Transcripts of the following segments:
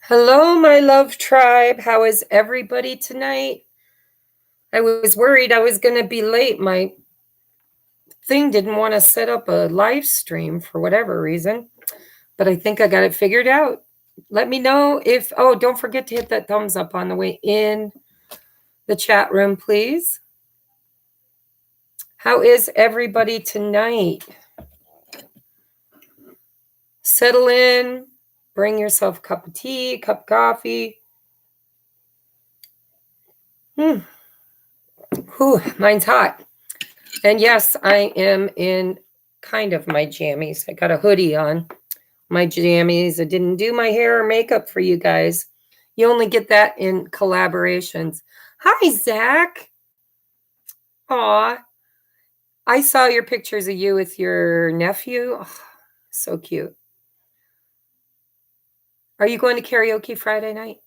Hello, my love tribe. How is everybody tonight? I was worried I was going to be late. My thing didn't want to set up a live stream for whatever reason, but I think I got it figured out. Let me know if, don't forget to hit that thumbs up on the way in the chat room, please. How is everybody tonight? Settle in, bring yourself a cup of tea, cup of coffee. Whew, mine's hot. And yes, I am in kind of my jammies. I got a hoodie on, my jammies. I didn't do my hair or makeup for you guys. You only get that in collaborations. Hi, Zach. Aw. I saw your pictures of you with your nephew. Oh, so cute. Are you going to karaoke Friday night?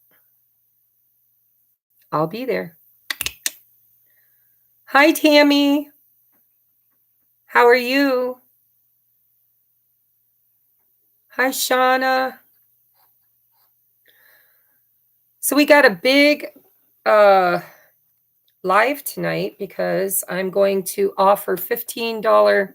I'll be there. Hi, Tammy. How are you? Hi, Shauna. So we got a big live tonight because I'm going to offer $15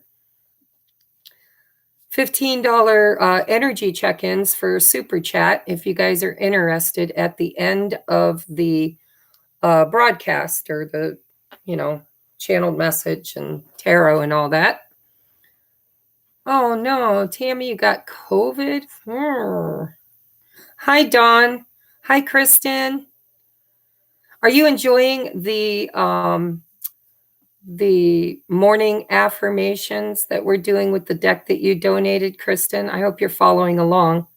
energy check-ins for Super Chat if you guys are interested at the end of the broadcast or the, channeled message and tarot and all that. Oh no, Tammy, you got COVID? Hi, Dawn. Hi, Kristen. Are you enjoying the morning affirmations that we're doing with the deck that you donated, Kristen? I hope you're following along.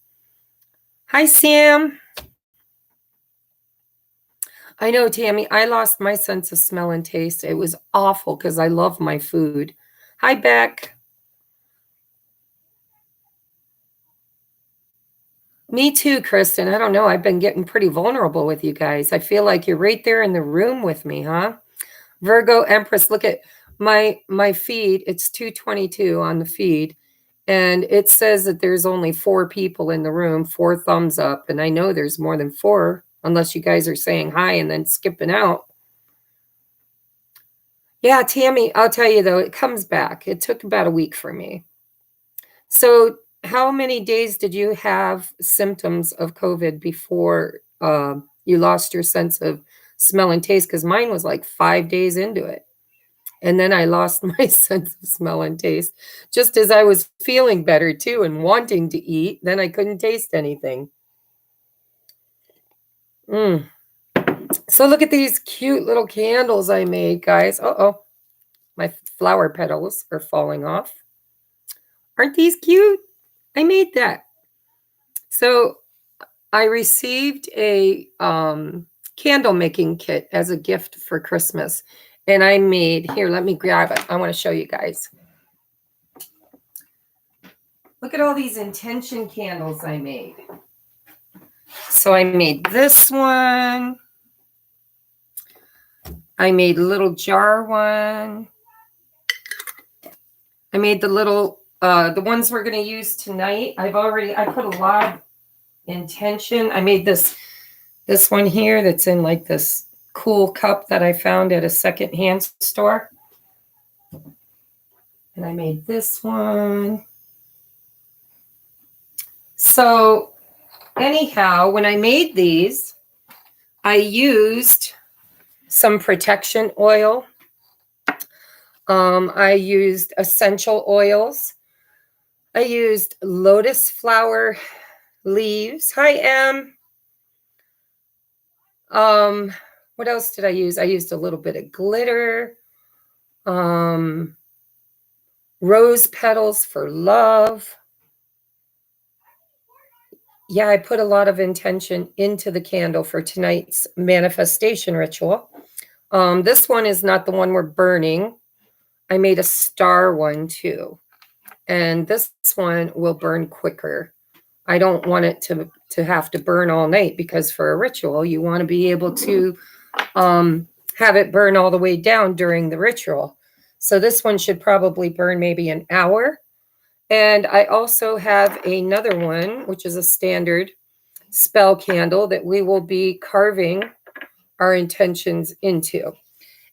Hi, Sam. I know, Tammy, I lost my sense of smell and taste. It was awful because I love my food. Hi, Beck. Me too, Kristen. I don't know. I've been getting pretty vulnerable with you guys. I feel like you're right there in the room with me, huh? Virgo Empress, look at my feed. It's 222 on the feed. And it says that there's only 4 people in the room, 4 thumbs up. And I know there's more than 4, unless you guys are saying hi and then skipping out. Yeah, Tammy, I'll tell you though, it comes back. It took about a week for me. So how many days did you have symptoms of COVID before you lost your sense of smell and taste? Because mine was like 5 days into it. And then I lost my sense of smell and taste. Just as I was feeling better too and wanting to eat, then I couldn't taste anything. So look at these cute little candles I made, guys. Uh-oh, my flower petals are falling off. Aren't these cute? I made that. So I received a candle making kit as a gift for Christmas. And I made, here, let me grab it. I want to show you guys. Look at all these intention candles I made. So I made this one. I made a little jar one. I made the little, the ones we're going to use tonight. I put a lot of intention. I made this one here that's in like this cool cup that I found at a secondhand store. And I made this one. So anyhow, when I made these, I used some protection oil. I used essential oils. I used lotus flower leaves. Hi, Em. What else did I use? I used a little bit of glitter. Rose petals for love. Yeah, I put a lot of intention into the candle for tonight's manifestation ritual. This one is not the one we're burning. I made a star one too. And this one will burn quicker. I don't want it to have to burn all night, because for a ritual, you want to be able to have it burn all the way down during the ritual. So this one should probably burn maybe an hour. And I also have another one, which is a standard. spell candle that we will be carving our intentions into.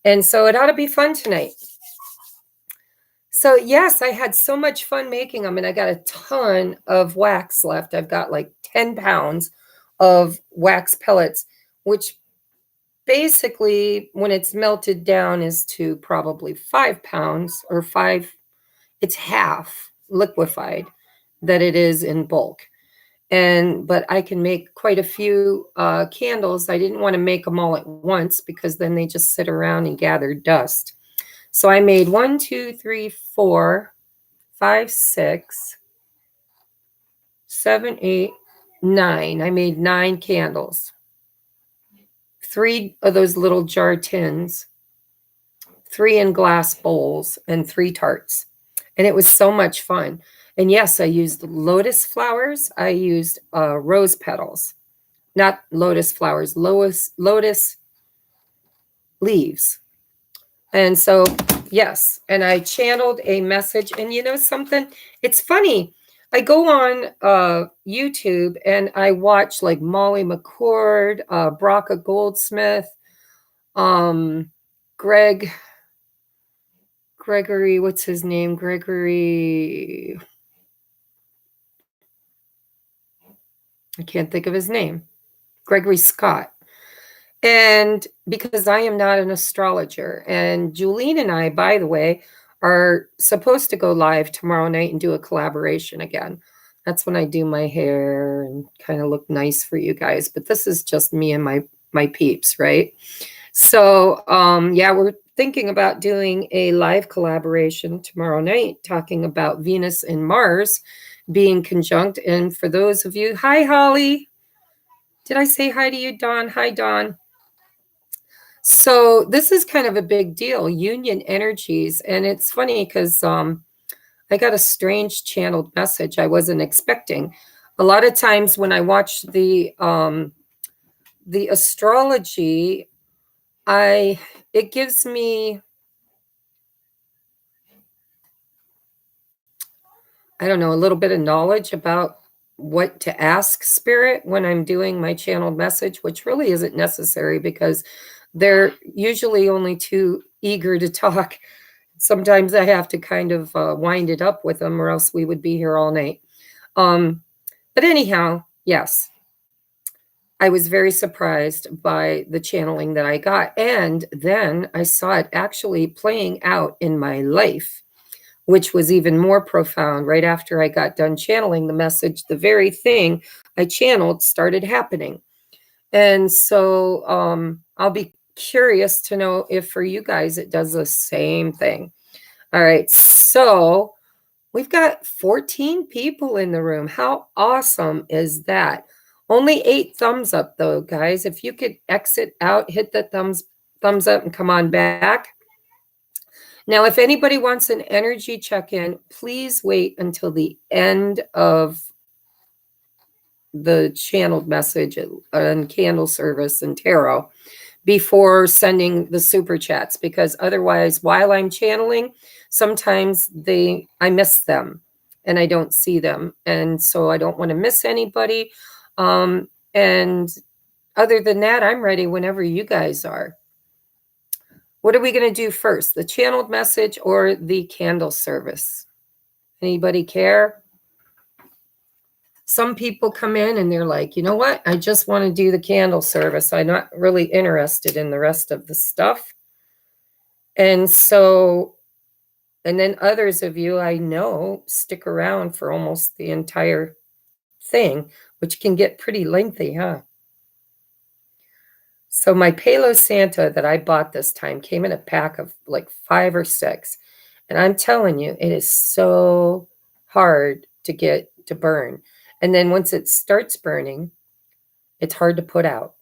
And so it ought to be fun tonight. So yes, I had so much fun making them, and I got a ton of wax left. I've got like 10 pounds of wax pellets, which basically, when it's melted down, is to probably 5 pounds or 5, it's half liquefied that it is in bulk. But I can make quite a few candles. I didn't want to make them all at once because then they just sit around and gather dust. So I made 1, 2, 3, 4, 5, 6, 7, 8, 9. I made 9 candles. 3 of those little jar tins, 3 in glass bowls, and 3 tarts. And it was so much fun. And yes, I used lotus flowers. I used rose petals, not lotus flowers, lotus leaves. And so, yes, and I channeled a message. And you know something? It's funny. I go on YouTube and I watch like Molly McCord, Braca Goldsmith, Gregory, what's his name? Gregory, I can't think of his name. Gregory Scott. And because I am not an astrologer, and Julene and I, by the way, are supposed to go live tomorrow night and do a collaboration again. That's when I do my hair and kind of look nice for you guys. But this is just me and my peeps, right? So yeah, we're thinking about doing a live collaboration tomorrow night, talking about Venus and Mars being conjunct. And for those of you, hi, Holly. Did I say hi to you, Dawn? Hi, Dawn. So this is kind of a big deal, union energies. And it's funny because I got a strange channeled message I wasn't expecting. A lot of times when I watch the astrology, it gives me, I don't know, a little bit of knowledge about what to ask spirit when I'm doing my channeled message, which really isn't necessary because they're usually only too eager to talk. Sometimes I have to kind of wind it up with them or else we would be here all night. But anyhow, yes, I was very surprised by the channeling that I got. And then I saw it actually playing out in my life, which was even more profound. Right after I got done channeling the message, the very thing I channeled started happening. And so I'll be curious to know if for you guys it does the same thing. All right, so we've got 14 people in the room. How awesome is that? Only 8 thumbs up though, guys. If you could exit out, hit the thumbs up and come on back. Now, if anybody wants an energy check-in, please wait until the end of the channeled message and candle service and tarot before sending the super chats, because otherwise, while I'm channeling, sometimes I miss them and I don't see them. And so I don't want to miss anybody. And other than that, I'm ready whenever you guys are. What are we going to do first, the channeled message or the candle service? Anybody care? Some people come in and they're like, you know what? I just want to do the candle service. I'm not really interested in the rest of the stuff. And so, and then others of you I know stick around for almost the entire thing, which can get pretty lengthy, huh? So my Palo Santa that I bought this time came in a pack of like 5 or 6. And I'm telling you, it is so hard to get to burn. And then once it starts burning, it's hard to put out.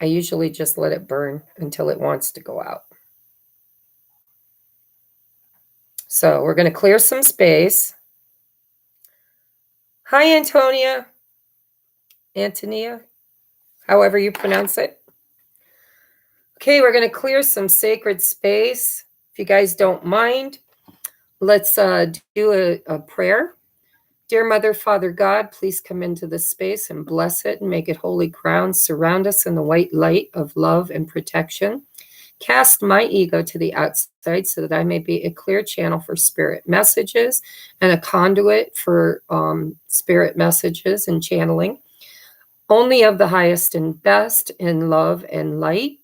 I usually just let it burn until it wants to go out. So we're going to clear some space. Hi, Antonia, however you pronounce it. Okay, we're going to clear some sacred space. If you guys don't mind, let's do a prayer. Dear Mother, Father God, please come into this space and bless it and make it holy ground. Surround us in the white light of love and protection. Cast my ego to the outside so that I may be a clear channel for spirit messages and a conduit for spirit messages and channeling. Only of the highest and best in love and light.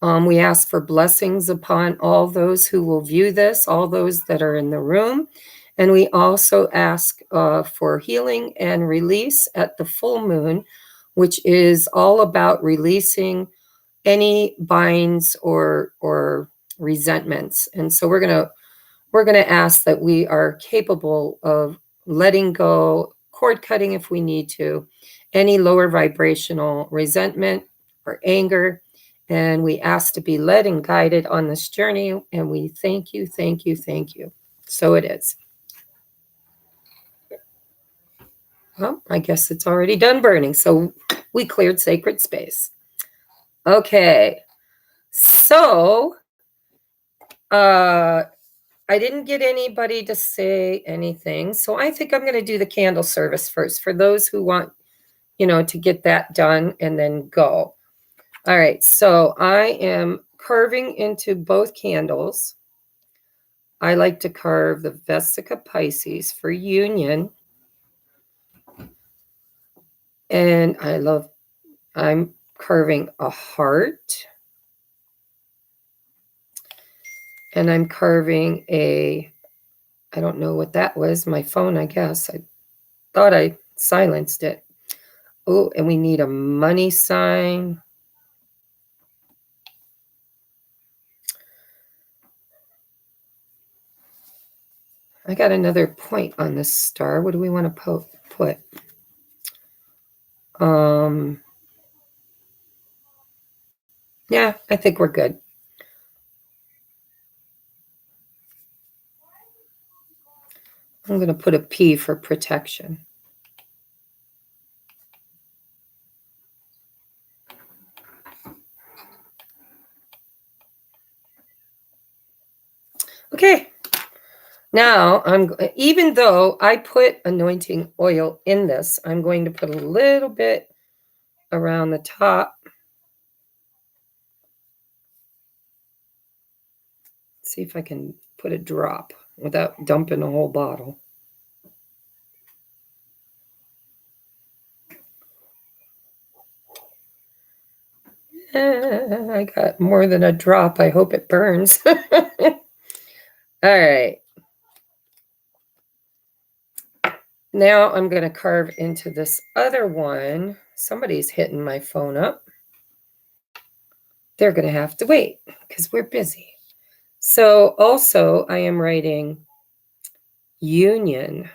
We ask for blessings upon all those who will view this, all those that are in the room. And we also ask for healing and release at the full moon, which is all about releasing any binds or resentments. And so we're gonna ask that we are capable of letting go, cord cutting if we need to, any lower vibrational resentment or anger. And we ask to be led and guided on this journey. And we thank you, thank you, thank you. So it is. Well, I guess it's already done burning. So we cleared sacred space. Okay. So I didn't get anybody to say anything. So I think I'm going to do the candle service first for those who want, to get that done and then go. All right. So I am carving into both candles. I like to carve the Vesica Pisces for union. And I'm carving a heart. And I'm carving I don't know what that was, my phone, I guess. I thought I silenced it. Oh, and we need a money sign. I got another point on this star. What do we want to put? Yeah, I think we're good. I'm going to put a P for protection. Okay. Now, even though I put anointing oil in this, I'm going to put a little bit around the top. See if I can put a drop without dumping a whole bottle. I got more than a drop. I hope it burns. All right. Now I'm going to carve into this other one. Somebody's hitting my phone up. They're going to have to wait because we're busy. So also I am writing union.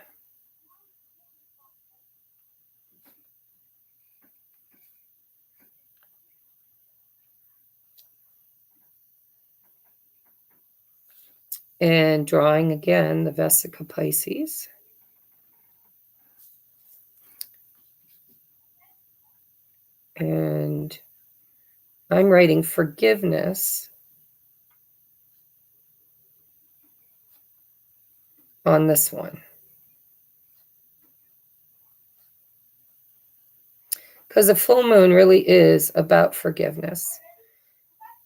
And drawing again the Vesica Pisces. And I'm writing forgiveness on this one. Because the full moon really is about forgiveness.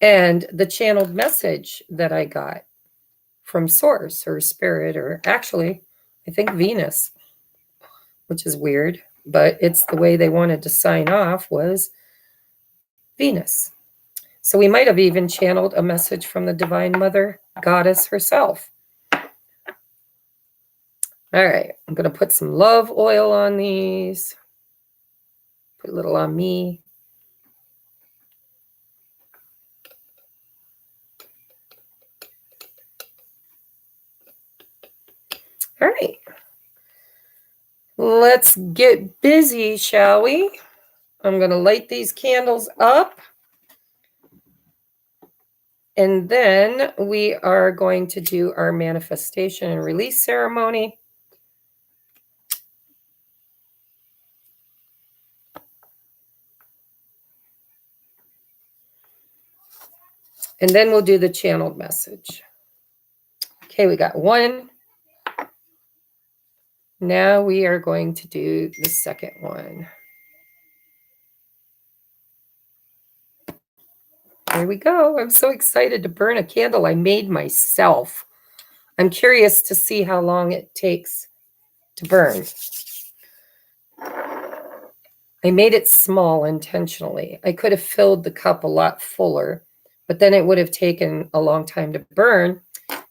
And the channeled message that I got from Source or Spirit, or actually, I think Venus, which is weird, but it's the way they wanted to sign off, was Venus. So we might have even channeled a message from the Divine Mother Goddess herself. All right, I'm going to put some love oil on these. Put a little on me. All right. Let's get busy, shall we? I'm going to light these candles up. And then we are going to do our manifestation and release ceremony. And then we'll do the channeled message. Okay, we got 1, Now we are going to do the second one. There we go. I'm so excited to burn a candle I made myself. I'm curious to see how long it takes to burn. I made it small intentionally. I could have filled the cup a lot fuller, but then it would have taken a long time to burn.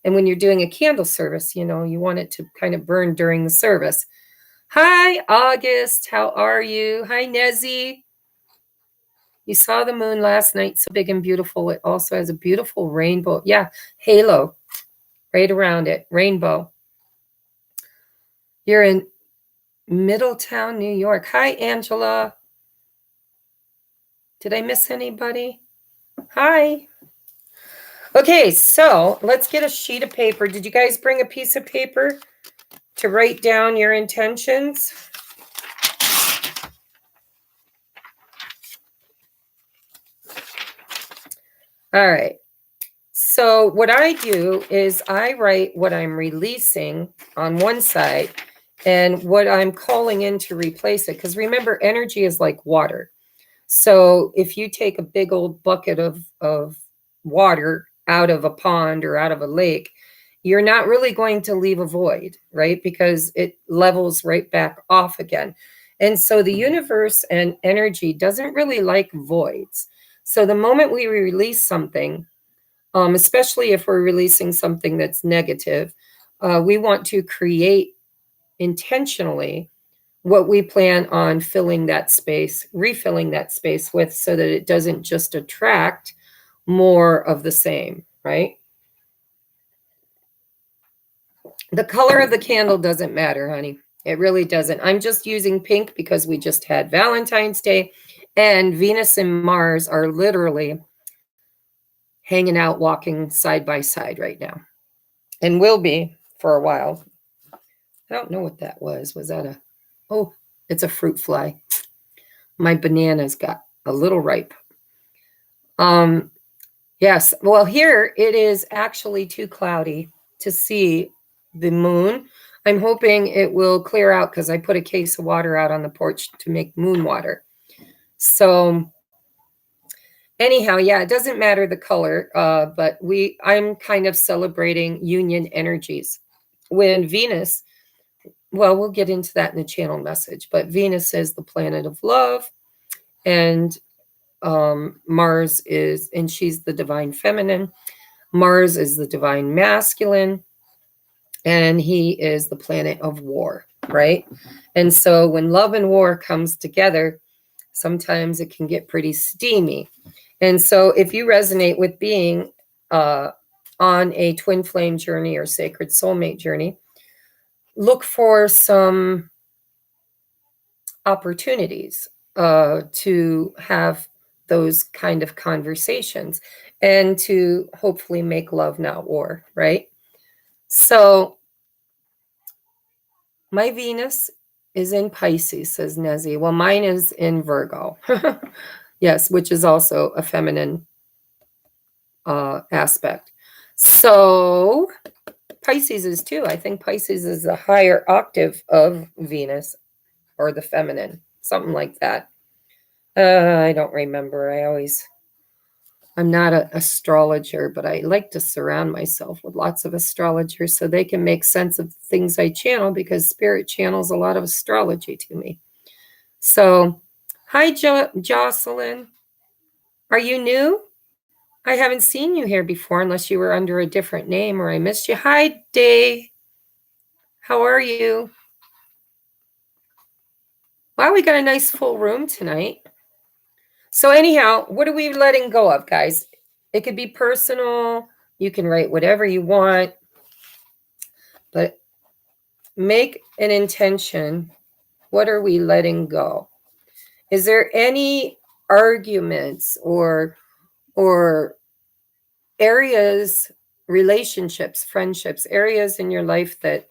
And when you're doing a candle service, you know, you want it to kind of burn during the service. Hi, August. How are you? Hi, Nezzy. You saw the moon last night, so big and beautiful. It also has a beautiful rainbow. Yeah, halo right around it. Rainbow. You're in Middletown, New York. Hi, Angela. Did I miss anybody? Hi. Okay, so let's get a sheet of paper. Did you guys bring a piece of paper to write down your intentions? All right. So what I do is I write what I'm releasing on one side and what I'm calling in to replace it. Because remember, energy is like water. So if you take a big old bucket of water out of a pond or out of a lake, you're not really going to leave a void, right? Because it levels right back off again. And so the universe and energy doesn't really like voids. So the moment we release something, especially if we're releasing something that's negative, we want to create intentionally what we plan on filling that space, refilling that space with, so that it doesn't just attract more of the same, right? The color of the candle doesn't matter, honey. It really doesn't. I'm just using pink because we just had Valentine's Day, and Venus and Mars are literally hanging out, walking side by side right now, and will be for a while. I don't know what that was. Was that a, oh, it's a fruit fly. My bananas got a little ripe. Yes, well, here it is actually too cloudy to see the moon. I'm hoping it will clear out because I put a case of water out on the porch to make moon water. So anyhow, yeah, it doesn't matter the color, but I'm kind of celebrating union energies. When Venus, well, we'll get into that in the channel message, but Venus is the planet of love, and Mars is, and she's the divine feminine. Mars is the divine masculine, and he is the planet of war, right? And so when love and war comes together, sometimes it can get pretty steamy. And so if you resonate with being on a twin flame journey or sacred soulmate journey, look for some opportunities to have those kind of conversations and to hopefully make love, not war, right? So my Venus is in Pisces, says Nezzy. Well, mine is in Virgo. Yes, which is also a feminine aspect. So Pisces is too. I think Pisces is a higher octave of Venus, or the feminine, something like that. I don't remember. I'm not an astrologer, but I like to surround myself with lots of astrologers so they can make sense of things I channel, because spirit channels a lot of astrology to me. So, hi, Jocelyn. Are you new? I haven't seen you here before unless you were under a different name or I missed you. Hi, Day. How are you? Wow, we got a nice full room tonight. So anyhow, what are we letting go of, guys? It could be personal. You can write whatever you want, but make an intention. What are we letting go? Is there any arguments or areas, relationships, friendships, areas in your life that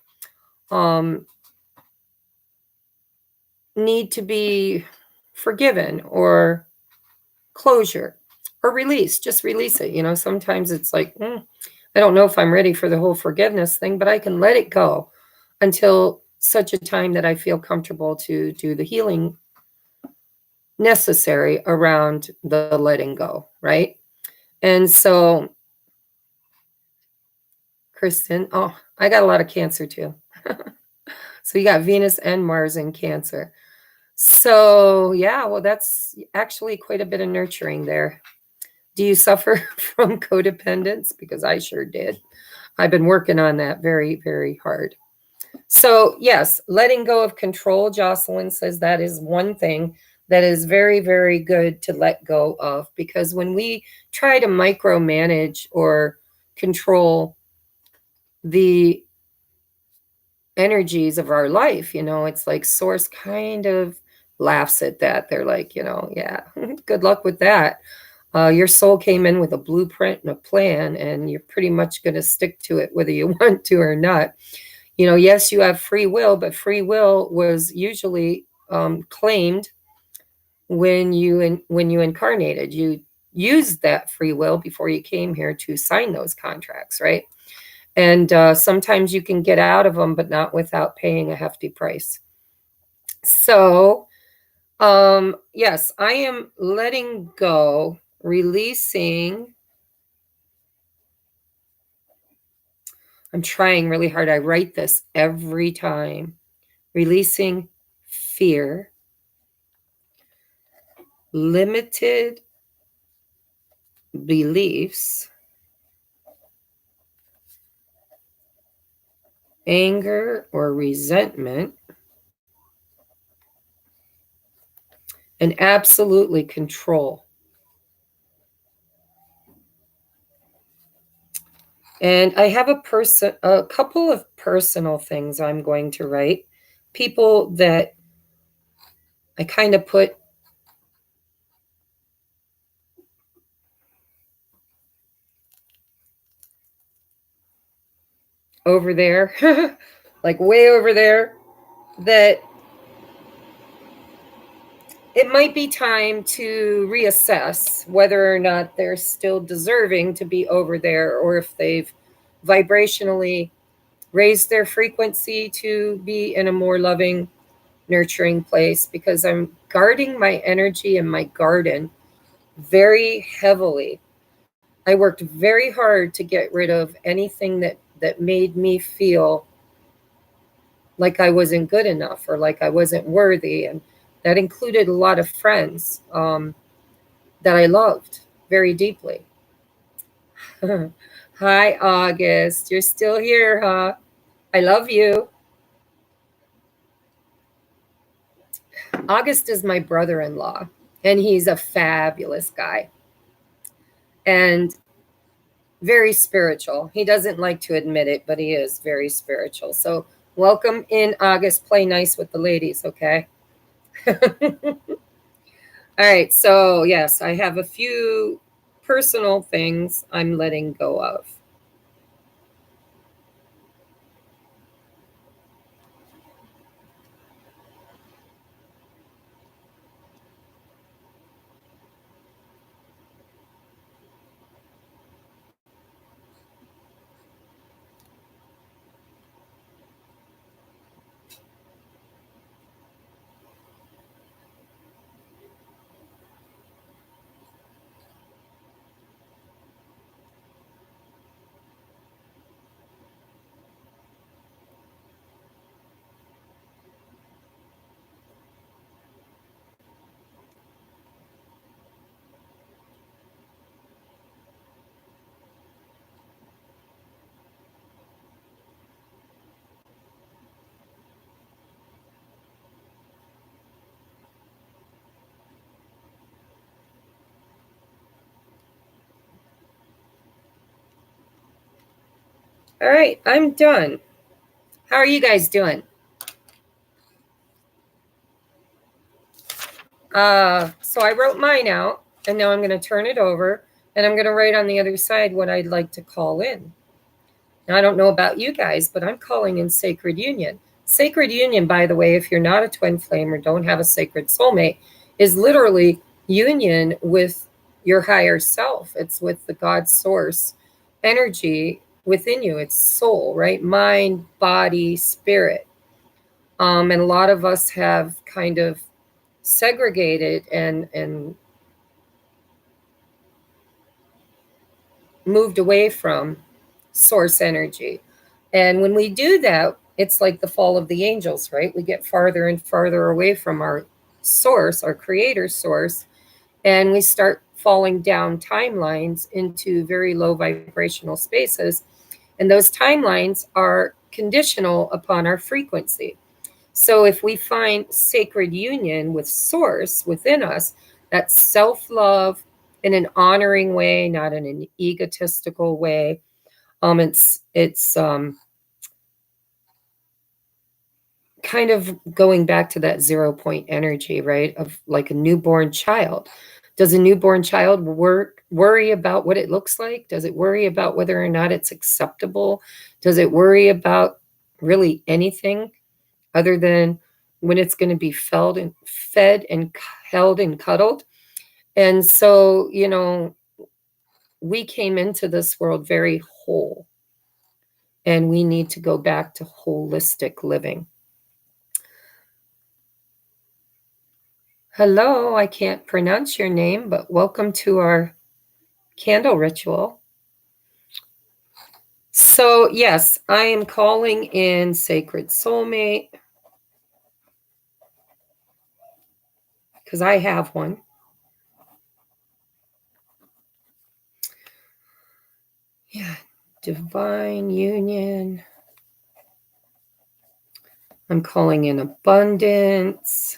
need to be forgiven or closure or release? Just release it. You know, sometimes it's like, I don't know if I'm ready for the whole forgiveness thing, but I can let it go until such a time that I feel comfortable to do the healing necessary around the letting go, right? And so, Kristen, oh, I got a lot of Cancer too. So you got Venus and Mars in Cancer. So, yeah, well, that's actually quite a bit of nurturing there. Do you suffer from codependence? Because I sure did. I've been working on that very, very hard. So, yes, letting go of control, Jocelyn says that is one thing that is very, very good to let go of, because when we try to micromanage or control the energies of our life, it's like Source kind of laughs at that. They're like, yeah, good luck with that. Your soul came in with a blueprint and a plan, and you're pretty much going to stick to it whether you want to or not. Yes, you have free will, but free will was usually claimed when you incarnated. You used that free will before you came here to sign those contracts, right? And sometimes you can get out of them, but not without paying a hefty price. So, yes, I am letting go, releasing. I'm trying really hard. I write this every time. Releasing fear, limited beliefs, anger or resentment, and absolutely control. And I have a couple of personal things I'm going to write. People that I kind of put over there, like way over there, that it might be time to reassess whether or not they're still deserving to be over there, or if they've vibrationally raised their frequency to be in a more loving, nurturing place, because I'm guarding my energy in my garden very heavily. I worked very hard to get rid of anything that made me feel like I wasn't good enough or like I wasn't worthy. And that included a lot of friends that I loved very deeply. Hi, August. You're still here, huh? I love you. August is my brother in law, and he's a fabulous guy and very spiritual. He doesn't like to admit it, but he is very spiritual. So, welcome in, August. Play nice with the ladies, okay? All right. So, yes, I have a few personal things I'm letting go of. All right. I'm done. How are you guys doing? So I wrote mine out, and now I'm going to turn it over, and I'm going to write on the other side what I'd like to call in. Now, I don't know about you guys, but I'm calling in sacred union. Sacred union, by the way, if you're not a twin flame or don't have a sacred soulmate, is literally union with your higher self. It's with the God source energy within you. It's soul, right? Mind, body, spirit. And a lot of us have kind of segregated and moved away from source energy. And when we do that, it's like the fall of the angels, right? We get farther and farther away from our source, our creator source, and we start falling down timelines into very low vibrational spaces. And those timelines are conditional upon our frequency. So if we find sacred union with source within us, that's self-love in an honoring way, not in an egotistical way. It's kind of going back to that 0 point energy, right? Of like a newborn child. Does a newborn child worry about what it looks like? Does it worry about whether or not it's acceptable? Does it worry about really anything other than when it's going to be fed and held and cuddled? And so, you know, we came into this world very whole, and we need to go back to holistic living. Hello, I can't pronounce your name, but welcome to our candle ritual. So, yes, I am calling in Sacred Soulmate because I have one. Yeah, Divine Union. I'm calling in abundance.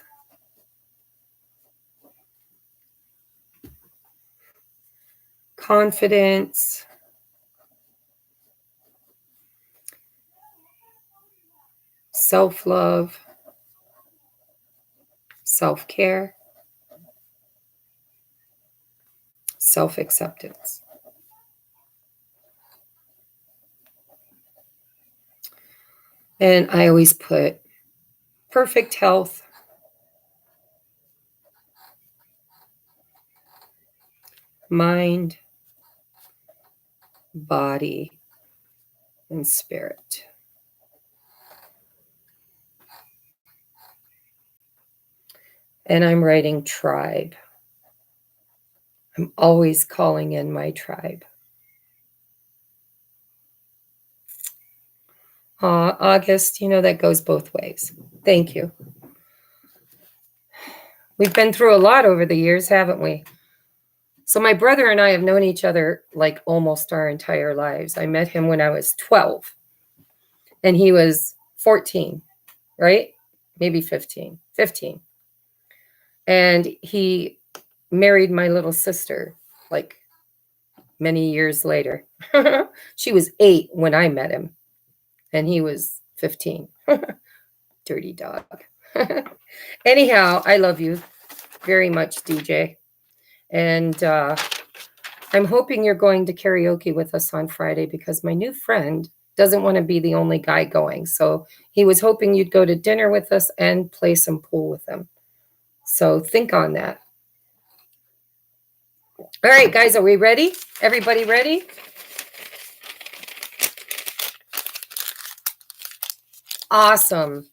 Confidence. Self-love. Self-care. Self-acceptance. And I always put perfect health, mind, body, and spirit. And I'm writing tribe. I'm always calling in my tribe. August, you know, that goes both ways. Thank you. We've been through a lot over the years, haven't we? So my brother and I have known each other like almost our entire lives. I met him when I was 12 and he was 14, right? Maybe 15. And he married my little sister like many years later. She was 8 when I met him and he was 15. Dirty dog. Anyhow, I love you very much, DJ. And I'm hoping you're going to karaoke with us on Friday because my new friend doesn't want to be the only guy going. So he was hoping you'd go to dinner with us and play some pool with him. So think on that. All right, guys, are we ready? Everybody ready? Awesome.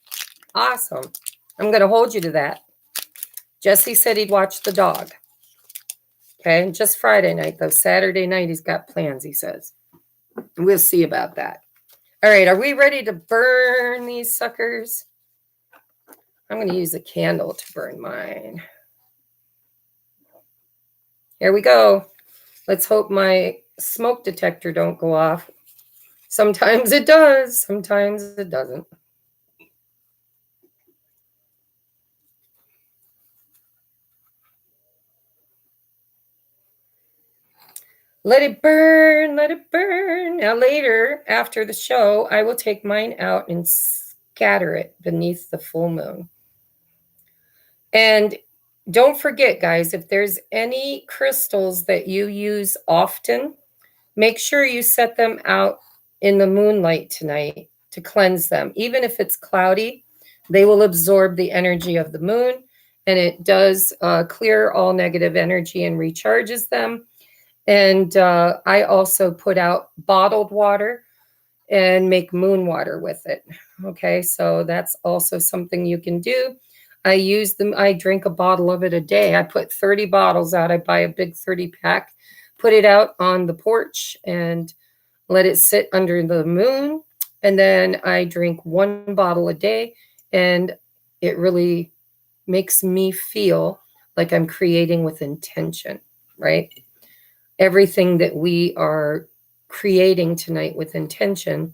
Awesome. I'm going to hold you to that. Jesse said he'd watch the dog. Okay, just Friday night, though. Saturday night, he's got plans, he says. We'll see about that. All right, are we ready to burn these suckers? I'm going to use a candle to burn mine. Here we go. Let's hope my smoke detector don't go off. Sometimes it does, sometimes it doesn't. Let it burn, let it burn. Now later, after the show, I will take mine out and scatter it beneath the full moon. And don't forget, guys, if there's any crystals that you use often, make sure you set them out in the moonlight tonight to cleanse them. Even if it's cloudy, they will absorb the energy of the moon, and it does clear all negative energy and recharges them. And I also put out bottled water and make moon water with it. Okay, so that's also something you can do. I use them, I drink a bottle of it a day. I put 30 bottles out. I buy a big 30 pack, put it out on the porch and let it sit under the moon. And then I drink one bottle a day, and it really makes me feel like I'm creating with intention, right? Everything that we are creating tonight with intention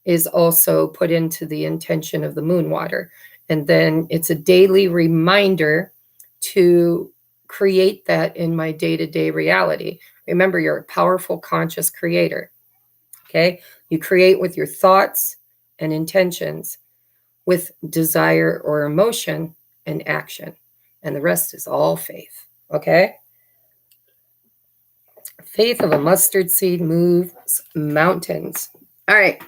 is also put into the intention of the moon water. And then it's a daily reminder to create that in my day-to-day reality. Remember, you're a powerful, conscious creator. Okay? You create with your thoughts and intentions, with desire or emotion and action. And the rest is all faith. Okay? Faith of a mustard seed moves mountains. All right.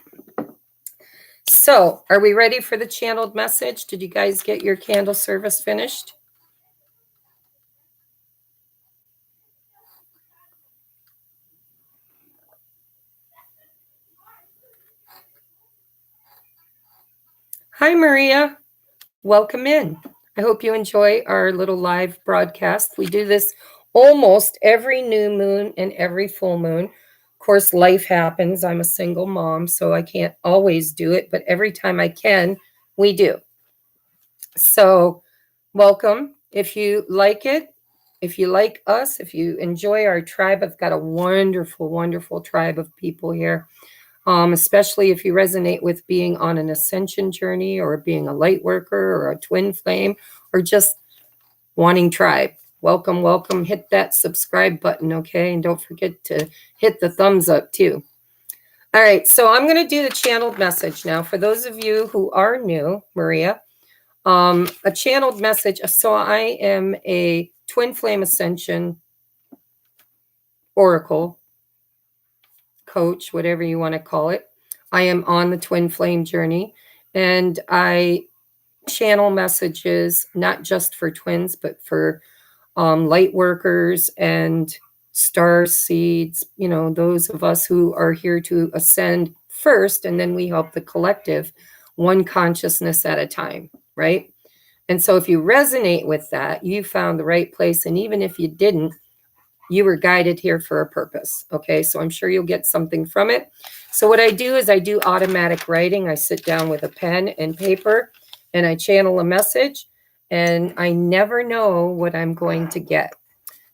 So, are we ready for the channeled message? Did you guys get your candle service finished? Hi, Maria. Welcome in. I hope you enjoy our little live broadcast. We do this almost every new moon and every full moon. Of course, life happens. I'm a single mom, so I can't always do it, but every time I can, we do. So, welcome. If you like it, if you like us, if you enjoy our tribe, I've got a wonderful, wonderful tribe of people here. Especially if you resonate with being on an ascension journey or being a light worker or a twin flame or just wanting tribe. Welcome, welcome. Hit that subscribe button, okay? And don't forget to hit the thumbs up too. All right, so I'm going to do the channeled message now. For those of you who are new, Maria, a channeled message. So I am a twin flame ascension oracle coach, whatever you want to call it. I am on the twin flame journey, and I channel messages not just for twins, but for light workers and star seeds, you know, those of us who are here to ascend first, and then we help the collective one consciousness at a time, right? And so if you resonate with that, you found the right place. And even if you didn't, you were guided here for a purpose. Okay, so I'm sure you'll get something from it. So what I do is I do automatic writing. I sit down with a pen and paper and I channel a message, and I never know what I'm going to get.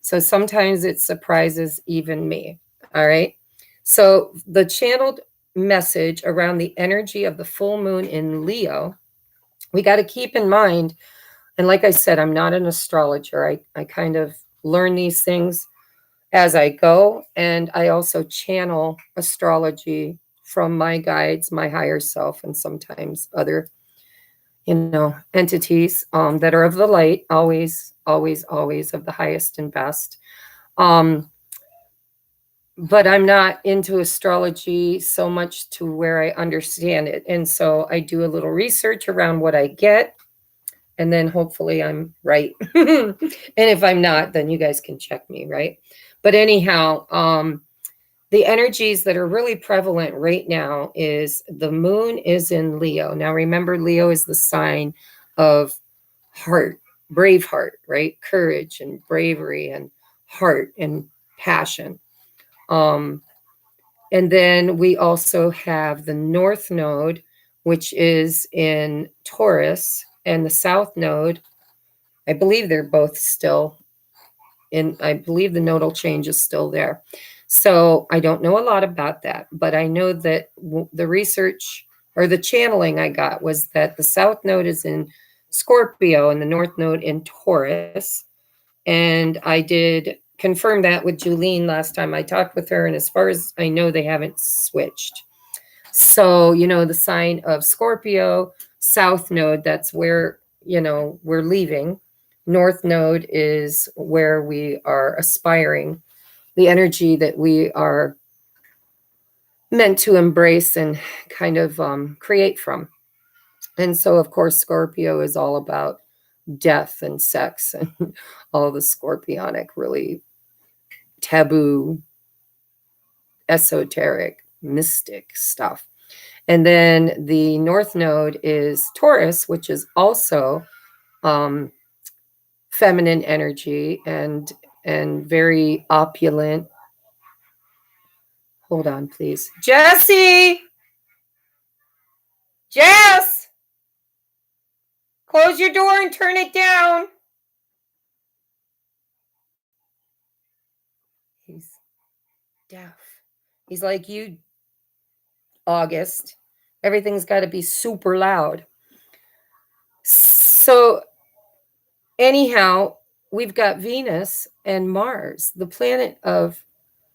So sometimes it surprises even me. All right. So the channeled message around the energy of the full moon in Leo, we got to keep in mind. And like I said, I'm not an astrologer. I kind of learn these things as I go. And I also channel astrology from my guides, my higher self, and sometimes other, entities that are of the light, always, always, always of the highest and best. But I'm not into astrology so much to where I understand it. And so I do a little research around what I get, and then hopefully I'm right. And if I'm not, then you guys can check me, right? But anyhow, the energies that are really prevalent right now is the moon is in Leo. Now, remember, Leo is the sign of heart, brave heart, right? Courage and bravery and heart and passion. And then we also have the North Node, which is in Taurus, and the South Node, I believe they're both still in, I believe the nodal change is still there. So I don't know a lot about that, but I know that the research or the channeling I got was that the South Node is in Scorpio and the North Node in Taurus. And I did confirm that with Julene last time I talked with her. And as far as I know, they haven't switched. So, the sign of Scorpio, South Node, that's where, we're leaving. North Node is where we are aspiring, the energy that we are meant to embrace and kind of create from. And so, of course, Scorpio is all about death and sex and all the scorpionic, really taboo, esoteric, mystic stuff. And then the north node is Taurus, which is also feminine energy and very opulent. Hold on, please. Jesse! Jess! Close your door and turn it down. He's deaf. He's like you, August. Everything's got to be super loud. So, anyhow, we've got Venus and Mars, the planet of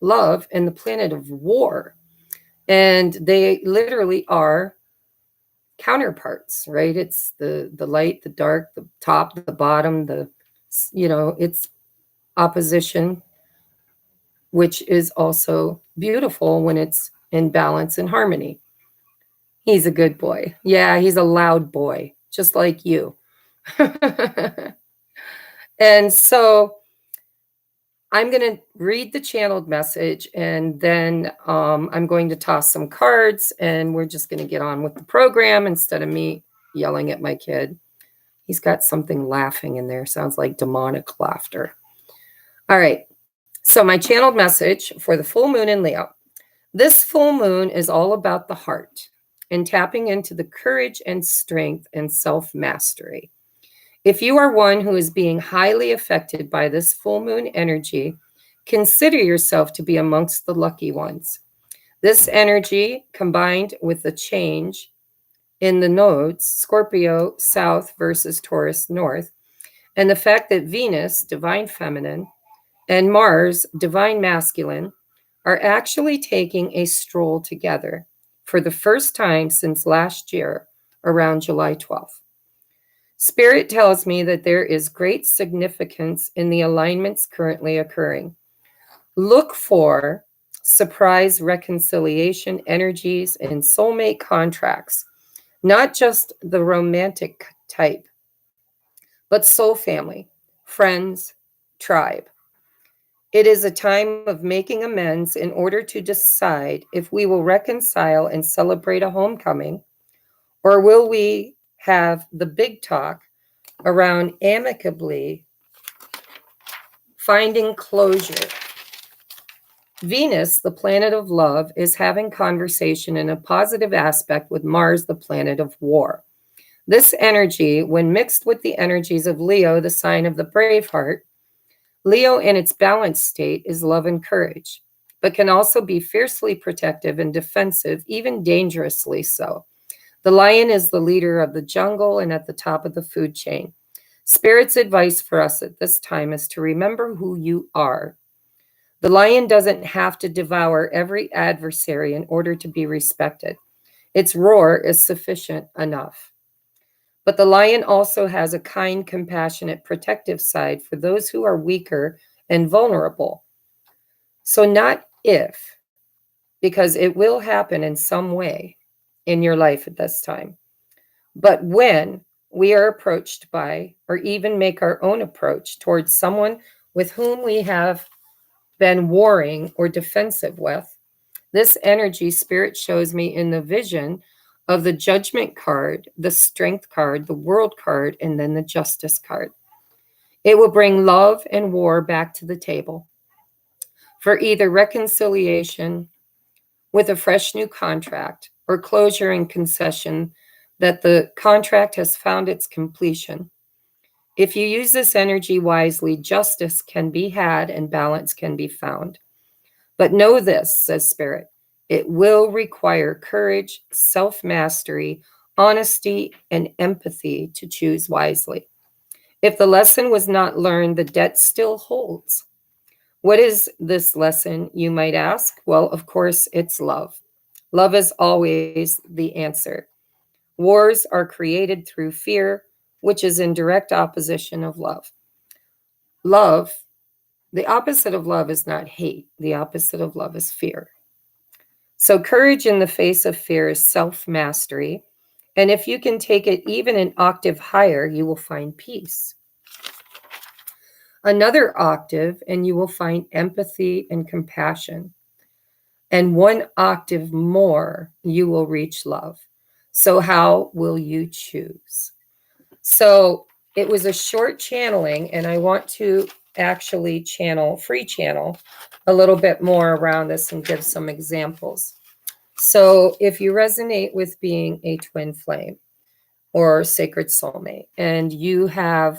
love and the planet of war. And they literally are counterparts, right? It's the light, the dark, the top, the bottom, it's opposition, which is also beautiful when it's in balance and harmony. He's a good boy. Yeah, he's a loud boy, just like you. And so I'm going to read the channeled message, and then I'm going to toss some cards, and we're just going to get on with the program instead of me yelling at my kid. He's got something laughing in there. Sounds like demonic laughter. All right. So my channeled message for the full moon in Leo. This full moon is all about the heart and tapping into the courage and strength and self-mastery. If you are one who is being highly affected by this full moon energy, consider yourself to be amongst the lucky ones. This energy, combined with the change in the nodes, Scorpio South versus Taurus North, and the fact that Venus, divine feminine, and Mars, divine masculine, are actually taking a stroll together for the first time since last year, around July 12th. Spirit tells me that there is great significance in the alignments currently occurring. Look for surprise reconciliation energies and soulmate contracts, not just the romantic type, but soul family, friends, tribe. It is a time of making amends in order to decide if we will reconcile and celebrate a homecoming, or will we have the big talk around amicably finding closure. Venus, the planet of love, is having conversation in a positive aspect with Mars, the planet of war. This energy, when mixed with the energies of Leo, the sign of the brave heart, Leo in its balanced state is love and courage, but can also be fiercely protective and defensive, even dangerously so. The lion is the leader of the jungle and at the top of the food chain. Spirit's advice for us at this time is to remember who you are. The lion doesn't have to devour every adversary in order to be respected. Its roar is sufficient enough. But the lion also has a kind, compassionate, protective side for those who are weaker and vulnerable. So not if, because it will happen in some way in your life at this time, but when we are approached by, or even make our own approach towards someone with whom we have been warring or defensive with, this energy Spirit shows me in the vision of the Judgment card, the Strength card, the World card, and then the Justice card. It will bring love and war back to the table for either reconciliation with a fresh new contract or closure and concession that the contract has found its completion. If you use this energy wisely, justice can be had and balance can be found. But know this, says Spirit, it will require courage, self-mastery, honesty, and empathy to choose wisely. If the lesson was not learned, the debt still holds. What is this lesson, you might ask? Well, of course, it's love. Love is always the answer. Wars are created through fear, which is in direct opposition of love. Love, the opposite of love is not hate. The opposite of love is fear. So courage in the face of fear is self-mastery. And if you can take it even an octave higher, you will find peace. Another octave, and you will find empathy and compassion. and 1 octave more, you will reach love. So how will you choose? So it was a short channeling, and I want to actually free channel a little bit more around this and give some examples. So if you resonate with being a twin flame or sacred soulmate, and you have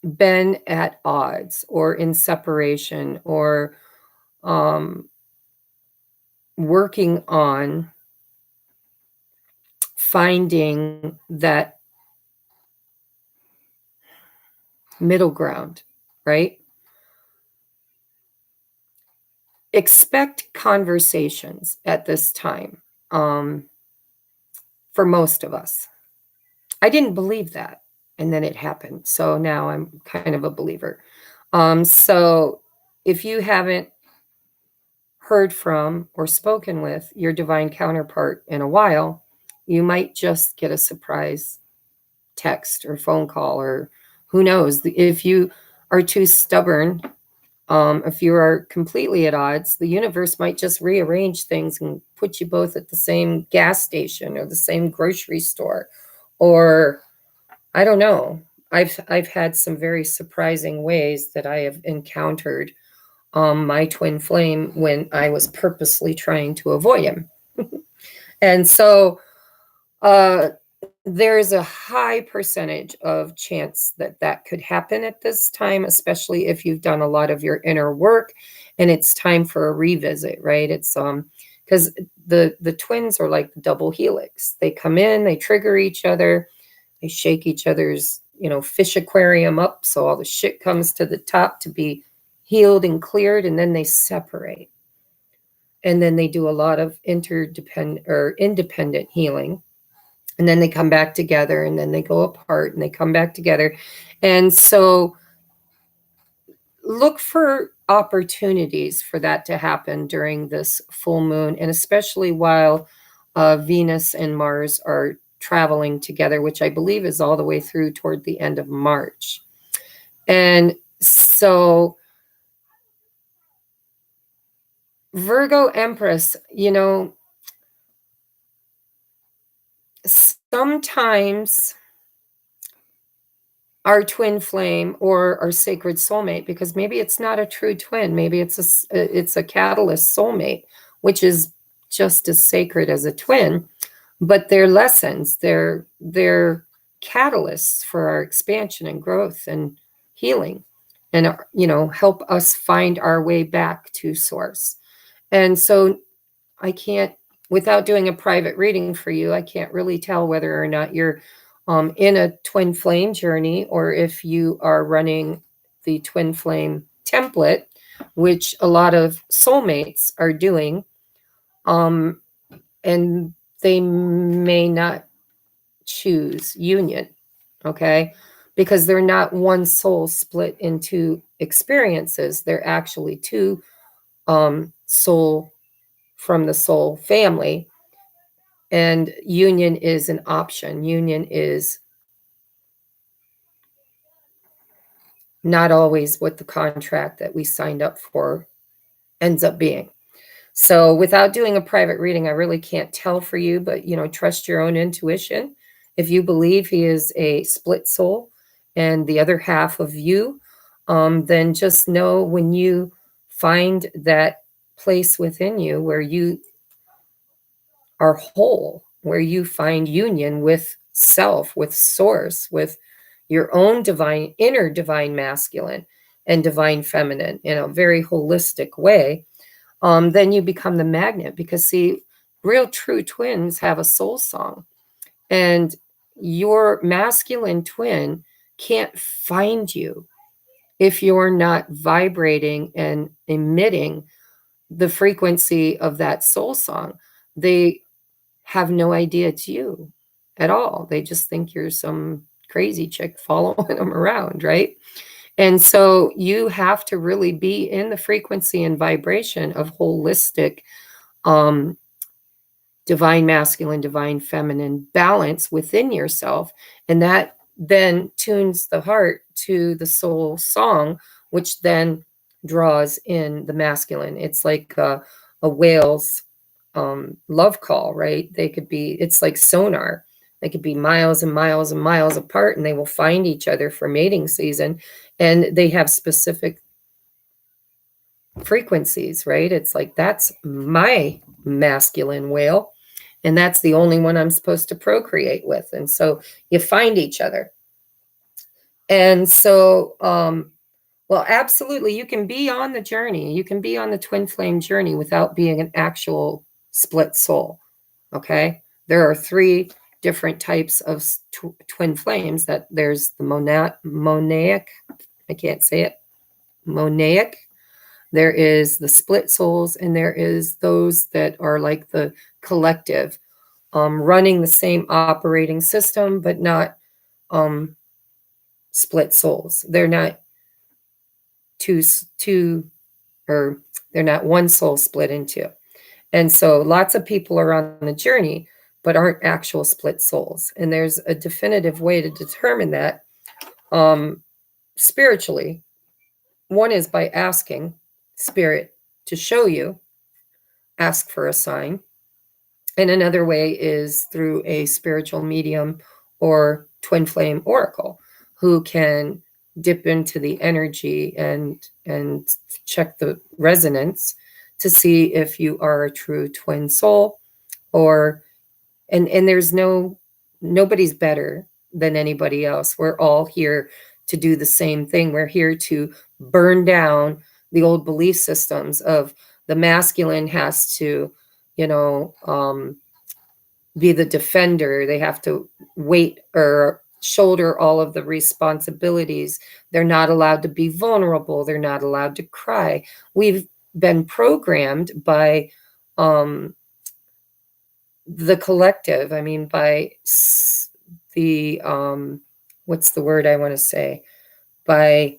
been at odds or in separation or working on finding that middle ground, right? Expect conversations at this time, for most of us. I didn't believe that, and then it happened. So now I'm kind of a believer. So if you haven't heard from or spoken with your divine counterpart in a while, you might just get a surprise text or phone call, or who knows. If you are too stubborn, if you are completely at odds, the universe might just rearrange things and put you both at the same gas station or the same grocery store, or I don't know. I've had some very surprising ways that I have encountered my twin flame when I was purposely trying to avoid him. And so there's a high percentage of chance that that could happen at this time, especially if you've done a lot of your inner work and it's time for a revisit, right? It's because the twins are like the double helix. They come in, they trigger each other, they shake each other's, fish aquarium up so all the shit comes to the top to be healed and cleared, and then they separate. And then they do a lot of interdependent or independent healing. And then they come back together, and then they go apart and they come back together. And so look for opportunities for that to happen during this full moon, and especially while Venus and Mars are traveling together, which I believe is all the way through toward the end of March. And so Virgo Empress, sometimes our twin flame or our sacred soulmate, because maybe it's not a true twin, maybe it's a catalyst soulmate, which is just as sacred as a twin, but they're lessons, they're catalysts for our expansion and growth and healing, and help us find our way back to source. And so I can't, without doing a private reading for you, I can't really tell whether or not you're in a twin flame journey, or if you are running the twin flame template, which a lot of soulmates are doing, and they may not choose union, okay? Because they're not one soul split into experiences. They're actually two soul from the soul family. And union is an option. Union is not always what the contract that we signed up for ends up being. So without doing a private reading, I really can't tell for you, but trust your own intuition. If you believe he is a split soul and the other half of you, then just know when you find that place within you where you are whole, where you find union with self, with source, with your own inner divine masculine and divine feminine in a very holistic way, then you become the magnet. Because see, real true twins have a soul song, and your masculine twin can't find you if you're not vibrating and emitting the frequency of that soul song. They have no idea it's you at all. They just think you're some crazy chick following them around, right? And so you have to really be in the frequency and vibration of holistic divine masculine, divine feminine balance within yourself. And that then tunes the heart to the soul song, which then draws in the masculine. It's like a whale's love call, right? They could be, it's like sonar. They could be miles and miles and miles apart, and they will find each other for mating season. And they have specific frequencies, right? It's like, that's my masculine whale, and that's the only one I'm supposed to procreate with. And so you find each other. And so, well, absolutely, you can be on the journey. You can be on the twin flame journey without being an actual split soul. Okay. There are 3 different types of twin flames. That there's the monaic, I can't say it, monaic. There is the split souls, and there is those that are like the collective, running the same operating system, but not split souls. They're not two, or they're not one soul split in 2. And so lots of people are on the journey, but aren't actual split souls. And there's a definitive way to determine that spiritually. One is by asking spirit to show you, ask for a sign. And another way is through a spiritual medium or twin flame oracle, who can dip into the energy and check the resonance to see if you are a true twin soul, or and there's nobody's better than anybody else. We're all here to do the same thing. We're here to burn down the old belief systems of the masculine has to, be the defender. They have to wait or shoulder all of the responsibilities. They're not allowed to be vulnerable. They're not allowed to cry. We've been programmed by the collective. I mean, by the what's the word I want to say? By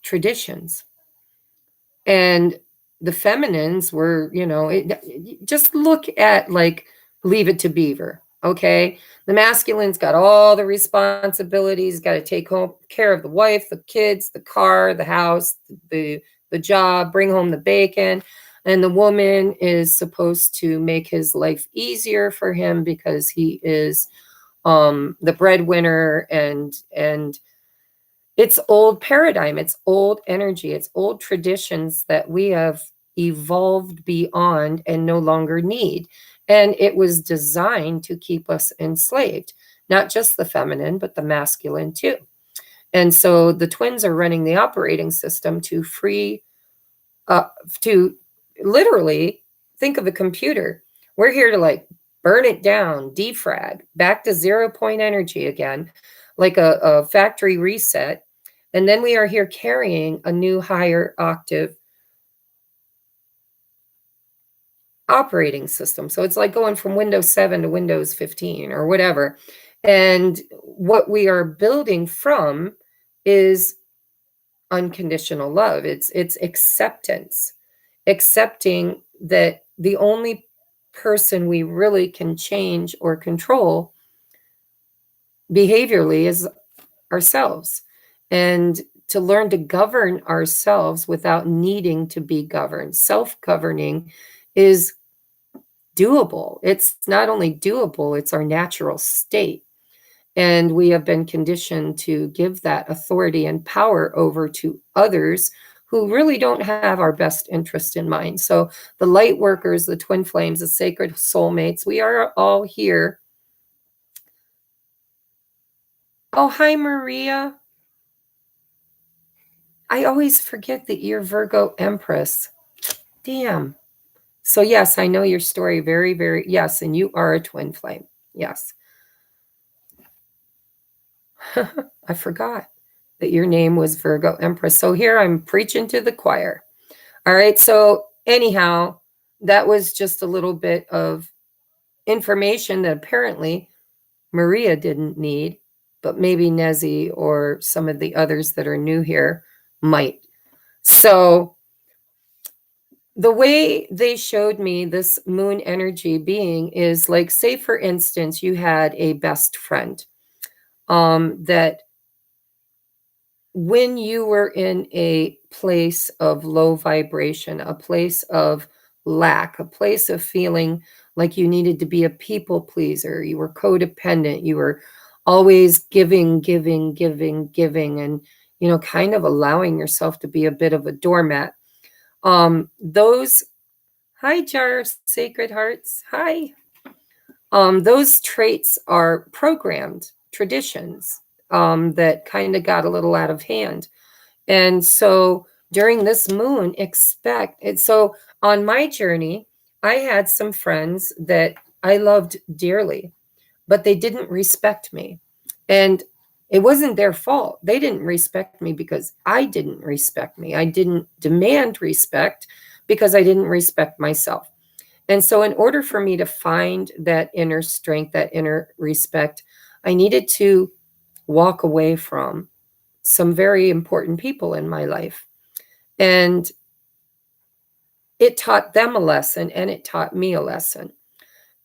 traditions. And the feminines were, just look at like Leave It to Beaver. Okay. The masculine's got all the responsibilities, got to take home care of the wife, the kids, the car, the house, the job, bring home the bacon. And the woman is supposed to make his life easier for him because he is the breadwinner, and it's old paradigm, it's old energy, it's old traditions that we have evolved beyond and no longer need. And it was designed to keep us enslaved, not just the feminine, but the masculine too. And so the twins are running the operating system to free, to literally think of a computer. We're here to like burn it down, defrag, back to 0 point energy again, like a factory reset. And then we are here carrying a new higher octave operating system. So it's like going from Windows 7 to Windows 15 or whatever. And what we are building from is unconditional love. It's acceptance, accepting that the only person we really can change or control behaviorally is ourselves, and to learn to govern ourselves without needing to be governed. Self-governing is doable. It's not only doable, it's our natural state. And we have been conditioned to give that authority and power over to others who really don't have our best interest in mind. So the light workers, the twin flames, the sacred soulmates, we are all here. Oh, hi, Maria. I always forget that you're Virgo Empress. Damn. So yes, I know your story very, very, yes, and you are a twin flame. Yes. I forgot that your name was Virgo Empress. So here I'm preaching to the choir. All right. So anyhow, that was just a little bit of information that apparently Maria didn't need, but maybe Nezzy or some of the others that are new here might. So the way they showed me this moon energy being is like, say, for instance, you had a best friend that when you were in a place of low vibration, a place of lack, a place of feeling like you needed to be a people pleaser, you were codependent, you were always giving, giving, giving, giving, and kind of allowing yourself to be a bit of a doormat. Those Hi, Jar Sacred Hearts. Hi. Those traits are programmed traditions that kind of got a little out of hand. And so during this moon, expect it. So on my journey, I had some friends that I loved dearly, but they didn't respect me. And it wasn't their fault. They didn't respect me because I didn't respect me. I didn't demand respect because I didn't respect myself. And so, in order for me to find that inner strength, that inner respect, I needed to walk away from some very important people in my life. And it taught them a lesson and it taught me a lesson.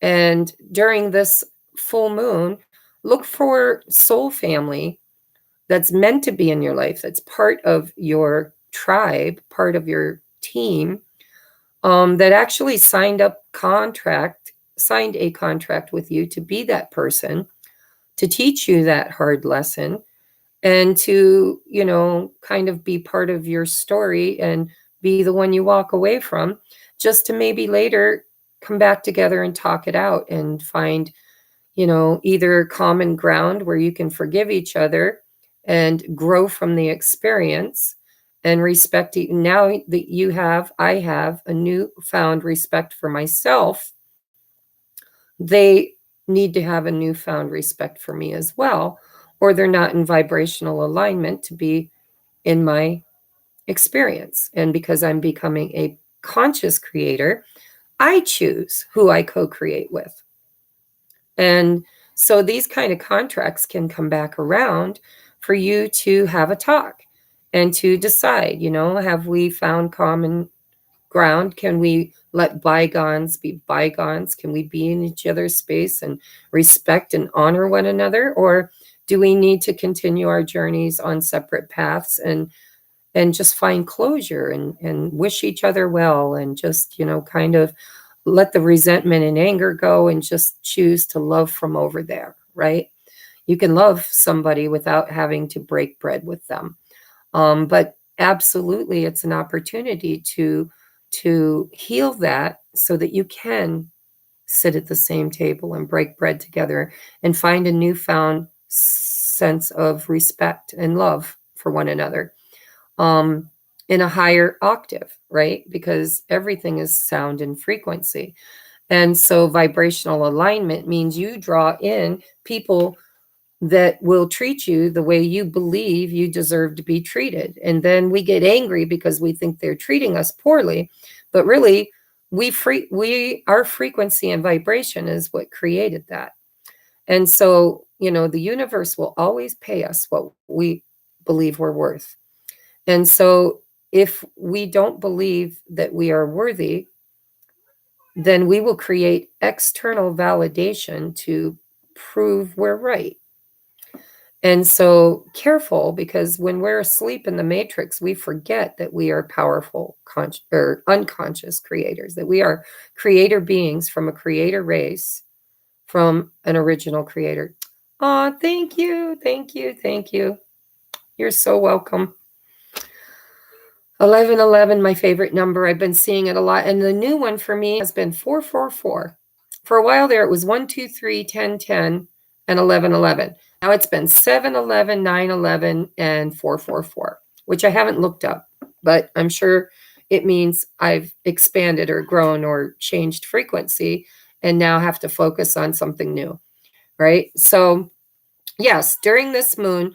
And during this full moon, look for soul family that's meant to be in your life, that's part of your tribe, part of your team, that actually signed a contract with you to be that person, to teach you that hard lesson, and to, kind of be part of your story and be the one you walk away from, just to maybe later come back together and talk it out and find, either common ground where you can forgive each other and grow from the experience and respect. Now that I have a newfound respect for myself, they need to have a newfound respect for me as well, or they're not in vibrational alignment to be in my experience. And because I'm becoming a conscious creator, I choose who I co-create with. And so these kind of contracts can come back around for you to have a talk and to decide, have we found common ground? Can we let bygones be bygones? Can we be in each other's space and respect and honor one another? Or do we need to continue our journeys on separate paths and just find closure and wish each other well and just, kind of let the resentment and anger go and just choose to love from over there, right? You can love somebody without having to break bread with them. But absolutely, it's an opportunity to heal that so that you can sit at the same table and break bread together and find a newfound sense of respect and love for one another, in a higher octave, right? Because everything is sound and frequency. And so vibrational alignment means you draw in people that will treat you the way you believe you deserve to be treated. And then we get angry because we think they're treating us poorly, but really our frequency and vibration is what created that. And so, the universe will always pay us what we believe we're worth. And so if we don't believe that we are worthy, then we will create external validation to prove we're right. And so careful, because when we're asleep in the matrix, we forget that we are powerful or unconscious creators, that we are creator beings from a creator race, from an original creator. Oh, thank you. Thank you. Thank you. You're so welcome. 1111, my favorite number. I've been seeing it a lot. And the new one for me has been 444. For a while there, it was 1, 2, 3, 10, 10, and 1111. Now it's been 711, 911, and 444, which I haven't looked up, but I'm sure it means I've expanded or grown or changed frequency and now have to focus on something new, right? So yes, during this moon,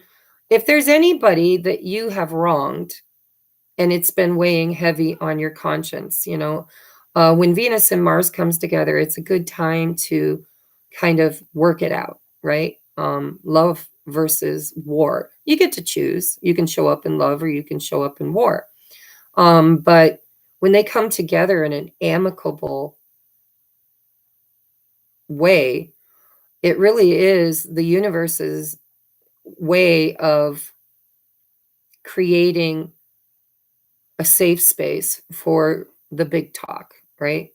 if there's anybody that you have wronged, and it's been weighing heavy on your conscience, when Venus and Mars comes together, it's a good time to kind of work it out, right? Love versus war. You get to choose. You can show up in love or you can show up in war. But when they come together in an amicable way, it really is the universe's way of creating a safe space for the big talk, right?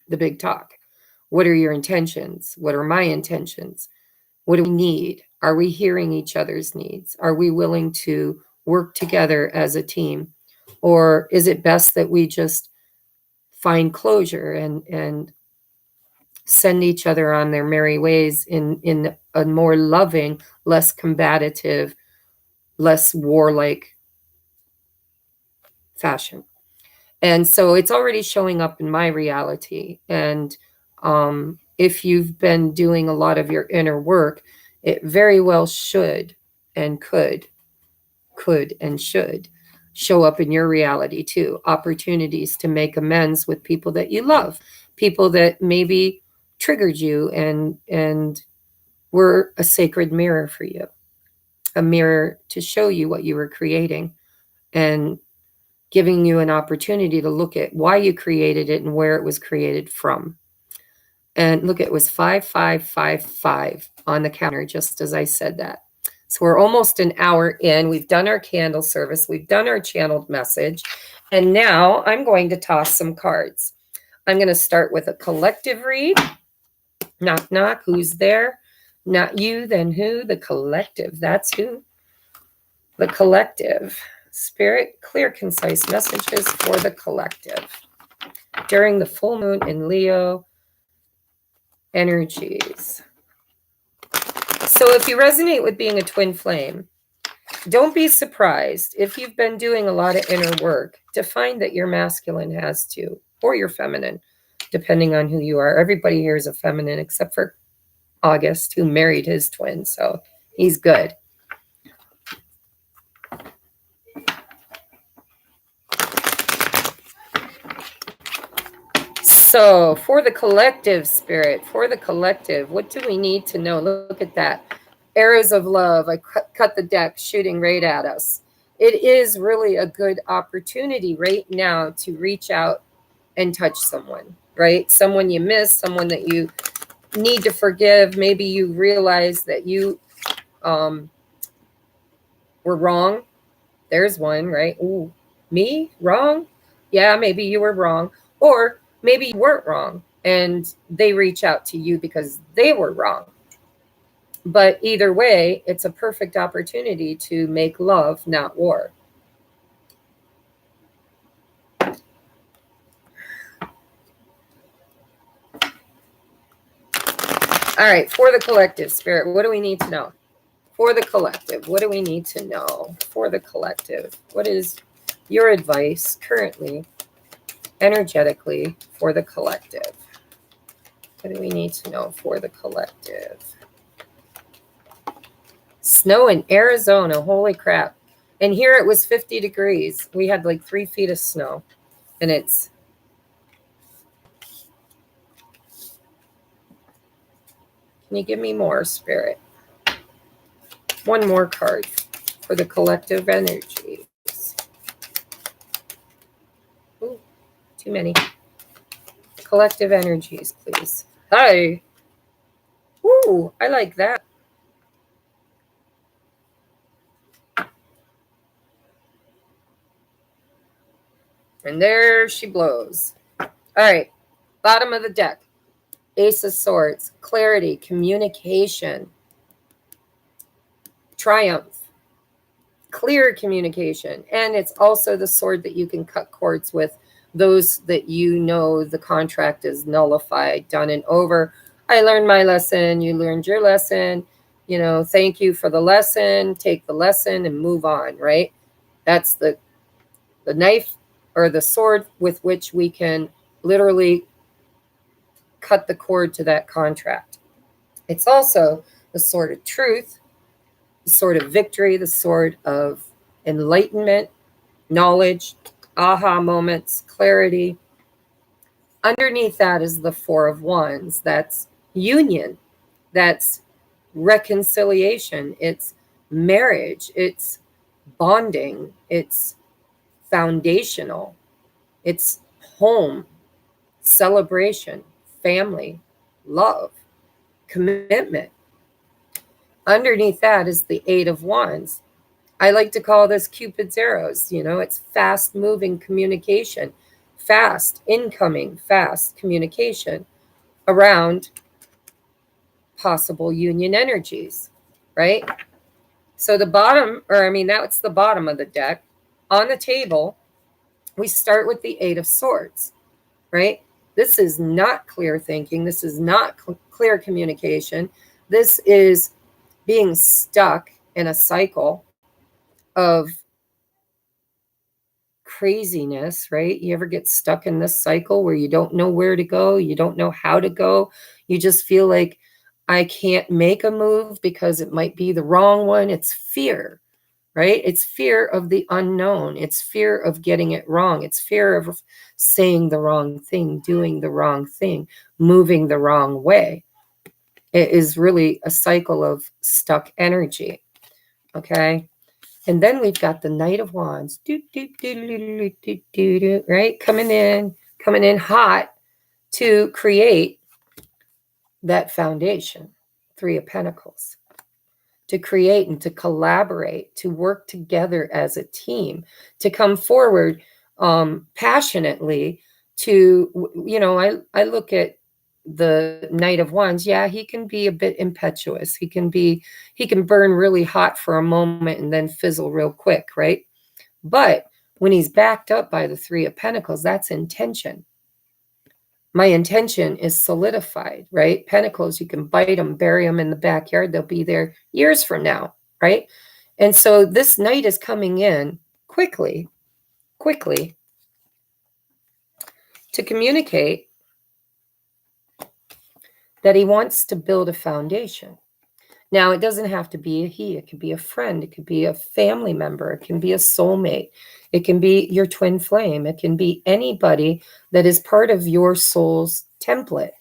The big talk. What are your intentions? What are my intentions? What do we need? Are we hearing each other's needs? Are we willing to work together as a team? Or is it best that we just find closure and send each other on their merry ways in a more loving, less combative, less warlike fashion? And so it's already showing up in my reality. And if you've been doing a lot of your inner work, it very well should and could and should show up in your reality too. Opportunities to make amends with people that you love, people that maybe triggered you and were a sacred mirror for you, a mirror to show you what you were creating and giving you an opportunity to look at why you created it and where it was created from. And look, it was 5555 on the counter, just as I said that. So we're almost an hour in. We've done our candle service. We've done our channeled message. And now I'm going to toss some cards. I'm going to start with a collective read. Knock, knock. Who's there? Not you, then who? The collective. That's who. The collective. Spirit, clear, concise messages for the collective. During the full moon in Leo energies. So if you resonate with being a twin flame, don't be surprised if you've been doing a lot of inner work to find that your masculine has too, or your feminine, depending on who you are. Everybody here is a feminine except for August, who married his twin, so he's good. So for the collective, Spirit, for the collective, what do we need to know? Look at that. Arrows of love. I cut the deck, shooting right at us. It is really a good opportunity right now to reach out and touch someone, right? Someone you miss, someone that you need to forgive. Maybe you realize that you were wrong. There's one, right? Ooh, me? Wrong? Yeah, maybe you were wrong. Or maybe you weren't wrong and they reach out to you because they were wrong. But either way, it's a perfect opportunity to make love, not war. All right, for the collective, Spirit, what do we need to know? For the collective, what do we need to know? For the collective, what is your advice currently, energetically, for the collective? What do we need to know for the collective? Snow in Arizona, holy crap. And here it was 50 degrees. We had like 3 feet of snow. And it's... Can you give me more, Spirit? One more card for the collective energies. Ooh, too many. Collective energies, please. Hi. Ooh, I like that. And there she blows. All right, bottom of the deck. Ace of Swords, clarity, communication, triumph, clear communication. And it's also the sword that you can cut cords with those that you know the contract is nullified, done and over. I learned my lesson. You learned your lesson. You know, thank you for the lesson. Take the lesson and move on, right? That's the knife or the sword with which we can literally cut the cord to that contract. It's also the sword of truth, the sword of victory, the sword of enlightenment, knowledge, aha moments, clarity. Underneath that is the Four of Wands. That's union. That's reconciliation. It's marriage. It's bonding. It's foundational. It's home, celebration, family, love, commitment. Underneath that is the Eight of Wands. I like to call this Cupid's arrows. You know, it's fast moving communication, fast incoming, fast communication around possible union energies, right? So the bottom, or I mean, that's the bottom of the deck. On the table, we start with the Eight of Swords, right? This is not clear thinking. This is not clear communication. This is being stuck in a cycle of craziness, right? You ever get stuck in this cycle where you don't know where to go, you don't know how to go, you just feel like I can't make a move because it might be the wrong one. It's fear, right? It's fear of the unknown. It's fear of getting it wrong. It's fear of saying the wrong thing, doing the wrong thing, moving the wrong way. It is really a cycle of stuck energy, okay? And then we've got the Knight of Wands, right? Coming in hot to create that foundation. Three of Pentacles. To create and to collaborate, to work together as a team, to come forward passionately to, you know, I look at the Knight of Wands. Yeah, he can be a bit impetuous. He can burn really hot for a moment and then fizzle real quick, right? But when he's backed up by the Three of Pentacles, that's intention. My intention is solidified, right? Pentacles, you can bite them, bury them in the backyard. They'll be there years from now, right? And so this Knight is coming in quickly to communicate that he wants to build a foundation. Now, it doesn't have to be a he. It could be a friend. It could be a family member. It can be a soulmate. It can be your twin flame. It can be anybody that is part of your soul's template,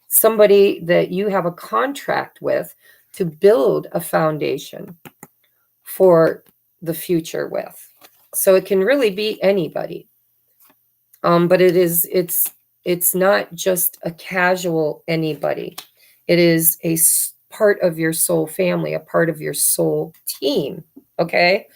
somebody that you have a contract with to build a foundation for the future with. So it can really be anybody. But it's not just a casual anybody. It is a part of your soul family, a part of your soul team, okay?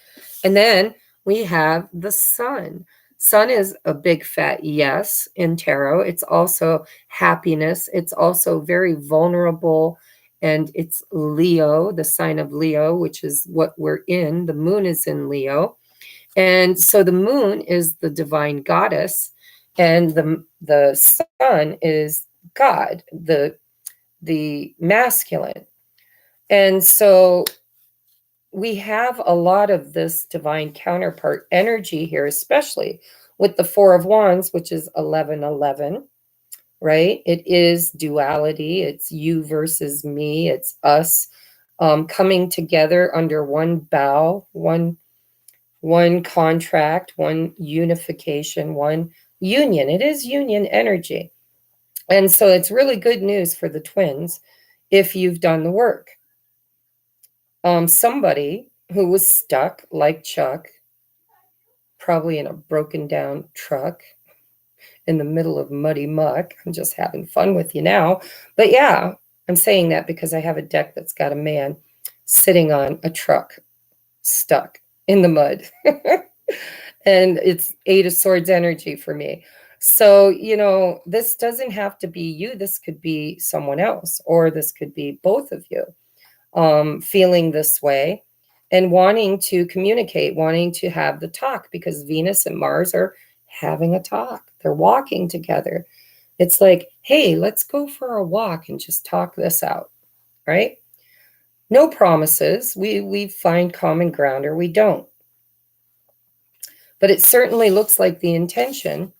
And then we have the Sun. Sun is a big fat yes in tarot. It's also happiness. It's also very vulnerable. And it's Leo, the sign of Leo, which is what we're in. The moon is in Leo. And so the moon is the divine goddess. And the sun is God, the masculine. And so we have a lot of this divine counterpart energy here, especially with the Four of Wands, which is 1111, right? It is duality. It's you versus me. It's us coming together under one bow, one contract, one unification, one union. It is union energy. And so it's really good news for the twins if you've done the work. Somebody who was stuck, like Chuck, probably in a broken down truck in the middle of muddy muck. I'm just having fun with you now. But yeah, I'm saying that because I have a deck that's got a man sitting on a truck stuck in the mud. And it's Eight of Swords energy for me. So, you know, this doesn't have to be you. This could be someone else, or this could be both of you feeling this way and wanting to communicate, wanting to have the talk, because Venus and Mars are having a talk. They're walking together. It's like, hey, let's go for a walk and just talk this out, right? No promises. We find common ground or we don't. But it certainly looks like the intention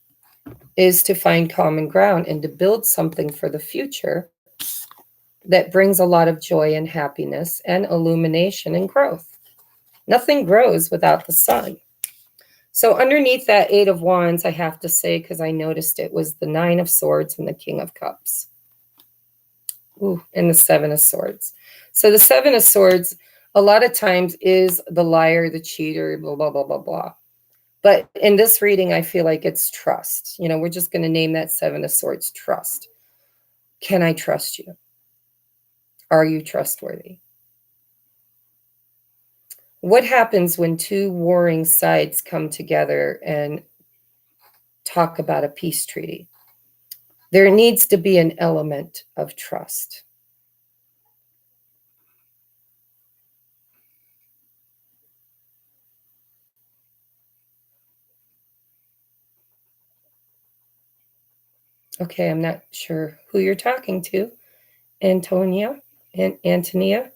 is to find common ground and to build something for the future that brings a lot of joy and happiness and illumination and growth. Nothing grows without the sun. So underneath that Eight of Wands, I have to say, because I noticed it, was the Nine of Swords and the King of Cups. Ooh, and the Seven of Swords. So the Seven of Swords, a lot of times, is the liar, the cheater, blah, blah, blah, blah, blah. But in this reading, I feel like it's trust. You know, we're just going to name that Seven of Swords trust. Can I trust you? Are you trustworthy? What happens when two warring sides come together and talk about a peace treaty? There needs to be an element of trust. Okay, I'm not sure who you're talking to. Antonia and Antonia.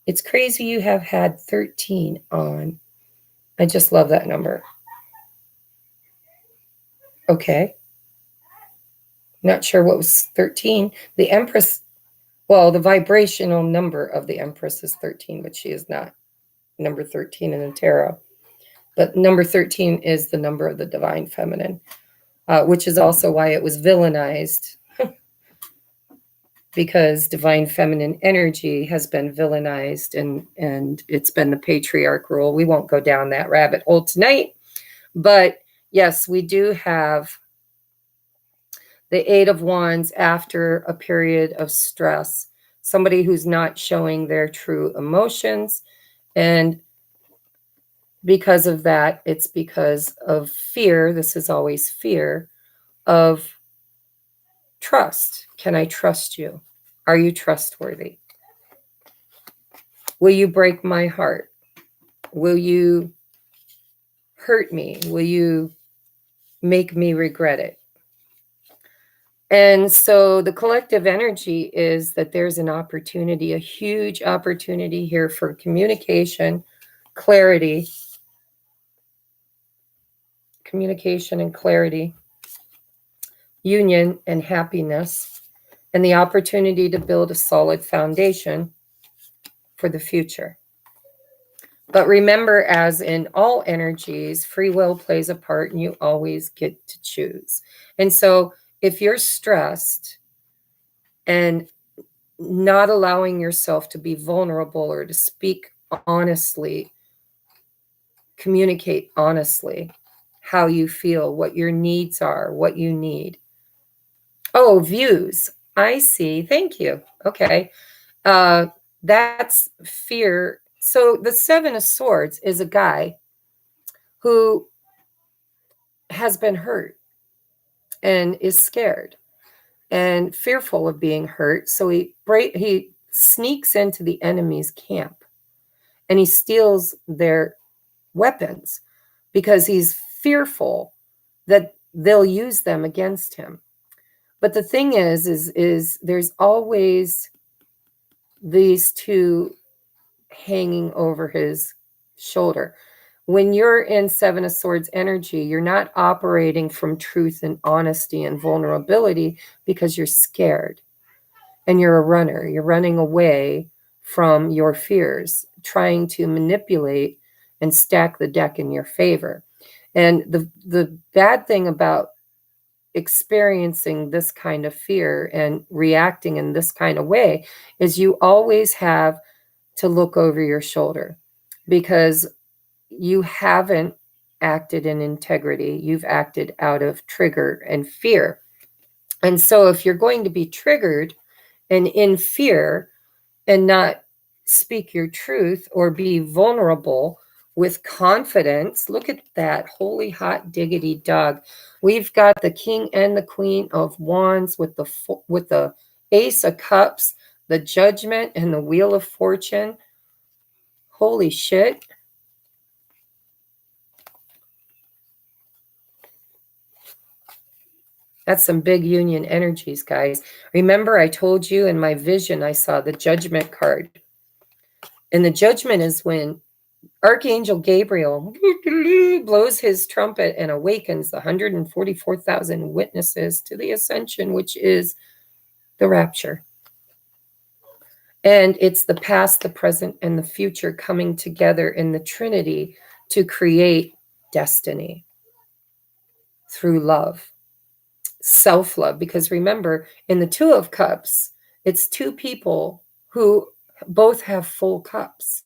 It's crazy you have had 13 on. I just love that number. Okay. Not sure what was 13. The Empress, well, the vibrational number of the Empress is 13, but she is not number 13 in the tarot. But number 13 is the number of the divine feminine, which is also why it was villainized, because divine feminine energy has been villainized, and it's been the patriarch rule. We won't go down that rabbit hole tonight. But yes, we do have the Eight of Wands after a period of stress, somebody who's not showing their true emotions. And because of that, it's because of fear. This is always fear of trust. Can I trust you? Are you trustworthy? Will you break my heart? Will you hurt me? Will you make me regret it? And so the collective energy is that there's an opportunity, a huge opportunity here for communication, clarity, union and happiness, and the opportunity to build a solid foundation for the future. But remember, as in all energies, free will plays a part and you always get to choose. And so if you're stressed and not allowing yourself to be vulnerable or to speak honestly, communicate honestly how you feel, what your needs are, what you need. Oh, views. I see. Thank you. Okay. That's fear. So the Seven of Swords is a guy who has been hurt and is scared and fearful of being hurt. So he sneaks into the enemy's camp and he steals their weapons because he's fearful that they'll use them against him. But the thing is there's always these two hanging over his shoulder. When you're in Seven of Swords energy, you're not operating from truth and honesty and vulnerability because you're scared and you're a runner. You're running away from your fears, trying to manipulate and stack the deck in your favor. And the bad thing about experiencing this kind of fear and reacting in this kind of way is you always have to look over your shoulder because you haven't acted in integrity. You've acted out of trigger and fear. And so if you're going to be triggered and in fear and not speak your truth or be vulnerable with confidence, look at that holy hot diggity dog. We've got the King and the Queen of Wands with the Ace of Cups, the Judgment, and the Wheel of Fortune. Holy shit. That's some big union energies, guys. Remember, I told you in my vision, I saw the Judgment card. And the Judgment is when Archangel Gabriel blows his trumpet and awakens the 144,000 witnesses to the ascension, which is the rapture. And it's the past, the present, and the future coming together in the Trinity to create destiny through love, self-love. Because remember, in the Two of Cups, it's two people who both have full cups.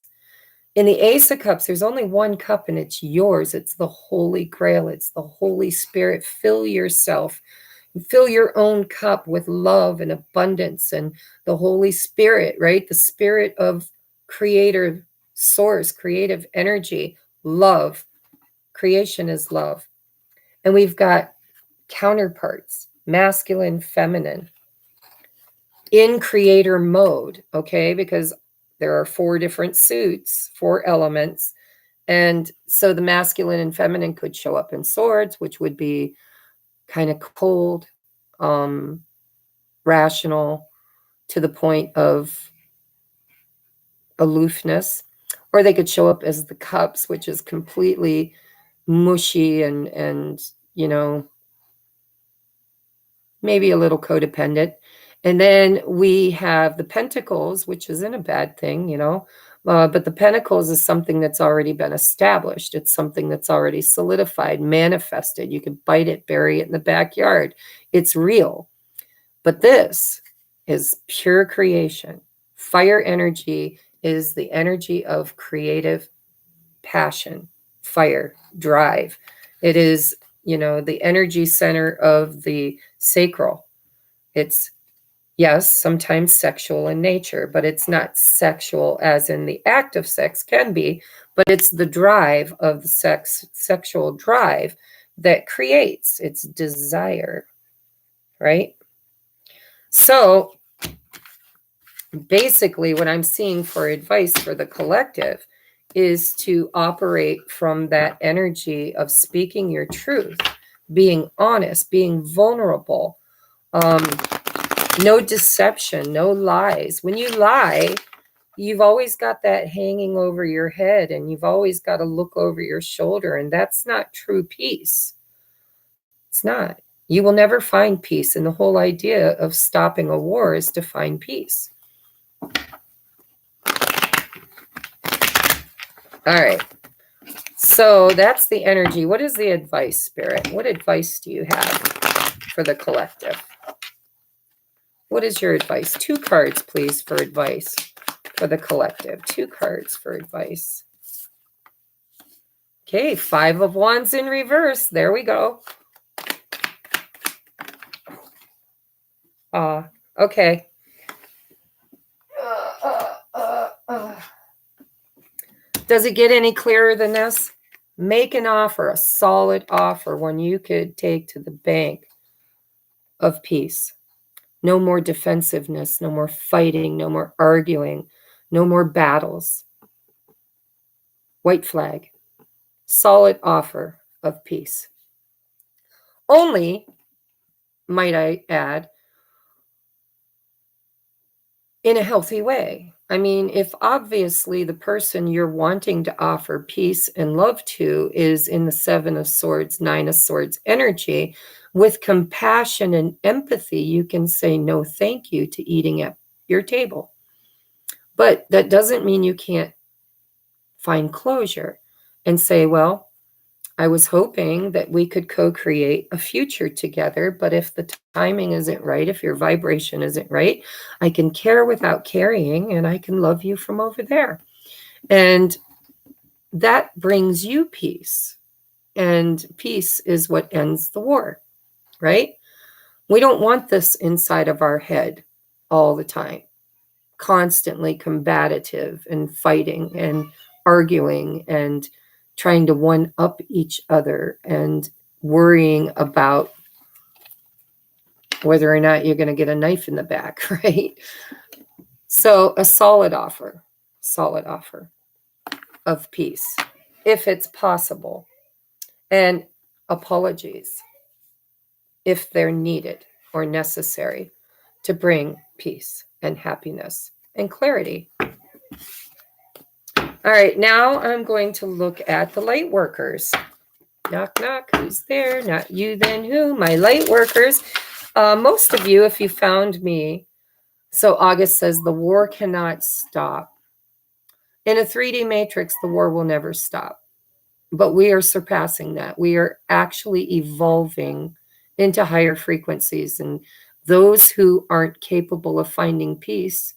In the Ace of Cups, there's only one cup and it's yours. It's the Holy Grail. It's the Holy Spirit. Fill yourself. Fill your own cup with love and abundance and the Holy Spirit, right? The spirit of creator source, creative energy, love. Creation is love. And we've got counterparts, masculine, feminine, in creator mode, okay? Because there are 4 different suits, 4 elements. And so the masculine and feminine could show up in swords, which would be kind of cold, rational, to the point of aloofness. Or they could show up as the cups, which is completely mushy and you know, maybe a little codependent. And then we have the pentacles, which isn't a bad thing, you know, but the pentacles is something that's already been established. It's something that's already solidified, manifested. You can bite it, bury it in the backyard. It's real. But this is pure creation. Fire energy is the energy of creative passion, fire, drive. It is, you know, the energy center of the sacral. It's, yes, sometimes sexual in nature, but it's not sexual as in the act of sex can be, but it's the drive of the sexual drive that creates its desire, right? So basically what I'm seeing for advice for the collective is to operate from that energy of speaking your truth, being honest, being vulnerable, no deception, no lies. When you lie, you've always got that hanging over your head and you've always got to look over your shoulder, and that's not true peace. It's not. You will never find peace, and the whole idea of stopping a war is to find peace. All right. So that's the energy. What is the advice, Spirit? What advice do you have for the collective? What is your advice? 2 cards, please, for advice for the collective. 2 cards for advice. Okay, 5 of Wands in reverse. There we go. Okay. Does it get any clearer than this? Make an offer, a solid offer, one you could take to the bank of peace. No more defensiveness, no more fighting, no more arguing, no more battles. White flag. Solid offer of peace. Only, might I add, in a healthy way. I mean, if obviously the person you're wanting to offer peace and love to is in the 7 of Swords, 9 of Swords energy, with compassion and empathy, you can say no thank you to eating at your table. But that doesn't mean you can't find closure and say, well, I was hoping that we could co-create a future together, but if the timing isn't right, if your vibration isn't right, I can care without carrying, and I can love you from over there. And that brings you peace. And peace is what ends the war, right? We don't want this inside of our head all the time, constantly combative and fighting and arguing and trying to one-up each other and worrying about whether or not you're going to get a knife in the back, right? So a solid offer of peace, if it's possible, and apologies if they're needed or necessary to bring peace and happiness and clarity. All right, now I'm going to look at the light workers. Knock, knock, who's there? Not you, then who? My light workers. Most of you, if you found me, so August says the war cannot stop. In a 3D matrix, the war will never stop. But we are surpassing that. We are actually evolving into higher frequencies. And those who aren't capable of finding peace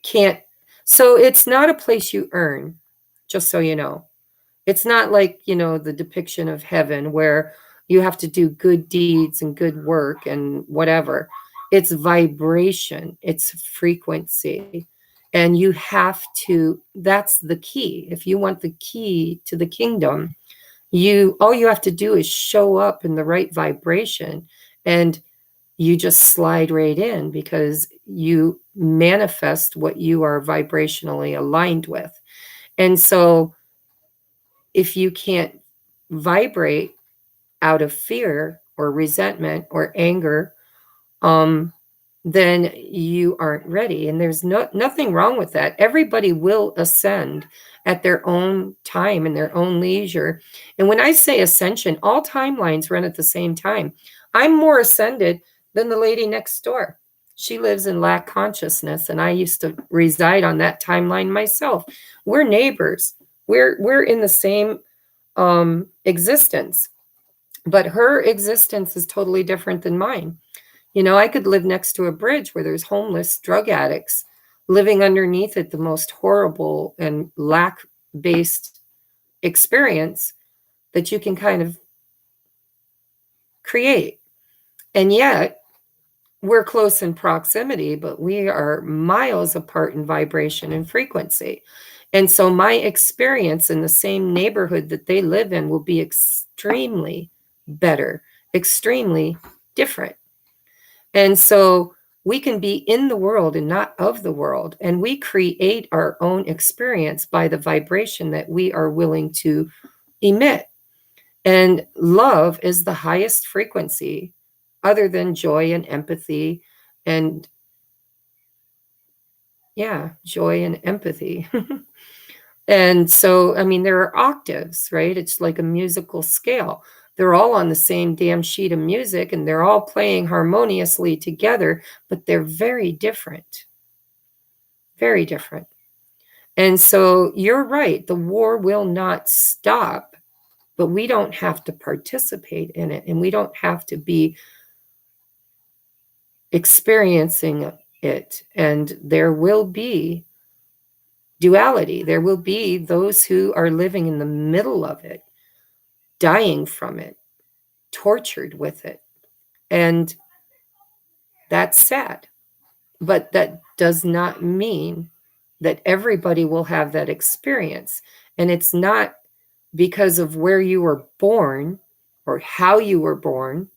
can't. So it's not a place you earn, just so you know. It's not like, you know, the depiction of heaven where you have to do good deeds and good work and whatever. It's vibration. It's frequency. And you have to, that's the key. If you want the key to the kingdom, all you have to do is show up in the right vibration, and you just slide right in because you manifest what you are vibrationally aligned with. And so if you can't vibrate out of fear or resentment or anger, then you aren't ready. And there's nothing wrong with that. Everybody will ascend at their own time and their own leisure. And when I say ascension, all timelines run at the same time. I'm more ascended than the lady next door. She lives in lack consciousness, and I used to reside on that timeline myself. We're neighbors. We're in the same existence, but her existence is totally different than mine. You know, I could live next to a bridge where there's homeless drug addicts living underneath it, the most horrible and lack-based experience that you can kind of create. And yet, we're close in proximity, but we are miles apart in vibration and frequency. And so my experience in the same neighborhood that they live in will be extremely better, extremely different. And so we can be in the world and not of the world. And we create our own experience by the vibration that we are willing to emit. And love is the highest frequency, other than joy and empathy. And yeah, joy and empathy. And so, I mean, there are octaves, right? It's like a musical scale. They're all on the same damn sheet of music, and they're all playing harmoniously together, but they're very different. Very different. And so you're right, the war will not stop, but we don't have to participate in it, and we don't have to be experiencing it. And there will be duality. There will be those who are living in the middle of it, dying from it, tortured with it. And that's sad. But that does not mean that everybody will have that experience. And it's not because of where you were born or how you were born.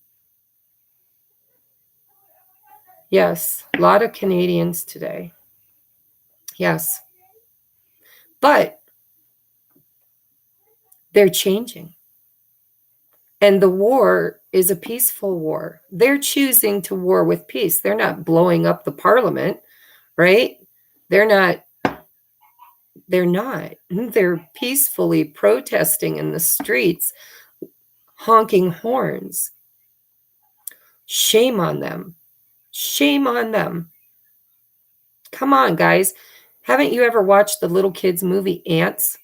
Yes, a lot of Canadians today. Yes. But they're changing. And the war is a peaceful war. They're choosing to war with peace. They're not blowing up the parliament, right? They're not. They're peacefully protesting in the streets, honking horns. Shame on them. Shame on them. Come on, guys. Haven't you ever watched the little kids movie Ants?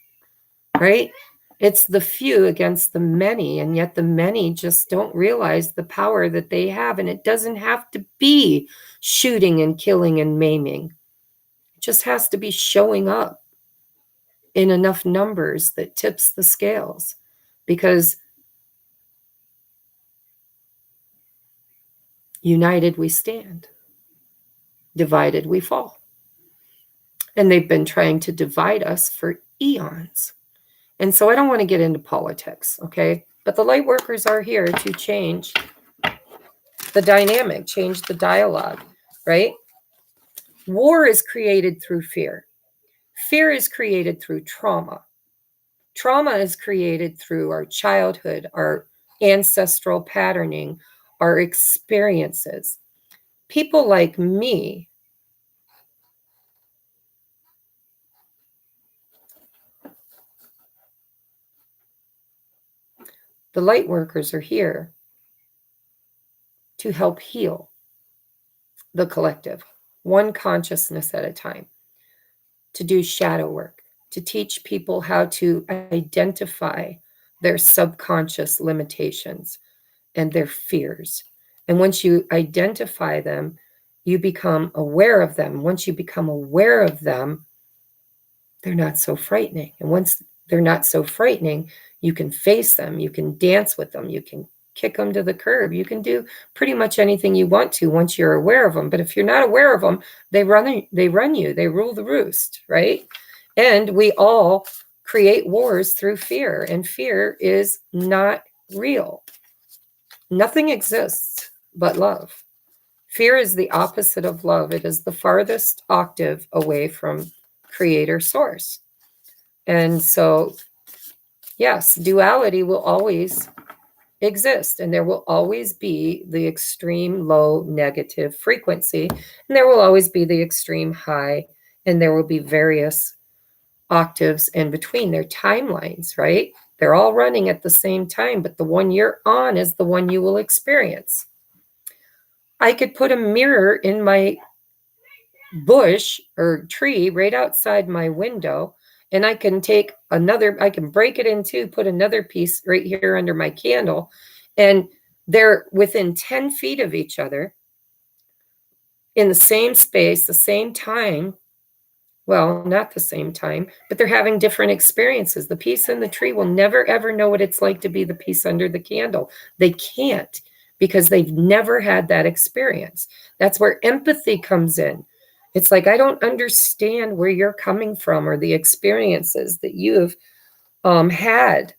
Right? It's the few against the many, and yet the many just don't realize the power that they have. And it doesn't have to be shooting and killing and maiming. It just has to be showing up in enough numbers that tips the scales. Because united we stand, divided we fall. And they've been trying to divide us for eons. And so I don't want to get into politics, okay? But the light workers are here to change the dynamic, change the dialogue, right? War is created through fear. Fear is created through trauma. Trauma is created through our childhood, our ancestral patterning, our experiences. People like me the light workers are here to help heal the collective, one consciousness at a time, to do shadow work, to teach people how to identify their subconscious limitations and their fears. And once you identify them, you become aware of them. Once you become aware of them, they're not so frightening. And once they're not so frightening, you can face them, you can dance with them, you can kick them to the curb. You can do pretty much anything you want to once you're aware of them. But if you're not aware of them, they run you, they rule the roost, right? And we all create wars through fear, and fear is not real. Nothing exists but love. Fear is the opposite of love. It is the farthest octave away from creator source. And so, yes, duality will always exist, and there will always be the extreme low negative frequency, and there will always be the extreme high, and there will be various octaves in between. Their timelines, right? They're all running at the same time, but the one you're on is the one you will experience. I could put a mirror in my bush or tree right outside my window, and I can take another, I can break it in two, put another piece right here under my candle, and they're within 10 feet of each other in the same space, the same time. Well, not the same time, but they're having different experiences. The piece in the tree will never, ever know what it's like to be the piece under the candle. They can't, because they've never had that experience. That's where empathy comes in. It's like, I don't understand where you're coming from or the experiences that you've had,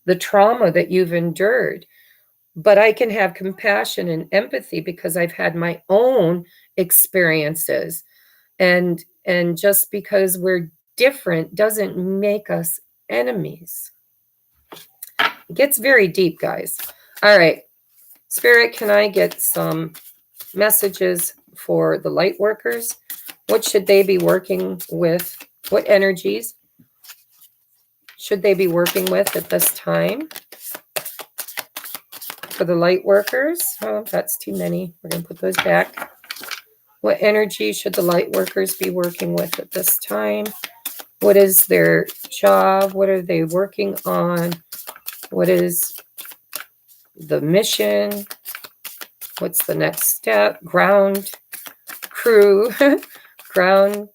the trauma that you've endured. But I can have compassion and empathy because I've had my own experiences. And just because we're different doesn't make us enemies. It gets very deep, guys. All right. Spirit, can I get some messages for the light workers? What should they be working with? What energies should they be working with at this time? For the light workers, oh, that's too many. We're going to put those back. What energy should the light workers be working with at this time? What is their job? What are they working on? What is the mission? What's the next step? Ground crew, ground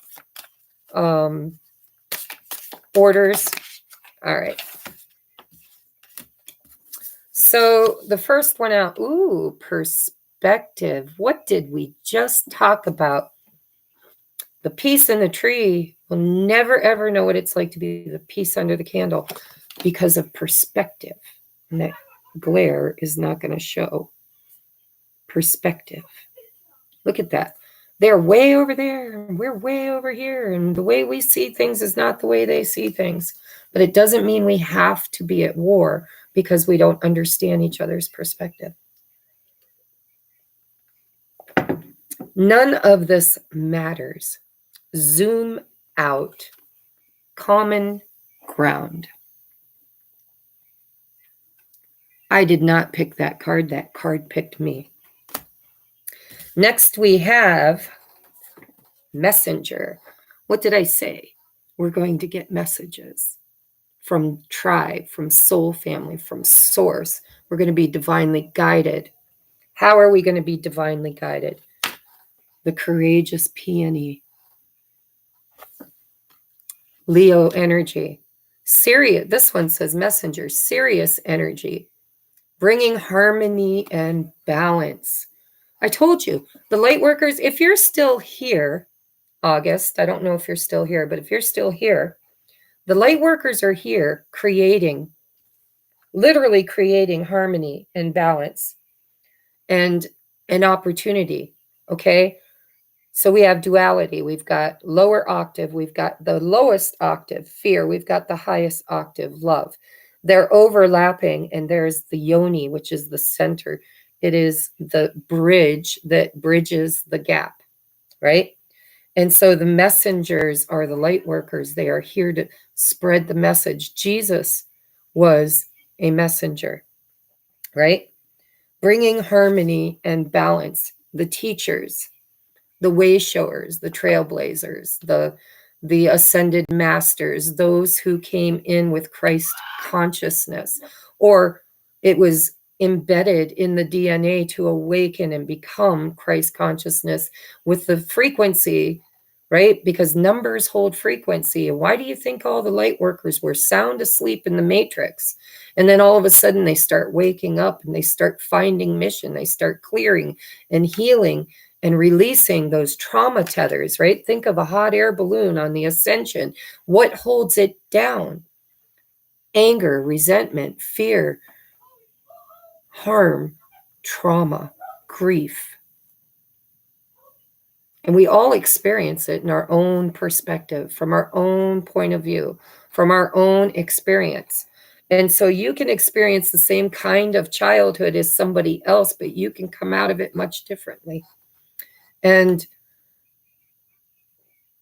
orders. All right. So the first one out, ooh, perspective. What did we just talk about? The piece in the tree will never, ever know what it's like to be the piece under the candle because of perspective. And that glare is not going to show perspective. Look at that. They're way over there, and we're way over here. And the way we see things is not the way they see things. But it doesn't mean we have to be at war because we don't understand each other's perspective. None of this matters. Zoom out. Common ground. I did not pick that card. That card picked me. Next, we have messenger. What did I say? We're going to get messages from tribe, from soul family, from source. We're going to be divinely guided. How are we going to be divinely guided? The courageous peony. Leo energy. Serious. This one says messenger. Serious energy. Bringing harmony and balance. I told you, the light workers, if you're still here, August, I don't know if you're still here, but if you're still here, the light workers are here creating, literally creating harmony and balance and an opportunity, okay? So we have duality. We've got lower octave. We've got the lowest octave, fear. We've got the highest octave, love. They're overlapping, and there's the yoni, which is the center. It is the bridge that bridges the gap, right? And so the messengers are the light workers. They are here to spread the message. Jesus was a messenger, right? Bringing harmony and balance. The teachers, the way showers, the trailblazers, the ascended masters, those who came in with Christ consciousness, or it was embedded in the DNA to awaken and become Christ consciousness with the frequency right? Because numbers hold frequency. And why do you think all the light workers were sound asleep in the matrix? And then all of a sudden they start waking up and they start finding mission. They start clearing and healing and releasing those trauma tethers, right? Think of a hot air balloon on the ascension. What holds it down? Anger, resentment, fear, harm, trauma, grief. And we all experience it in our own perspective, from our own point of view, from our own experience. And so you can experience the same kind of childhood as somebody else, but you can come out of it much differently. And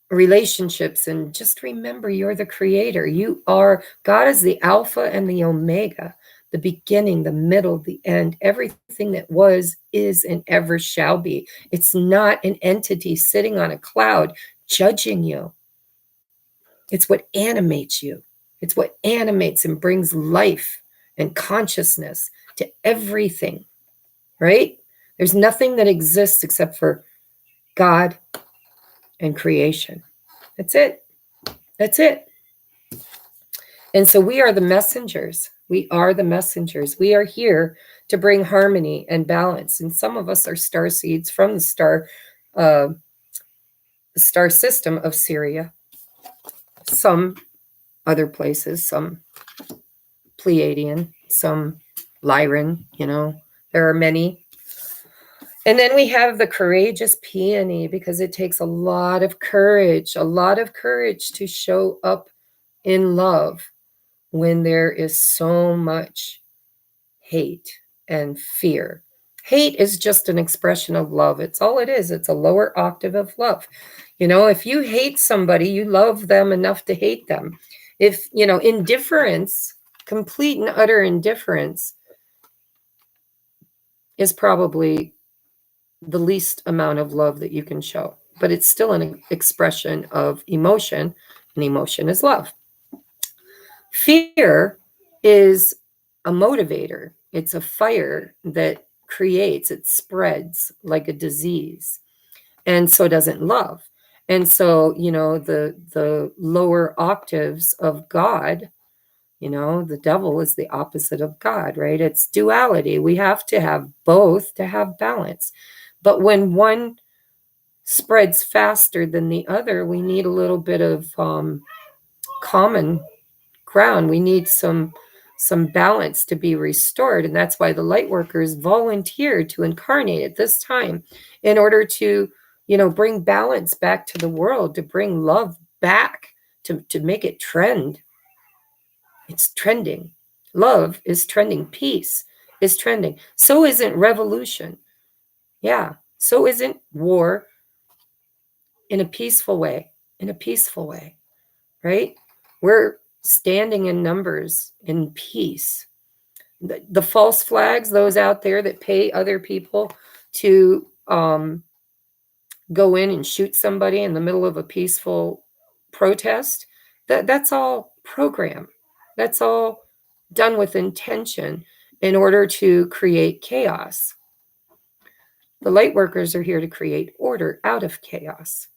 relationships, and just remember, you're the creator. You are, God is the Alpha and the Omega, the beginning, the middle, the end, everything that was, is, and ever shall be. It's not an entity sitting on a cloud judging you. It's what animates you. It's what animates and brings life and consciousness to everything, right? There's nothing that exists except for God and creation. That's it. That's it. And so we are the messengers. We are the messengers. We are here to bring harmony and balance. And some of us are star seeds from the star system of Syria. Some other places, some Pleiadian, some Lyran, there are many. And then we have the courageous peony, because it takes a lot of courage to show up in love when there is so much hate and fear. Hate is just an expression of love. It's all it is. It's a lower octave of love. If you hate somebody, you love them enough to hate them. If, indifference, complete and utter indifference, is probably the least amount of love that you can show, but it's still an expression of emotion, and emotion is love. Fear is a motivator. It's a fire that creates, it spreads like a disease, and so doesn't love. And so, the lower octaves of God, the devil is the opposite of God, right? It's duality. We have to have both to have balance. But when one spreads faster than the other, we need a little bit of common ground. We need some balance to be restored. And that's why the Lightworkers volunteered to incarnate at this time in order to, bring balance back to the world, to bring love back, to make it trend. It's trending. Love is trending. Peace is trending. So isn't revolution. Yeah. So isn't war in a peaceful way, right? We're standing in numbers in peace. The false flags, those out there that pay other people to go in and shoot somebody in the middle of a peaceful protest, that's all program. That's all done with intention in order to create chaos. The Lightworkers are here to create order out of chaos,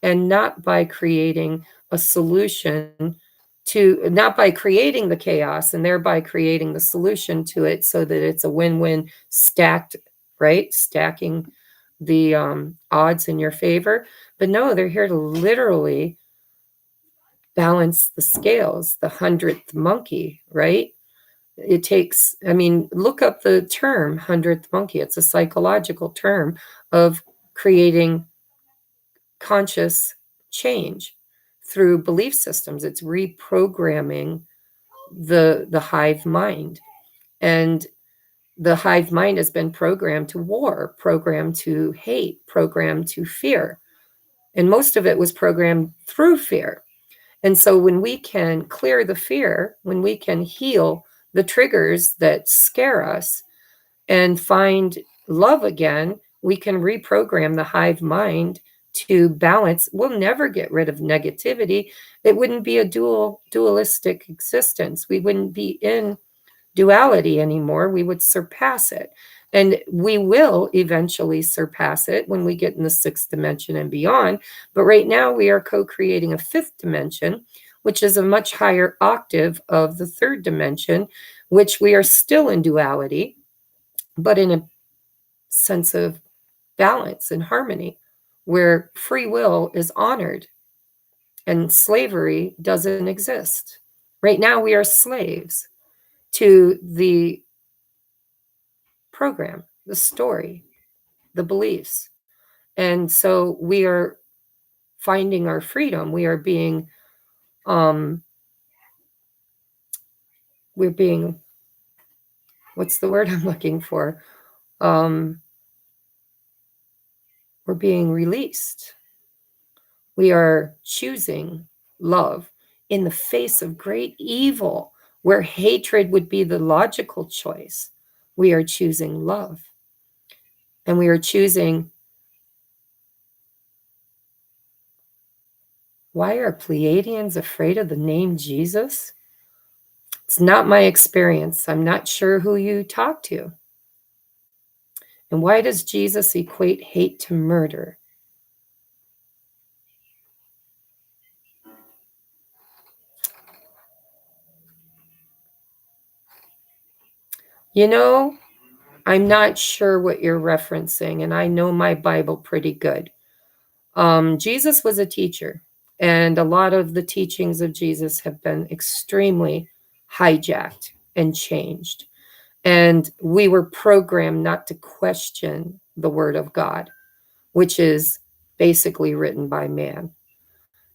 and not by creating a solution not by creating the chaos and thereby creating the solution to it so that it's a win-win stacked, right? Stacking the odds in your favor. But no, they're here to literally balance the scales, the 100th monkey, right? It takes, look up the term 100th monkey. It's a psychological term of creating conscious change through belief systems. It's reprogramming the hive mind. And the hive mind has been programmed to war, programmed to hate, programmed to fear. And most of it was programmed through fear. And so when we can clear the fear, when we can heal the triggers that scare us and find love again, we can reprogram the hive mind to balance. We'll never get rid of negativity. It wouldn't be a dualistic existence. We wouldn't be in duality anymore. We would surpass it. And we will eventually surpass it when we get in the 6th dimension and beyond. But right now we are co-creating a 5th dimension, which is a much higher octave of the 3rd dimension, which we are still in duality, but in a sense of balance and harmony, where free will is honored and slavery doesn't exist. Right now we are slaves to the program, the story, the beliefs. And so we are finding our freedom. We are being, what's the word I'm looking for? We're being released. We are choosing love in the face of great evil, where hatred would be the logical choice. We are choosing love. And we are choosing. Why are Pleiadians afraid of the name Jesus? It's not my experience. I'm not sure who you talk to. And why does Jesus equate hate to murder? You know, I'm not sure what you're referencing, and I know my Bible pretty good. Jesus was a teacher, and a lot of the teachings of Jesus have been extremely hijacked and changed. And we were programmed not to question the Word of God, which is basically written by man.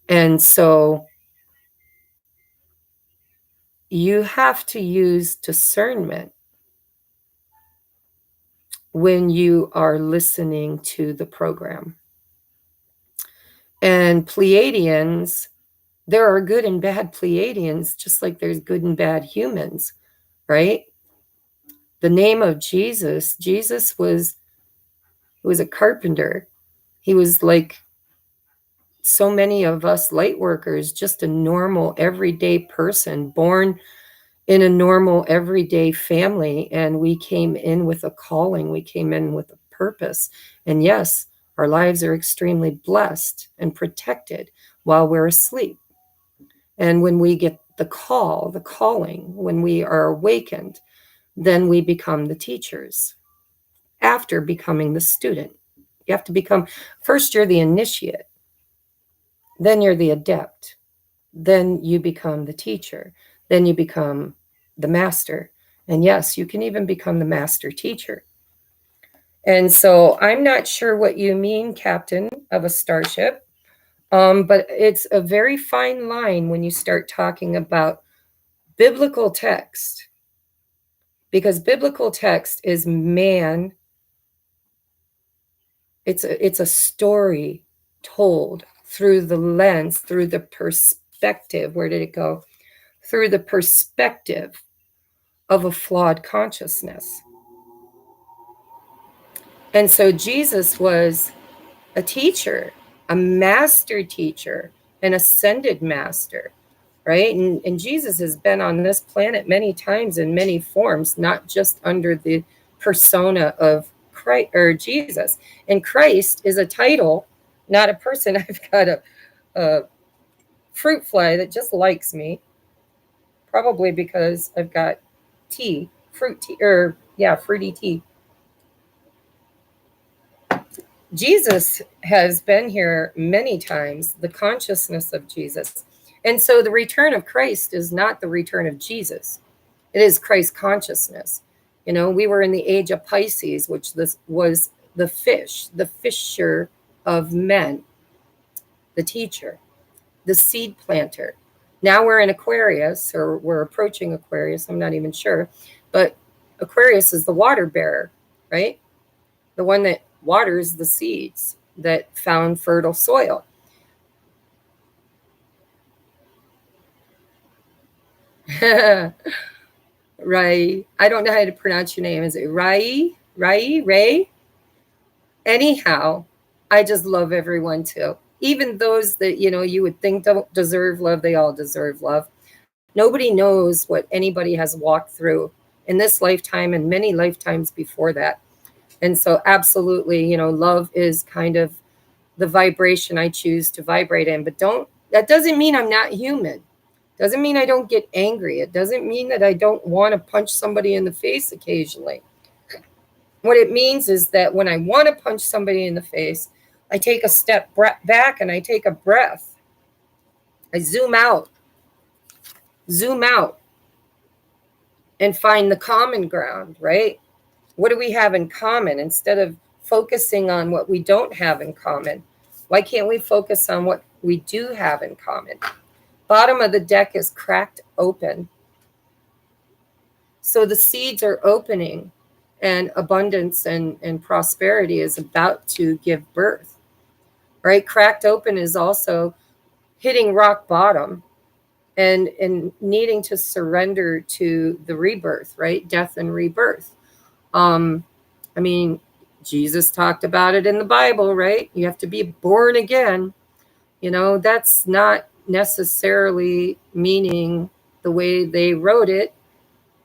And so you have to use discernment when you are listening to the program. And Pleiadians, there are good and bad Pleiadians, just like there's good and bad humans, right? The name of Jesus, Jesus was a carpenter. He was like so many of us light workers, just a normal, everyday person, born in a normal, everyday family. And we came in with a calling. We came in with a purpose. And yes, our lives are extremely blessed and protected while we're asleep. And when we get the call, the calling, when we are awakened, then we become the teachers after becoming the student. You have to become, first you're the initiate, then you're the adept, then you become the teacher, then you become the master. And yes, you can even become the master teacher. And so I'm not sure what you mean, Captain of a Starship, but it's a very fine line when you start talking about biblical text, because biblical text is man. It's a story told through the lens, through the perspective. Where did it go? Through the perspective of a flawed consciousness. And so Jesus was a teacher, a master teacher, an ascended master, right? And Jesus has been on this planet many times in many forms, not just under the persona of Christ or Jesus. And Christ is a title, not a person. I've got a fruit fly that just likes me, probably because I've got tea, fruit tea, or yeah, fruity tea. Jesus has been here many times, the consciousness of Jesus. And so the return of Christ is not the return of Jesus. It is Christ consciousness. You know, we were in the age of Pisces, which this was the fish, the fisher of men, the teacher, the seed planter. Now we're in Aquarius, or we're approaching Aquarius, I'm not even sure. But Aquarius is the water bearer, right? The one that waters the seeds that found fertile soil. Rai. I don't know how to pronounce your name. Is it Rai? Ray? Anyhow, I just love everyone too. Even those that, you know, you would think don't deserve love, they all deserve love. Nobody knows what anybody has walked through in this lifetime and many lifetimes before that. And so absolutely, love is kind of the vibration I choose to vibrate in. But that doesn't mean I'm not human. Doesn't mean I don't get angry. It doesn't mean that I don't want to punch somebody in the face occasionally. What it means is that when I want to punch somebody in the face, I take a step back and I take a breath. I zoom out, and find the common ground, right? What do we have in common? Instead of focusing on what we don't have in common, why can't we focus on what we do have in common? Bottom of the deck is cracked open. So the seeds are opening, and abundance and prosperity is about to give birth, right? Cracked open is also hitting rock bottom and needing to surrender to the rebirth, right? Death and rebirth. I mean, Jesus talked about it in the Bible, right? You have to be born again. That's not necessarily meaning the way they wrote it,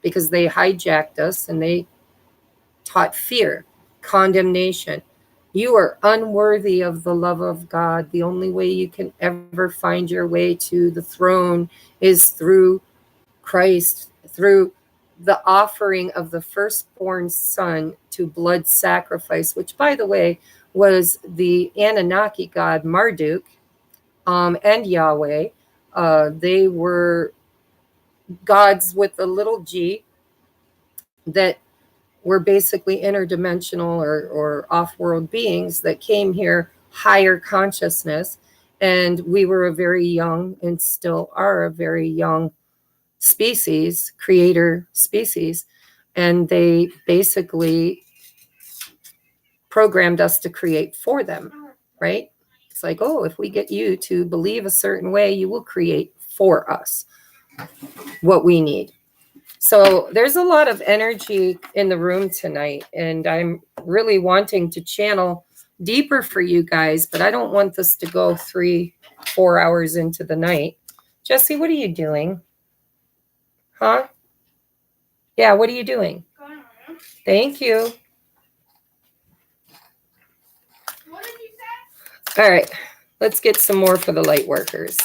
because they hijacked us and they taught fear, condemnation. You are unworthy of the love of God. The only way you can ever find your way to the throne is through Christ, through the offering of the firstborn son to blood sacrifice, which, by the way, was the Anunnaki god Marduk and Yahweh. They were gods with a little g that were basically interdimensional or off-world beings that came here, higher consciousness. And we were a very young, and still are a very young species, creator species. And they basically programmed us to create for them, right? It's like, oh, if we get you to believe a certain way, you will create for us what we need. So there's a lot of energy in the room tonight, and I'm really wanting to channel deeper for you guys, but I don't want this to go 3-4 hours into the night. Jesse, what are you doing? Huh? Yeah, what are you doing? Thank you. What did you say? All right, let's get some more for the light workers.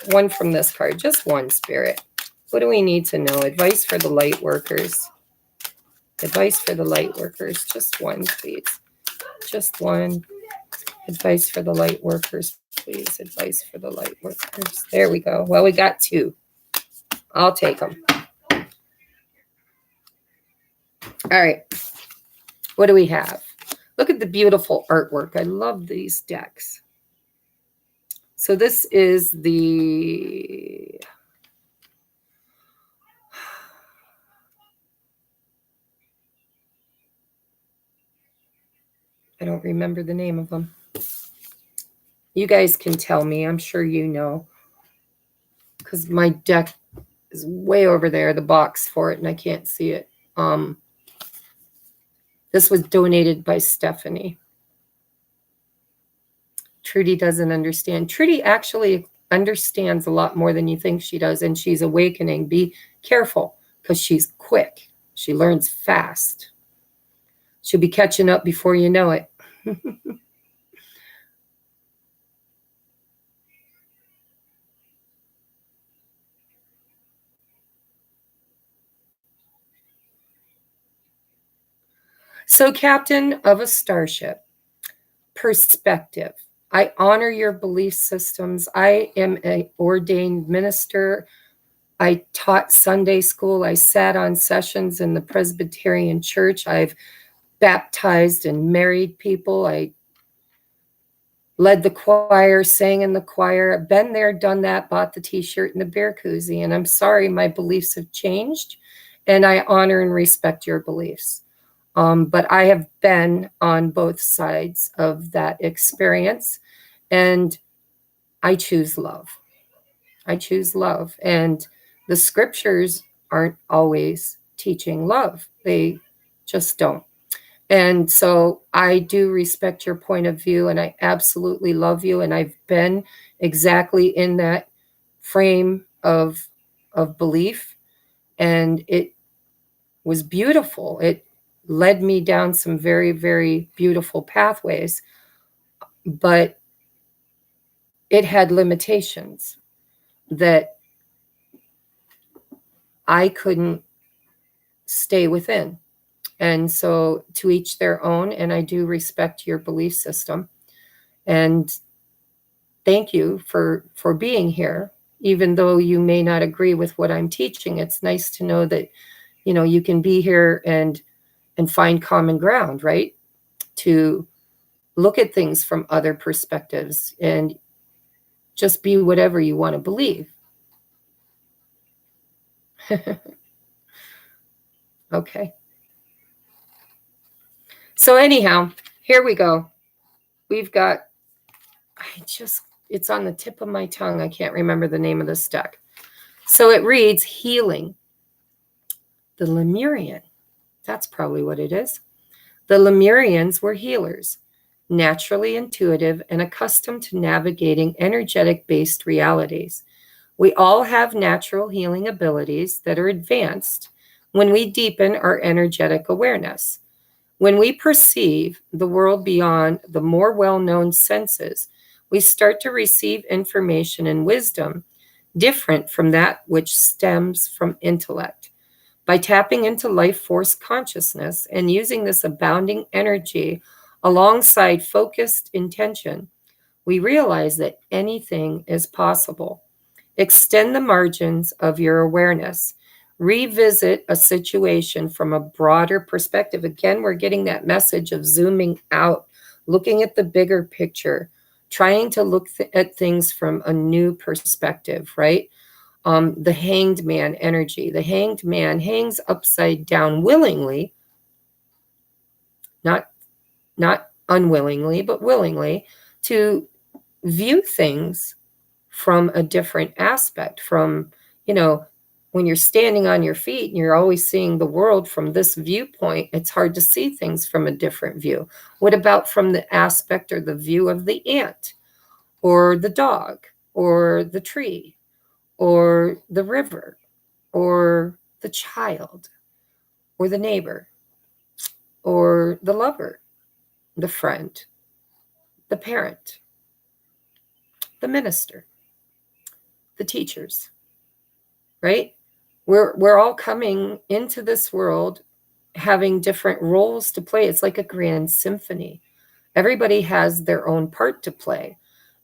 One from this card, just one, Spirit. What do we need to know? Advice for the light workers. Advice for the light workers. Just one, please. Just one. Advice for the light workers, please. Advice for the light workers. There we go. Well, we got 2. I'll take them. All right. What do we have? Look at the beautiful artwork. I love these decks. So this is the... I don't remember the name of them. You guys can tell me. I'm sure you know. Because my deck is way over there, the box for it, and I can't see it. This was donated by Stephanie. Trudy doesn't understand. Trudy actually understands a lot more than you think she does, and she's awakening. Be careful, because she's quick. She learns fast. She'll be catching up before you know it. So, captain of a starship, perspective. I honor your belief systems. I am an ordained minister. I taught Sunday school. I sat on sessions in the Presbyterian Church. I've baptized and married people. I led the choir, sang in the choir. I've been there, done that, bought the t-shirt and the beer koozie. And I'm sorry, my beliefs have changed. And I honor and respect your beliefs. But I have been on both sides of that experience. And I choose love. I choose love. And the scriptures aren't always teaching love. They just don't. And so I do respect your point of view, and I absolutely love you. And I've been exactly in that frame of belief. And it was beautiful. led me down some very, very beautiful pathways, but it had limitations that I couldn't stay within. And so to each their own, and I do respect your belief system. And thank you for being here. Even though you may not agree with what I'm teaching, it's nice to know that, you know, you can be here and find common ground, right? To look at things from other perspectives and just be whatever you want to believe. Okay. So anyhow, here we go. We've got, it's on the tip of my tongue. I can't remember the name of this deck. So it reads Healing. The Lemurian. That's probably what it is. The Lemurians were healers, naturally intuitive and accustomed to navigating energetic-based realities. We all have natural healing abilities that are advanced when we deepen our energetic awareness. When we perceive the world beyond the more well-known senses, we start to receive information and wisdom different from that which stems from intellect. By tapping into life force consciousness and using this abounding energy alongside focused intention, we realize that anything is possible. Extend the margins of your awareness. Revisit a situation from a broader perspective. Again, we're getting that message of zooming out, looking at the bigger picture, trying to look at things from a new perspective, right? The hanged man energy. The hanged man hangs upside down willingly, not unwillingly, but willingly, to view things from a different aspect. From, you know, when you're standing on your feet and you're always seeing the world from this viewpoint, it's hard to see things from a different view. What about from the aspect or the view of the ant or the dog or the tree or the river or the child or the neighbor or the lover, the friend, the parent, the minister, the teachers, right? We're all coming into this world having different roles to play. It's like a grand symphony. Everybody has their own part to play.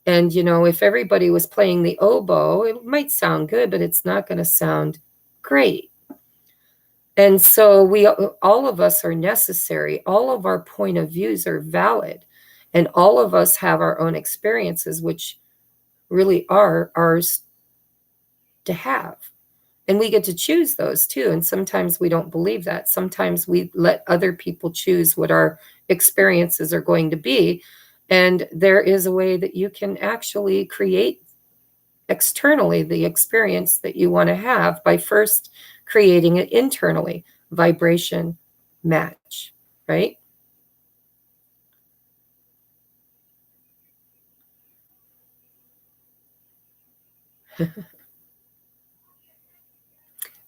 And, you know, if everybody was playing the oboe, it might sound good, but it's not going to sound great. And so all of us are necessary. All of our point of views are valid. And all of us have our own experiences, which really are ours to have. And we get to choose those too. And sometimes we don't believe that. Sometimes we let other people choose what our experiences are going to be. And there is a way that you can actually create externally the experience that you want to have by first creating it internally. Vibration match, right?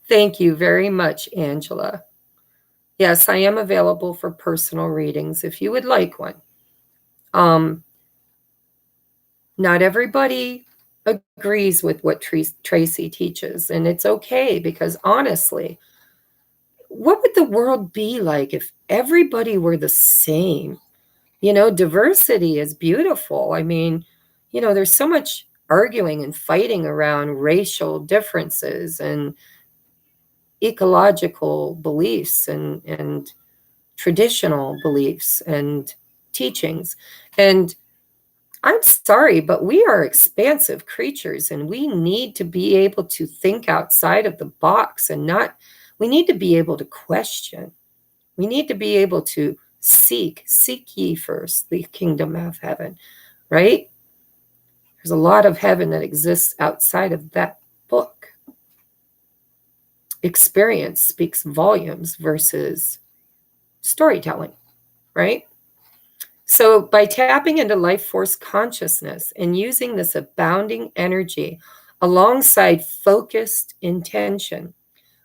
Thank you very much, Angela. Yes, I am available for personal readings if you would like one. Not everybody agrees with what TRACIE teaches, and it's okay, because honestly, what would the world be like if everybody were the same? You know, diversity is beautiful. I mean, you know, there's so much arguing and fighting around racial differences and ecological beliefs and traditional beliefs and teachings. And I'm sorry, but we are expansive creatures, and we need to be able to think outside of the box and not, we need to be able to question. We need to be able to seek ye first the kingdom of heaven, right? There's a lot of heaven that exists outside of that book. Experience speaks volumes versus storytelling, right? So by tapping into life force consciousness and using this abounding energy alongside focused intention,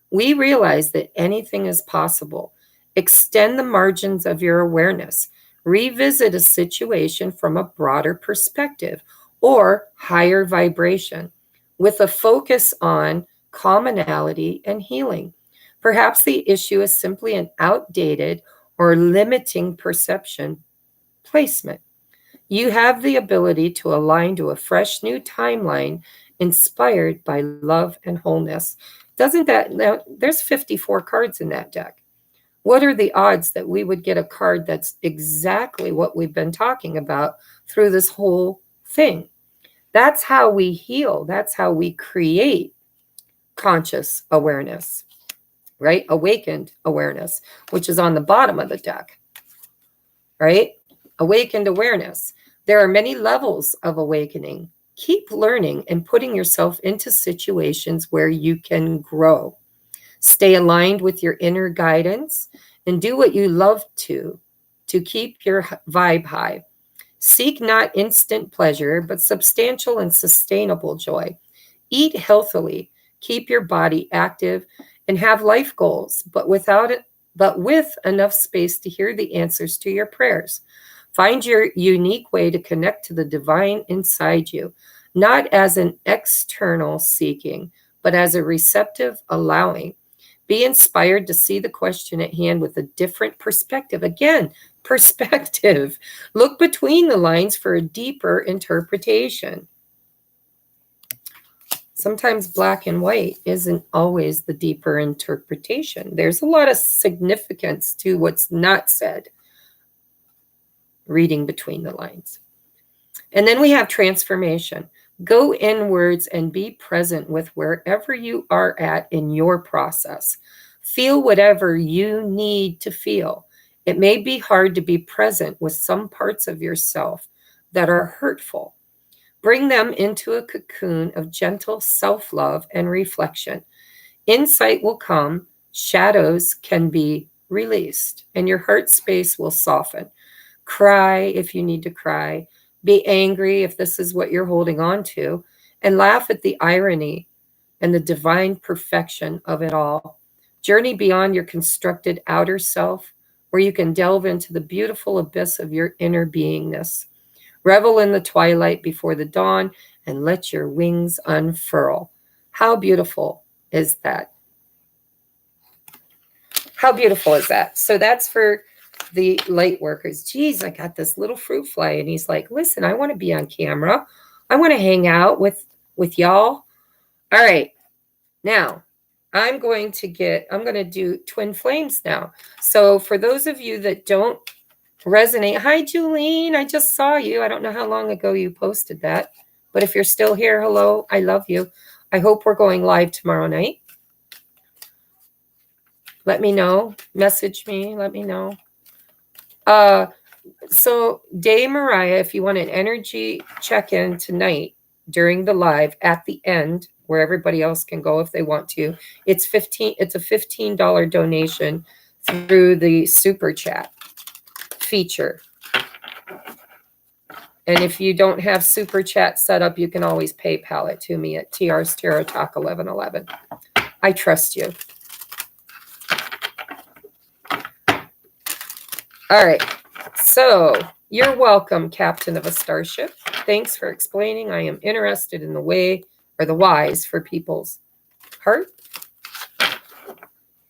we realize that anything is possible. Extend the margins of your awareness. Revisit a situation from a broader perspective or higher vibration with a focus on commonality and healing. Perhaps the issue is simply an outdated or limiting perception placement. You have the ability to align to a fresh new timeline inspired by love and wholeness. Doesn't that, now, there's 54 cards in that deck. What are the odds that we would get a card that's exactly what we've been talking about through this whole thing? That's how we heal. That's how we create conscious awareness, right? Awakened awareness, which is on the bottom of the deck, right? Awakened awareness. There are many levels of awakening. Keep learning and putting yourself into situations where you can grow. Stay aligned with your inner guidance and do what you love to keep your vibe high. Seek not instant pleasure, but substantial and sustainable joy. Eat healthily, keep your body active, and have life goals, but with enough space to hear the answers to your prayers. Find your unique way to connect to the divine inside you, not as an external seeking, but as a receptive allowing. Be inspired to see the question at hand with a different perspective. Again, perspective. Look between the lines for a deeper interpretation. Sometimes black and white isn't always the deeper interpretation. There's a lot of significance to what's not said. Reading between the lines. And then we have transformation. Go inwards and be present with wherever you are at in your process. Feel whatever you need to feel. It may be hard to be present with some parts of yourself that are hurtful. Bring them into a cocoon of gentle self-love and reflection. Insight will come, shadows can be released, and your heart space will soften. Cry if you need to cry. Be angry if this is what you're holding on to, and laugh at the irony and the divine perfection of it all. Journey beyond your constructed outer self, where you can delve into the beautiful abyss of your inner beingness. Revel in the twilight before the dawn and let your wings unfurl. How beautiful is that? How beautiful is that? So that's for the light workers. Geez, I got this little fruit fly and he's like, listen, I want to be on camera. I want to hang out with y'all. All right. Now I'm going to do twin flames now. So for those of you that don't resonate, hi, Julene, I just saw you. I don't know how long ago you posted that, but if you're still here, hello, I love you. I hope we're going live tomorrow night. Let me know. Message me. Let me know. So Day Mariah, if you want an energy check-in tonight during the live at the end, where everybody else can go if they want to, it's a $15 donation through the super chat feature. And if you don't have super chat set up, you can always PayPal it to me at TR's Tarot Talk 1111. I trust you. All right. So you're welcome, Captain of a Starship. Thanks for explaining. I am interested in the way or the whys for people's heart.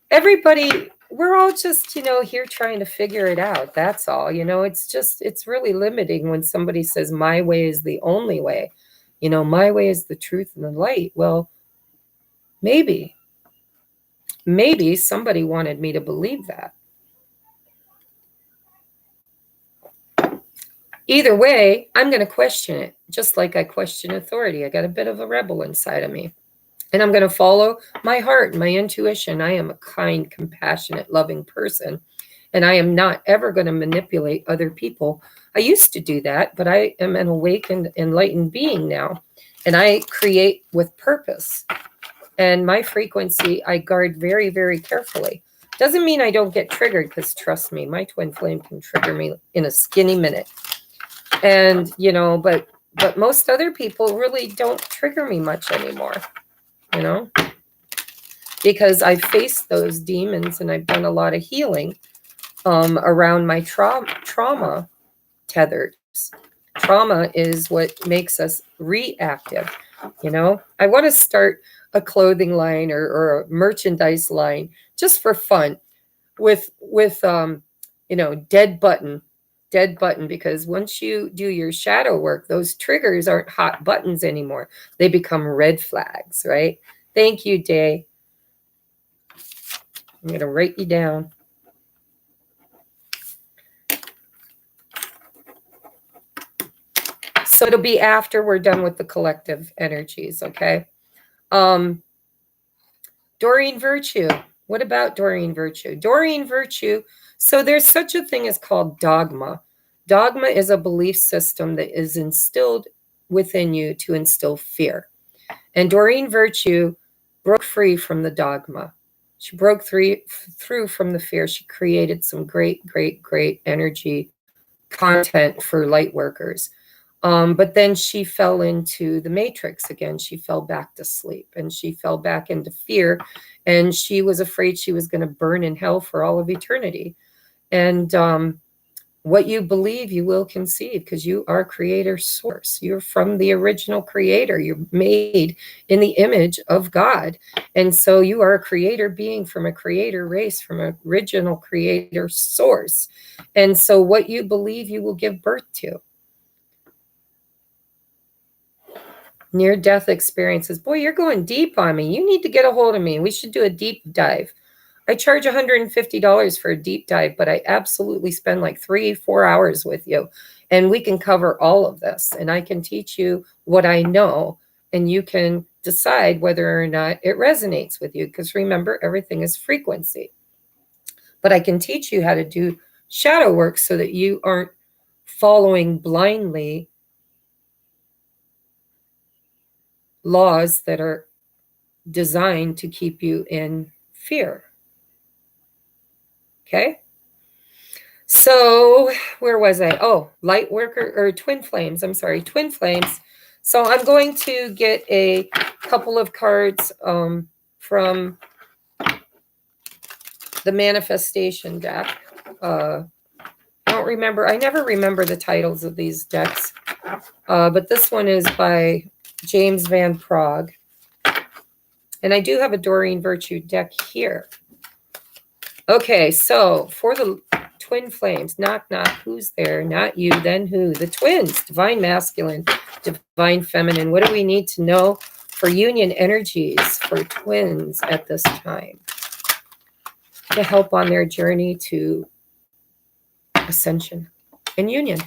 Everybody, we're all just, here trying to figure it out. That's all. It's really limiting when somebody says my way is the only way. My way is the truth and the light. Well, maybe somebody wanted me to believe that. Either way, I'm going to question it, just like I question authority. I got a bit of a rebel inside of me. And I'm going to follow my heart, my intuition. I am a kind, compassionate, loving person. And I am not ever going to manipulate other people. I used to do that, but I am an awakened, enlightened being now. And I create with purpose. And my frequency, I guard very, very carefully. Doesn't mean I don't get triggered, because trust me, my twin flame can trigger me in a skinny minute. And, but most other people really don't trigger me much anymore, because I've faced those demons and I've done a lot of healing. around my trauma tethers. Trauma is what makes us reactive. You know, I want to start a clothing line or a merchandise line just for fun with you know, dead button, because once you do your shadow work, those triggers aren't hot buttons anymore. They become red flags, right? Thank you, Day. I'm going to write you down. So it'll be after we're done with the collective energies, okay? Doreen Virtue. What about Doreen Virtue? Doreen Virtue, so there's such a thing as called dogma. Dogma is a belief system that is instilled within you to instill fear. And Doreen Virtue broke free from the dogma. She broke through from the fear. She created some great, great, great energy content for light workers. But then she fell into the matrix again. She fell back to sleep and she fell back into fear. And she was afraid she was going to burn in hell for all of eternity. And what you believe, you will conceive, because you are creator source. You're from the original creator. You're made in the image of God. And so you are a creator being from a creator race, from an original creator source. And so what you believe, you will give birth to. Near-death experiences. Boy, you're going deep on me. You need to get a hold of me. We should do a deep dive. I charge $150 for a deep dive, but I absolutely spend like 3-4 hours with you. And we can cover all of this. And I can teach you what I know. And you can decide whether or not it resonates with you. Because remember, everything is frequency. But I can teach you how to do shadow work so that you aren't following blindly laws that are designed to keep you in fear. Okay? So where was I? Oh, Lightworker or Twin Flames. I'm sorry, Twin Flames. So I'm going to get a couple of cards from the manifestation deck. I don't remember. I never remember the titles of these decks. But this one is by James Van Prague. And I do have a Doreen Virtue deck here. Okay, so for the Twin Flames, knock, knock, who's there? Not you, then who? The twins, divine masculine, divine feminine. What do we need to know for union energies for twins at this time to help on their journey to ascension and union?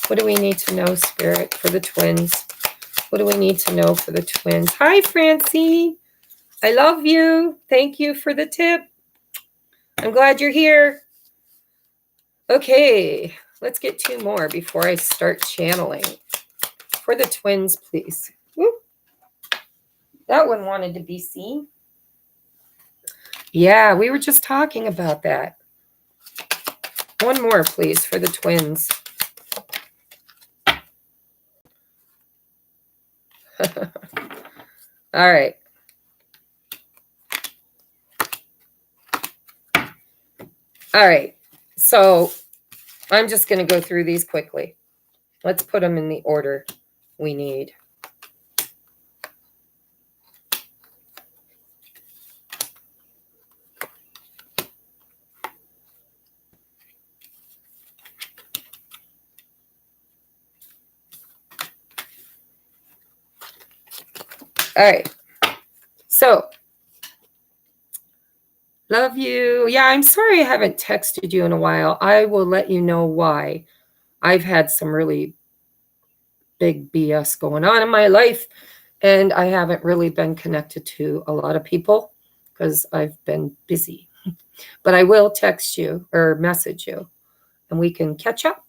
What do we need to know, Spirit, for the twins? What do we need to know for the twins? Hi, Francine. I love you. Thank you for the tip. I'm glad you're here. Okay, let's get 2 more before I start channeling. For the twins, please. Woo. That one wanted to be seen. Yeah, we were just talking about that. 1 more, please, for the twins. All right. All right. So I'm just going to go through these quickly. Let's put them in the order we need. All right. So, love you. Yeah, I'm sorry I haven't texted you in a while. I will let you know why. I've had some really big BS going on in my life, and I haven't really been connected to a lot of people because I've been busy. But I will text you or message you, and we can catch up.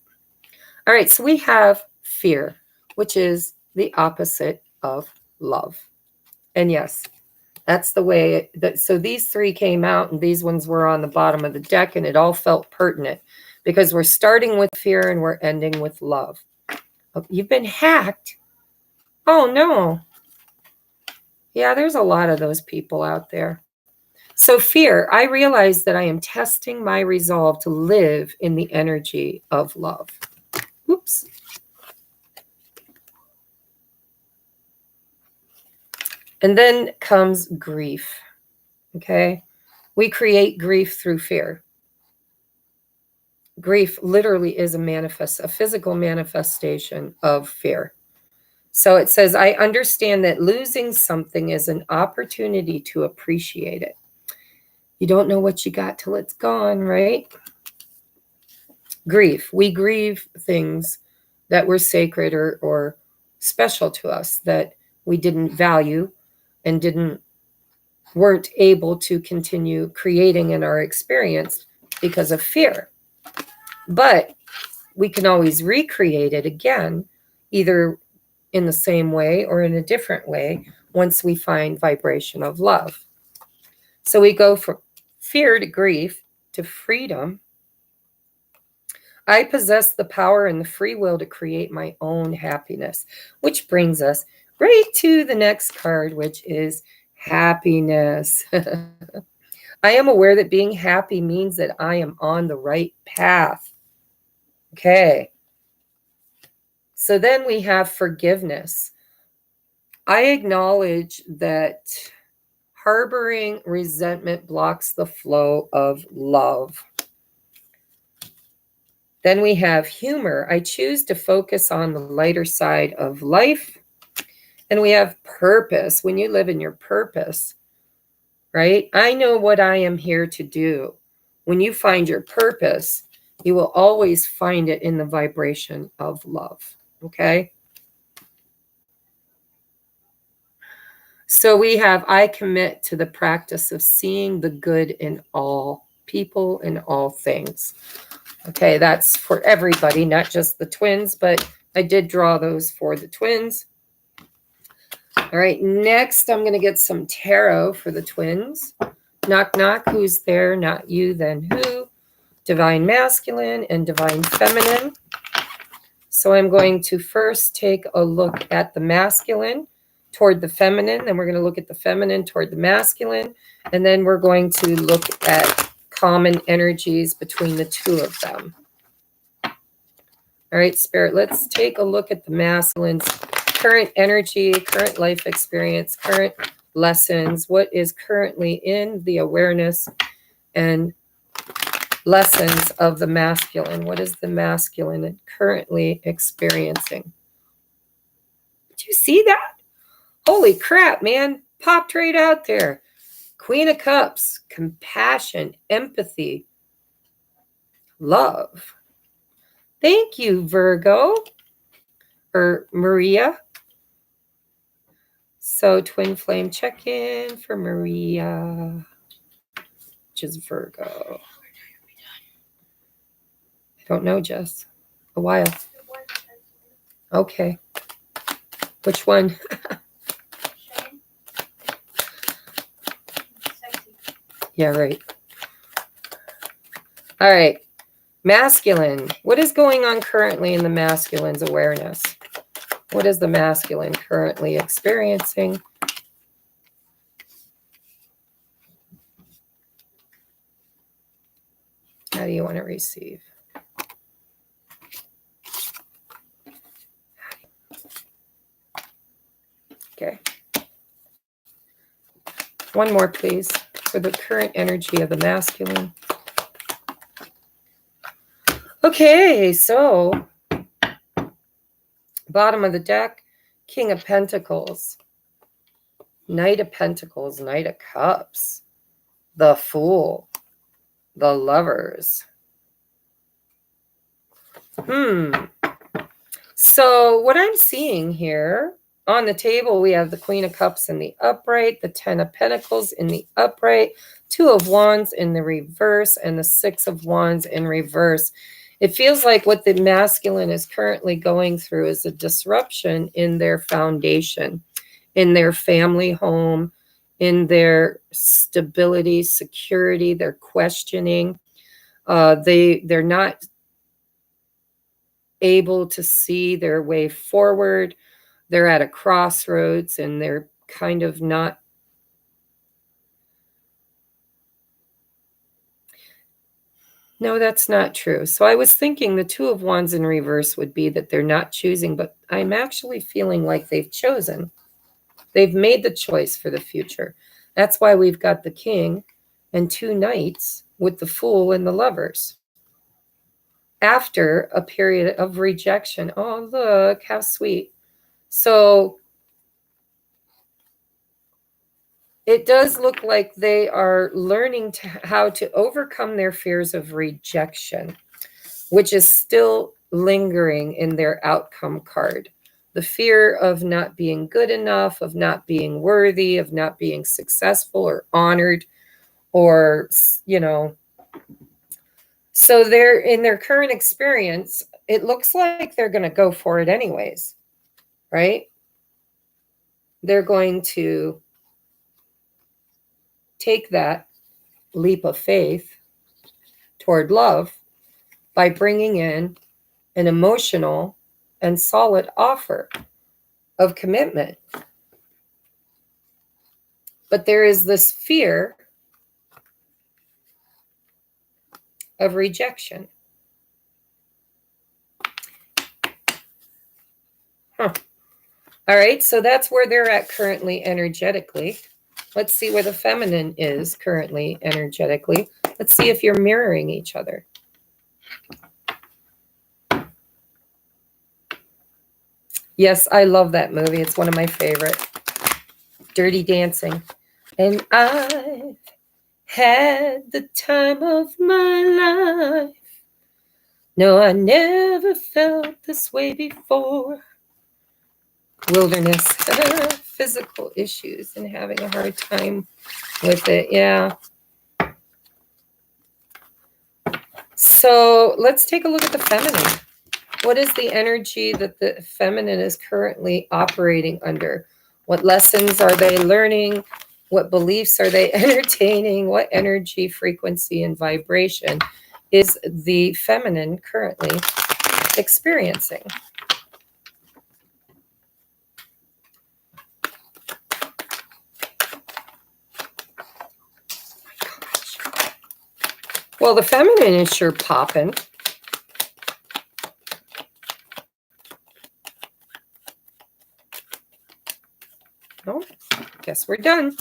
All right, so we have fear, which is the opposite of love. And yes, that's the way that, so these 3 came out and these ones were on the bottom of the deck, and it all felt pertinent because we're starting with fear and we're ending with love. Oh, you've been hacked. Oh no. Yeah, there's a lot of those people out there. So fear, I realize that I am testing my resolve to live in the energy of love. Oops. And then comes grief. Okay. We create grief through fear. Grief literally is a physical manifestation of fear. So it says, I understand that losing something is an opportunity to appreciate it. You don't know what you got till it's gone, right? Grief. We grieve things that were sacred or special to us that we didn't value and weren't able to continue creating in our experience because of fear. But we can always recreate it again, either in the same way or in a different way, once we find vibration of love. So we go from fear to grief to freedom. I possess the power and the free will to create my own happiness, which brings us right to the next card, which is happiness. I am aware that being happy means that I am on the right path. Okay. So then we have forgiveness. I acknowledge that harboring resentment blocks the flow of love. Then we have humor. I choose to focus on the lighter side of life. And we have purpose. When you live in your purpose, right? I know what I am here to do. When you find your purpose, you will always find it in the vibration of love. Okay? So we have, I commit to the practice of seeing the good in all people and all things. Okay, that's for everybody, not just the twins, but I did draw those for the twins. All right, next I'm going to get some tarot for the twins. Knock, knock, who's there? Not you, then who? Divine masculine and divine feminine. So I'm going to first take a look at the masculine toward the feminine, then we're going to look at the feminine toward the masculine, and then we're going to look at common energies between the two of them. All right, Spirit, let's take a look at the masculine's current energy, current life experience, current lessons, what is currently in the awareness and lessons of the masculine. What is the masculine currently experiencing? Did you see that? Holy crap, man. Popped right out there. Queen of Cups, compassion, empathy, love. Thank you, Virgo, or Maria. So twin flame check-in for Maria, which is Virgo. I don't know, Jess. A while. Okay. Which one? Yeah, right. All right. Masculine. What is going on currently in the masculine's awareness? What is the masculine currently experiencing? How do you want to receive? Okay. One more, please, for the current energy of the masculine. Okay, so bottom of the deck, King of Pentacles, Knight of Pentacles, Knight of Cups, the Fool, the Lovers. So what I'm seeing here on the table, we have the Queen of Cups in the upright, the 10 of Pentacles in the upright, 2 of Wands in the reverse, and the 6 of Wands in reverse. It feels like what the masculine is currently going through is a disruption in their foundation, in their family home, in their stability, security, their questioning. They're not able to see their way forward. They're at a crossroads and they're kind of not No, that's not true. So I was thinking the Two of Wands in reverse would be that they're not choosing, but I'm actually feeling like they've chosen. They've made the choice for the future. That's why we've got the King and 2 Knights with the Fool and the Lovers. After a period of rejection. Oh, look, how sweet. So it does look like they are learning how to overcome their fears of rejection, which is still lingering in their outcome card. The fear of not being good enough, of not being worthy, of not being successful or honored, or, you know. So they're in their current experience, it looks like they're going to go for it anyways, right? They're going to take that leap of faith toward love by bringing in an emotional and solid offer of commitment. But there is this fear of rejection. All right, so that's where they're at currently energetically. Let's see where the feminine is currently energetically. Let's see if you're mirroring each other. Yes, I love that movie. It's one of my favorite. Dirty Dancing. And I've had the time of my life. No, I never felt this way before. Wilderness, physical issues and having a hard time with it. Yeah. So let's take a look at the feminine. What is the energy that the feminine is currently operating under? What lessons are they learning? What beliefs are they entertaining? What energy, frequency, and vibration is the feminine currently experiencing? Well, the feminine is sure popping. Oh, guess we're done.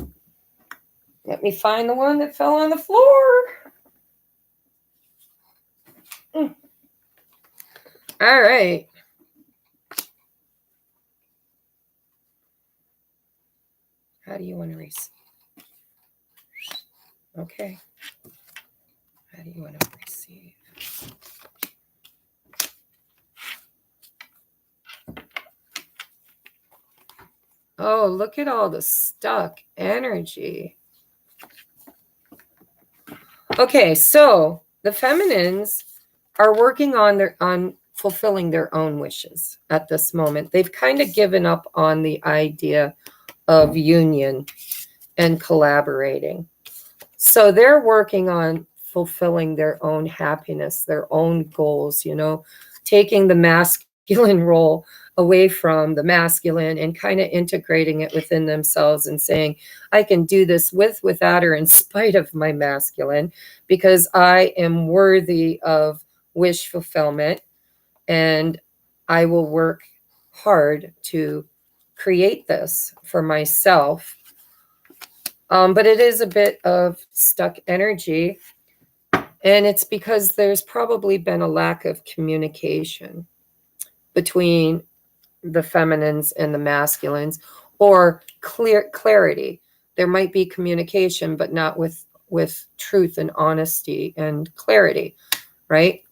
Let me find the one that fell on the floor. All right. How do you want to receive? Okay. How do you want to receive? Oh, look at all the stuck energy. Okay, so the feminines are working on fulfilling their own wishes at this moment. They've kind of given up on the idea of union and collaborating. So they're working on fulfilling their own happiness, their own goals, you know, taking the masculine role away from the masculine and kind of integrating it within themselves and saying, I can do this with, without, or in spite of my masculine, because I am worthy of wish fulfillment and I will work hard to create this for myself. But it is a bit of stuck energy. And it's because there's probably been a lack of communication between the feminines and the masculines, or clarity. There might be communication, but not with truth and honesty and clarity, right?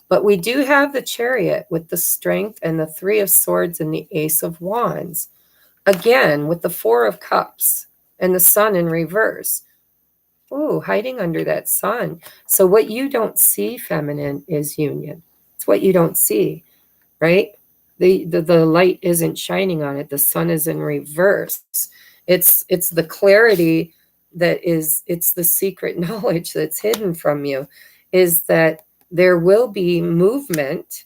But we do have the Chariot with the Strength and the Three of Swords and the Ace of Wands. Again, with the Four of Cups and the Sun in reverse. Ooh, hiding under that sun. So what you don't see, feminine, is union. It's what you don't see, right? The light isn't shining on it. The sun is in reverse. It's the clarity that is, it's the secret knowledge that's hidden from you, is that there will be movement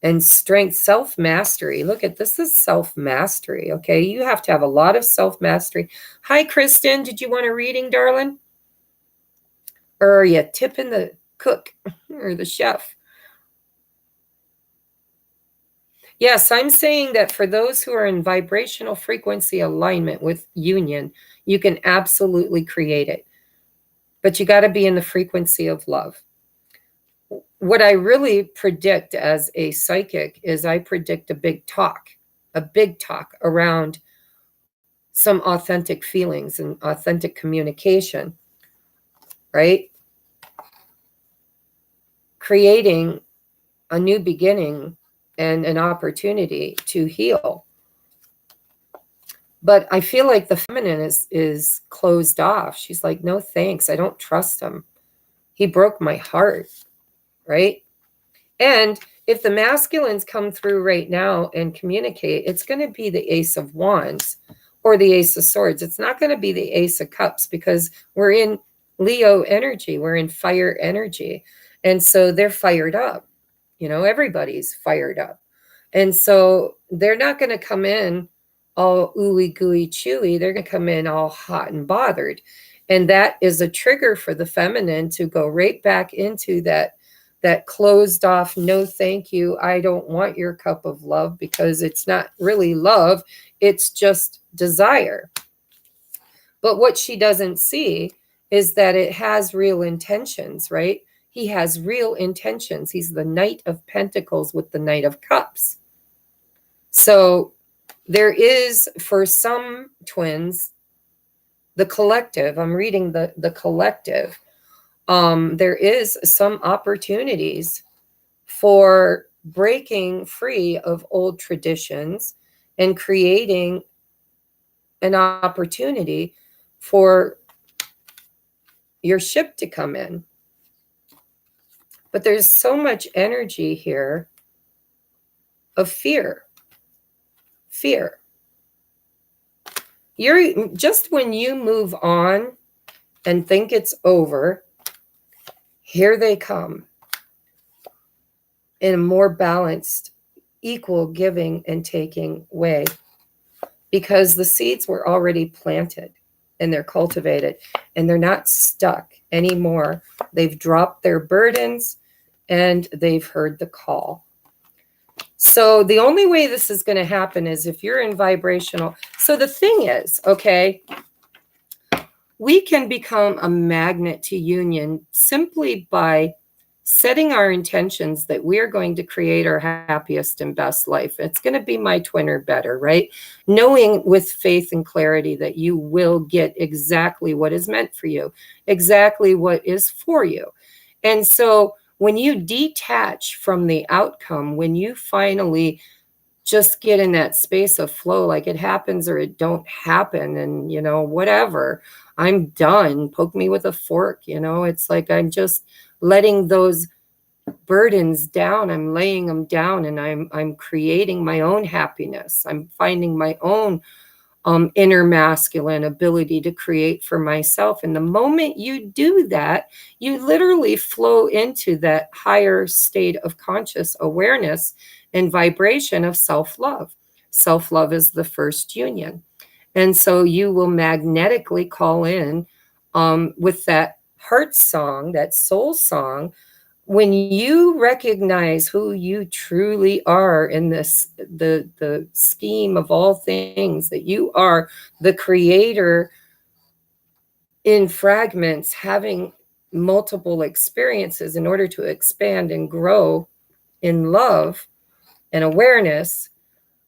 and strength, self-mastery. Look at this, is self-mastery, okay? You have to have a lot of self-mastery. Hi, Kristen. Did you want a reading, darling? Or are you tipping the cook or the chef? Yes, I'm saying that for those who are in vibrational frequency alignment with union, you can absolutely create it. But you got to be in the frequency of love. What I really predict as a psychic is I predict a big talk around some authentic feelings and authentic communication, right? Creating a new beginning and an opportunity to heal. But I feel like the feminine is closed off. She's like, no thanks, I don't trust him. He broke my heart, right? And if the masculines come through right now and communicate, it's going to be the Ace of Wands or the Ace of Swords. It's not going to be the Ace of Cups, because we're in Leo energy. We're in fire energy. And so they're fired up. Everybody's fired up. And so they're not going to come in all ooey gooey chewy. They're going to come in all hot and bothered. And that is a trigger for the feminine to go right back into that closed off, no thank you, I don't want your cup of love, because it's not really love, it's just desire. But what she doesn't see is that it has real intentions, right? He has real intentions. He's the Knight of Pentacles with the Knight of Cups. So there is, for some twins, the collective, I'm reading the collective, there is some opportunities for breaking free of old traditions and creating an opportunity for your ship to come in. But there's so much energy here of fear. Fear. You're just, when you move on and think it's over, here they come in a more balanced, equal giving and taking way, because the seeds were already planted and they're cultivated and they're not stuck anymore. They've dropped their burdens and they've heard the call. So the only way this is going to happen is if you're in vibrational. So the thing is, okay, we can become a magnet to union simply by setting our intentions that we are going to create our happiest and best life. It's going to be my twin or better, right? Knowing with faith and clarity that you will get exactly what is meant for you, exactly what is for you. And so when you detach from the outcome, when you finally just get in that space of flow, like it happens or it don't happen, and whatever, I'm done, poke me with a fork, it's like I'm just letting those burdens down, I'm laying them down, and I'm creating my own happiness. I'm finding my own inner masculine ability to create for myself. And the moment you do that, you literally flow into that higher state of conscious awareness and vibration of self-love. Self-love is the first union. And so you will magnetically call in with that heart song, that soul song. When you recognize who you truly are in this, the scheme of all things, that you are the creator in fragments, having multiple experiences in order to expand and grow in love and awareness.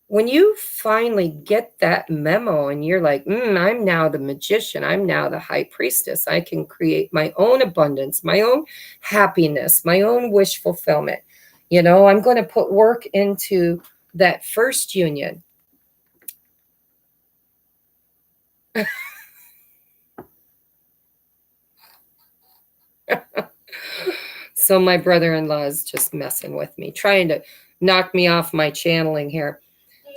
When you finally get that memo and you're like, I'm now the magician, I'm now the high priestess, I can create my own abundance, my own happiness, my own wish fulfillment. I'm going to put work into that first union. So my brother-in-law is just messing with me, trying to knock me off my channeling here.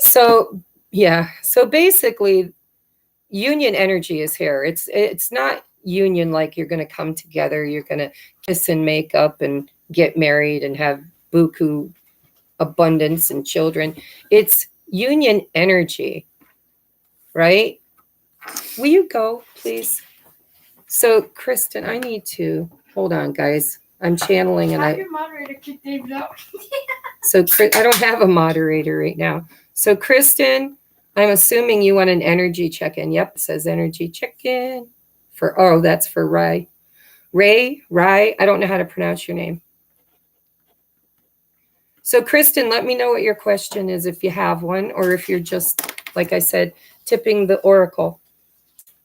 So yeah, so basically union energy is here. It's not union like you're going to come together, you're going to kiss and make up and get married and have buku abundance and children. It's union energy, right? Will you go, please? So Kristen, I need to Hold on, guys. I'm channeling and Have your moderator kick David out. So I don't have a moderator right now. So Kristen, I'm assuming you want an energy check-in. Yep, it says energy check-in. Oh, that's for Rai. Rai, I don't know how to pronounce your name. So Kristen, let me know what your question is if you have one, or if you're just, like I said, tipping the oracle.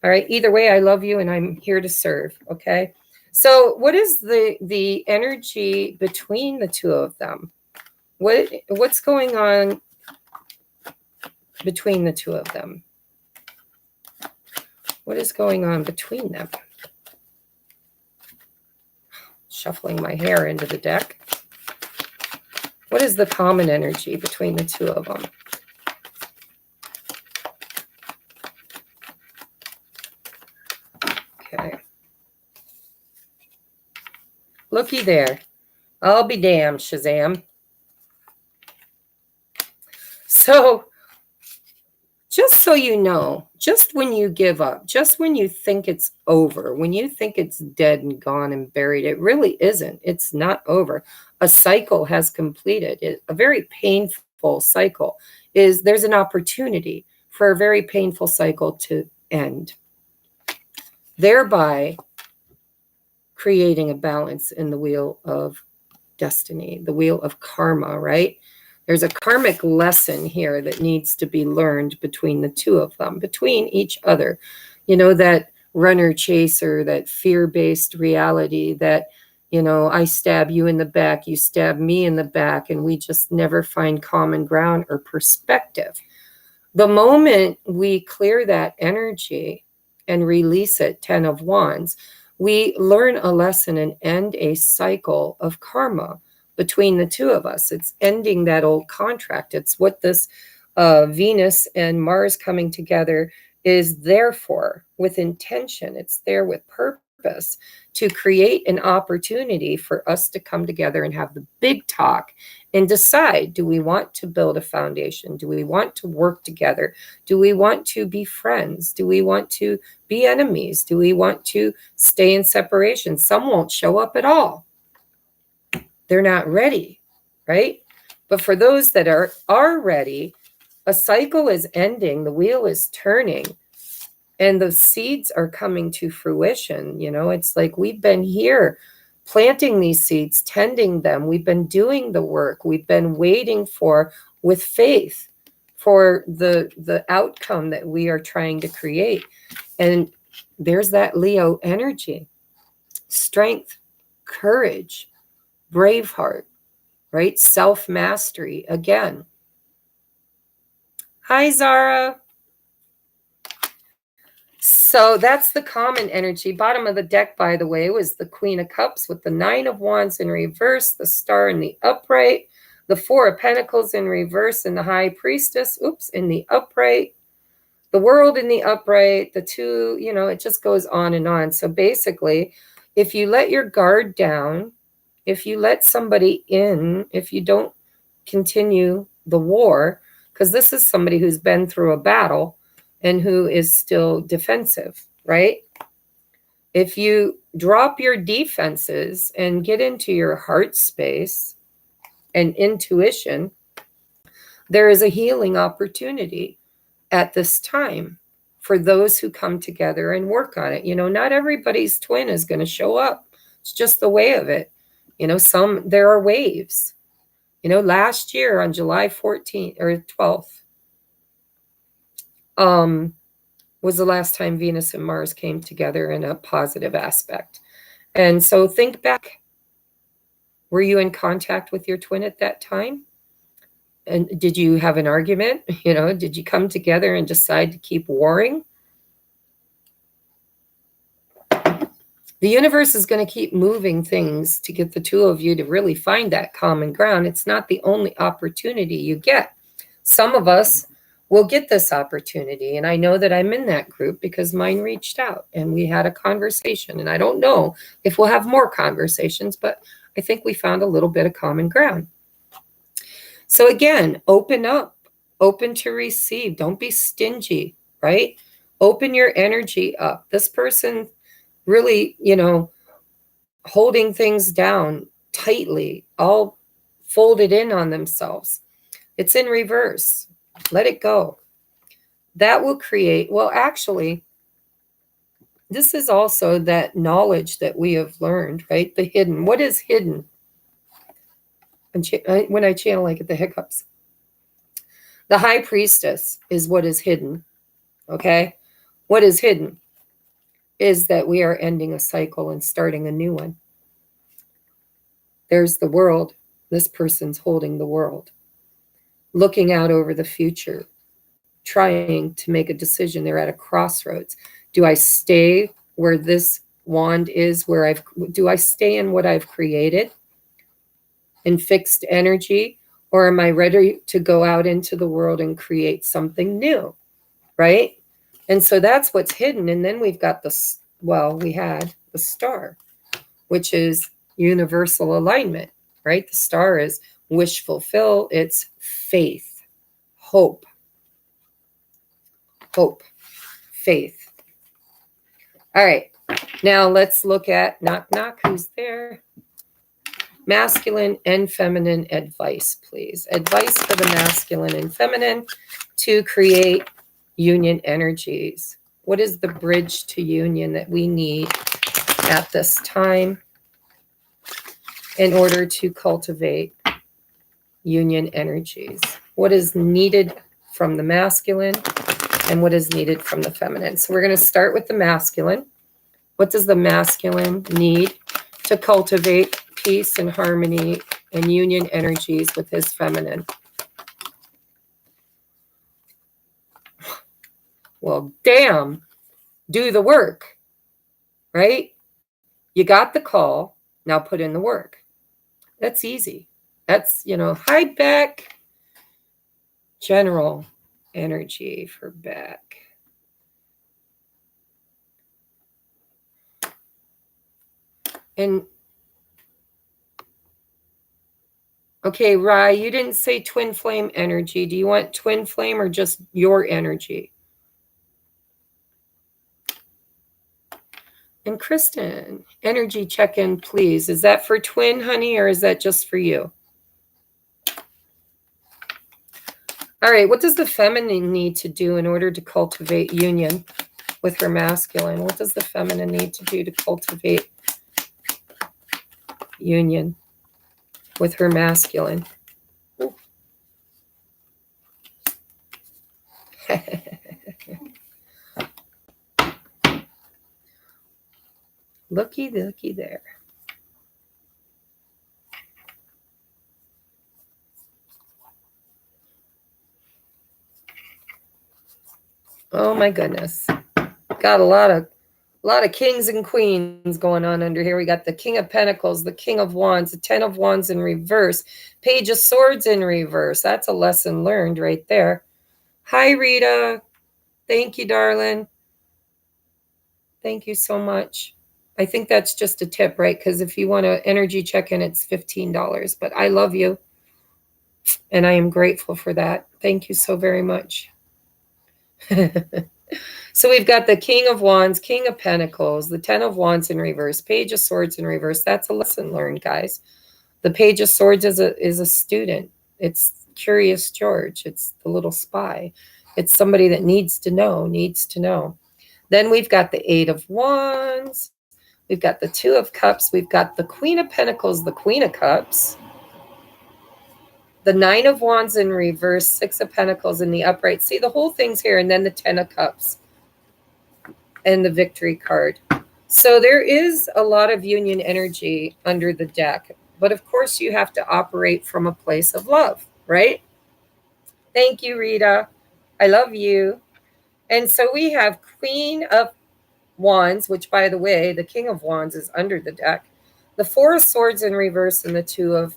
All right, either way, I love you and I'm here to serve, okay? So what is the energy between the two of them? What's going on between the two of them? What is going on between them? Shuffling my hair into the deck. What is the common energy between the two of them? Okay. Looky there. I'll be damned, Shazam. So, just so you know, just when you give up, just when you think it's over, when you think it's dead and gone and buried, it really isn't. It's not over. A cycle has completed. A very painful cycle there's an opportunity for a very painful cycle to end, thereby creating a balance in the wheel of destiny, the wheel of karma, right? There's a karmic lesson here that needs to be learned between the two of them, between each other. You know, that runner chaser, that fear-based reality that, you know, I stab you in the back, you stab me in the back, and we just never find common ground or perspective. The moment we clear that energy and release it, 10 of Wands, we learn a lesson and end a cycle of karma between the two of us. It's ending that old contract. It's what this Venus and Mars coming together is there for, with intention. It's there with purpose to create an opportunity for us to come together and have the big talk and decide, do we want to build a foundation? Do we want to work together? Do we want to be friends? Do we want to be enemies? Do we want to stay in separation? Some won't show up at all. They're not ready, right? But for those that are ready, a cycle is ending, the wheel is turning, and the seeds are coming to fruition. You know, it's like we've been here planting these seeds, tending them. We've been doing the work. We've been waiting for, with faith, for the outcome that we are trying to create. And there's that Leo energy, strength, courage, Braveheart, right? Self-mastery again. Hi, Zara. So that's the common energy. Bottom of the deck, by the way, was the Queen of Cups with the 9 of Wands in reverse, the Star in the upright, the 4 of Pentacles in reverse, and the High Priestess, in the upright, the World in the upright, the 2, you know, it just goes on and on. So basically, if you let your guard down, if you let somebody in, if you don't continue the war, because this is somebody who's been through a battle and who is still defensive, right? If you drop your defenses and get into your heart space and intuition, there is a healing opportunity at this time for those who come together and work on it. You know, not everybody's twin is going to show up. It's just the way of it. You know, there are waves. You know, last year on July 14th or 12th, was the last time Venus and Mars came together in a positive aspect. And so think back. Were you in contact with your twin at that time? And did you have an argument? You know, did you come together and decide to keep warring? The universe is going to keep moving things to get the two of you to really find that common ground. It's not the only opportunity you get. Some of us will get this opportunity, and I know that I'm in that group because mine reached out and we had a conversation, and I don't know if we'll have more conversations, but I think we found a little bit of common ground. So again, open up, open to receive. Don't be stingy, right? Open your energy up. This person really, you know, holding things down tightly, all folded in on themselves. It's in reverse. Let it go. That will create, well, actually, this is also that knowledge that we have learned, right? The hidden. What is hidden? When I channel, I get the hiccups. The high priestess is what is hidden, okay? What is hidden is that we are ending a cycle and starting a new one. There's the world. This person's holding the world, looking out over the future, trying to make a decision. They're at a crossroads. Do I stay where this wand is, do I stay in what I've created in fixed energy, or am I ready to go out into the world and create something new, right? And so that's what's hidden. And then we've got we had the star, which is universal alignment, right? The star is wish fulfill. It's faith, hope, faith. All right. Now let's look at knock, knock. Who's there? Masculine and feminine advice, please. Advice for the masculine and feminine to create union energies. What is the bridge to union that we need at this time in order to cultivate union energies? What is needed from the masculine and what is needed from the feminine? So we're going to start with the masculine. What does the masculine need to cultivate peace and harmony and union energies with his feminine? Well, damn, do the work, right? You got the call, now put in the work. That's easy. That's, hi, Beck. General energy for Beck. And okay, Rye, you didn't say twin flame energy. Do you want twin flame or just your energy? And Kristen, energy check-in, please. Is that for twin, honey, or is that just for you? All right, what does the feminine need to do in order to cultivate union with her masculine? What does the feminine need to do to cultivate union with her masculine? Looky there. Oh my goodness. Got a lot of kings and queens going on under here. We got the King of Pentacles, the King of Wands, the 10 of Wands in reverse, Page of Swords in reverse. That's a lesson learned right there. Hi, Rita. Thank you, darling. Thank you so much. I think that's just a tip, right? Because if you want to energy check in, it's $15. But I love you. And I am grateful for that. Thank you so very much. So we've got the King of Wands, King of Pentacles, the 10 of Wands in reverse, Page of Swords in reverse. That's a lesson learned, guys. The Page of Swords is a student. It's Curious George. It's the little spy. It's somebody that needs to know. Then we've got the 8 of Wands. We've got the 2 of Cups. We've got the Queen of Pentacles, the Queen of Cups. The 9 of Wands in reverse, 6 of Pentacles in the upright. See, the whole thing's here. And then the 10 of Cups and the Victory card. So there is a lot of union energy under the deck. But of course, you have to operate from a place of love, right? Thank you, Rita. I love you. And so we have Queen of Wands, which, by the way, the King of Wands is under the deck. The 4 of Swords in reverse and the 2 of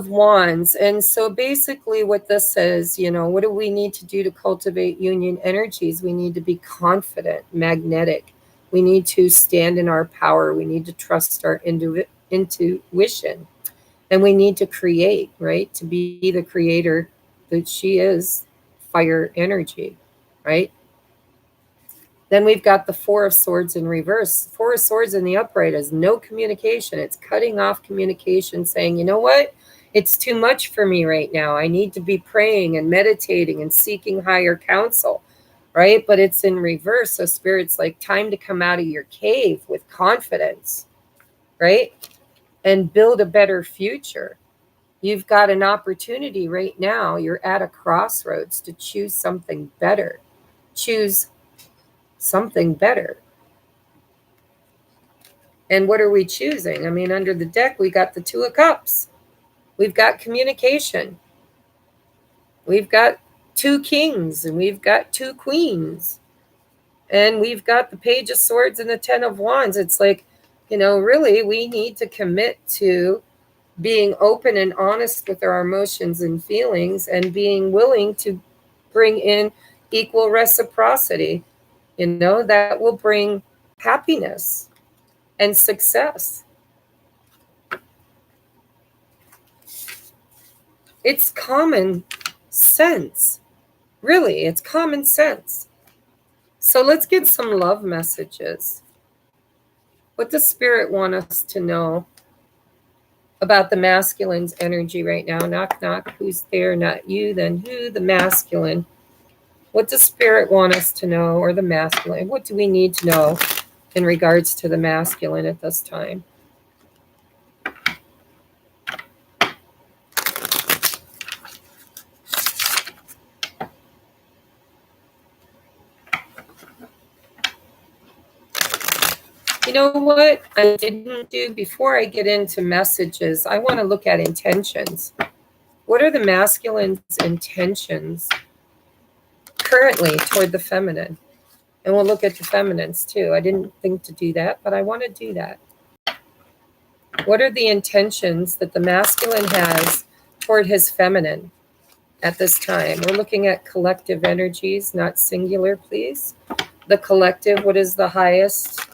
Wands. And so basically what this says, what do we need to do to cultivate union energies? We need to be confident, magnetic. We need to stand in our power. We need to trust our intuition. And we need to create, right? To be the creator that she is, fire energy, right? Then we've got the Four of Swords in reverse. Four of Swords in the upright is no communication. It's cutting off communication, saying, you know what? It's too much for me right now. I need to be praying and meditating and seeking higher counsel, right? But it's in reverse. So Spirit's like, time to come out of your cave with confidence, right? And build a better future. You've got an opportunity right now. You're at a crossroads to choose something better. Choose something better. And what are we choosing? I mean, under the deck, we got the Two of Cups. We've got communication. We've got two kings and we've got two queens. And we've got the Page of Swords and the Ten of Wands. It's like, you know, really, we need to commit to being open and honest with our emotions and feelings and being willing to bring in equal reciprocity. You know, that will bring happiness and success. It's common sense. Really, it's common sense. So let's get some love messages. What does Spirit want us to know about the masculine's energy right now? Knock, knock. Who's there? Not you, then who? The masculine. What does Spirit want us to know, or the masculine? What do we need to know in regards to the masculine at this time? You know what I didn't do before I get into messages? I want to look at intentions. What are the masculine's intentions currently toward the feminine? And we'll look at the feminines too. I didn't think to do that, but I want to do that. What are the intentions that the masculine has toward his feminine at this time? We're looking at collective energies, not singular, please. The collective, what is the highest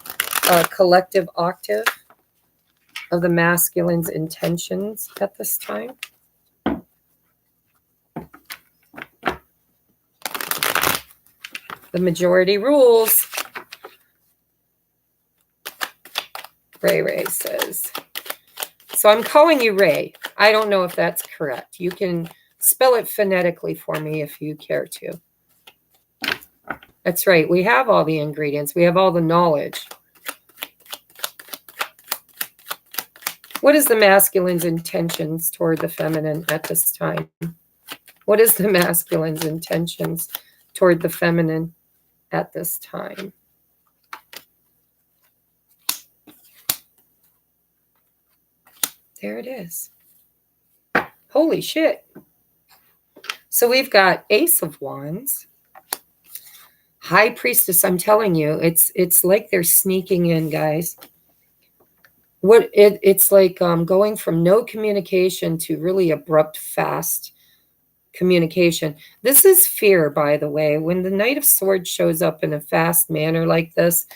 collective octave of the masculine's intentions at this time? The majority rules. Ray says. So I'm calling you Ray. I don't know if that's correct. You can spell it phonetically for me if you care to. That's right. We have all the ingredients. We have all the knowledge. What is the masculine's intentions toward the feminine at this time? What is the masculine's intentions toward the feminine at this time? There it is. Holy shit. So we've got Ace of Wands, High Priestess. I'm telling you, it's like they're sneaking in, guys. It's like going from no communication to really abrupt, fast communication. This is fear, by the way. When the Knight of Swords shows up in a fast manner like this,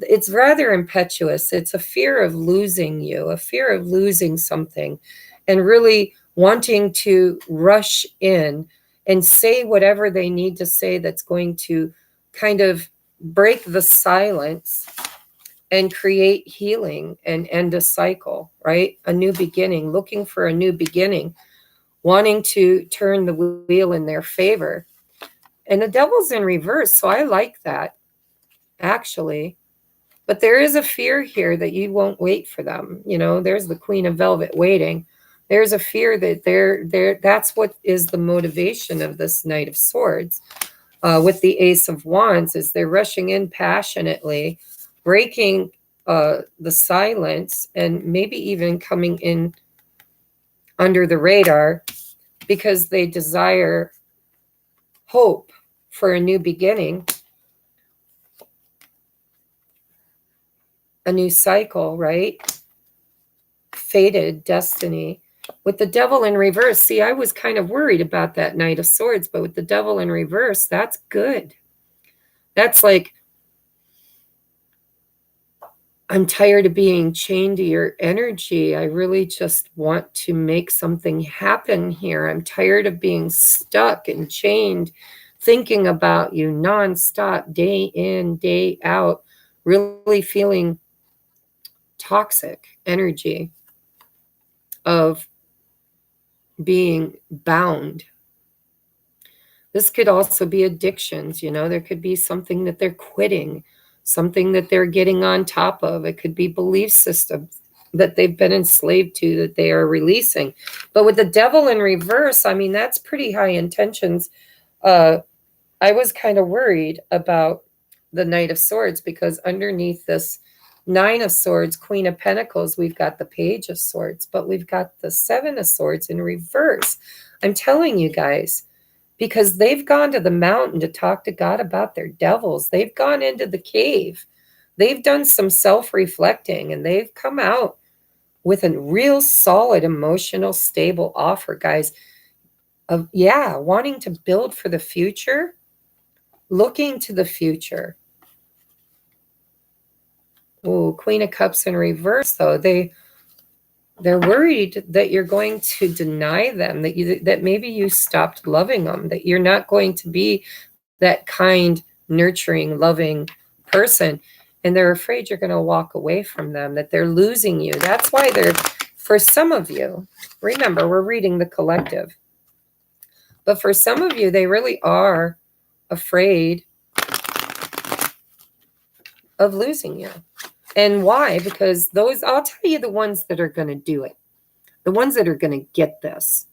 it's rather impetuous. It's a fear of losing you, a fear of losing something, and really wanting to rush in and say whatever they need to say that's going to kind of break the silence and create healing and end a cycle, right? A new beginning, looking for a new beginning, wanting to turn the wheel in their favor. And the Devil's in reverse, so I like that, actually. But there is a fear here that you won't wait for them. You know, there's the Queen of Velvet waiting. There's a fear that that's what is the motivation of this Knight of Swords. With the Ace of Wands, is they're rushing in passionately, breaking the silence, and maybe even coming in under the radar because they desire hope for a new beginning, a new cycle, right? Fated destiny. With the Devil in reverse, see, I was kind of worried about that Knight of Swords, but with the Devil in reverse, that's good. That's like, I'm tired of being chained to your energy. I really just want to make something happen here. I'm tired of being stuck and chained thinking about you nonstop, day in, day out, really feeling toxic energy of being bound. This could also be addictions, you know, there could be something that they're quitting, something that they're getting on top of. It could be belief systems that they've been enslaved to that they are releasing. But with the devil in reverse, I mean, that's pretty high intentions. I was kind of worried about the Knight of Swords because underneath this Nine of Swords, Queen of Pentacles, we've got the Page of Swords, but we've got the Seven of Swords in reverse. I'm telling you guys, because they've gone to the mountain to talk to God about their devils. They've gone into the cave. They've done some self-reflecting, and they've come out with a real solid, emotional, stable offer, guys, of, yeah, wanting to build for the future, looking to the future. Oh, Queen of Cups in reverse, though. They're worried that you're going to deny them, that maybe you stopped loving them, that you're not going to be that kind, nurturing, loving person. And they're afraid you're going to walk away from them, that they're losing you. That's why for some of you, remember, we're reading the collective. But for some of you, they really are afraid of losing you. And why? Because I'll tell you, the ones that are going to do it, the ones that are going to get this,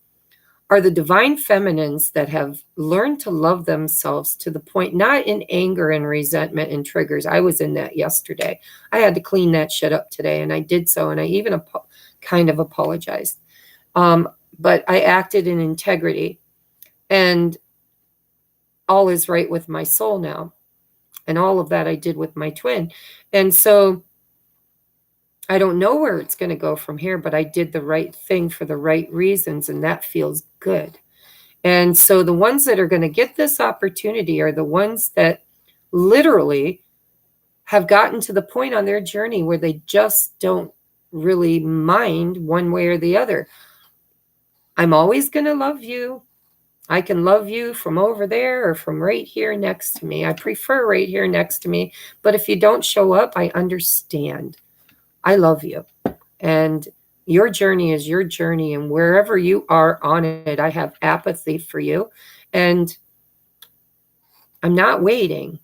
are the divine feminines that have learned to love themselves to the point, not in anger and resentment and triggers. I was in that yesterday. I had to clean that shit up today, and I did so, and I even kind of apologized. But I acted in integrity, and all is right with my soul now. And all of that I did with my twin. And so I don't know where it's going to go from here, but I did the right thing for the right reasons, and that feels good. And so the ones that are going to get this opportunity are the ones that literally have gotten to the point on their journey where they just don't really mind one way or the other. I'm always going to love you. I can love you from over there or from right here next to me. I prefer right here next to me. But if you don't show up, I understand. I love you. And your journey is your journey. And wherever you are on it, I have apathy for you. And I'm not waiting.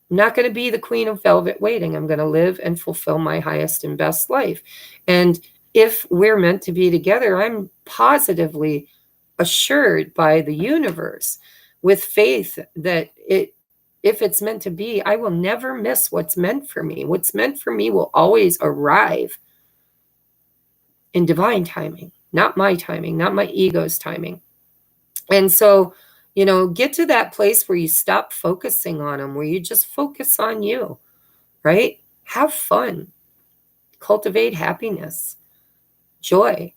I'm not going to be the queen of velvet waiting. I'm going to live and fulfill my highest and best life. And if we're meant to be together, I'm positively assured by the universe with faith that if it's meant to be, I will never miss what's meant for me. What's meant for me will always arrive in divine timing, not my timing, not my ego's timing. And so, get to that place where you stop focusing on them, where you just focus on you, right? Have fun, cultivate happiness, joy.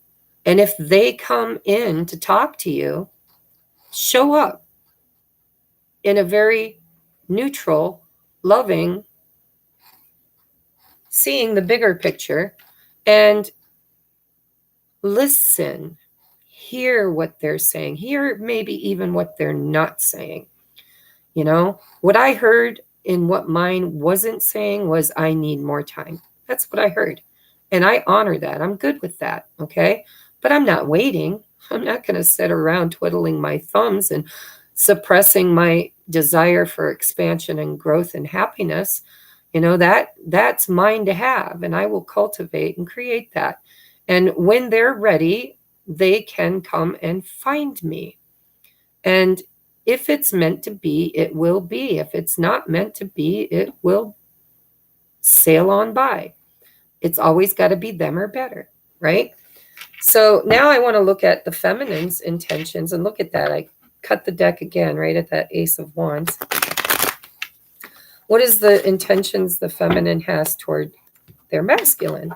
And if they come in to talk to you, show up in a very neutral, loving, seeing the bigger picture, and listen, hear what they're saying, hear maybe even what they're not saying. What I heard in what mine wasn't saying was, I need more time. That's what I heard. And I honor that. I'm good with that. Okay. But I'm not waiting. I'm not going to sit around twiddling my thumbs and suppressing my desire for expansion and growth and happiness. That's mine to have, and I will cultivate and create that. And when they're ready, they can come and find me. And if it's meant to be, it will be. If it's not meant to be, it will sail on by. It's always got to be them or better, right? So now I want to look at the feminine's intentions, and look at that. I cut the deck again right at that Ace of Wands. What is the intentions the feminine has toward their masculine?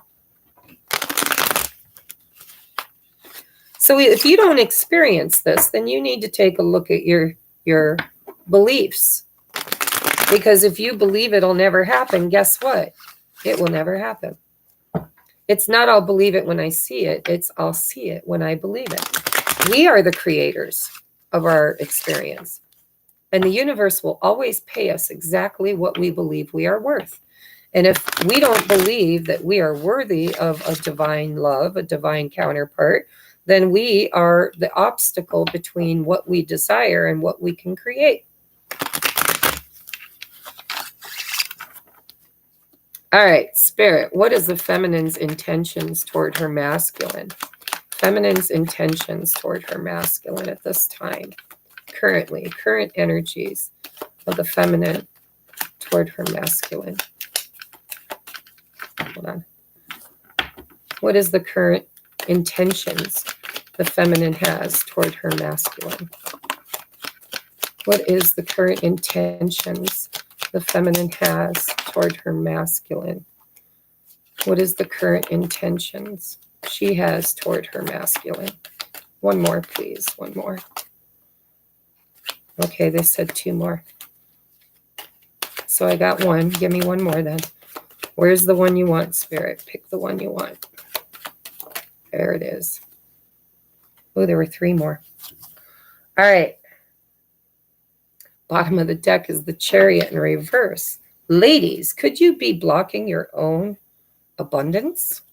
So if you don't experience this, then you need to take a look at your beliefs. Because if you believe it'll never happen, guess what? It will never happen. It's not I'll believe it when I see it. It's I'll see it when I believe it. We are the creators of our experience. And the universe will always pay us exactly what we believe we are worth. And if we don't believe that we are worthy of a divine love, a divine counterpart, then we are the obstacle between what we desire and what we can create. All right, Spirit, what is the feminine's intentions toward her masculine? Feminine's intentions toward her masculine at this time, currently, current energies of the feminine toward her masculine. Hold on. What is the current intentions the feminine has toward her masculine? What is the current intentions the feminine has toward her masculine? What is the current intentions she has toward her masculine? One more, please. One more. Okay, they said two more. So I got one. Give me one more then. Where's the one you want, Spirit? Pick the one you want. There it is. Oh, there were three more. All right. Bottom of the deck is the Chariot in reverse. Ladies, could you be blocking your own abundance?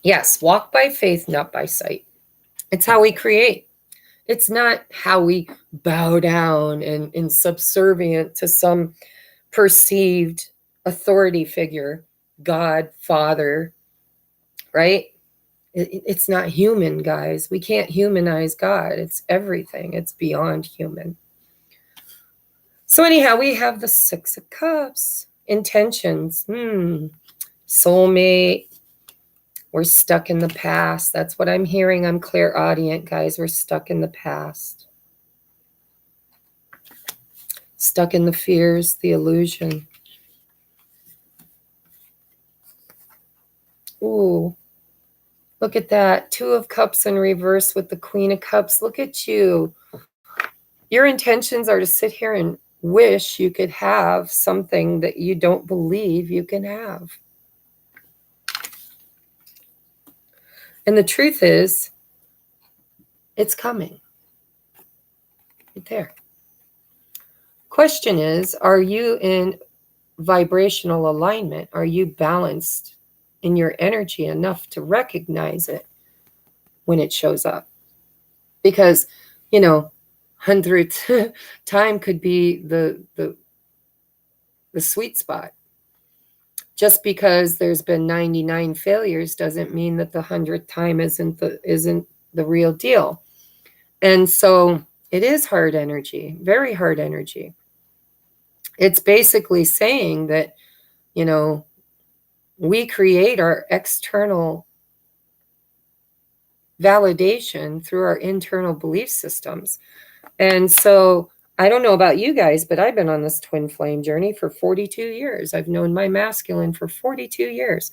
Yes, walk by faith, not by sight. It's how we create. It's not how we bow down and subservient to some perceived authority figure, God, Father, right? It's not human, guys. We can't humanize God. It's everything. It's beyond human. So anyhow, we have the Six of Cups. Intentions. Soulmate. We're stuck in the past. That's what I'm hearing. I'm clairaudient, guys. We're stuck in the past. Stuck in the fears, the illusion. Ooh. Look at that. Two of Cups in reverse with the Queen of Cups. Look at you. Your intentions are to sit here and wish you could have something that you don't believe you can have. And the truth is, it's coming. Right there. Question is, are you in vibrational alignment? Are you balanced in your energy enough to recognize it when it shows up? Because, 100th time could be the sweet spot. Just because there's been 99 failures doesn't mean that the 100th time isn't the real deal. And so it is hard energy, very hard energy. It's basically saying that, we create our external validation through our internal belief systems. And so I don't know about you guys, but I've been on this twin flame journey for 42 years. I've known my masculine for 42 years.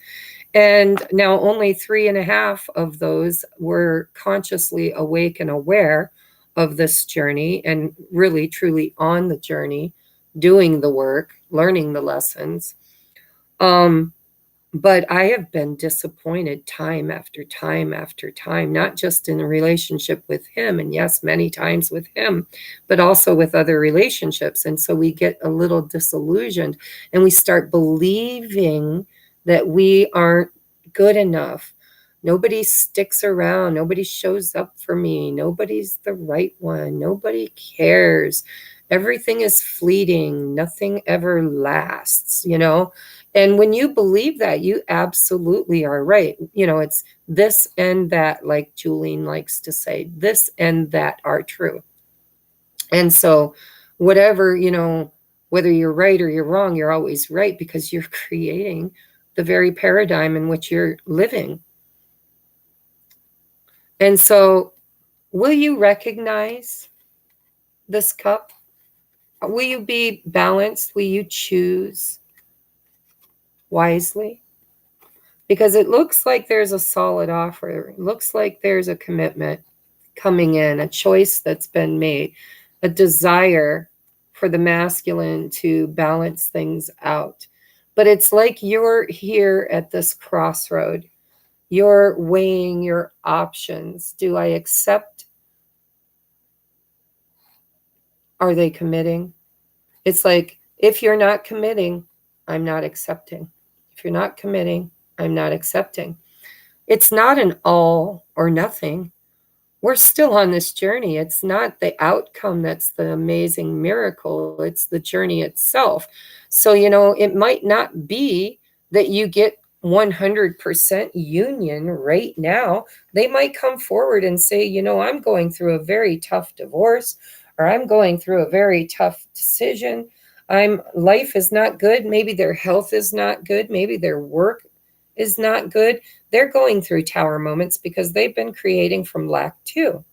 And now only 3.5 of those were consciously awake and aware of this journey and really, truly on the journey, doing the work, learning the lessons. But I have been disappointed time after time after time, not just in a relationship with him, and yes, many times with him, but also with other relationships. And so we get a little disillusioned and we start believing that we aren't good enough. Nobody sticks around. Nobody shows up for me. Nobody's the right one. Nobody cares. Everything is fleeting. Nothing ever lasts, And when you believe that, you absolutely are right. It's this and that, like Julene likes to say, this and that are true. And so whatever, whether you're right or you're wrong, you're always right because you're creating the very paradigm in which you're living. And so will you recognize this cup? Will you be balanced? Will you choose wisely? Because it looks like there's a solid offer. It looks like there's a commitment coming in, a choice that's been made, a desire for the masculine to balance things out. But it's like you're here at this crossroad You're weighing your options. Do I accept? Are they committing? It's like, if you're not committing, I'm not accepting. If you're not committing, I'm not accepting. It's not an all or nothing. We're still on this journey. It's not the outcome that's the amazing miracle. It's the journey itself. So, it might not be that you get 100% union right now. They might come forward and say, I'm going through a very tough divorce, or I'm going through a very tough decision. Life is not good. Maybe their health is not good. Maybe their work is not good. They're going through tower moments because they've been creating from lack too.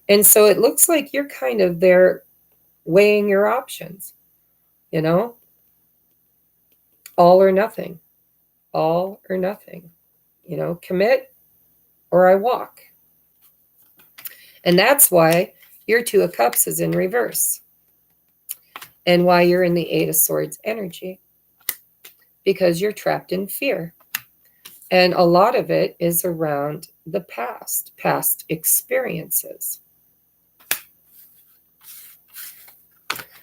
And so it looks like you're kind of there weighing your options, all or nothing, all or nothing, commit or I walk. And that's why your Two of Cups is in reverse, and why you're in the Eight of Swords energy, because you're trapped in fear. And a lot of it is around the past experiences.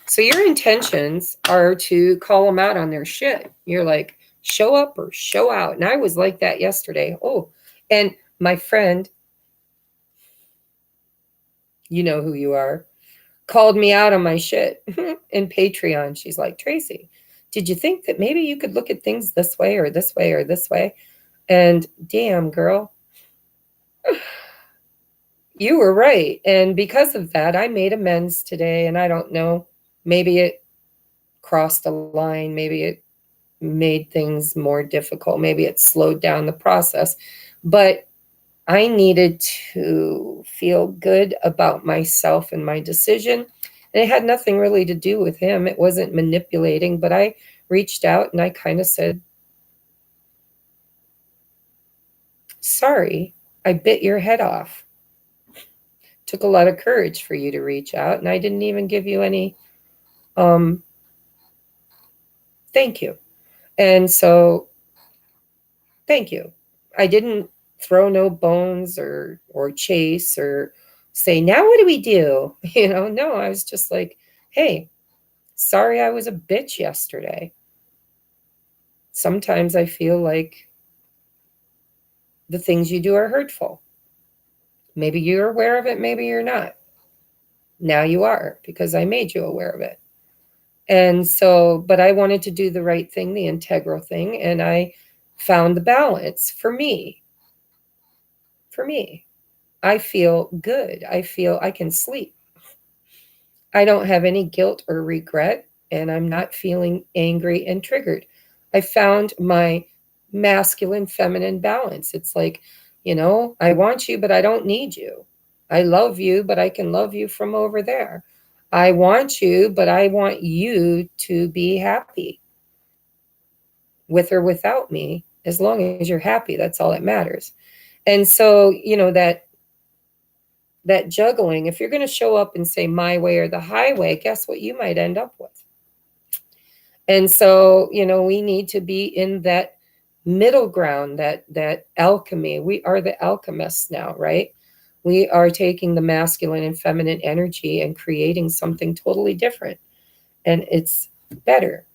So your intentions are to call them out on their shit. You're like, show up or show out. And I was like that yesterday. Oh, and my friend, you know who you are, called me out on my shit in Patreon. She's like, Tracy, did you think that maybe you could look at things this way or this way or this way? And damn, girl, you were right. And because of that, I made amends today. And I don't know, maybe it crossed a line. Maybe it made things more difficult. Maybe it slowed down the process. But I needed to feel good about myself and my decision. And it had nothing really to do with him. It wasn't manipulating, but I reached out and I kind of said, sorry, I bit your head off. Took a lot of courage for you to reach out, and I didn't even give you any thank you. And so thank you. I didn't throw no bones or chase or say, now what do we do? No, I was just like, hey, sorry I was a bitch yesterday. Sometimes I feel like the things you do are hurtful. Maybe you're aware of it, maybe you're not. Now you are, because I made you aware of it. And so, but I wanted to do the right thing, the integral thing, and I found the balance for me. For me, I feel good. I feel I can sleep. I don't have any guilt or regret, and I'm not feeling angry and triggered. I found my masculine, feminine balance. It's like, I want you, but I don't need you. I love you, but I can love you from over there. I want you, but I want you to be happy with or without me. As long as you're happy, that's all that matters. And so, that juggling, if you're going to show up and say my way or the highway, guess what you might end up with? And so, we need to be in that middle ground, that alchemy. We are the alchemists now, right? We are taking the masculine and feminine energy and creating something totally different. And it's better.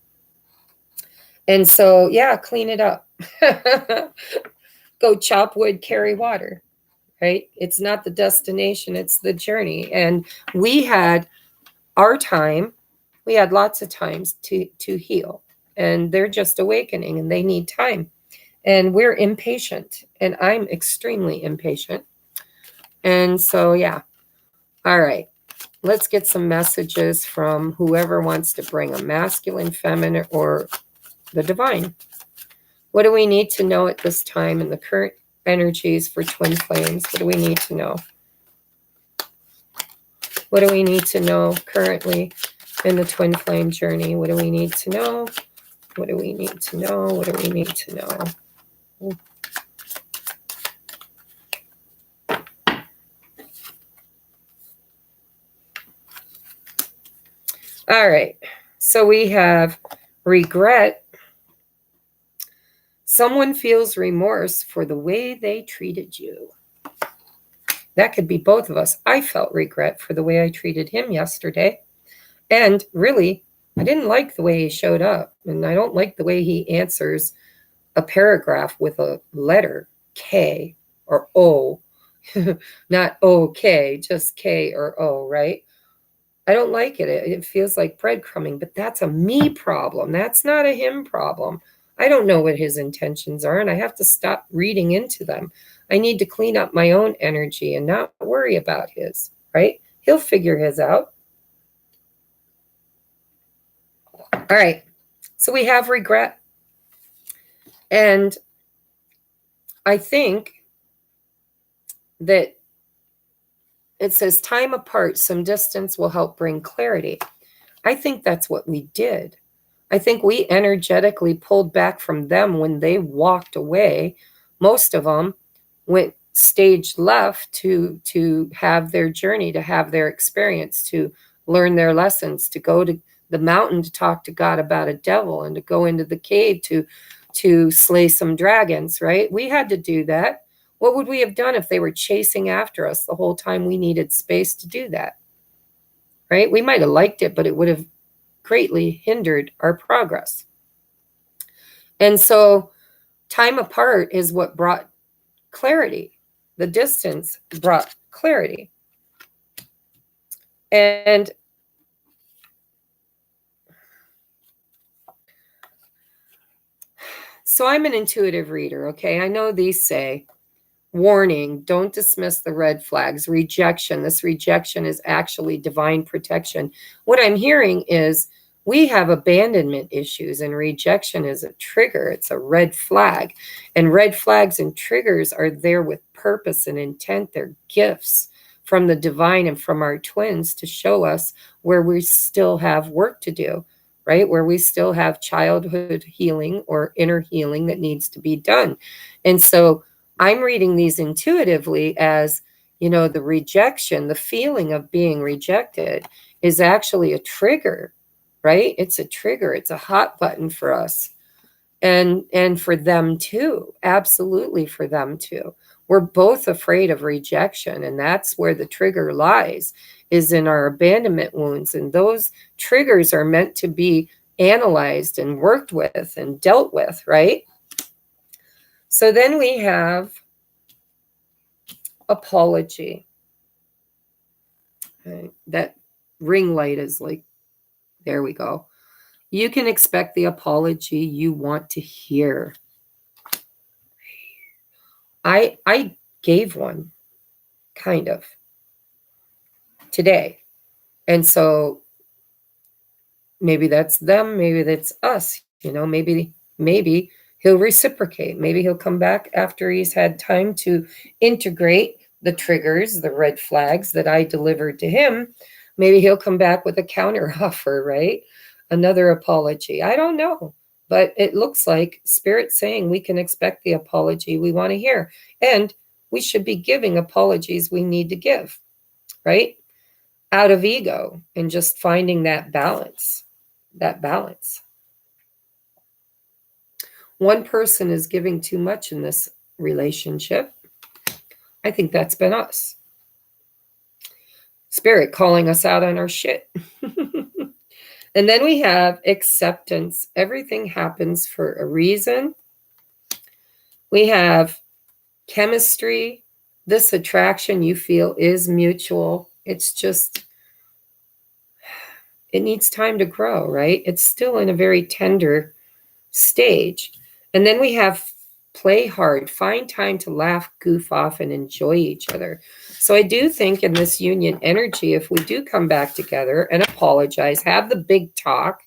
And so, yeah, clean it up. Go chop wood, carry water, right? It's not the destination, it's the journey. And we had our time. We had lots of times to heal. And they're just awakening and they need time. And we're impatient. And I'm extremely impatient. And so, yeah. All right. Let's get some messages from whoever wants to bring a masculine, feminine, or the divine. What do we need to know at this time in the current energies for twin flames? What do we need to know? What do we need to know currently in the twin flame journey? What do we need to know? What do we need to know? What do we need to know? All right. So we have regret, Someone feels remorse for the way they treated you. That could be both of us. I felt regret for the way I treated him yesterday. And really, I didn't like the way he showed up. And I don't like the way he answers a paragraph with a letter, K or O. Not OK, just K or O, right? I don't like it. It feels like breadcrumbing, but that's a me problem. That's not a him problem. I don't know what his intentions are, and I have to stop reading into them. I need to clean up my own energy and not worry about his, right? He'll figure his out. All right. So we have regret. And I think that it says time apart, some distance will help bring clarity. I think that's what we did. I think we energetically pulled back from them when they walked away. Most of them went stage left to have their journey, to have their experience, to learn their lessons, to go to the mountain to talk to God about a devil, and to go into the cave to slay some dragons, right? We had to do that. What would we have done if they were chasing after us the whole time we needed space to do that? Right? We might have liked it, but it would have greatly hindered our progress. And so time apart is what brought clarity. The distance brought clarity. And so I'm an intuitive reader, okay? I know these say, warning, don't dismiss the red flags, rejection. This rejection is actually divine protection. What I'm hearing is we have abandonment issues, and rejection is a trigger. It's a red flag. And red flags and triggers are there with purpose and intent. They're gifts from the divine and from our twins to show us where we still have work to do, right? Where we still have childhood healing or inner healing that needs to be done. And so I'm reading these intuitively as, the rejection, the feeling of being rejected is actually a trigger, right? It's a trigger. It's a hot button for us and for them too. Absolutely for them too. We're both afraid of rejection, and that's where the trigger lies, is in our abandonment wounds. And those triggers are meant to be analyzed and worked with and dealt with, right? So then we have apology. Okay. That ring light is like, there we go. You can expect the apology you want to hear. I gave one, kind of, today. And so maybe that's them, maybe that's us, maybe he'll reciprocate. Maybe he'll come back after he's had time to integrate the triggers, the red flags that I delivered to him. Maybe he'll come back with a counter offer, right? Another apology. I don't know. But it looks like Spirit saying we can expect the apology we want to hear. And we should be giving apologies we need to give, right? Out of ego, and just finding that balance. One person is giving too much in this relationship. I think that's been us. Spirit calling us out on our shit. And then we have acceptance. Everything happens for a reason. We have chemistry. This attraction you feel is mutual. It's just, it needs time to grow, right? It's still in a very tender stage. And then we have play hard, find time to laugh, goof off, and enjoy each other. So I do think in this union energy, if we do come back together and apologize, have the big talk,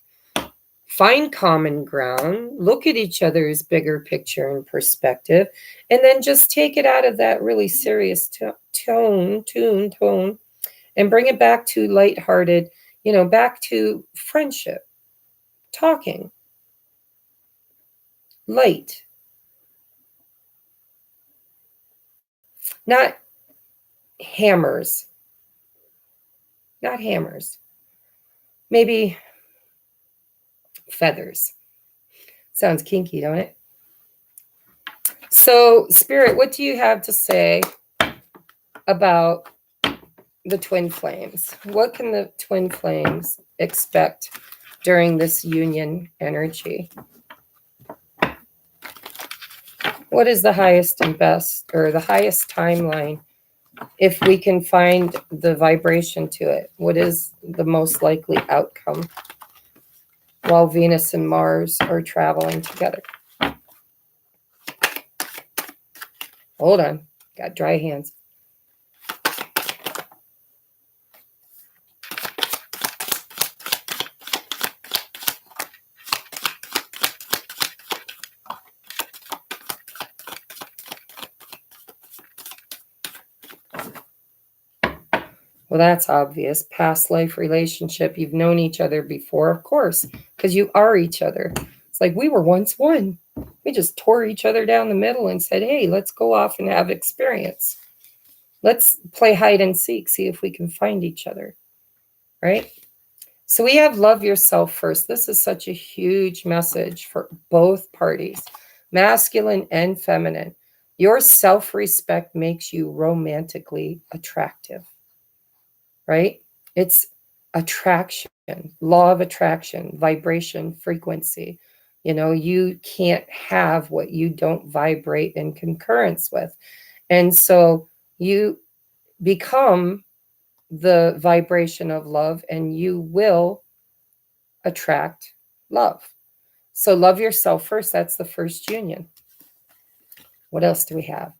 find common ground, look at each other's bigger picture and perspective, and then just take it out of that really serious tone, and bring it back to lighthearted, back to friendship, talking, light. Not hammers. Maybe feathers. Sounds kinky, don't it? So, Spirit, what do you have to say about the twin flames? What can the twin flames expect during this union energy? What is the highest and best, or the highest timeline, if we can find the vibration to it? What is the most likely outcome while Venus and Mars are traveling together? Hold on, got dry hands. Well, that's obvious. Past life relationship. You've known each other before, of course, because you are each other. It's like we were once one. We just tore each other down the middle and said, hey, let's go off and have experience. Let's play hide and seek, see if we can find each other, right? So we have love yourself first. This is such a huge message for both parties, masculine and feminine. Your self-respect makes you romantically attractive, right? It's attraction, law of attraction, vibration, frequency. You know, you can't have what you don't vibrate in concurrence with. And so you become the vibration of love, and you will attract love. So love yourself first. That's the first union. What else do we have?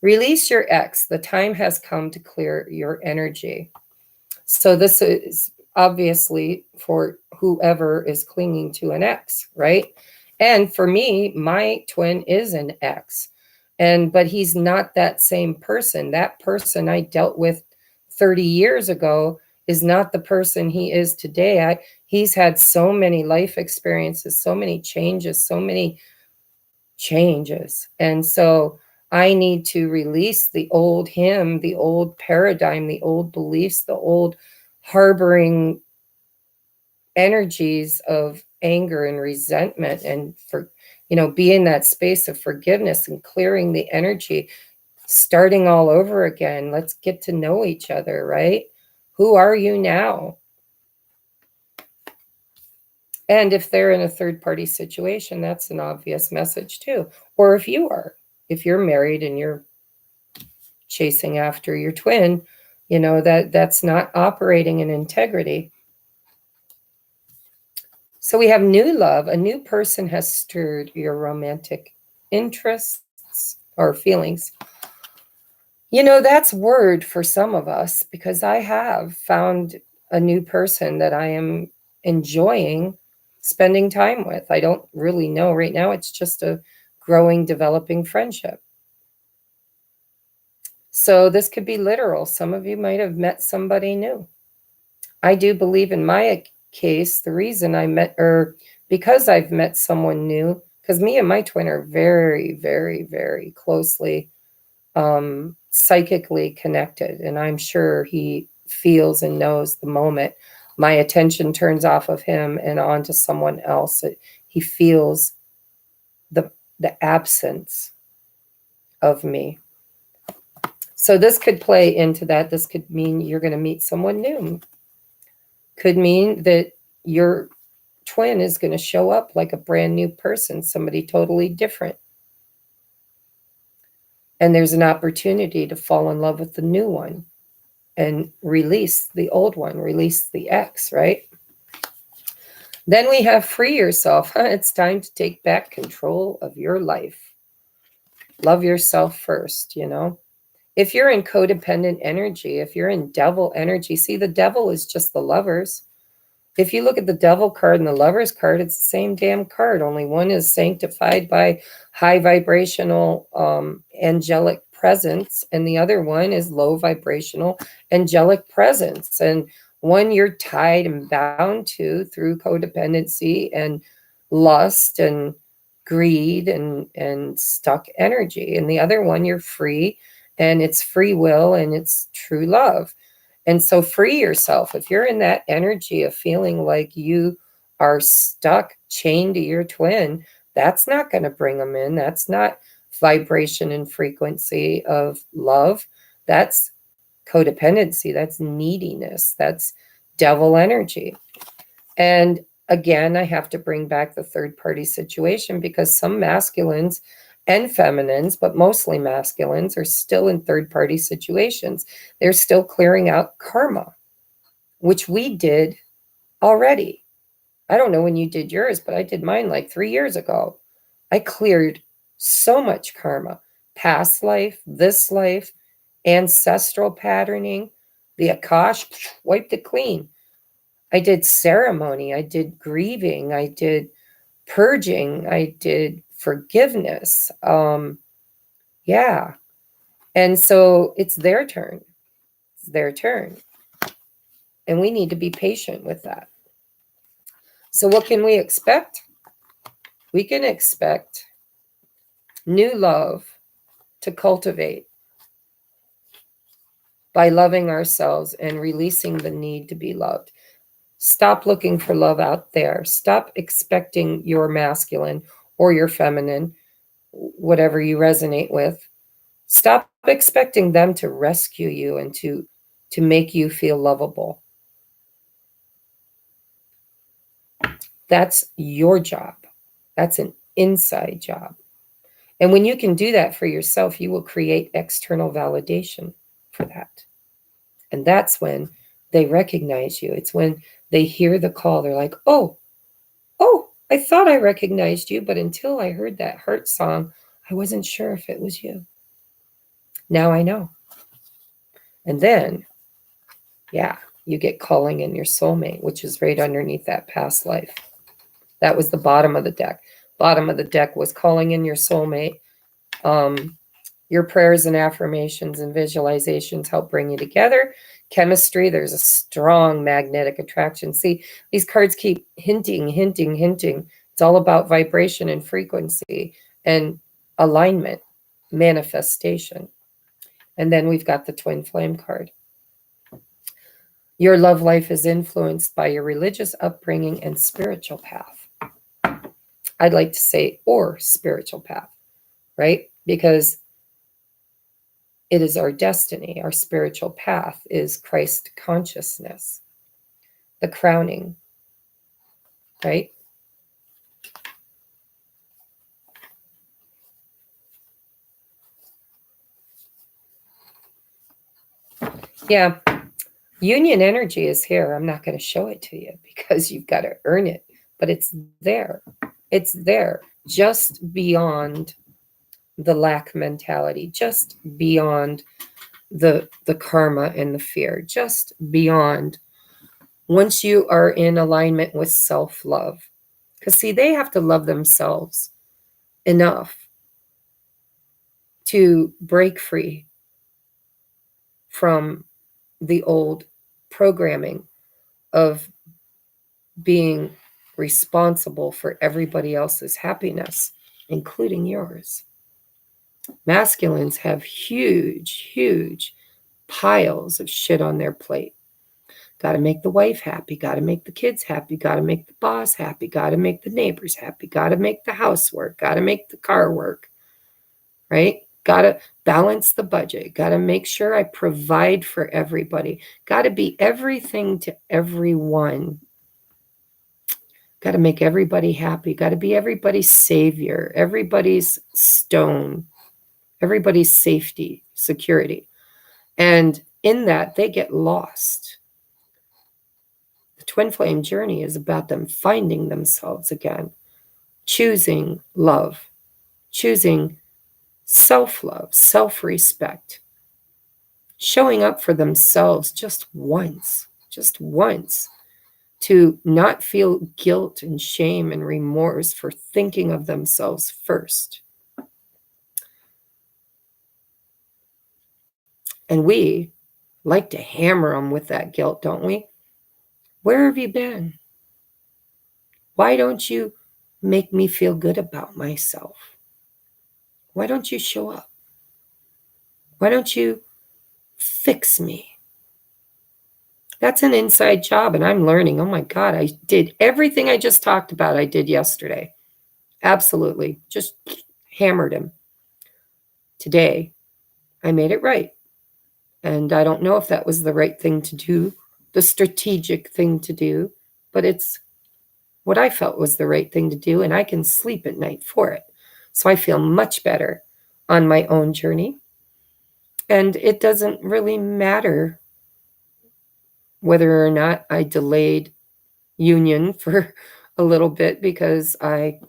Release your ex. The time has come to clear your energy. So this is obviously for whoever is clinging to an ex, right? And for me, my twin is an ex. But he's not that same person. That person I dealt with 30 years ago is not the person he is today. He's had so many life experiences, so many changes. And so I need to release the old him, the old paradigm, the old beliefs, the old harboring energies of anger and resentment, and be in that space of forgiveness and clearing the energy, starting all over again. Let's get to know each other, right? Who are you now? And if they're in a third party situation, that's an obvious message too. Or if you're married and you're chasing after your twin, that's not operating in integrity. So we have new love. A new person has stirred your romantic interests or feelings. That's word for some of us, because I have found a new person that I am enjoying spending time with. I don't really know right now. It's just a growing, developing friendship. So this could be literal. Some of you might have met somebody new. I do believe in my case, the reason because I've met someone new, because me and my twin are very, very, very closely psychically connected. And I'm sure he feels and knows the moment my attention turns off of him and onto someone else. He feels the absence of me. So this could play into that. This could mean you're going to meet someone new. Could mean that your twin is going to show up like a brand new person, somebody totally different. And there's an opportunity to fall in love with the new one and release the old one, release the ex, right? Then we have free yourself. It's time to take back control of your life. Love yourself first, If you're in codependent energy, if you're in devil energy, see, the devil is just the lovers. If you look at the devil card and the lover's card, it's the same damn card. Only one is sanctified by high vibrational angelic presence, and the other one is low vibrational angelic presence. And one you're tied and bound to through codependency and lust and greed and stuck energy. And the other one you're free, and it's free will, and it's true love. And so free yourself. If you're in that energy of feeling like you are stuck, chained to your twin, that's not going to bring them in. That's not vibration and frequency of love. That's codependency. That's neediness. That's devil energy. And again, I have to bring back the third party situation because some masculines and feminines, but mostly masculines, are still in third party situations. They're still clearing out karma, which we did already. I don't know when you did yours, but I did mine like 3 years ago. I cleared so much karma, past life, this life, ancestral patterning, the Akash, wiped it clean. I did ceremony, I did grieving, I did purging, I did forgiveness. Yeah. And so it's their turn. It's their turn. And we need to be patient with that. So what can we expect? We can expect new love to cultivate by loving ourselves and releasing the need to be loved. Stop looking for love out there. Stop expecting your masculine or your feminine, whatever you resonate with. Stop expecting them to rescue you and to make you feel lovable. That's your job. That's an inside job. And when you can do that for yourself, you will create external validation for that. And that's when they recognize you. It's when they hear the call. They're like, oh, I thought I recognized you, but until I heard that heart song, I wasn't sure if it was you. Now I know. And then, yeah, you get calling in your soulmate, which is right underneath that past life. That was the bottom of the deck. Bottom of the deck was calling in your soulmate. Your prayers and affirmations and visualizations help bring you together. Chemistry, there's a strong magnetic attraction. See, these cards keep hinting. It's all about vibration and frequency and alignment, manifestation. And then we've got the twin flame card. Your love life is influenced by your religious upbringing and spiritual path. I'd like to say, or spiritual path, right? Because it is our destiny. Our spiritual path is Christ consciousness, the crowning, right? Yeah, union energy is here. I'm not going to show it to you because you've got to earn it, but it's there. It's there, just beyond the lack mentality, just beyond the karma and the fear, just beyond. Once you are in alignment with self-love, because see, they have to love themselves enough to break free from the old programming of being responsible for everybody else's happiness, including yours. Masculines have huge piles of shit on their plate. Got to make the wife happy, got to make the kids happy, got to make the boss happy, got to make the neighbors happy, got to make the house work, got to make the car work, right? Got to balance the budget, got to make sure I provide for everybody, got to be everything to everyone, got to make everybody happy, got to be everybody's savior, everybody's stone, everybody's safety, security. And in that, they get lost. The twin flame journey is about them finding themselves again, choosing love, choosing self-love, self-respect, showing up for themselves just once, to not feel guilt and shame and remorse for thinking of themselves first. And we like to hammer them with that guilt, don't we? Where have you been? Why don't you make me feel good about myself? Why don't you show up? Why don't you fix me? That's an inside job, and I'm learning. Oh my God, I did everything I just talked about, I did yesterday. Absolutely. Just hammered him. today, I made it right. And I don't know if that was the right thing to do, the strategic thing to do, but it's what I felt was the right thing to do, and I can sleep at night for it. So I feel much better on my own journey. And it doesn't really matter whether or not I delayed union for a little bit, because I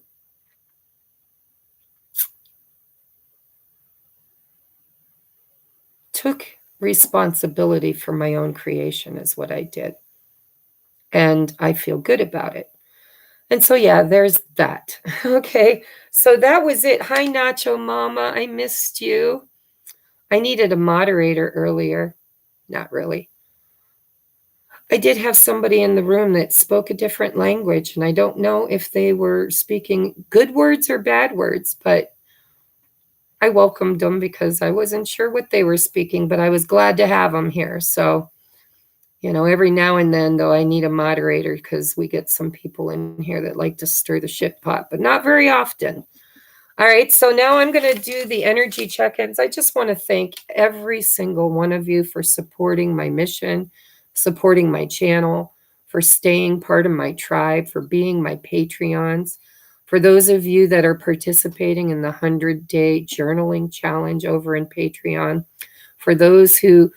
took responsibility for my own creation is what I did. And I feel good about it. And so, yeah, there's that. Okay. So that was it. Hi, Nacho Mama. I missed you. I needed a moderator earlier. Not really. I did have somebody in the room that spoke a different language, and I don't know if they were speaking good words or bad words, but I welcomed them because I wasn't sure what they were speaking, but I was glad to have them here. So, every now and then, though, I need a moderator because we get some people in here that like to stir the shit pot, but not very often. All right, so now I'm going to do the energy check-ins. I just want to thank every single one of you for supporting my mission, supporting my channel, for staying part of my tribe, for being my Patreons. For those of you that are participating in the 100-day journaling challenge over in Patreon, for those who,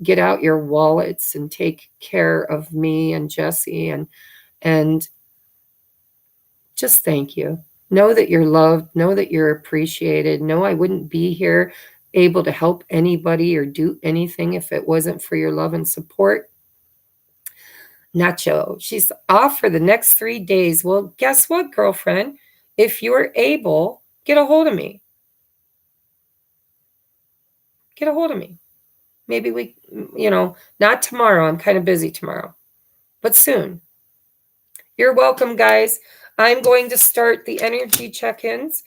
get out your wallets and take care of me and Jesse, and just thank you. Know that you're loved. Know that you're appreciated. Know I wouldn't be here able to help anybody or do anything if it wasn't for your love and support. Nacho, she's off for the next 3 days. Well, guess what, girlfriend? If you're able, get a hold of me. Get a hold of me. Maybe we, not tomorrow. I'm kind of busy tomorrow, but soon. You're welcome, guys. I'm going to start the energy check-ins.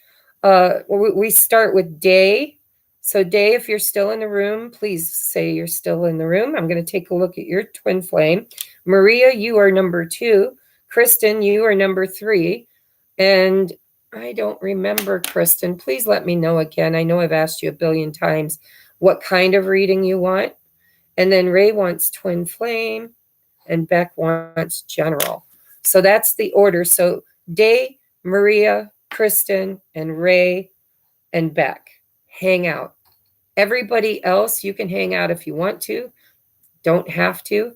We start with Day. So Day, if you're still in the room, please say you're still in the room. I'm going to take a look at your twin flame. Maria, you are number 2. Kristen, you are number 3. And I don't remember, Kristen. Please let me know again. I know I've asked you a billion times what kind of reading you want. And then Ray wants twin flame, and Beck wants general. So that's the order. So Day, Maria, Kristen, and Ray, and Beck. Hang out. Everybody else, you can hang out if you want to. Don't have to.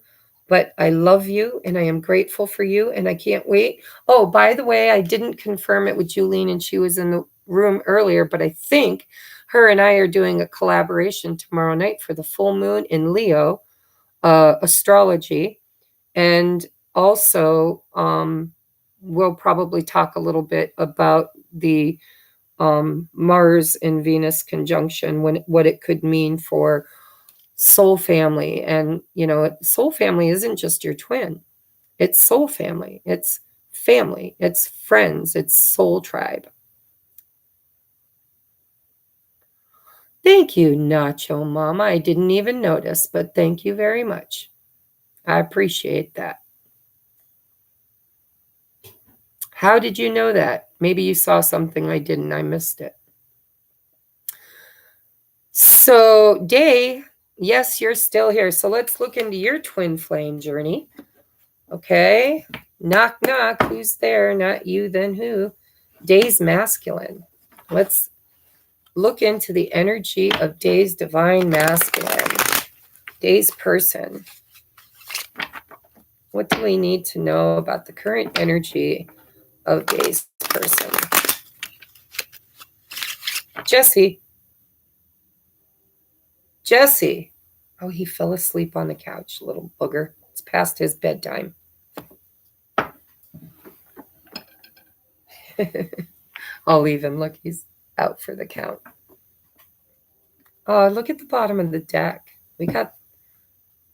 But I love you, and I am grateful for you, and I can't wait. Oh, by the way, I didn't confirm it with Julene, and she was in the room earlier, but I think her and I are doing a collaboration tomorrow night for the full moon in Leo, astrology. And also, we'll probably talk a little bit about the Mars and Venus conjunction, what it could mean for soul family. And, soul family isn't just your twin. It's soul family. It's family. It's friends. It's soul tribe. Thank you, Nacho Mama. I didn't even notice, but thank you very much. I appreciate that. How did you know that? Maybe you saw something I didn't. I missed it. So, Day, yes, you're still here. So let's look into your twin flame journey. Okay. Knock, knock. Who's there? Not you, then who? Day's masculine. Let's look into the energy of Day's divine masculine. Day's person. What do we need to know about the current energy of Day's person? Jesse. Jesse. Oh, he fell asleep on the couch, little booger. It's past his bedtime. I'll leave him. Look, he's out for the count. Oh, look at the bottom of the deck. We got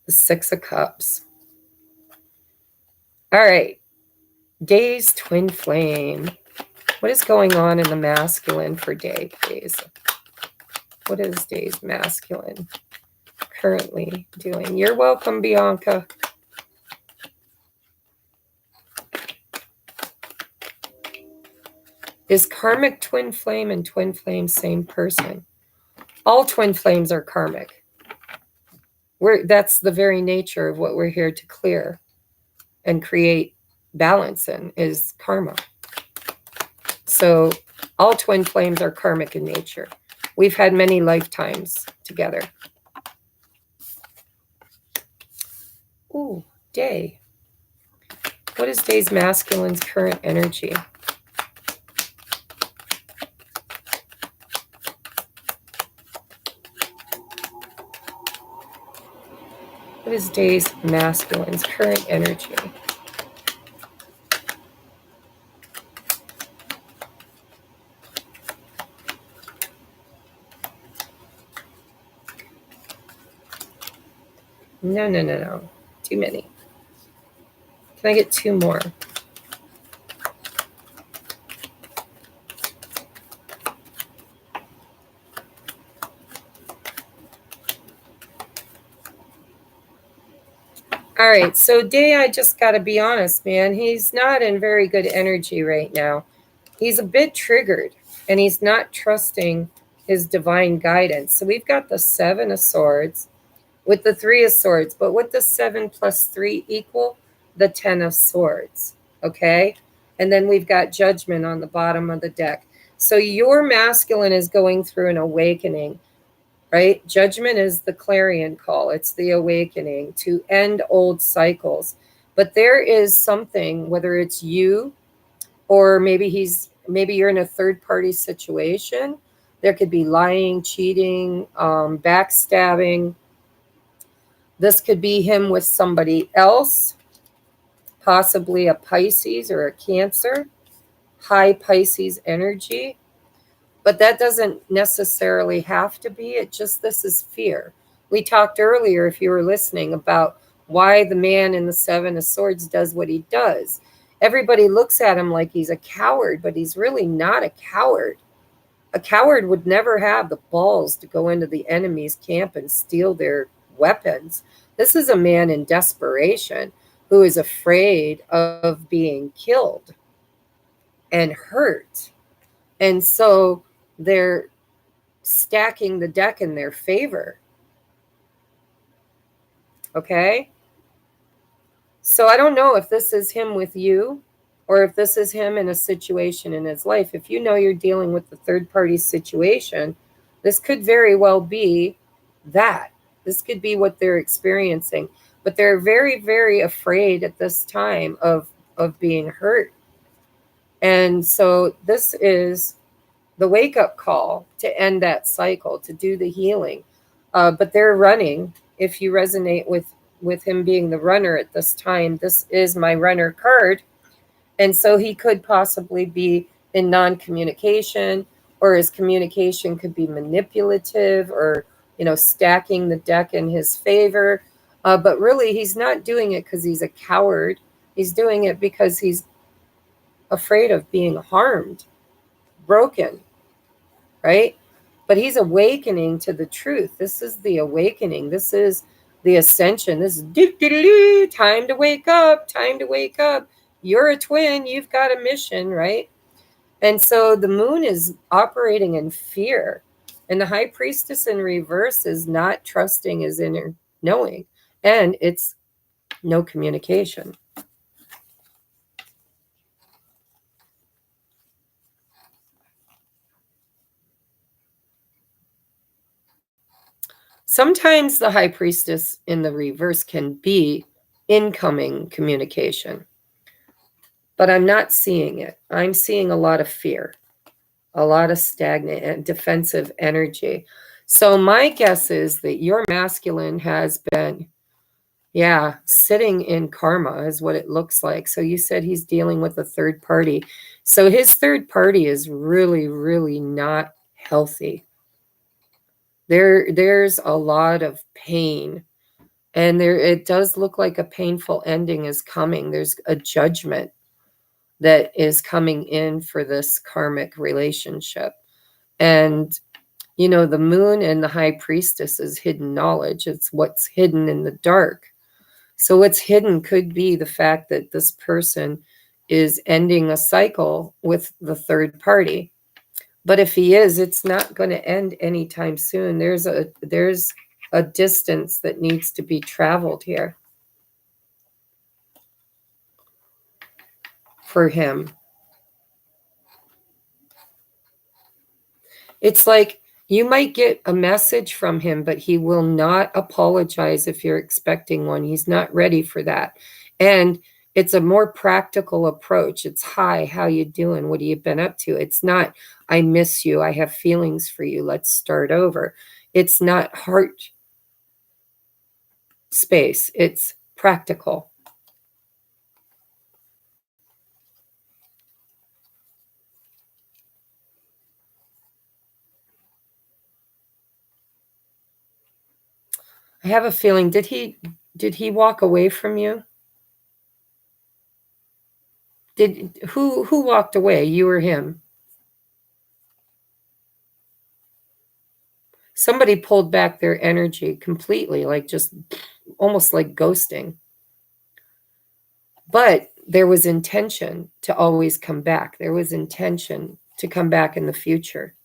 the 6 of Cups. All right. Day's twin flame. What is going on in the masculine for Day, please? What is Day's masculine currently doing? You're welcome, Bianca. Is karmic twin flame and twin flame same person? All twin flames are karmic. That's the very nature of what we're here to clear and create balance in, is karma. So all twin flames are karmic in nature. We've had many lifetimes together. Ooh, Day. What is Day's masculine's current energy? What is Day's masculine's current energy? No. Too many. Can I get 2 more? All right, so Day, I just got to be honest, man. He's not in very good energy right now. He's a bit triggered, and he's not trusting his divine guidance. So we've got the 7 of Swords with the 3 of Swords, but what does 7 plus 3 equal? The 10 of Swords, okay? And then we've got Judgment on the bottom of the deck. So your masculine is going through an awakening, right? Judgment is the clarion call. It's the awakening to end old cycles. But there is something, whether it's you or maybe you're in a third party situation. There could be lying, cheating, backstabbing. This could be him with somebody else, possibly a Pisces or a Cancer, high Pisces energy. But that doesn't necessarily have to be. This is fear. We talked earlier, if you were listening, about why the man in the 7 of Swords does what he does. Everybody looks at him like he's a coward, but he's really not a coward. A coward would never have the balls to go into the enemy's camp and steal their weapons. This is a man in desperation who is afraid of being killed and hurt. And so they're stacking the deck in their favor. Okay? So I don't know if this is him with you or if this is him in a situation in his life. If you know you're dealing with the third party situation, this could very well be that. This could be what they're experiencing. But they're very, very afraid at this time of being hurt. And so this is the wake-up call to end that cycle, to do the healing. But they're running. If you resonate with him being the runner at this time, this is my runner card. And so he could possibly be in non-communication, or his communication could be manipulative, or, stacking the deck in his favor. But really, he's not doing it because he's a coward. He's doing it because he's afraid of being harmed, broken, right? But he's awakening to the truth. This is the awakening. This is the ascension. This is time to wake up, time to wake up. You're a twin. You've got a mission, right? And so the moon is operating in fear. And the high priestess in reverse is not trusting his inner knowing. And it's no communication. Sometimes the high priestess in the reverse can be incoming communication. But I'm not seeing it. I'm seeing a lot of fear, a lot of stagnant and defensive energy. So my guess is that your masculine has been, sitting in karma is what it looks like. So you said he's dealing with a third party. So his third party is really, really not healthy. There's a lot of pain. And it does look like a painful ending is coming. There's a judgment that is coming in for this karmic relationship. And, the moon and the high priestess is hidden knowledge. It's what's hidden in the dark. So what's hidden could be the fact that this person is ending a cycle with the third party. But if he is, it's not going to end anytime soon. There's a distance that needs to be traveled here for him. It's like you might get a message from him, but he will not apologize if you're expecting one. He's not ready for that. And it's a more practical approach. It's, hi, how you doing? What have you been up to? It's not, I miss you. I have feelings for you. Let's start over. It's not heart space. It's practical. I have a feeling, did he walk away from you? Who walked away, you or him? Somebody pulled back their energy completely, like just almost like ghosting. But there was intention to always come back. There was intention to come back in the future.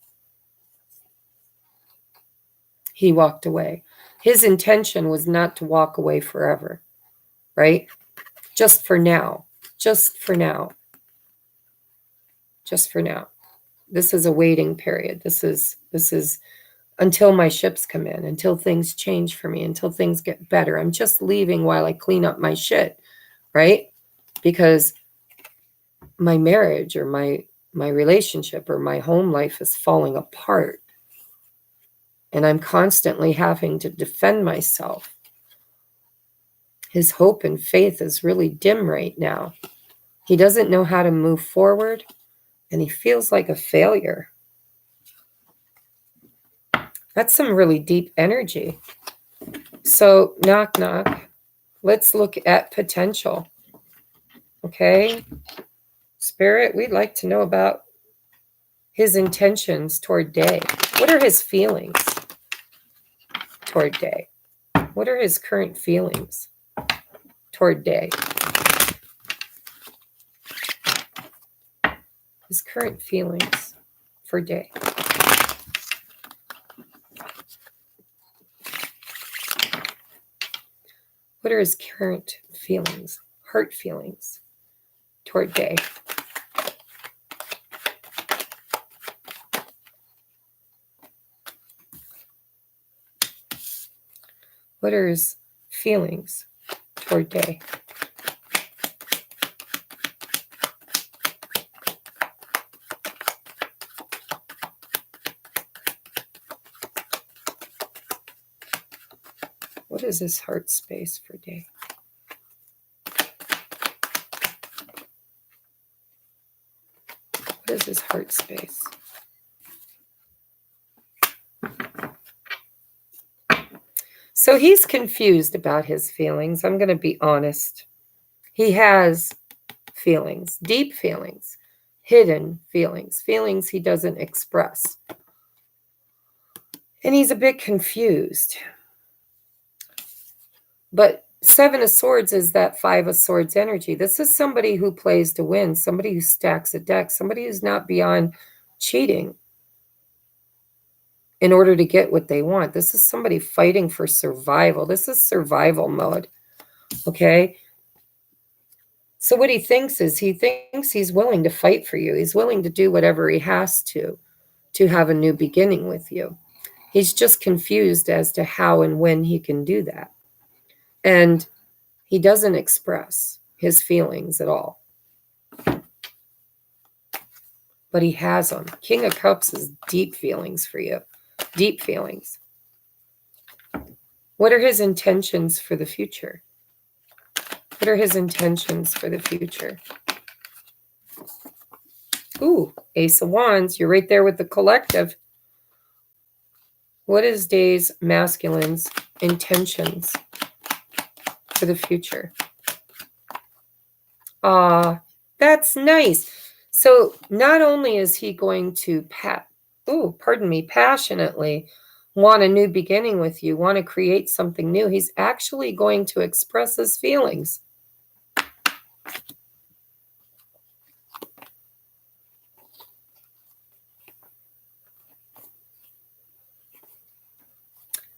He walked away. His intention was not to walk away forever, right? Just for now. Just for now. Just for now. This is a waiting period. This is until my ships come in, until things change for me, until things get better. I'm just leaving while I clean up my shit, right? Because my marriage or my relationship or my home life is falling apart. And I'm constantly having to defend myself. His hope and faith is really dim right now. He doesn't know how to move forward, and he feels like a failure. That's some really deep energy. So, knock, knock. Let's look at potential. Okay? Spirit, we'd like to know about his intentions toward Day. What are his feelings toward Day? What are his current feelings toward Day? His current feelings for Day. What are his current feelings, heart feelings toward Day? What are his feelings toward Day? What is his heart space for Day? What is his heart space? So he's confused about his feelings. I'm going to be honest. He has feelings, deep feelings, hidden feelings, feelings he doesn't express. And he's a bit confused. But Seven of Swords is that Five of Swords energy. This is somebody who plays to win, somebody who stacks a deck, somebody who's not beyond cheating in order to get what they want. This is somebody fighting for survival. This is survival mode, okay? So what he thinks is he thinks he's willing to fight for you. He's willing to do whatever he has to have a new beginning with you. He's just confused as to how and when he can do that. And he doesn't express his feelings at all. But he has them. King of Cups is deep feelings for you. Deep feelings. What are his intentions for the future? What are his intentions for the future? Ooh, Ace of Wands. You're right there with the collective. What is Day's masculine's intentions for the future? That's nice. So not only is he going to passionately want a new beginning with you, want to create something new, he's actually going to express his feelings.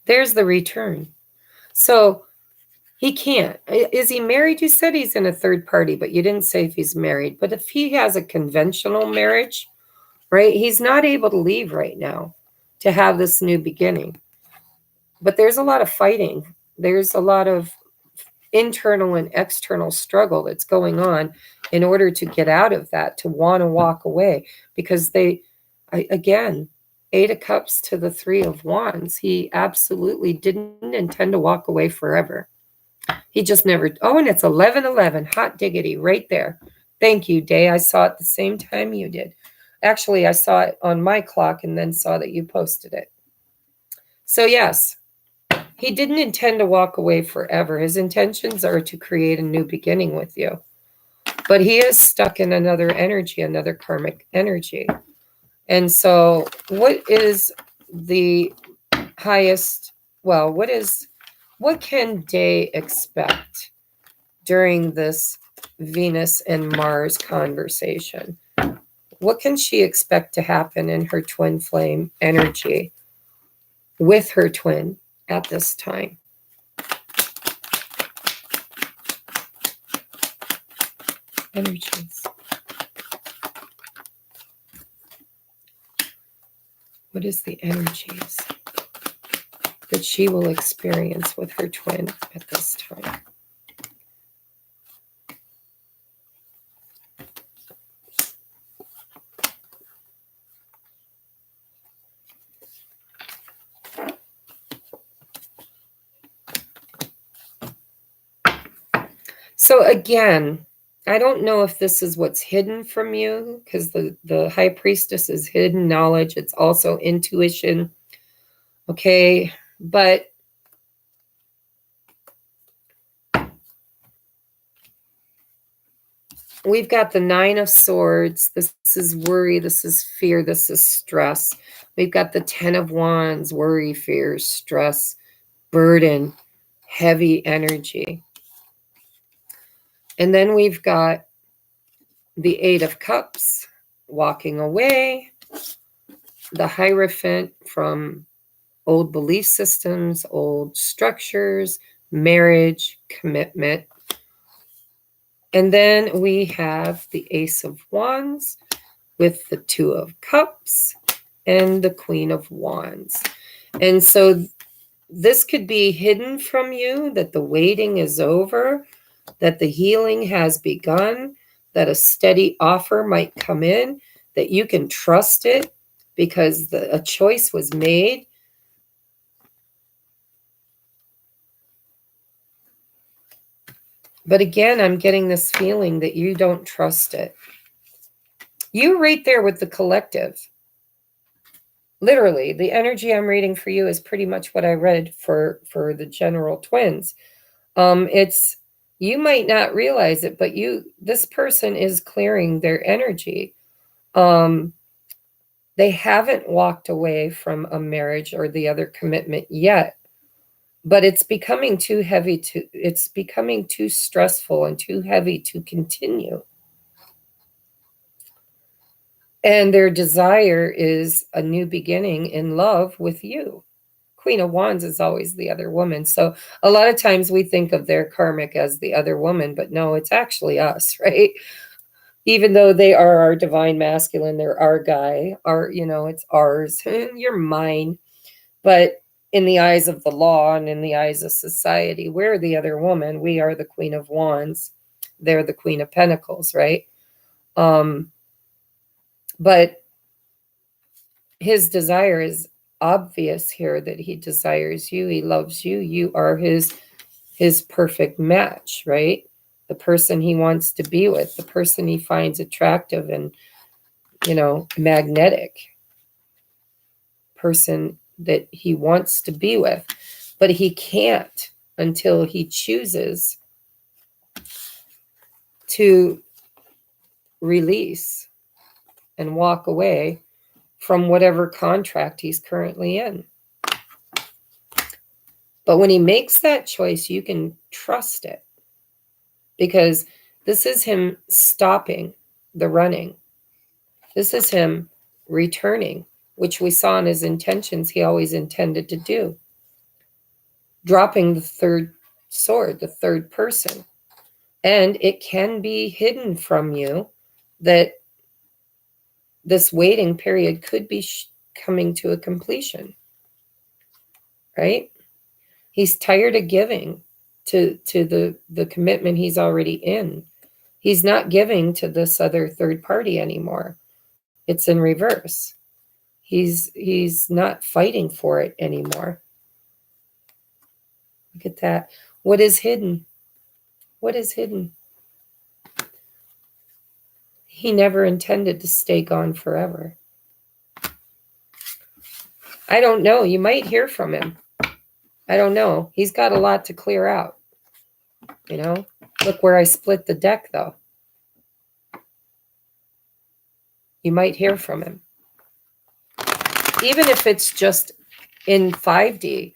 There's the return. So he can't. Is he married? You said he's in a third party, but you didn't say if he's married. But if he has a conventional marriage, right, he's not able to leave right now to have this new beginning. But there's a lot of fighting. There's a lot of internal and external struggle that's going on in order to get out of that, to want to walk away, because again, 8 of Cups to the 3 of Wands, he absolutely didn't intend to walk away forever. He just never. Oh, and it's 11:11, hot diggity right there. Thank you, Day. I saw it the same time you did. Actually, I saw it on my clock and then saw that you posted it. So yes, he didn't intend to walk away forever. His intentions are to create a new beginning with you. But he is stuck in another energy, another karmic energy. And so what is the highest, well, what can Day expect during this Venus and Mars conversation? What can she expect to happen in her twin flame energy with her twin at this time? Energies. What is the energies that she will experience with her twin at this time? So again, I don't know if this is what's hidden from you, because the High Priestess is hidden knowledge. It's also intuition. Okay, but we've got the 9 of Swords. This is worry. This is fear. This is stress. We've got the 10 of Wands, worry, fear, stress, burden, heavy energy. And then we've got the 8 of Cups, walking away, the Hierophant from old belief systems, old structures, marriage, commitment. And then we have the Ace of Wands with the 2 of Cups and the Queen of Wands. And so this could be hidden from you, that the waiting is over, that the healing has begun, that a steady offer might come in, that you can trust it because a choice was made. But again, I'm getting this feeling that you don't trust it. You're right there with the collective. Literally, the energy I'm reading for you is pretty much what I read for the general twins. It's, you might not realize it, but this person is clearing their energy. They haven't walked away from a marriage or the other commitment yet, but it's becoming too heavy it's becoming too stressful and too heavy to continue. And their desire is a new beginning in love with you. Queen of Wands is always the other woman. So a lot of times we think of their karmic as the other woman, but no, it's actually us, right? Even though they are our divine masculine, they're our guy, it's ours, you're mine. But in the eyes of the law and in the eyes of society, we're the other woman. We are the Queen of Wands. They're the Queen of Pentacles, right? But his desire is obvious here, that he desires you. He loves you. You are his perfect match, right? The person he wants to be with, the person he finds attractive and, magnetic, person that he wants to be with. But he can't until he chooses to release and walk away from whatever contract he's currently in. But when he makes that choice, you can trust it, because this is him stopping the running. This is him returning, which we saw in his intentions he always intended to do. dropping the third sword, the third person. And it can be hidden from you that this waiting period could be coming to a completion, right? He's tired of giving to the commitment he's already in. He's not giving to this other third party anymore. It's in reverse. He's not fighting for it anymore. Look at that. What is hidden? What is hidden? He never intended to stay gone forever. I don't know. You might hear from him. I don't know. He's got a lot to clear out. You know? Look where I split the deck, though. You might hear from him. Even if it's just in 5D.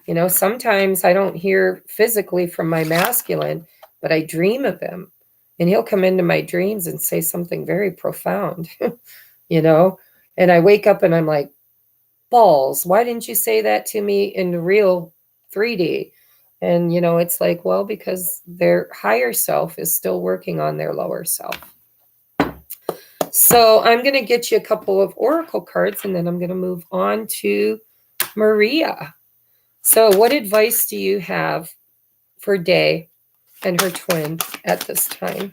You know, sometimes I don't hear physically from my masculine, but I dream of him. And he'll come into my dreams and say something very profound, you know? And I wake up and I'm like, balls, why didn't you say that to me in the real 3D? And, you know, it's like, well, because their higher self is still working on their lower self. So I'm going to get you a couple of oracle cards, and then I'm going to move on to Maria. So what advice do you have for Day and her twin at this time?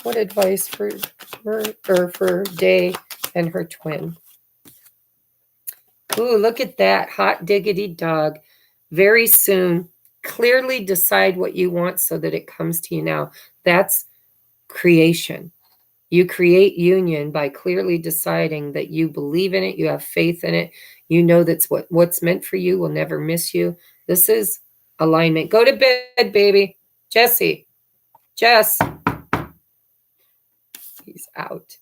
What advice for Day and her twin? Ooh, look at that. Hot diggity dog. Very soon. Clearly decide what you want so that it comes to you now. That's creation. You create union by clearly deciding that you believe in it, you have faith in it, you know that's what's meant for you will never miss you. This is alignment. Go to bed, baby. Jesse. Jess. He's out.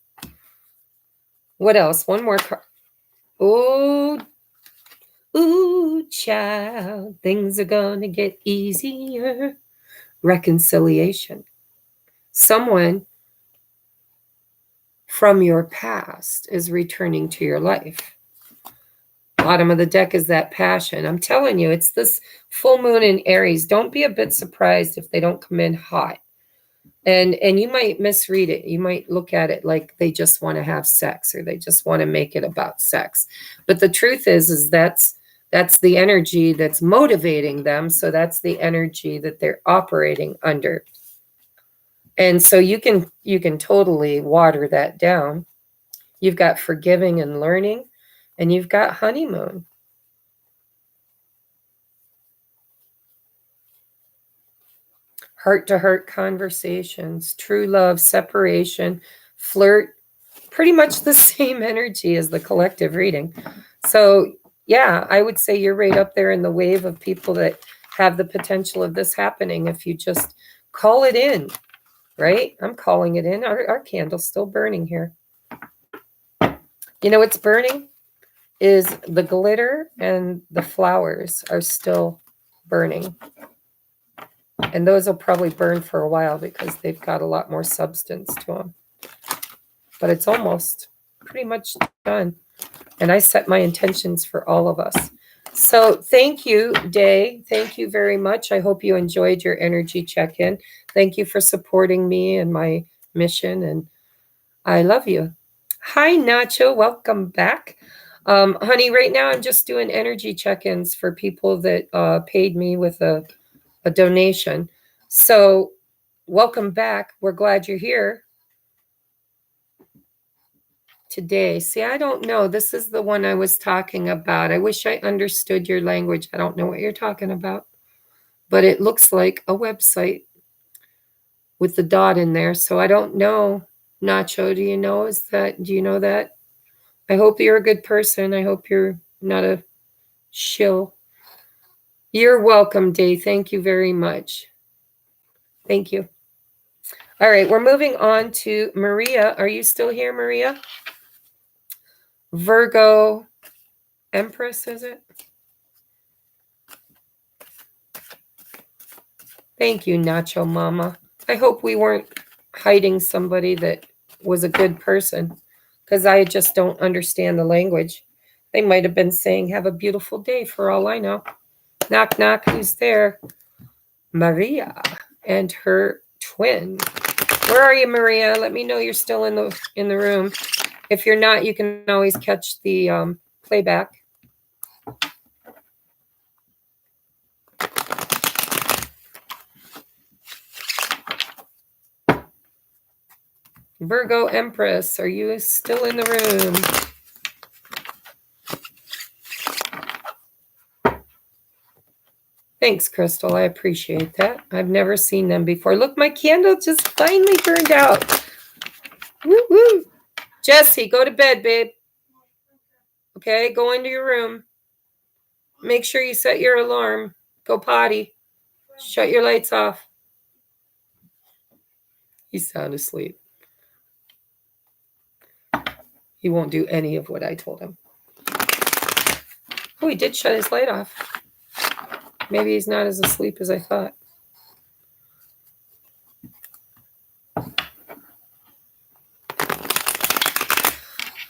What else? One more card. Oh, ooh, child. Things are going to get easier. Reconciliation. Someone from your past is returning to your life. Bottom of the deck is that passion. I'm telling you, it's this full moon in Aries. Don't be a bit surprised if they don't come in hot. And you might misread it. You might look at it like they just want to have sex or they just want to make it about sex. But the truth is that's the energy that's motivating them. So that's the energy that they're operating under. And so you can totally water that down. You've got forgiving and learning, and you've got honeymoon. Heart-to-heart conversations, true love, separation, flirt, pretty much the same energy as the collective reading. So yeah, I would say you're right up there in the wave of people that have the potential of this happening if you just call it in. Right? I'm calling it in. Our candle's still burning here. You know what's burning? Is the glitter and the flowers are still burning. And those will probably burn for a while because they've got a lot more substance to them. But it's almost pretty much done. And I set my intentions for all of us. So thank you, Day. Thank you very much. I hope you enjoyed your energy check-in. Thank you for supporting me and my mission, and I love you. Hi, Nacho. Welcome back. Honey, right now I'm just doing energy check-ins for people that paid me with a donation. So welcome back. We're glad you're here today. See, I don't know. This is the one I was talking about. I wish I understood your language. I don't know what you're talking about, but it looks like a website with the dot in there. So I don't know. Nacho, do you know that? I hope you're a good person. I hope you're not a shill. You're welcome, Day. Thank you very much. Thank you. All right, we're moving on to Maria. Are you still here, Maria? Virgo Empress, is it? Thank you, Nacho Mama. I hope we weren't hiding somebody that was a good person, because I just don't understand the language. They might have been saying, have a beautiful day for all I know. Knock, knock. Who's there? Maria and her twin. Where are you, Maria? Let me know you're still in the room. If you're not, you can always catch the playback. Virgo Empress, are you still in the room? Thanks, Crystal. I appreciate that. I've never seen them before. Look, my candle just finally burned out. Woo woo. Jesse, go to bed, babe. Okay, go into your room. Make sure you set your alarm. Go potty. Shut your lights off. He's sound asleep. He won't do any of what I told him. Oh, he did shut his light off. Maybe he's not as asleep as I thought.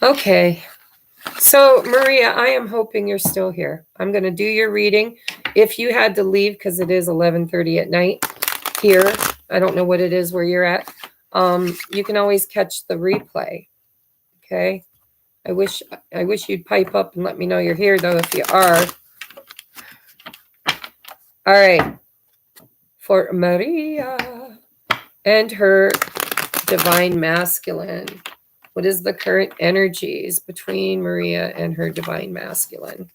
Okay. So, Maria, I am hoping you're still here. I'm going to do your reading. If you had to leave, because it is 11:30 at night here, I don't know what it is where you're at, you can always catch the replay. Okay? I wish you'd pipe up and let me know you're here, though, if you are. All right. For Maria and her divine masculine. What is the current energies between Maria and her divine masculine?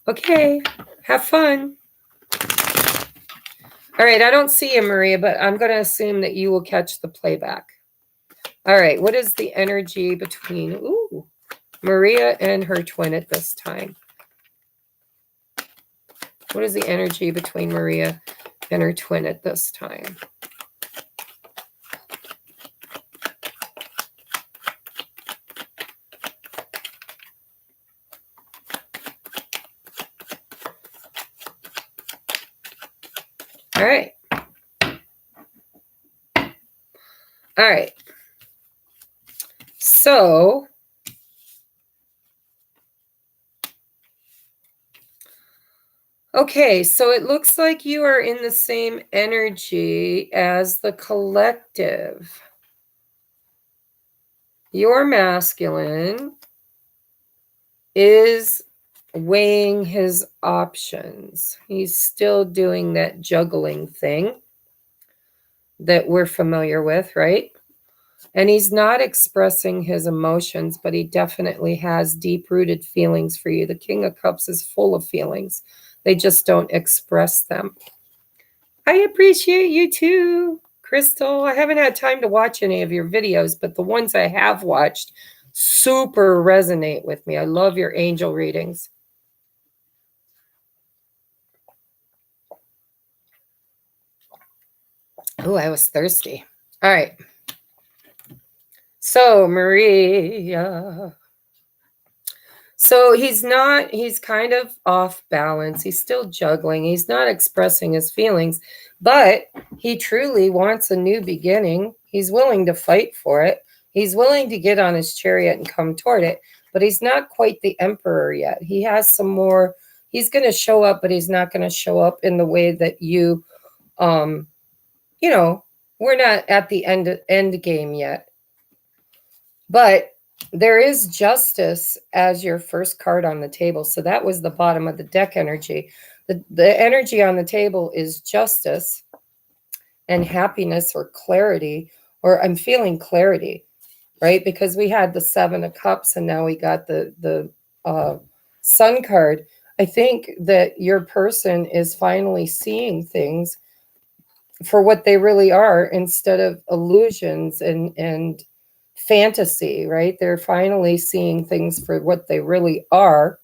Okay, have fun. All right, I don't see you, Maria, but I'm going to assume that you will catch the playback. All right, what is the energy between Maria and her twin at this time? What is the energy between Maria and her twin at this time? All right. All right. So, okay, so it looks like you are in the same energy as the collective. Your masculine is weighing his options. He's still doing that juggling thing that we're familiar with, right? And he's not expressing his emotions, but he definitely has deep-rooted feelings for you. The King of Cups is full of feelings. They just don't express them. I appreciate you too, Crystal. I haven't had time to watch any of your videos, but the ones I have watched super resonate with me. I love your angel readings. Oh, I was thirsty. All right. So, Maria. So he's kind of off balance. He's still juggling. He's not expressing his feelings, but he truly wants a new beginning. He's willing to fight for it. He's willing to get on his chariot and come toward it, but he's not quite the emperor yet. He has some more. He's going to show up, but he's not going to show up in the way that you, we're not at the end game yet. But there is justice as your first card on the table. So that was the bottom of the deck energy. The energy on the table is justice and happiness or clarity, or I'm feeling clarity, right? Because we had the 7 of Cups and now we got the Sun card. I think that your person is finally seeing things for what they really are instead of illusions and fantasy, right? They're finally seeing things for what they really are,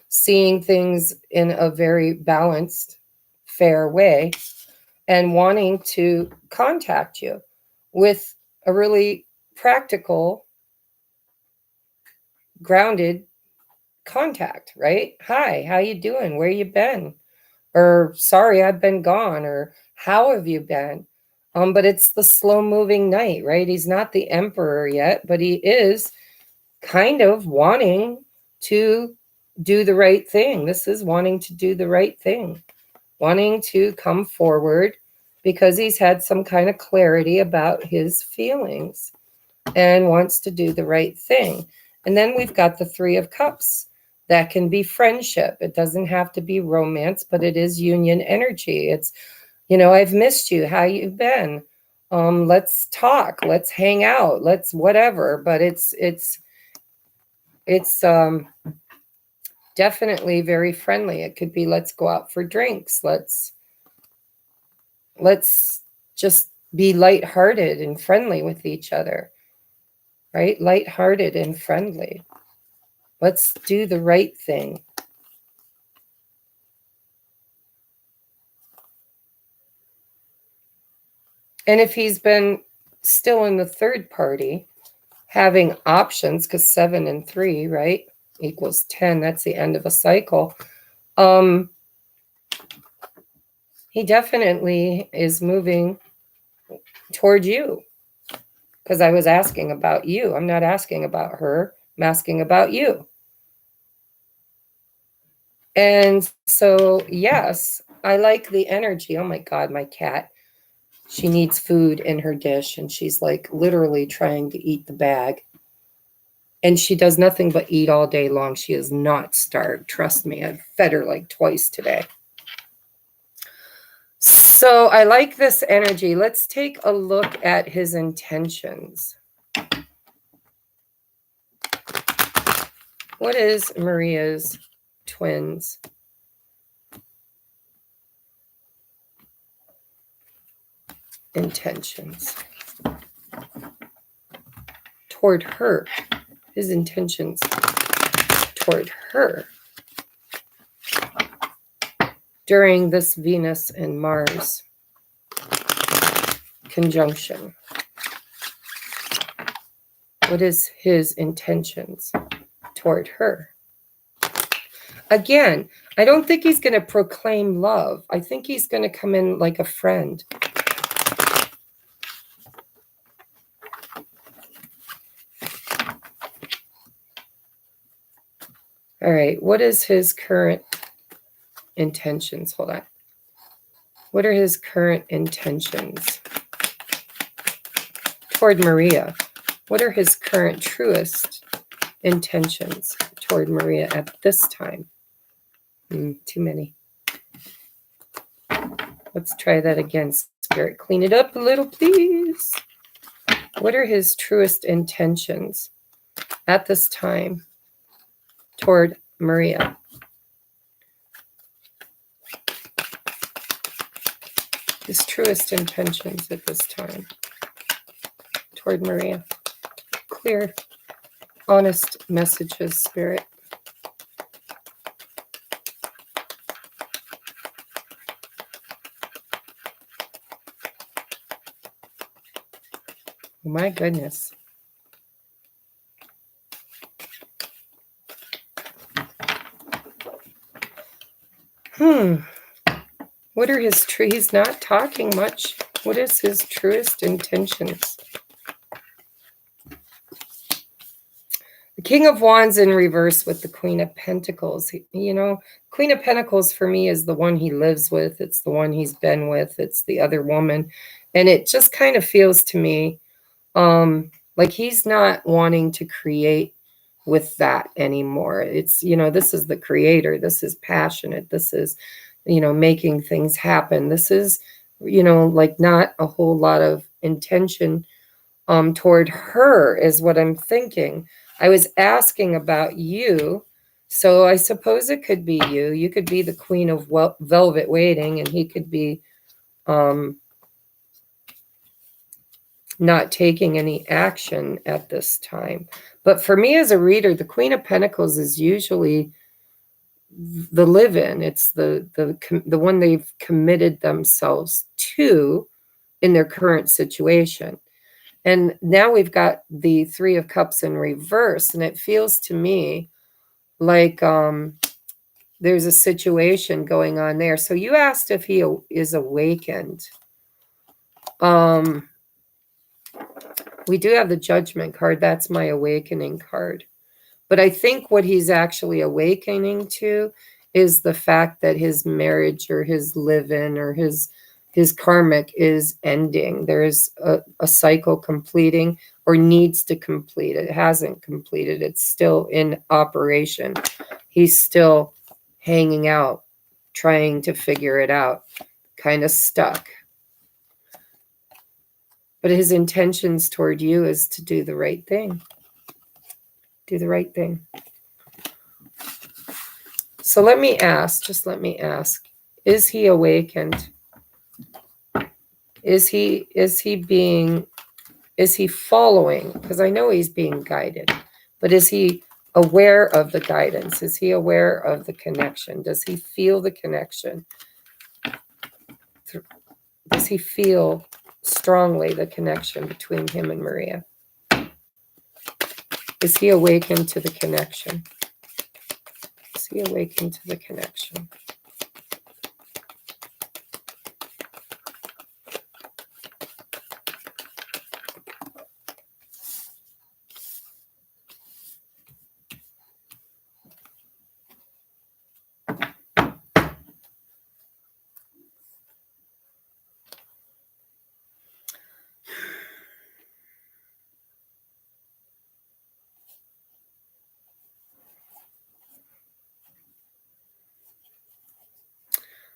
seeing things in a very balanced, fair way, and wanting to contact you with a really practical, grounded contact, right? Hi, how you doing? Where you been? Or sorry, I've been gone, or how have you been? But it's the slow-moving knight, right? He's not the emperor yet, but he is kind of wanting to do the right thing. This is wanting to do the right thing, wanting to come forward because he's had some kind of clarity about his feelings and wants to do the right thing. And then we've got the Three of Cups. That can be friendship. It doesn't have to be romance, but it is union energy. It's, I've missed you. How you been? Let's talk. Let's hang out. Let's whatever. But it's definitely very friendly. It could be let's go out for drinks. Let's just be lighthearted and friendly with each other. Right? Lighthearted and friendly. Let's do the right thing. And if he's been still in the third party, having options, because 7 and 3, right, equals 10. That's the end of a cycle. He definitely is moving toward you. Because I was asking about you. I'm not asking about her. I'm asking about you. And so, yes, I like the energy. Oh my God, my cat. She needs food in her dish, and she's like literally trying to eat the bag. And she does nothing but eat all day long. She is not starved. Trust me, I've fed her like twice today. So I like this energy. Let's take a look at his intentions. What is Maria's twins' intentions toward her? His intentions toward her during this Venus and Mars conjunction. What is his intentions toward her? Again, I don't think he's going to proclaim love. I think he's going to come in like a friend. All right, what is his current intentions? Hold on. What are his current intentions toward Maria? What are his current truest intentions toward Maria at this time? Too many. Let's try that again. Spirit, clean it up a little, please. What are his truest intentions at this time toward Maria? His truest intentions at this time toward Maria. Clear, honest messages, Spirit. Oh my goodness. What are his he's not talking much. What is his truest intentions? The King of Wands in reverse with the Queen of Pentacles. Queen of Pentacles for me is the one he lives with. It's the one he's been with. It's the other woman. And it just kind of feels to me like he's not wanting to create with that anymore. It's, this is the creator. This is passionate. This is, making things happen. This is, like not a whole lot of intention toward her is what I'm thinking. I was asking about you. So I suppose it could be you. You could be the Queen of Velvet Waiting, and he could be not taking any action at this time. But for me as a reader, the Queen of Pentacles is usually the live-in. It's the one they've committed themselves to in their current situation. And now we've got the Three of Cups in reverse, and it feels to me like there's a situation going on there. So you asked if he is awakened. We do have the Judgment card. That's my awakening card. But I think what he's actually awakening to is the fact that his marriage or his live-in or his karmic is ending. There is a cycle completing or needs to complete. It hasn't completed. It's still in operation. He's still hanging out, trying to figure it out, kind of stuck. But his intentions toward you is to do the right thing. Do the right thing. So let me ask, just let me ask, is he awakened? Is he following? Because I know he's being guided, but is he aware of the guidance? Is he aware of the connection? Does he feel the connection? Does he feel strongly the connection between him and Maria? Is he awakened to the connection? Is he awakened to the connection?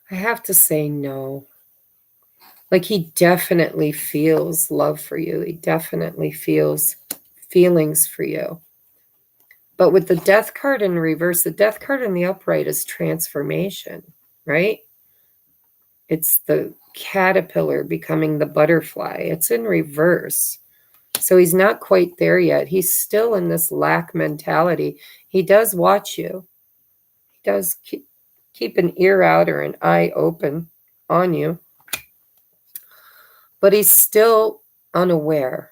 I have to say no. Like, he definitely feels love for you. He definitely feels feelings for you. But with the Death card in reverse, the Death card in the upright is transformation, right? It's the caterpillar becoming the butterfly. It's in reverse. So he's not quite there yet. He's still in this lack mentality. He does watch you. He does keep an ear out or an eye open on you. But he's still unaware.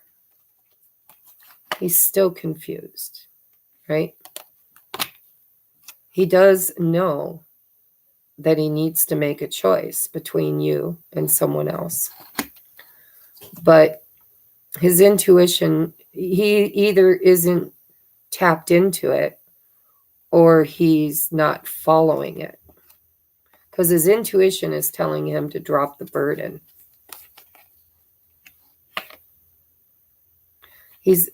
He's still confused, right? He does know that he needs to make a choice between you and someone else. But his intuition, he either isn't tapped into it or he's not following it. Because his intuition is telling him to drop the burden. He's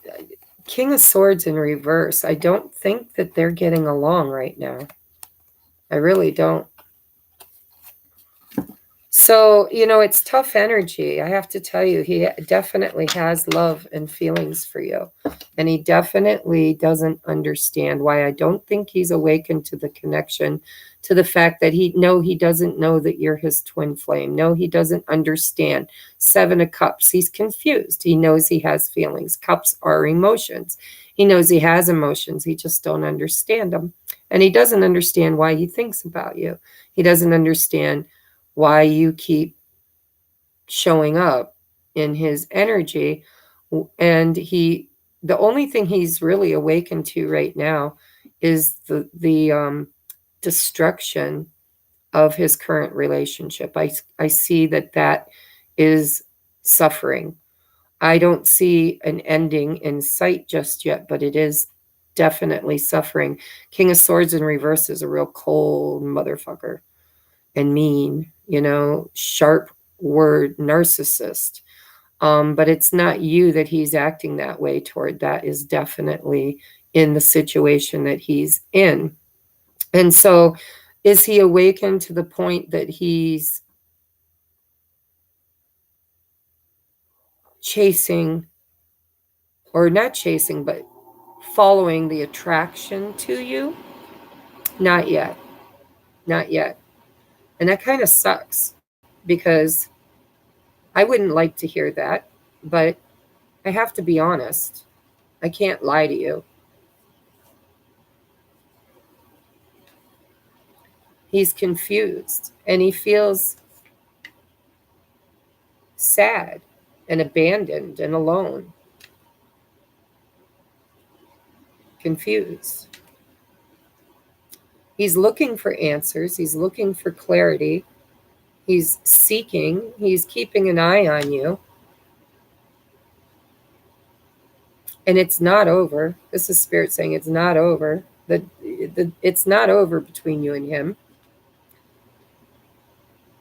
King of Swords in reverse. I don't think that they're getting along right now. I really don't. So, it's tough energy. I have to tell you, he definitely has love and feelings for you. And he definitely doesn't understand why. I don't think he's awakened to the connection, to the fact that he doesn't know that you're his twin flame. No, he doesn't understand. 7 of Cups. He's confused. He knows he has feelings. Cups are emotions. He knows he has emotions. He just don't understand them. And he doesn't understand why he thinks about you. He doesn't understand why you keep showing up in his energy. And the only thing he's really awakened to right now is the destruction of his current relationship. I see that is suffering. I don't see an ending in sight just yet, but it is definitely suffering. King of Swords in reverse is a real cold motherfucker and mean, sharp word, narcissist. But it's not you that he's acting that way toward. That is definitely in the situation that he's in. And so is he awakened to the point that he's chasing, or not chasing, but following the attraction to you? Not yet. Not yet. And that kind of sucks, because I wouldn't like to hear that, but I have to be honest. I can't lie to you. He's confused and he feels sad and abandoned and alone. Confused. He's looking for answers. He's looking for clarity. He's seeking. He's keeping an eye on you. And it's not over. This is Spirit saying it's not over. It's not over between you and him.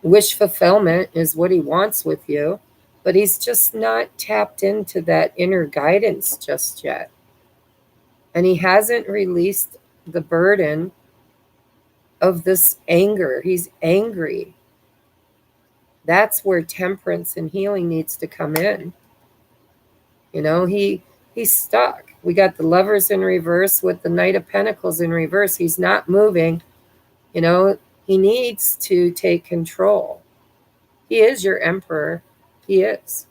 Wish fulfillment is what he wants with you, but he's just not tapped into that inner guidance just yet. And he hasn't released the burden of this anger. He's angry. That's where temperance and healing needs to come in. You know, he's stuck. We got the Lovers in reverse with the Knight of Pentacles in reverse. He's not moving. You know, he needs to take control. He is your Emperor. He is.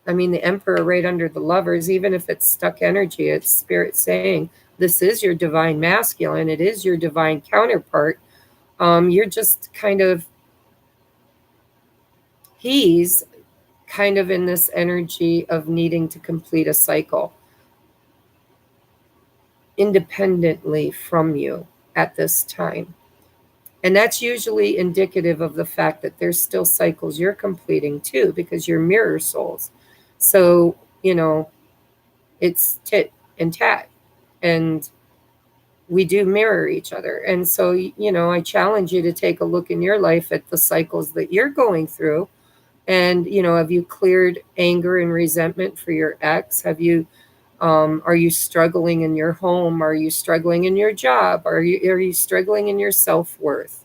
I mean, the Emperor right under the Lovers, even if it's stuck energy, it's Spirit saying, this is your divine masculine. It is your divine counterpart. You're just kind of, he's kind of in this energy of needing to complete a cycle independently from you at this time. And that's usually indicative of the fact that there's still cycles you're completing too, because you're mirror souls. So, you know, it's tit and tat, and we do mirror each other. And so, you know, I challenge you to take a look in your life at the cycles that you're going through. And, you know, have you cleared anger and resentment for your ex? Have you, are you struggling in your home? Are you struggling in your job? Are you struggling in your self-worth?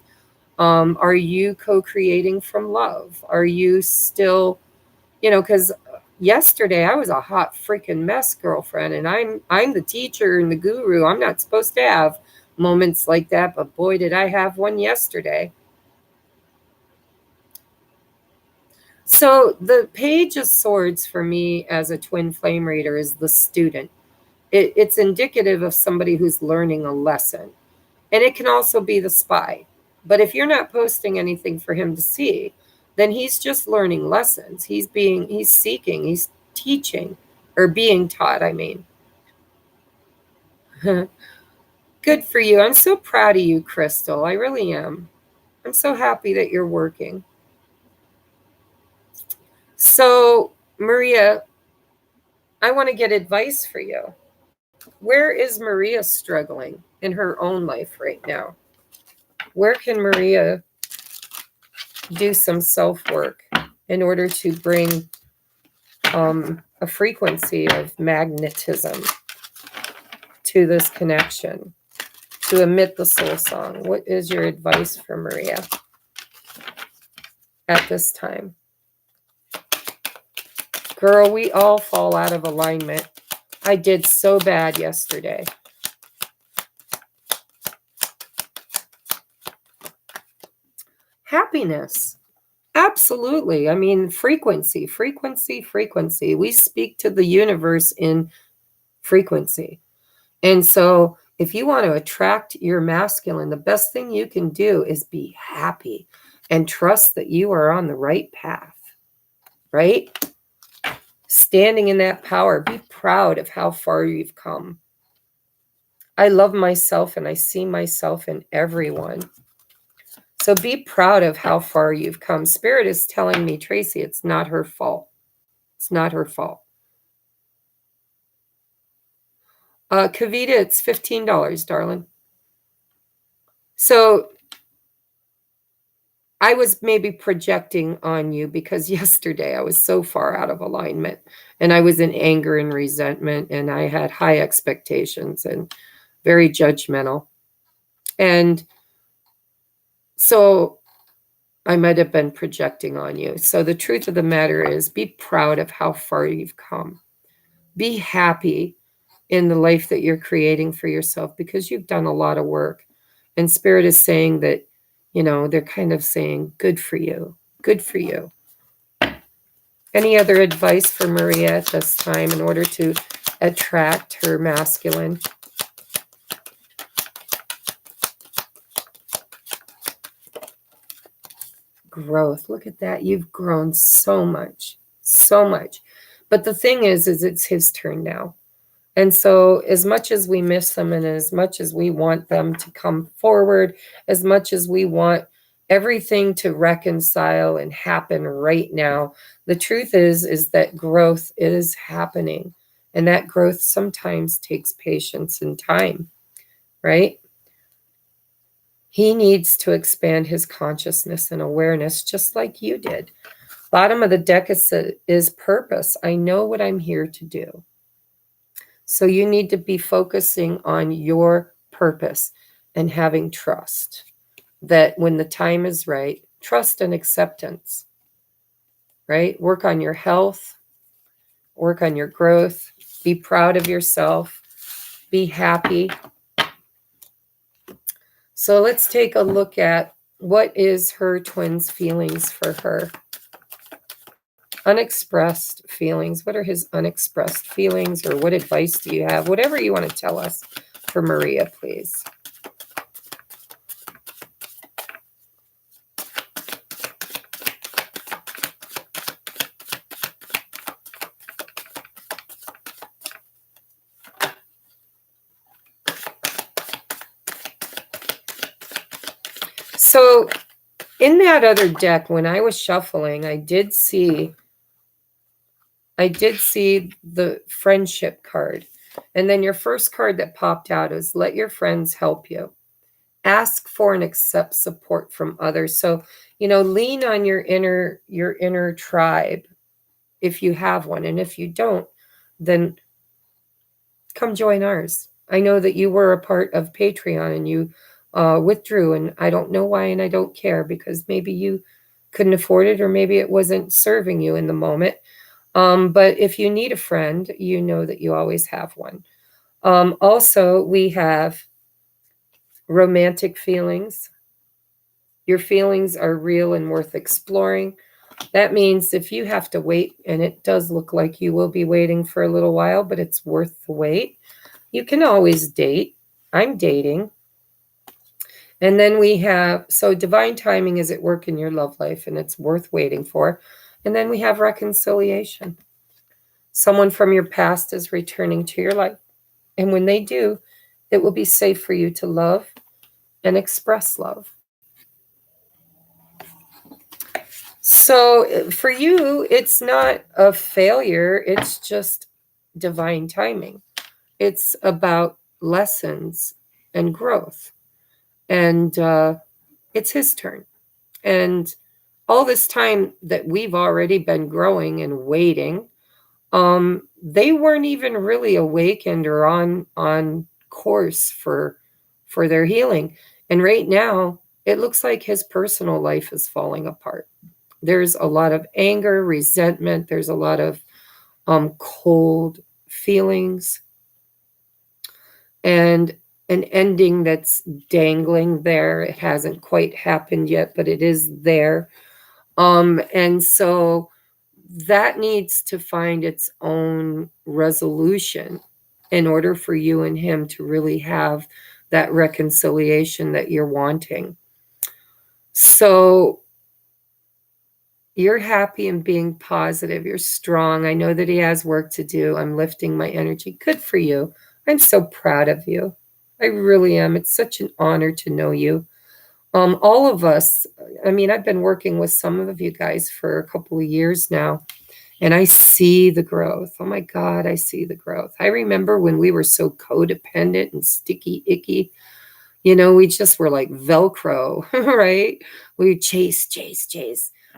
Are you co-creating from love? Are you still, you know, because yesterday I was a hot freaking mess, girlfriend, and I'm the teacher and the guru. I'm not supposed to have moments like that, but boy, did I have one yesterday. So the Page of Swords for me as a twin flame reader is the student. It's indicative of somebody who's learning a lesson. And it can also be the spy. But if you're not posting anything for him to see, then he's just learning lessons. He's seeking, he's teaching, or being taught, I mean. Good for you. I'm so proud of you, Crystal. I really am. I'm so happy that you're working. So, Maria, I want to get advice for you. Where is Maria struggling in her own life right now? Where can Maria do some self-work in order to bring a frequency of magnetism to this connection, to emit the soul song? What is your advice for Maria at this time? Girl, we all fall out of alignment. I did so bad yesterday. Happiness. Absolutely. I mean, frequency. We speak to the universe in frequency. And so if you want to attract your masculine, the best thing you can do is be happy and trust that you are on the right path, right? Standing in that power, be proud of how far you've come. I love myself and I see myself in everyone. So be proud of how far you've come. Spirit is telling me, Tracie, it's not her fault. It's not her fault. Kavita, it's $15, darling. So I was maybe projecting on you because yesterday I was so far out of alignment and I was in anger and resentment and I had high expectations and very judgmental. And so I might have been projecting on you. So the truth of the matter is, be proud of how far you've come. Be happy in the life that you're creating for yourself because you've done a lot of work. And Spirit is saying that, you know, they're kind of saying, good for you. Good for you. Any other advice for Maria at this time in order to attract her masculine? Growth. Look at that. You've grown so much, so much. But the thing is it's his turn now. And so as much as we miss them and as much as we want them to come forward, as much as we want everything to reconcile and happen right now, the truth is that growth is happening. And that growth sometimes takes patience and time, right? He needs to expand his consciousness and awareness just like you did. Bottom of the deck is purpose. I know what I'm here to do. So you need to be focusing on your purpose and having trust that when the time is right, trust and acceptance, right? Work on your health, work on your growth, be proud of yourself, be happy. So let's take a look at what is her twin's feelings for her. Unexpressed feelings. What are his unexpressed feelings, or what advice do you have? Whatever you want to tell us for Maria, please. So in that other deck, when I was shuffling, I did see the friendship card. And then your first card that popped out is let your friends help you. Ask for and accept support from others. So, lean on your inner tribe if you have one. And if you don't, then come join ours. I know that you were a part of Patreon and you withdrew, and I don't know why, and I don't care, because maybe you couldn't afford it, or maybe it wasn't serving you in the moment. But if you need a friend, you know that you always have one. Also, we have romantic feelings. Your feelings are real and worth exploring. That means if you have to wait, and it does look like you will be waiting for a little while, but it's worth the wait, you can always date. I'm dating. And then we have, so divine timing is at work in your love life, and it's worth waiting for. And then we have reconciliation. Someone from your past is returning to your life. And when they do, it will be safe for you to love and express love. So for you, it's not a failure. It's just divine timing. It's about lessons and growth. And it's his turn. And all this time that we've already been growing and waiting, they weren't even really awakened or on course for their healing. And right now, it looks like his personal life is falling apart. There's a lot of anger, resentment. There's a lot of cold feelings, and an ending that's dangling there. It hasn't quite happened yet, but it is there. And so that needs to find its own resolution in order for you and him to really have that reconciliation that you're wanting. So you're happy and being positive. You're strong. I know that he has work to do. I'm lifting my energy. Good for you. I'm so proud of you. I really am. It's such an honor to know you. All of us, I've been working with some of you guys for a couple of years now, and I see the growth. Oh my God, I see the growth. I remember when we were so codependent and sticky, icky. We just were like Velcro, right? We chase.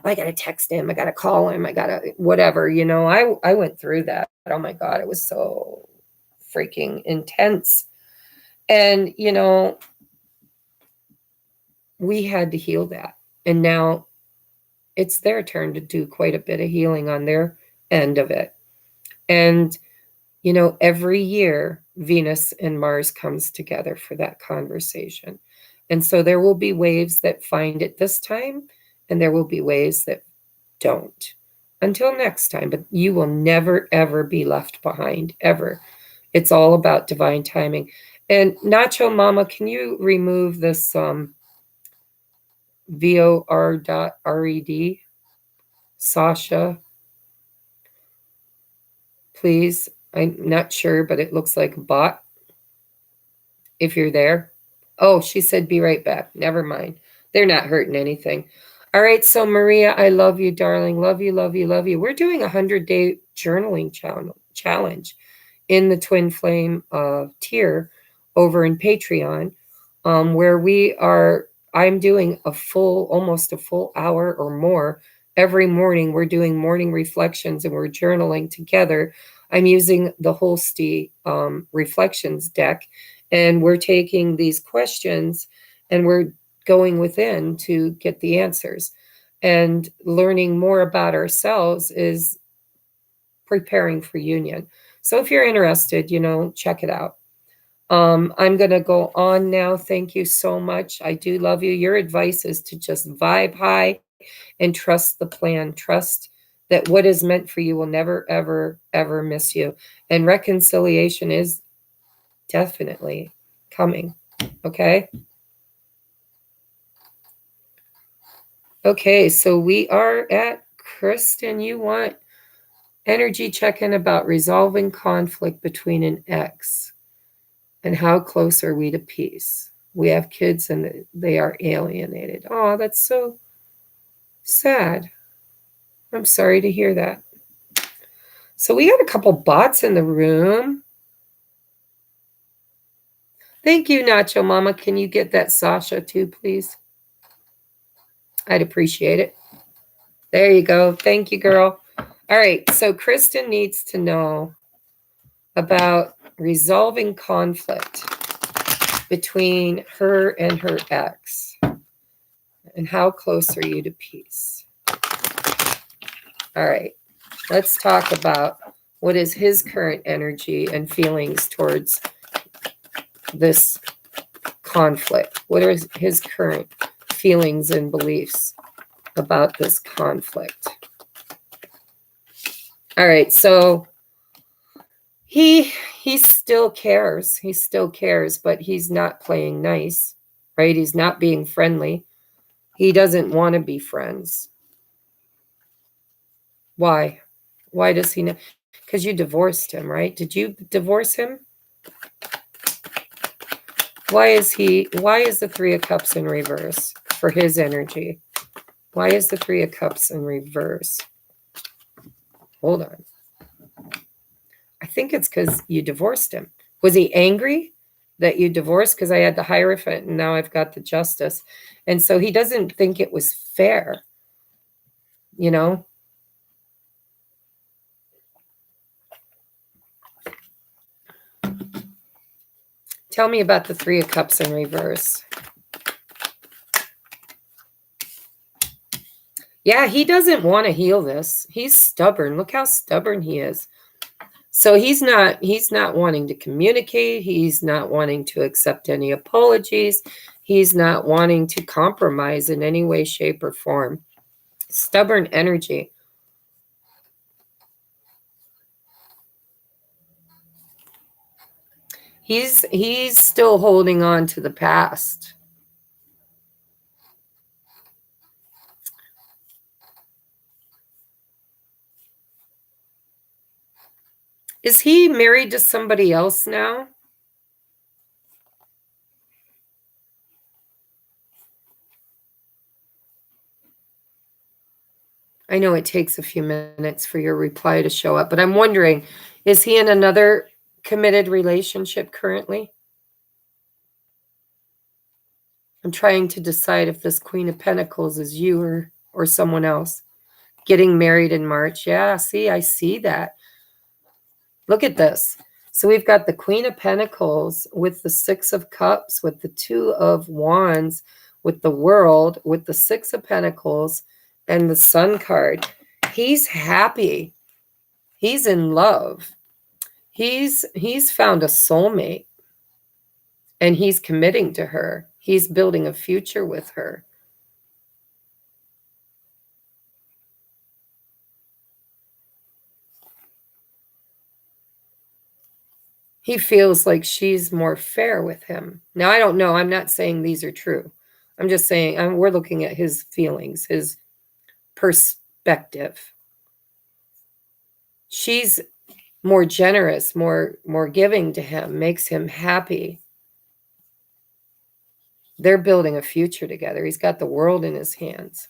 I got to text him. I got to call him. I got to whatever, I went through that. Oh my God, it was so freaking intense. And, we had to heal that. And now it's their turn to do quite a bit of healing on their end of it. And, every year, Venus and Mars comes together for that conversation. And so there will be waves that find it this time, and there will be waves that don't. Until next time, but you will never, ever be left behind, ever. It's all about divine timing. And Nacho Mama, can you remove this VOR.RED? Sasha, please. I'm not sure, but it looks like a bot. If you're there. Oh, she said be right back. Never mind. They're not hurting anything. All right, so Maria, I love you, darling. Love you, love you, love you. We're doing a 100-day journaling challenge. in the Twin Flame tier over in Patreon, where I'm doing almost a full hour or more every morning. We're doing morning reflections and we're journaling together. I'm using the Holstein reflections deck, and we're taking these questions and we're going within to get the answers. And learning more about ourselves is preparing for union. So if you're interested, check it out. I'm going to go on now. Thank you so much. I do love you. Your advice is to just vibe high and trust the plan. Trust that what is meant for you will never, ever, ever miss you. And reconciliation is definitely coming. Okay? Okay, so we are at Kristen. You want energy check-in about resolving conflict between an ex. And how close are we to peace? We have kids and they are alienated. Oh, that's so sad. I'm sorry to hear that. So we got a couple bots in the room. Thank you, Nacho Mama. Can you get that Sasha too, please? I'd appreciate it. There you go. Thank you, girl. All right. So Kristen needs to know about resolving conflict between her and her ex. And how close are you to peace? All right. Let's talk about what is his current energy and feelings towards this conflict. What are his current feelings and beliefs about this conflict? All right, so he still cares. He still cares, but he's not playing nice, right? He's not being friendly. He doesn't want to be friends. Why? Why does he not? Because you divorced him, right? Did you divorce him? Why is the Three of Cups in reverse for his energy? Why is the Three of Cups in reverse? Hold on. I think it's because you divorced him. Was he angry that you divorced? Because I had the Hierophant and now I've got the Justice. And so he doesn't think it was fair, you know? Tell me about the Three of Cups in reverse. Yeah, he doesn't want to heal this. He's stubborn. Look how stubborn he is. So he's not wanting to communicate. He's not wanting to accept any apologies. He's not wanting to compromise in any way, shape, or form. Stubborn energy. He's still holding on to the past. Is he married to somebody else now? I know it takes a few minutes for your reply to show up, but I'm wondering, is he in another committed relationship currently? I'm trying to decide if this Queen of Pentacles is you or someone else. Getting married in March. Yeah, see, I see that. Look at this. So we've got the Queen of Pentacles with the Six of Cups, with the Two of Wands, with the World, with the Six of Pentacles, and the Sun card. He's happy. He's in love. He's found a soulmate, and he's committing to her. He's building a future with her. He feels like she's more fair with him. Now, I don't know. I'm not saying these are true. I'm just saying we're looking at his feelings, his perspective. She's more generous, more giving to him, makes him happy. They're building a future together. He's got the world in his hands.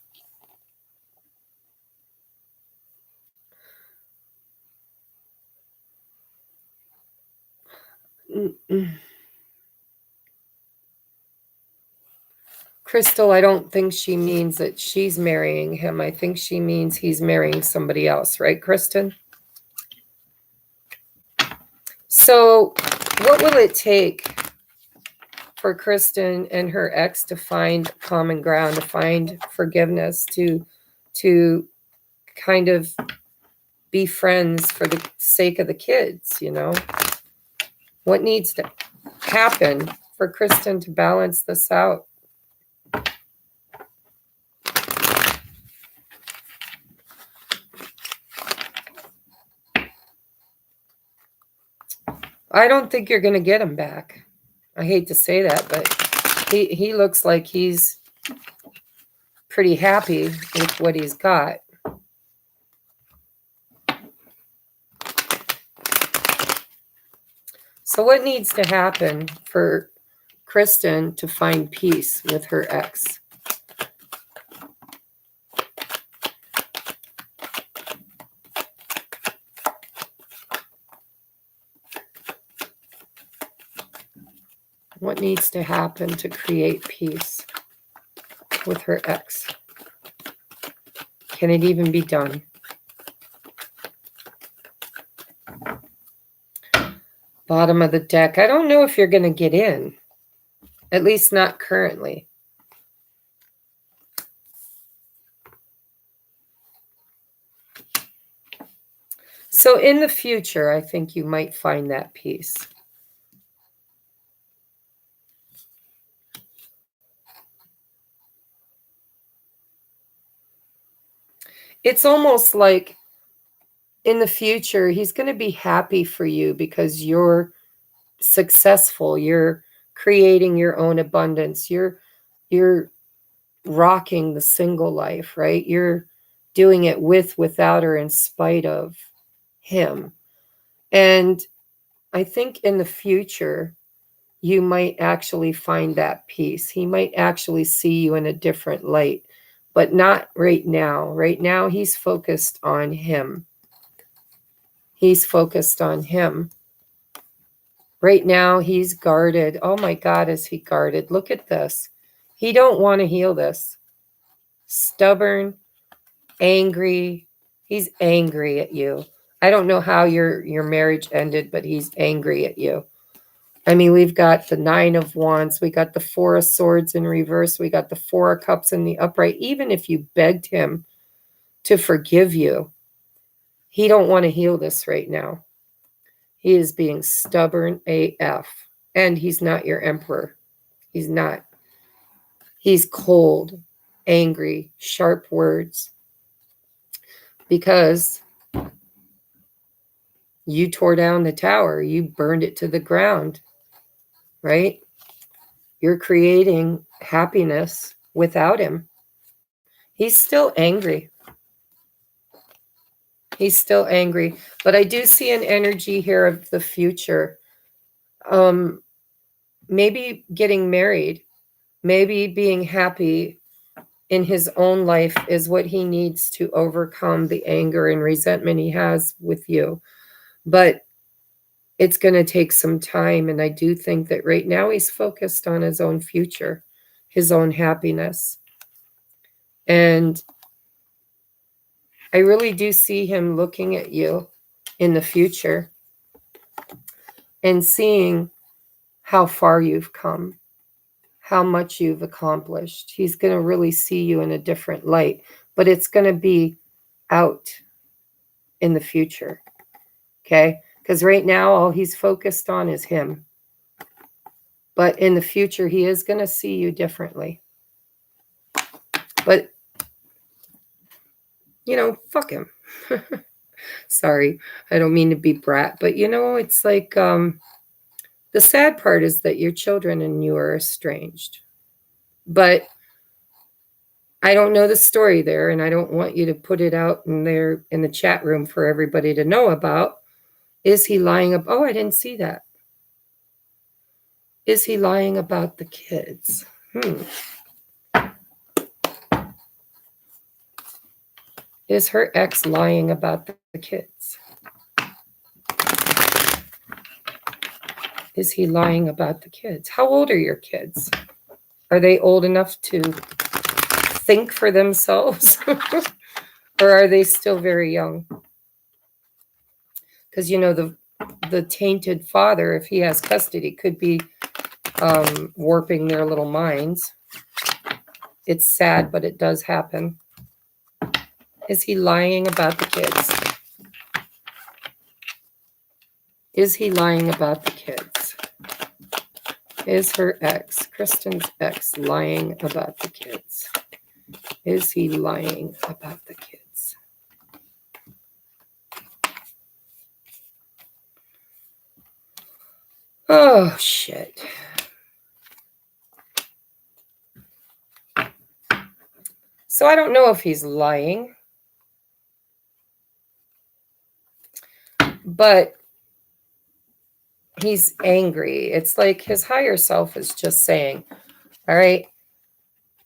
Crystal, I don't think she means that she's marrying him. I think she means he's marrying somebody else, right, Kristen? So what will it take for Kristen and her ex to find common ground, to find forgiveness, to kind of be friends for the sake of the kids, you know? What needs to happen for Kristen to balance this out? I don't think you're going to get him back. I hate to say that, but he looks like he's pretty happy with what he's got. So what needs to happen for Kristen to find peace with her ex? What needs to happen to create peace with her ex? Can it even be done? Bottom of the deck. I don't know if you're going to get in. At least not currently. So in the future, I think you might find that peace. It's almost like in the future, he's going to be happy for you because you're successful. You're creating your own abundance. You're rocking the single life, right? You're doing it with, without, or in spite of him. And I think in the future, you might actually find that peace. He might actually see you in a different light, but not right now. Right now, he's focused on him. He's focused on him. Right now, he's guarded. Oh my God, is he guarded? Look at this. He don't want to heal this. Stubborn, angry. He's angry at you. I don't know how your marriage ended, but he's angry at you. I mean, we've got the 9 of Wands. We got the 4 of Swords in reverse. We got the 4 of Cups in the upright. Even if you begged him to forgive you, he don't want to heal this right now. He is being stubborn AF. And he's not your emperor. He's not. He's cold, angry, sharp words. Because you tore down the tower. You burned it to the ground. Right? You're creating happiness without him. He's still angry. He's still angry. But I do see an energy here of the future. Maybe getting married, maybe being happy in his own life is what he needs to overcome the anger and resentment he has with you. But it's going to take some time. And I do think that right now he's focused on his own future, his own happiness. And I really do see him looking at you in the future and seeing how far you've come, how much you've accomplished. He's going to really see you in a different light, but it's going to be out in the future. Okay? Because right now, all he's focused on is him. But in the future, he is going to see you differently. But, you know, fuck him. Sorry, I don't mean to be brat, but, you know, it's like the sad part is that your children and you are estranged. But I don't know the story there, and I don't want you to put it out in there in the chat room for everybody to know about. Is he lying up? Oh, I didn't see that. Is he lying about the kids? Is her ex lying about the kids? Is he lying about the kids? How old are your kids? Are they old enough to think for themselves? Or are they still very young? Because, you know, the tainted father, if he has custody, could be warping their little minds. It's sad, but it does happen. Is he lying about the kids? Is he lying about the kids? Is her ex, Kristen's ex, lying about the kids? Is he lying about the kids? Oh, shit. So I don't know if he's lying, but he's angry. It's like his higher self is just saying, all right,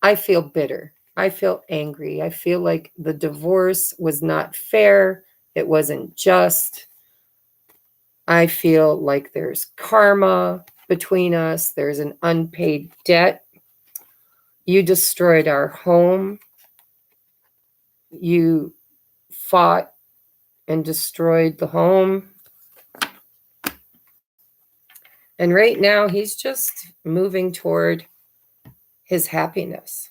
I feel bitter. I feel angry. I feel like the divorce was not fair. It wasn't just. I feel like there's karma between us. There's an unpaid debt. You destroyed our home. You fought and destroyed the home. And right now, he's just moving toward his happiness.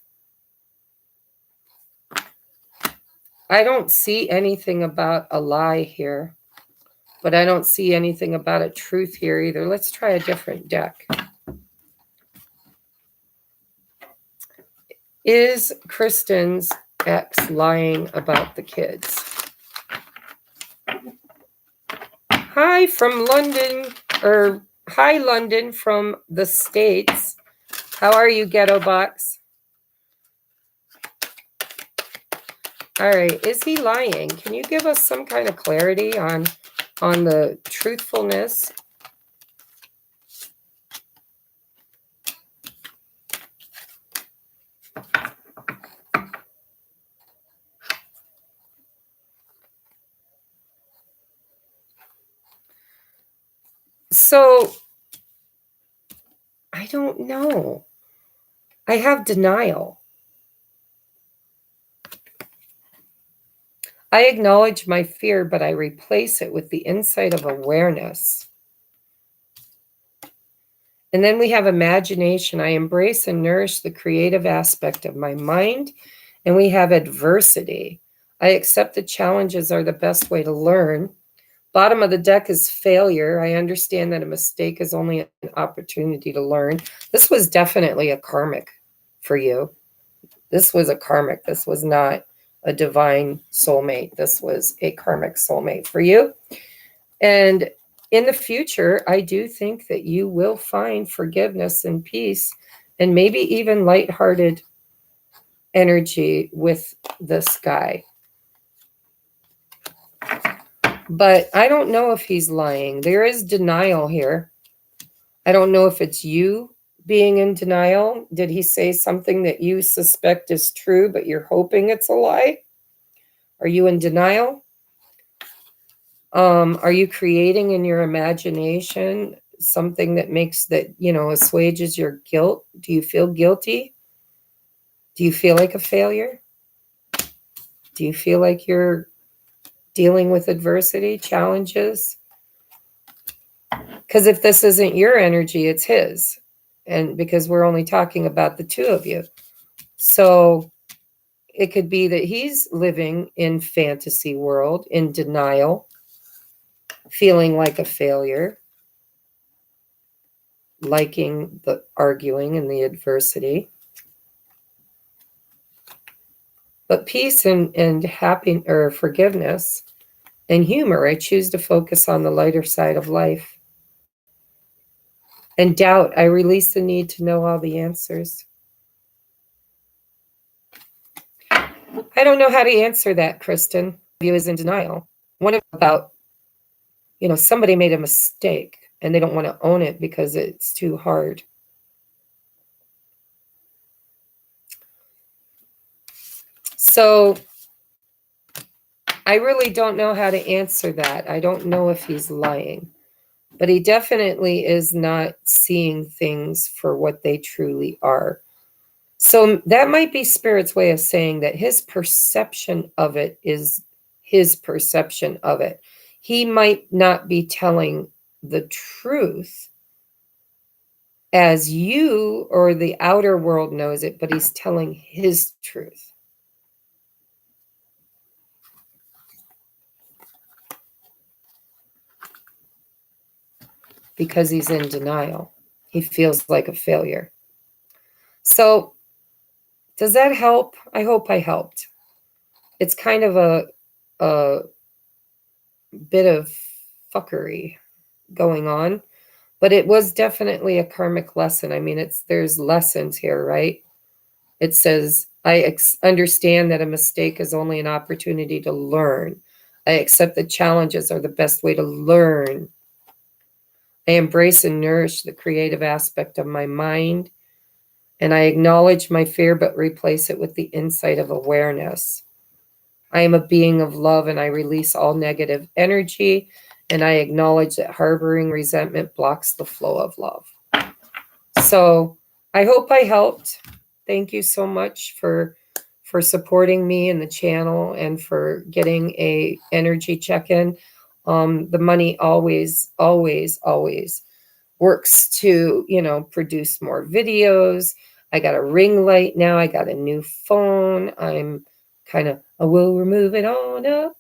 I don't see anything about a lie here, but I don't see anything about a truth here either. Let's try a different deck. Is Kristen's ex lying about the kids? Hi from London, or hi London from the States. How are you, Ghetto Box? All right, is he lying? Can you give us some kind of clarity on the truthfulness? So, I don't know. I have denial. I acknowledge my fear, but I replace it with the insight of awareness. And then we have imagination. I embrace and nourish the creative aspect of my mind. And we have adversity. I accept the challenges are the best way to learn. Bottom of the deck is failure. I understand that a mistake is only an opportunity to learn. This was definitely a karmic for you. This was a karmic. This was not a divine soulmate. This was a karmic soulmate for you. And in the future, I do think that you will find forgiveness and peace and maybe even lighthearted energy with this guy. But I don't know if he's lying. There is denial here. I don't know if it's you being in denial. Did he say something that you suspect is true, but you're hoping it's a lie? Are you in denial? Are you creating in your imagination something that makes that, you know, assuages your guilt? Do you feel guilty? Do you feel like a failure? Do you feel like you're dealing with adversity, challenges? Because if this isn't your energy, it's his. And because we're only talking about the two of you. So it could be that he's living in fantasy world, in denial, feeling like a failure, liking the arguing and the adversity. But peace and happiness or forgiveness and humor, I choose to focus on the lighter side of life. And doubt, I release the need to know all the answers. I don't know how to answer that, Kristen. View is in denial. One about, you know, somebody made a mistake and they don't want to own it because it's too hard. So I really don't know how to answer that. I don't know if he's lying. but he definitely is not seeing things for what they truly are. So that might be Spirit's way of saying that his perception of it is his perception of it. He might not be telling the truth as you or the outer world knows it, but he's telling his truth. Because he's in denial. He feels like a failure. So, does that help? I hope I helped. It's kind of a bit of fuckery going on, but it was definitely a karmic lesson. I mean, there's lessons here, right? It says, I understand that a mistake is only an opportunity to learn. I accept that challenges are the best way to learn. I embrace and nourish the creative aspect of my mind, and I acknowledge my fear but replace it with the insight of awareness. I am a being of love, and I release all negative energy, and I acknowledge that harboring resentment blocks the flow of love. So I hope I helped. Thank you so much for supporting me in the channel and for getting a energy check-in. The money always works to, produce more videos. I got a ring light now. I got a new phone. I will remove it on up.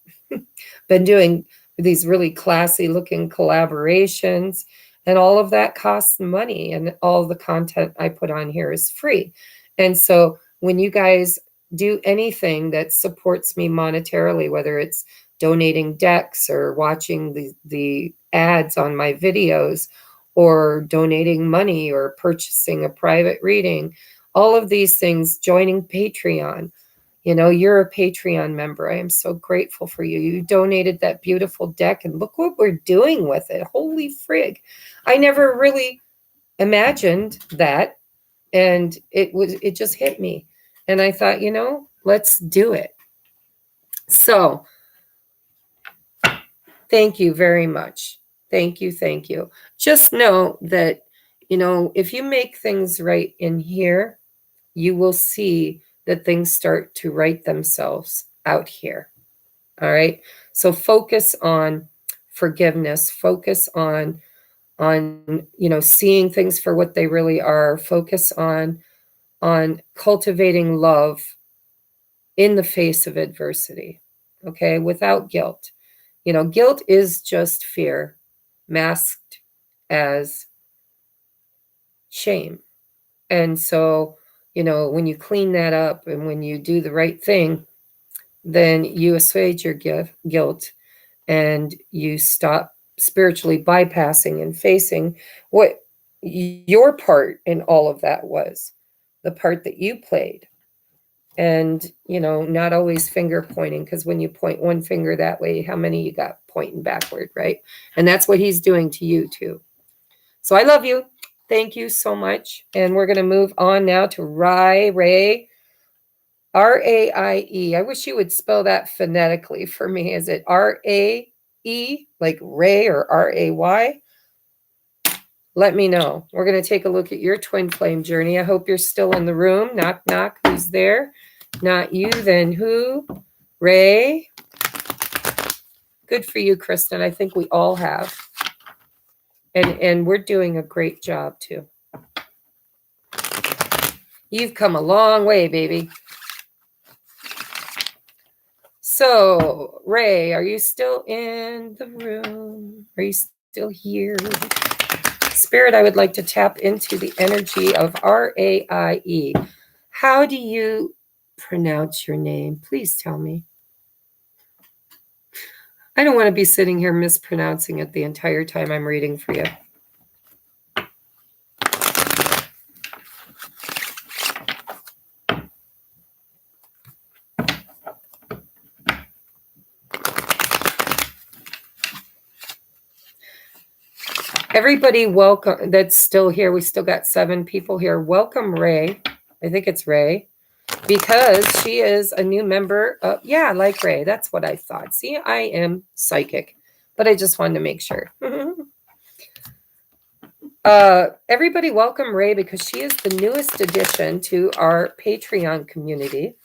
Been doing these really classy looking collaborations, and all of that costs money, and all the content I put on here is free. And so when you guys do anything that supports me monetarily, whether it's donating decks or watching the ads on my videos or donating money or purchasing a private reading, all of these things, joining Patreon. You're a Patreon member. I am so grateful for you. You donated that beautiful deck, and look what we're doing with it. Holy frig. I never really imagined that, and it just hit me. And I thought, let's do it. So thank you very much. Thank you. Thank you. Just know that, if you make things right in here, you will see that things start to right themselves out here. All right. So focus on forgiveness, focus on seeing things for what they really are, focus on cultivating love in the face of adversity. Okay, without guilt. Guilt is just fear masked as shame. And so, when you clean that up and when you do the right thing, then you assuage your guilt, and you stop spiritually bypassing and facing what your part in all of that was, the part that you played. And, not always finger pointing, because when you point one finger that way, how many you got pointing backward, right? And that's what he's doing to you too. So I love you. Thank you so much. And we're going to move on now to Ray. R-A-I-E. I wish you would spell that phonetically for me. Is it R-A-E, like Ray, or R-A-Y? Let me know. We're going to take a look at your twin flame journey. I hope you're still in the room. Knock, knock. Who's there? Not you, then who? Ray. Good for you, Kristen. I think we all have. And we're doing a great job, too. You've come a long way, baby. So, Ray, are you still in the room? Are you still here? Spirit, I would like to tap into the energy of R-A-I-E. How do you pronounce your name? Please tell me. I don't want to be sitting here mispronouncing it the entire time I'm reading for you. Everybody, welcome. That's still here. We still got 7 people here. Welcome, Ray. I think it's Ray, because she is a new member. Yeah, like Ray. That's what I thought. See, I am psychic, but I just wanted to make sure. Everybody welcome Ray, because she is the newest addition to our Patreon community.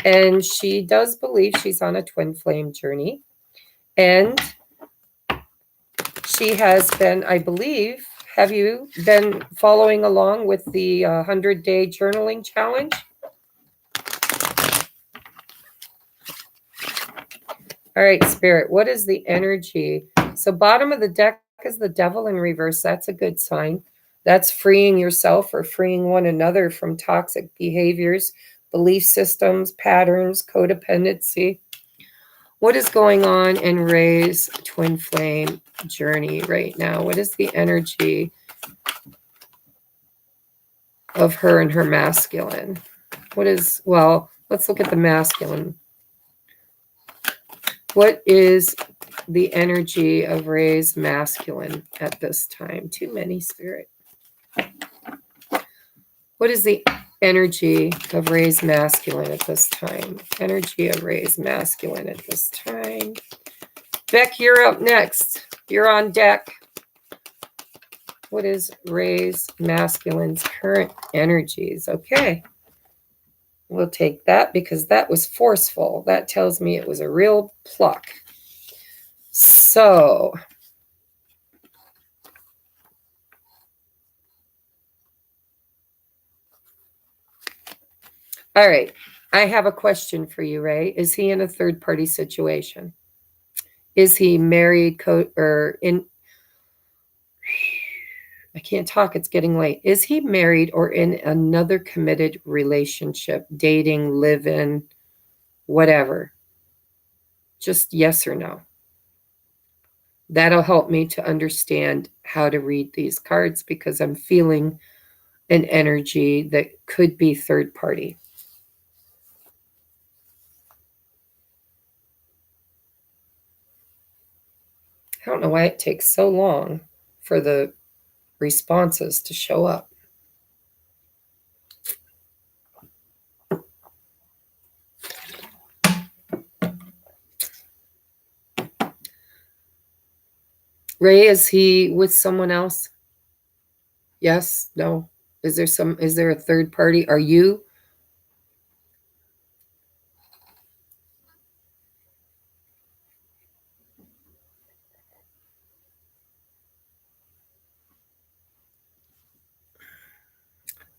And she does believe she's on a twin flame journey. And she has been, I believe, have you been following along with the 100-day journaling challenge? All right, Spirit, what is the energy? So bottom of the deck is the Devil in reverse. That's a good sign. That's freeing yourself or freeing one another from toxic behaviors, belief systems, patterns, codependency. What is going on in Ray's twin flame journey right now? What is the energy of her and her masculine? What is, well, let's look at the masculine. What is the energy of Ray's masculine at this time? Too many, Spirit. What is the energy of Ray's masculine at this time? Energy of Ray's masculine at this time. Beck, you're up next. You're on deck. What is Ray's masculine's current energies? Okay. We'll take that because that was forceful. That tells me it was a real pluck. So, all right. I have a question for you, Ray. Is he in a third-party situation? Is he married, or in... I can't talk. It's getting late. Is he married or in another committed relationship, dating, live-in, whatever? Just yes or no. That'll help me to understand how to read these cards, because I'm feeling an energy that could be third party. I don't know why it takes so long for the responses to show up. Ray, is he with someone else? Yes? No? Is there a third party? Are you?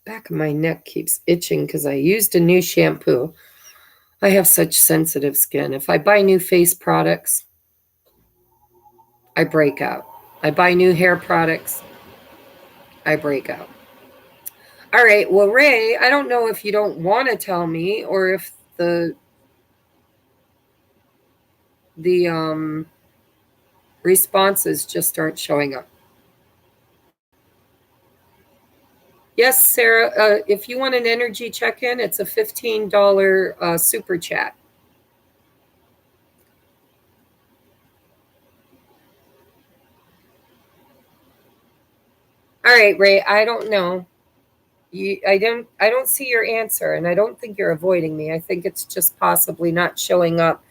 Back of my neck keeps itching because I used a new shampoo. I have such sensitive skin. If I buy new face products, I break out. I buy new hair products, I break out. All right, well, Ray, I don't know if you don't want to tell me, or if the responses just aren't showing up. Yes, Sarah, if you want an energy check-in, it's a $15 super chat. All right, Ray, I don't know. I don't see your answer, and I don't think you're avoiding me. I think it's just possibly not showing up.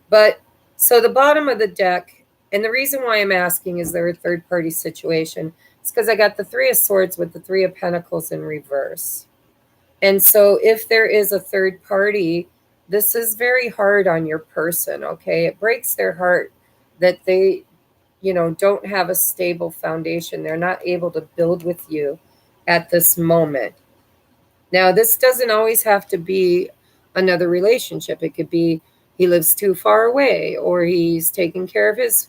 But so the bottom of the deck, and the reason why I'm asking, is there a third-party situation? It's because I got the Three of Swords with the Three of Pentacles in reverse. And so if there is a third party, this is very hard on your person, okay? It breaks their heart that they, don't have a stable foundation. They're not able to build with you at this moment. Now, this doesn't always have to be another relationship. It could be he lives too far away, or he's taking care of his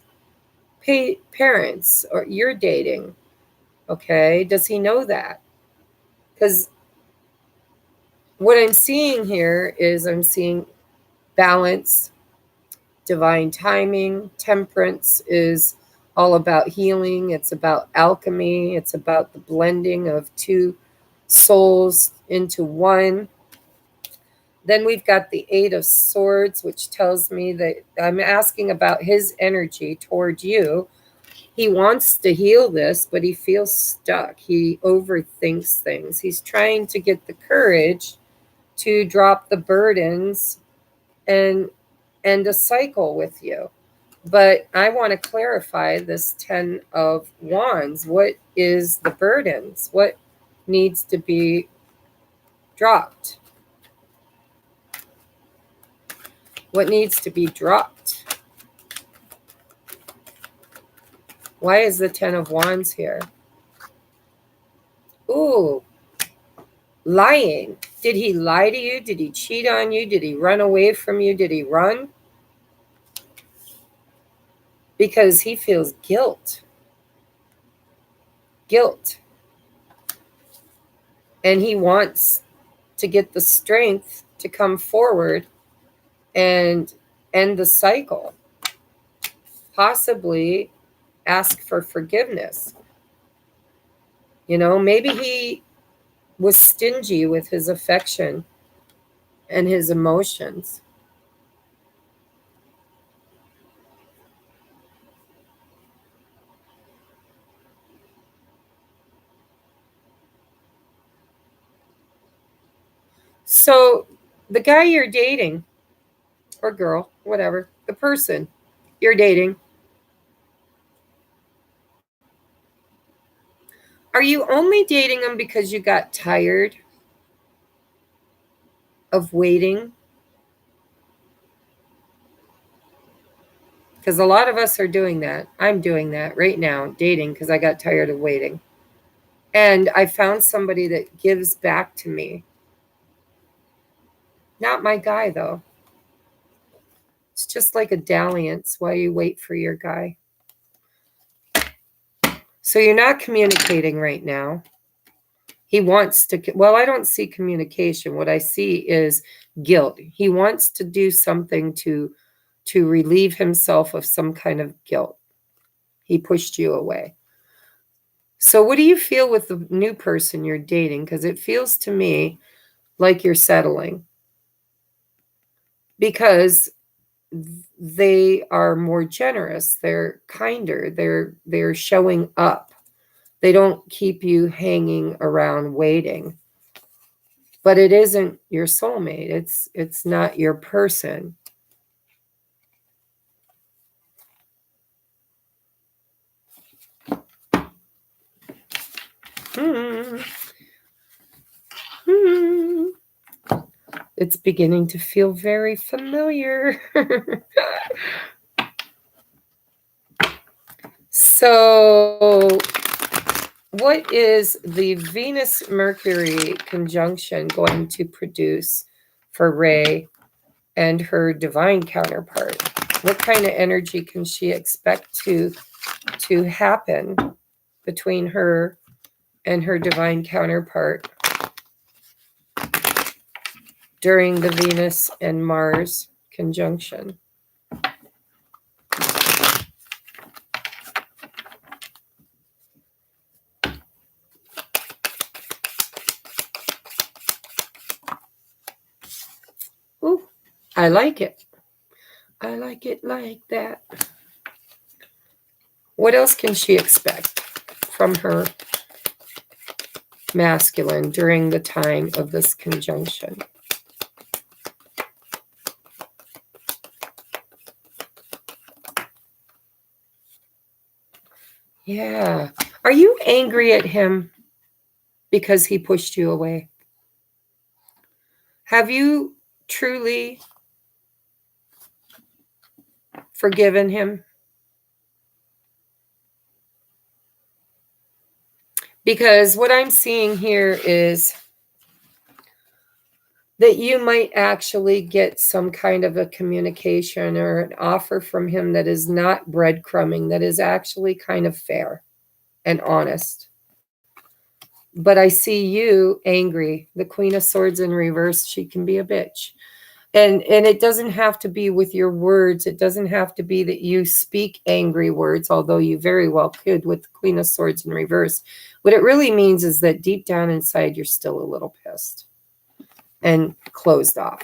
parents, or you're dating. Okay, does he know that? Because what I'm seeing here is I'm seeing balance, divine timing. Temperance is all about healing. It's about alchemy. It's about the blending of two souls into one. Then we've got the Eight of Swords, which tells me that I'm asking about his energy toward you. He wants to heal this, but he feels stuck. He overthinks things. He's trying to get the courage to drop the burdens and end a cycle with you. But I want to clarify this 10 of Wands. What is the burdens? What needs to be dropped? What needs to be dropped? Why is the 10 of Wands here? Ooh, lying. Did he lie to you? Did he cheat on you? Did he run away from you? Did he run? Because he feels guilt. Guilt. And he wants to get the strength to come forward and end the cycle. Possibly ask for forgiveness. You know, maybe he was stingy with his affection and his emotions. So the guy you're dating, or girl, whatever, the person you're dating, are you only dating him because you got tired of waiting? Because a lot of us are doing that. I'm doing that right now, dating, because I got tired of waiting. And I found somebody that gives back to me. Not my guy, though. It's just like a dalliance while you wait for your guy. So you're not communicating right now. He wants to, well, I don't see communication. What I see is guilt. He wants to do something to relieve himself of some kind of guilt. He pushed you away. So what do you feel with the new person you're dating? Because it feels to me like you're settling. Because they are more generous. They're kinder. They're showing up. They don't keep you hanging around waiting. But it isn't your soulmate. It's not your person. It's beginning to feel very familiar. So, what is the Venus-Mercury conjunction going to produce for Ray and her divine counterpart? What kind of energy can she expect to happen between her and her divine counterpart during the Venus and Mars conjunction? Ooh, I like it. I like it like that. What else can she expect from her masculine during the time of this conjunction? Yeah. Are you angry at him because he pushed you away? Have you truly forgiven him? Because what I'm seeing here is that you might actually get some kind of a communication or an offer from him that is not breadcrumbing, that is actually kind of fair and honest. But I see you angry. The Queen of Swords in reverse, she can be a bitch. And it doesn't have to be with your words. It doesn't have to be that you speak angry words, although you very well could with the Queen of Swords in reverse. What it really means is that deep down inside, you're still a little pissed and closed off.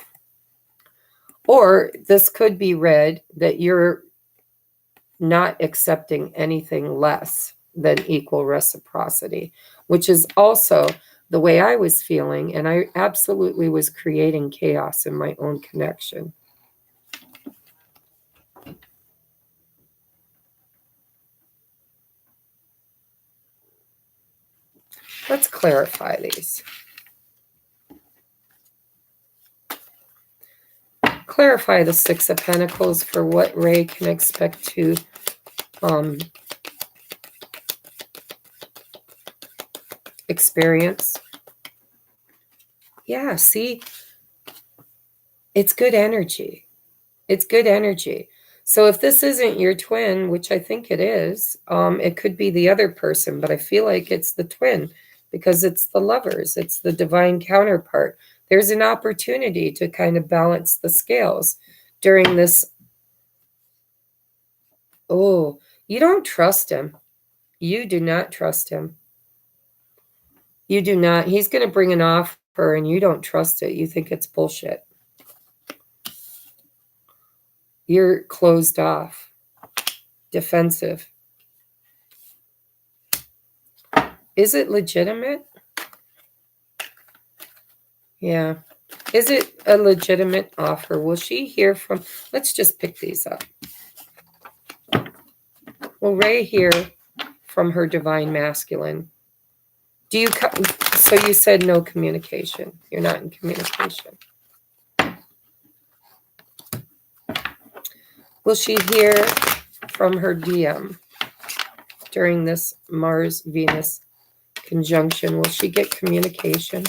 Or this could be read that you're not accepting anything less than equal reciprocity, which is also the way I was feeling, and I absolutely was creating chaos in my own connection. Let's clarify these. Clarify the Six of Pentacles for what Ray can expect to experience. Yeah, see, it's good energy. It's good energy. So if this isn't your twin, which I think it is, it could be the other person, but I feel like it's the twin because it's the lovers. It's the divine counterpart. There's an opportunity to kind of balance the scales during this. Oh, you don't trust him. You do not trust him. You do not. He's going to bring an offer and you don't trust it. You think it's bullshit. You're closed off, defensive. Is it legitimate? Yeah. Is it a legitimate offer? Will she hear from... Let's just pick these up. Will Ray hear from her divine masculine? Do you... So you said no communication. You're not in communication. Will she hear from her DM during this Mars-Venus conjunction? Will she get communication?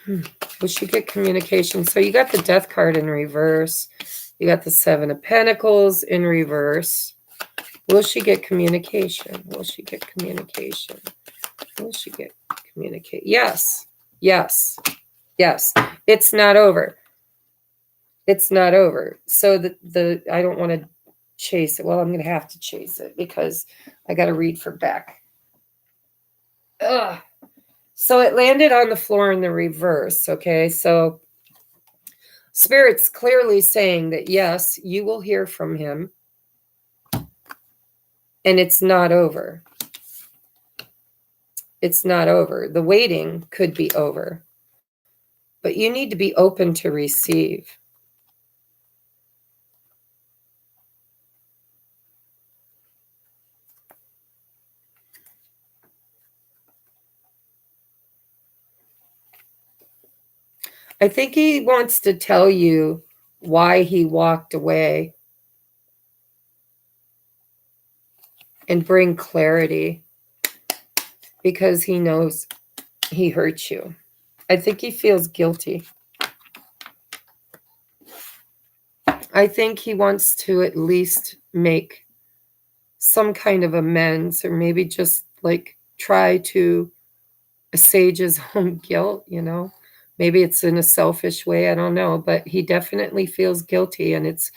Will she get communication? So you got the Death card in reverse. You got the Seven of Pentacles in reverse. Will she get communication? Will she get communication? Will she get communicate? Yes. Yes. Yes. It's not over. It's not over. So I don't want to chase it. Well, I'm going to have to chase it because I got to read for Beck. Ugh. So it landed on the floor in the reverse, okay? So Spirit's clearly saying that, yes, you will hear from him. And it's not over. It's not over. The waiting could be over. But you need to be open to receive. I think he wants to tell you why he walked away and bring clarity because he knows he hurt you. I think he feels guilty. I think he wants to at least make some kind of amends or maybe just like try to assuage his own guilt, you know. Maybe it's in a selfish way, I don't know, but he definitely feels guilty and it's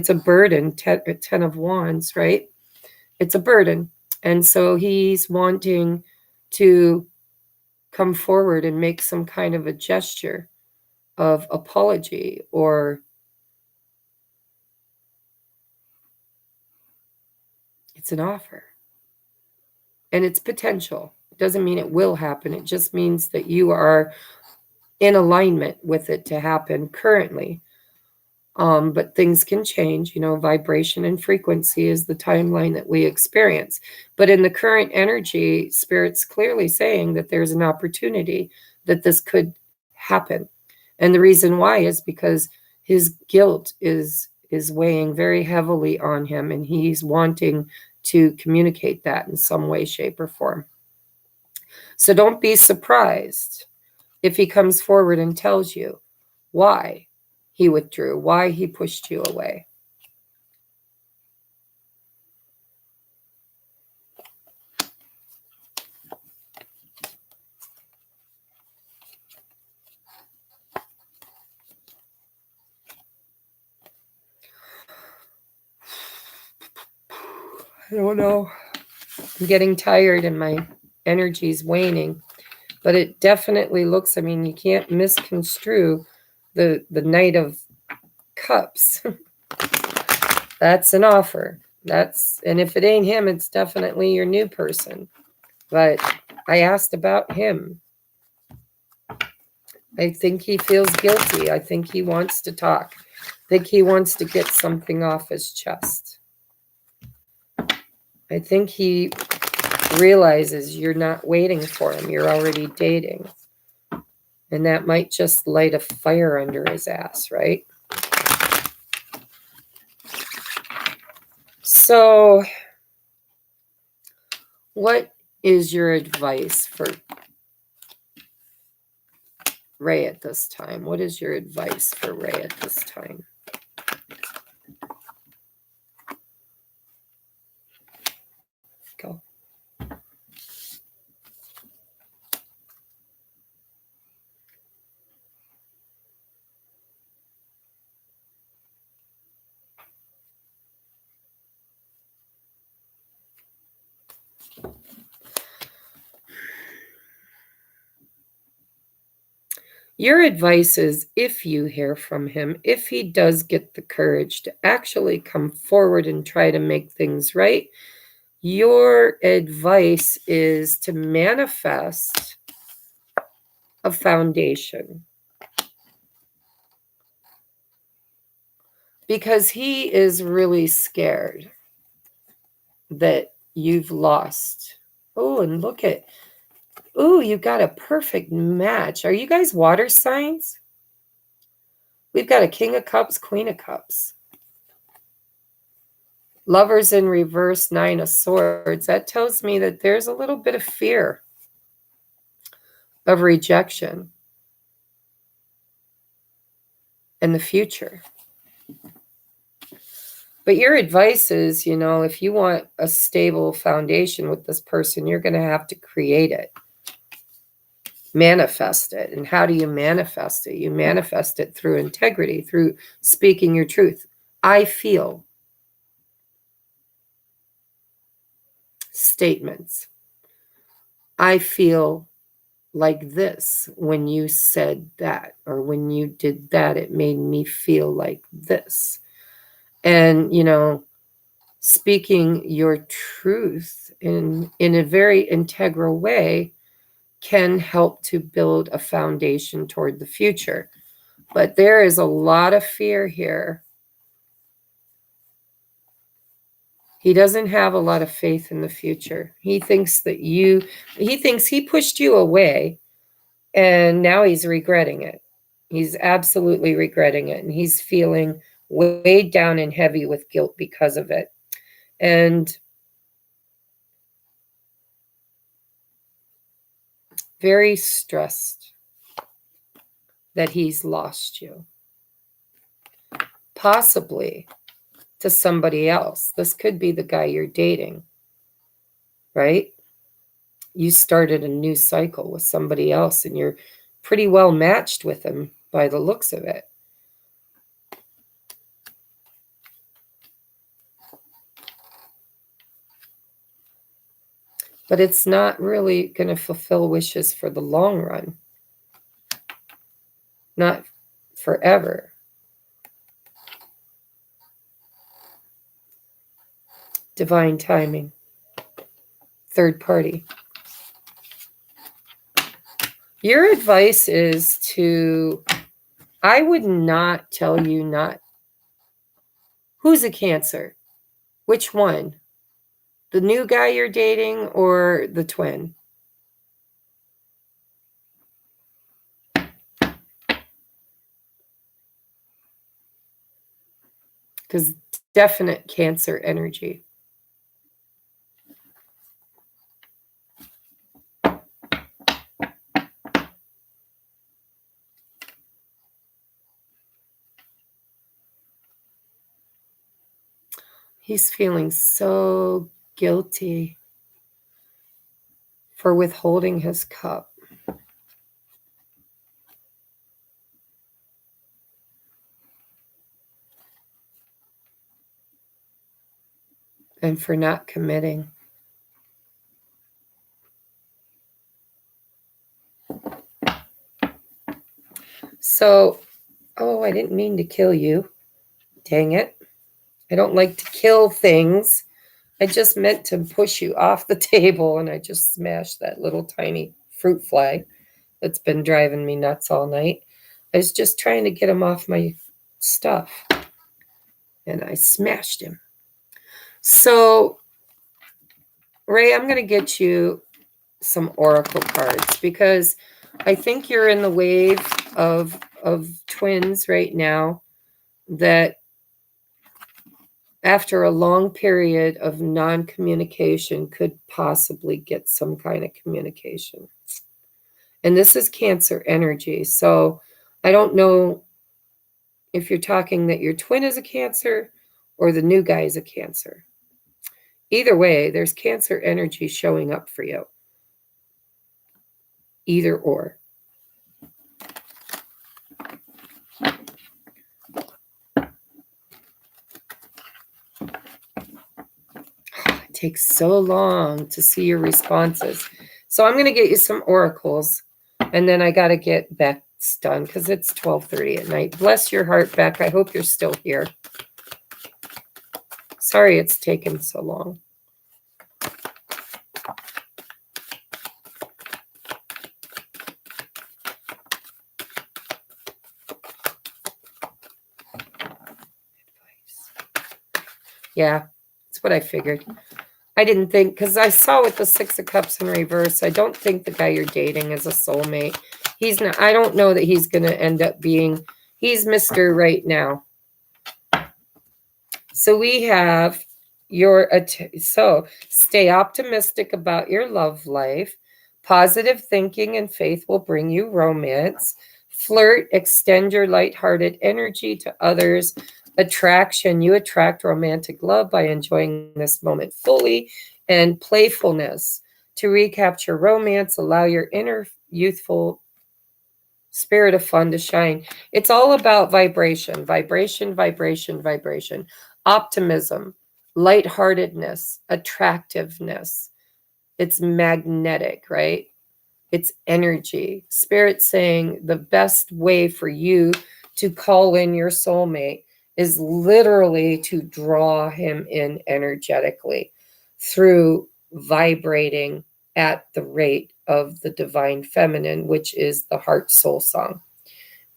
a burden, 10 of Wands, right? It's a burden. And so he's wanting to come forward and make some kind of a gesture of apology or it's an offer. And it's potential. It doesn't mean it will happen. It just means that you are in alignment with it to happen currently. But things can change, you know, vibration and frequency is the timeline that we experience. But in the current energy, Spirit's clearly saying that there's an opportunity that this could happen. And the reason why is because his guilt is weighing very heavily on him and he's wanting to communicate that in some way, shape, or form. So don't be surprised if he comes forward and tells you why he withdrew, why he pushed you away. I don't know. I'm getting tired and my energy's waning. But it definitely looks, I mean, you can't misconstrue the Knight of Cups. That's an offer. And if it ain't him, it's definitely your new person. But I asked about him. I think he feels guilty. I think he wants to talk. think he wants to get something off his chest. I think he realizes you're not waiting for him. You're already dating. And that might just light a fire under his ass, right? So, what is your advice for Ray at this time? What is your advice for Ray at this time? Go. Your advice is, if you hear from him, if he does get the courage to actually come forward and try to make things right, your advice is to manifest a foundation. Because he is really scared that you've lost. Oh, and look at, oh, you got a perfect match. Are you guys water signs? We've got a King of Cups, Queen of Cups. Lovers in reverse, Nine of Swords. That tells me that there's a little bit of fear of rejection in the future. But your advice is, you know, if you want a stable foundation with this person, you're going to have to create it. Manifest it. And how do you manifest it? You manifest it through integrity, through speaking your truth. I feel statements. I feel like this when you said that, or when you did that, it made me feel like this. And, you know, speaking your truth in a very integral way can help to build a foundation toward the future. But there is a lot of fear here. He doesn't have a lot of faith in the future. He thinks that he pushed you away, and now he's regretting it. He's absolutely regretting it. And he's feeling weighed down and heavy with guilt because of it. And very stressed that he's lost you. Possibly to somebody else. This could be the guy you're dating, right? You started a new cycle with somebody else and you're pretty well matched with him by the looks of it. But it's not really going to fulfill wishes for the long run. Not forever. Divine timing. Third party. Your advice is to, I would not tell you not. Who's a Cancer? Which one? The new guy you're dating or the twin? Because definite Cancer energy. He's feeling so guilty for withholding his cup. And for not committing. So, oh, I didn't mean to kill you. Dang it. I don't like to kill things. I just meant to push you off the table, and I just smashed that little tiny fruit fly that's been driving me nuts all night. I was just trying to get him off my stuff. And I smashed him. So, Ray, I'm going to get you some oracle cards because I think you're in the wave of twins right now that after a long period of non-communication could possibly get some kind of communication. And this is Cancer energy. So I don't know if you're talking that your twin is a Cancer or the new guy is a Cancer. Either way, there's Cancer energy showing up for you. Either or. It takes so long to see your responses. So I'm going to get you some oracles, and then I got to get Beck's done because it's 12:30 at night. Bless your heart, Beck. I hope you're still here. Sorry it's taken so long. Yeah, that's what I figured. I didn't think, because I saw with the Six of Cups in reverse, I don't think the guy you're dating is a soulmate. He's not, I don't know that he's going to end up being, he's Mr. Right Now. So we have so stay optimistic about your love life. Positive thinking and faith will bring you romance. Flirt, extend your lighthearted energy to others. Attraction, you attract romantic love by enjoying this moment fully. And playfulness, to recapture romance, allow your inner youthful spirit of fun to shine. It's all about vibration, vibration, vibration, vibration. Optimism, lightheartedness, attractiveness. It's magnetic, right? It's energy. Spirit saying the best way for you to call in your soulmate is literally to draw him in energetically through vibrating at the rate of the divine feminine, which is the heart soul song.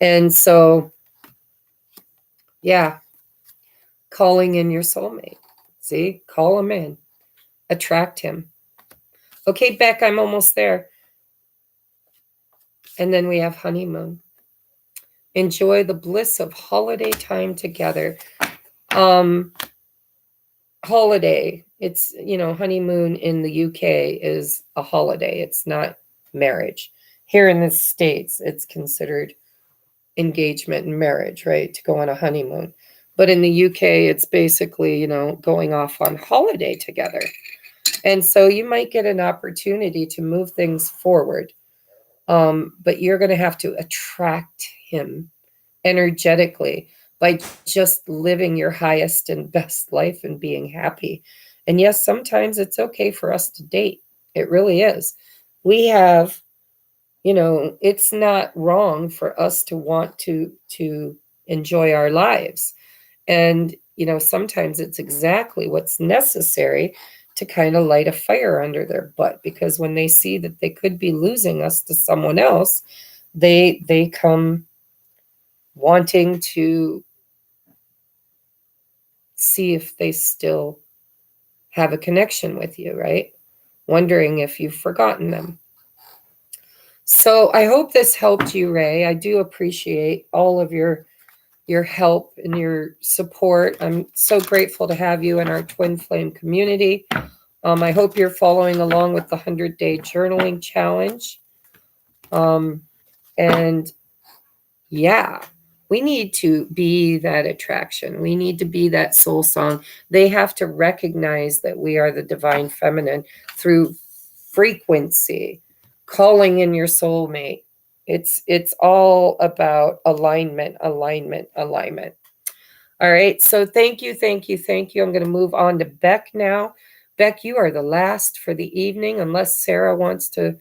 And so, yeah, calling in your soulmate. See, call him in, attract him. Okay, Beck, I'm almost there. And then we have honeymoon. Enjoy the bliss of holiday time together. Holiday, it's, honeymoon in the UK is a holiday. It's not marriage. Here in the States, it's considered engagement and marriage, right? To go on a honeymoon. But in the UK, it's basically, going off on holiday together. And so you might get an opportunity to move things forward. But you're going to have to attract him energetically by just living your highest and best life and being happy. And yes, sometimes it's okay for us to date. It really is. We have, it's not wrong for us to want to enjoy our lives. And, sometimes it's exactly what's necessary to kind of light a fire under their butt, because when they see that they could be losing us to someone else, they come wanting to see if they still have a connection with you, right? Wondering if you've forgotten them. So I hope this helped you, Ray. I do appreciate all of your help and your support. I'm so grateful to have you in our Twin Flame community. I hope you're following along with the 100-day journaling challenge. And yeah, we need to be that attraction. We need to be that soul song. They have to recognize that we are the divine feminine through frequency, calling in your soulmate. It's all about alignment, alignment, alignment. All right. So thank you, thank you, thank you. I'm going to move on to Beck now. Beck, you are the last for the evening, unless Sarah wants to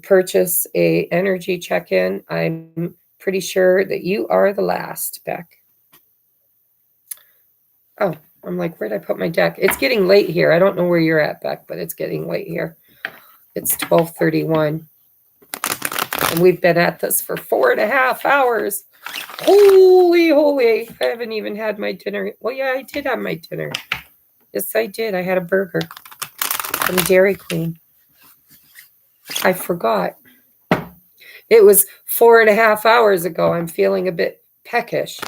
purchase a energy check-in. I'm pretty sure that you are the last, Beck. Oh, I'm like, where'd I put my deck? It's getting late here. I don't know where you're at, Beck, but it's getting late here. It's 12:31. And we've been at this for 4.5 hours. Holy, holy. I haven't even had my dinner. Well, yeah, I did have my dinner. Yes, I did. I had a burger from Dairy Queen. I forgot. It was 4.5 hours ago. I'm feeling a bit peckish.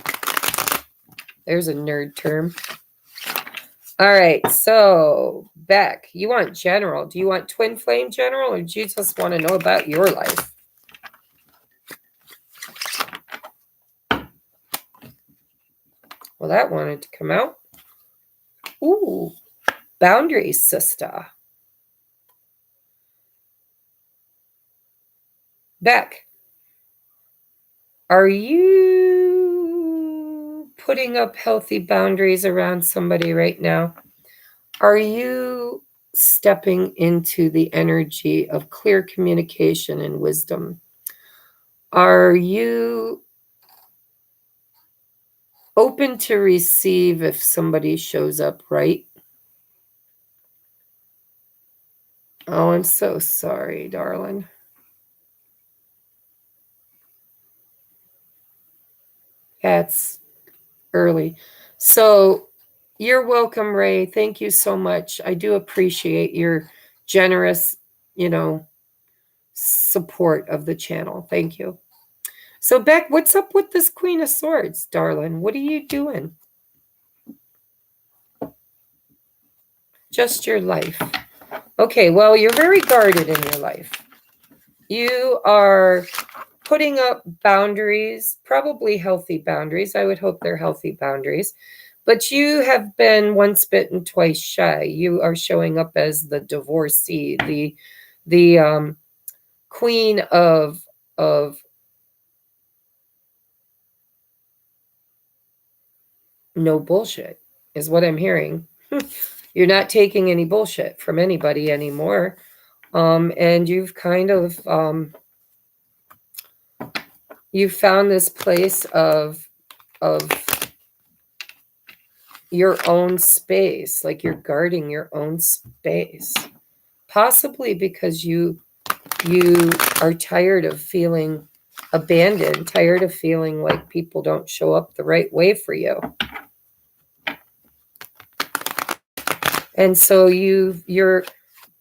There's a nerd term. All right, so Beck, you want general. Do you want twin flame general, or do you just want to know about your life? Well, that wanted to come out. Ooh, boundaries, sister. Beck, are you putting up healthy boundaries around somebody right now? Are you stepping into the energy of clear communication and wisdom? Are you open to receive if somebody shows up right? Oh, I'm so sorry, darling. That's early. So you're welcome, Ray. Thank you so much. I do appreciate your generous, support of the channel. Thank you. So Beck, what's up with this Queen of Swords, darling? What are you doing? Just your life. Okay, well, you're very guarded in your life. You are putting up boundaries, probably healthy boundaries. I would hope they're healthy boundaries. But you have been once bitten, twice shy. You are showing up as the divorcee, the queen of no bullshit, is what I'm hearing. You're not taking any bullshit from anybody anymore. And you've kind of you found this place of your own space, like you're guarding your own space, possibly because you are tired of feeling abandoned, tired of feeling like people don't show up the right way for you. And so you're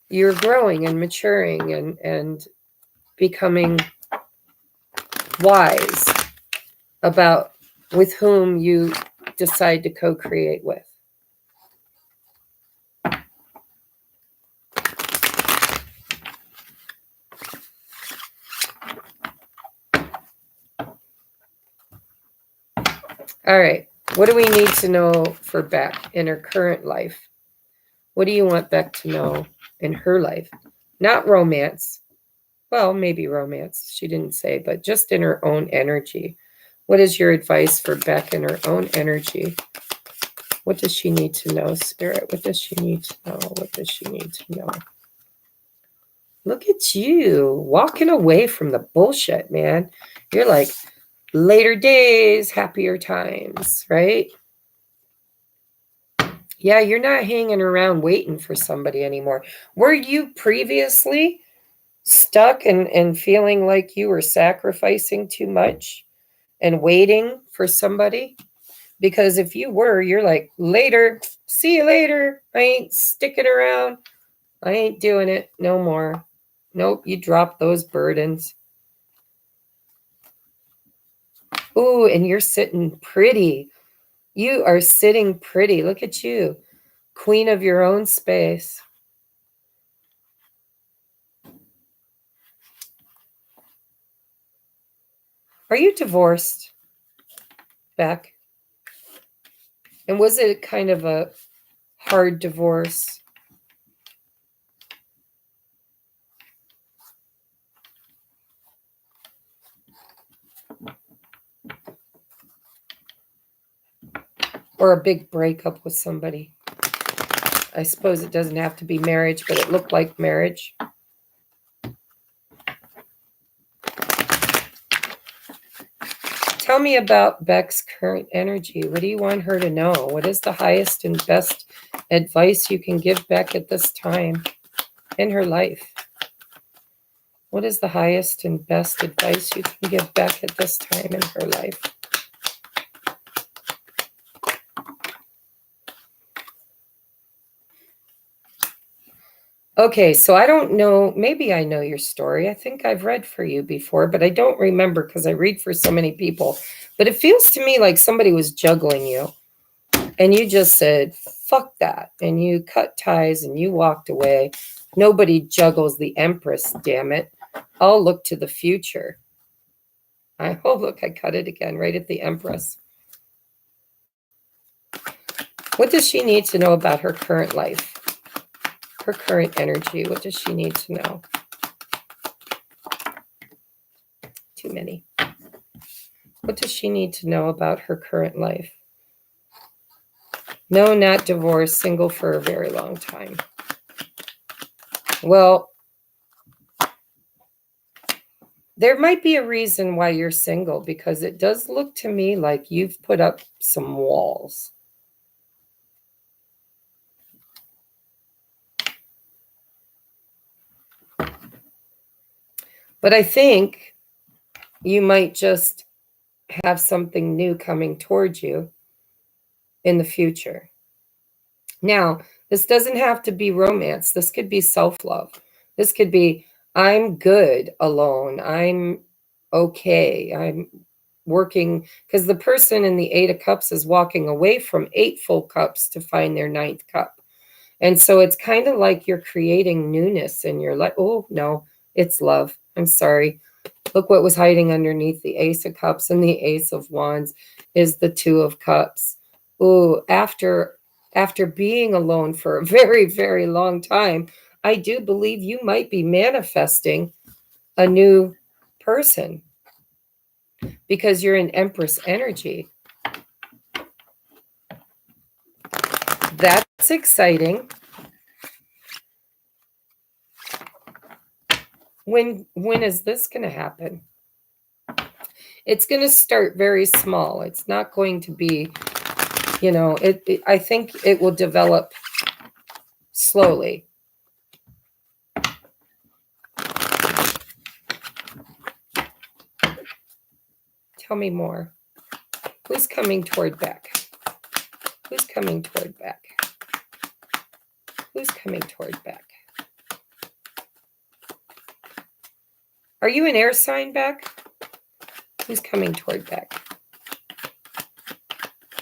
growing and maturing and becoming wise about with whom you decide to co-create with. All right. What do we need to know for Beck in her current life? What do you want Beck to know in her life? Not romance. Well, maybe romance. She didn't say, but just in her own energy. What is your advice for Beck in her own energy? What does she need to know, Spirit? What does she need to know? What does she need to know? Look at you walking away from the bullshit, man. You're like, later days, happier times, right? Yeah, you're not hanging around waiting for somebody anymore. Were you previously stuck and feeling like you were sacrificing too much and waiting for somebody? Because if you were, you're like, later, see you later. I ain't sticking around. I ain't doing it no more. Nope, you dropped those burdens. Ooh, and you're sitting pretty. You are sitting pretty. Look at you. Queen of your own space. Are you divorced, Beck? And was it kind of a hard divorce? Or a big breakup with somebody? I suppose it doesn't have to be marriage, but it looked like marriage. Tell me about Beck's current energy. What do you want her to know? What is the highest and best advice you can give Beck at this time in her life? What is the highest and best advice you can give Beck at this time in her life? Okay, so I don't know. Maybe I know your story. I think I've read for you before, but I don't remember because I read for so many people. But it feels to me like somebody was juggling you and you just said, fuck that. And you cut ties and you walked away. Nobody juggles the Empress, damn it. I'll look to the future. Oh, look, I cut it again right at the Empress. What does she need to know about her current life? Her current energy. What does she need to know? Too many. What does she need to know about her current life? No, not divorced, single for a very long time. Well, there might be a reason why you're single, because it does look to me like you've put up some walls. But I think you might just have something new coming towards you in the future. Now, this doesn't have to be romance. This could be self-love. This could be, I'm good alone. I'm okay. I'm working, because the person in the 8 of Cups is walking away from 8 full cups to find their 9th cup. And so it's kind of like you're creating newness in your life. Oh, no, it's love. I'm sorry. Look what was hiding underneath the Ace of Cups and the Ace of Wands is the 2 of Cups. Oh, after being alone for a very, very long time, I do believe you might be manifesting a new person because you're in Empress energy. That's exciting. When is this going to happen? It's going to start very small. It's not going to be, I think it will develop slowly. Tell me more. Who's coming toward back? Who's coming toward back? Who's coming toward back? Are you an air sign back? Who's coming toward back?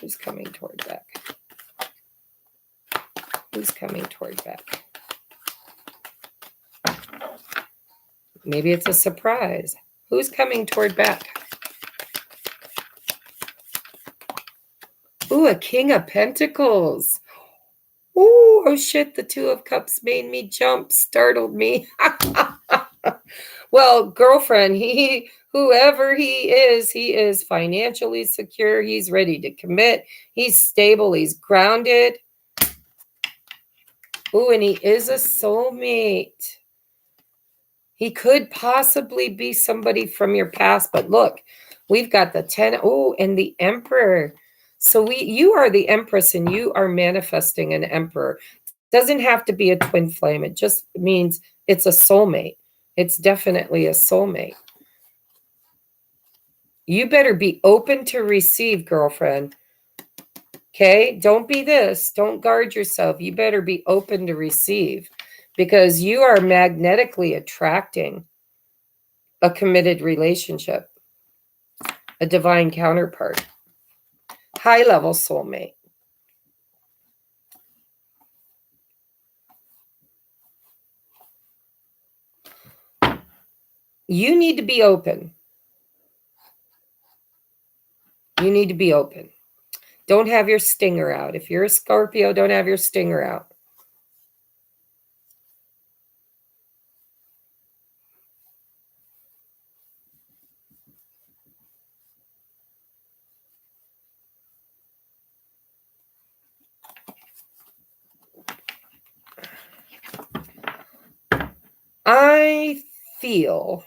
Who's coming toward back? Who's coming toward back? Maybe it's a surprise. Who's coming toward back? Ooh, a King of Pentacles. Ooh, oh shit, the 2 of Cups made me jump, startled me. Well, girlfriend, whoever he is financially secure. He's ready to commit. He's stable. He's grounded. Ooh, and he is a soulmate. He could possibly be somebody from your past, but look, we've got the 10. Oh, and the Emperor. So you are the Empress and you are manifesting an Emperor. Doesn't have to be a twin flame. It just means it's a soulmate. It's definitely a soulmate. You better be open to receive, girlfriend. Okay? Don't be this. Don't guard yourself. You better be open to receive because you are magnetically attracting a committed relationship, a divine counterpart, high-level soulmate. You need to be open. You need to be open. Don't have your stinger out. If you're a Scorpio, don't have your stinger out. I feel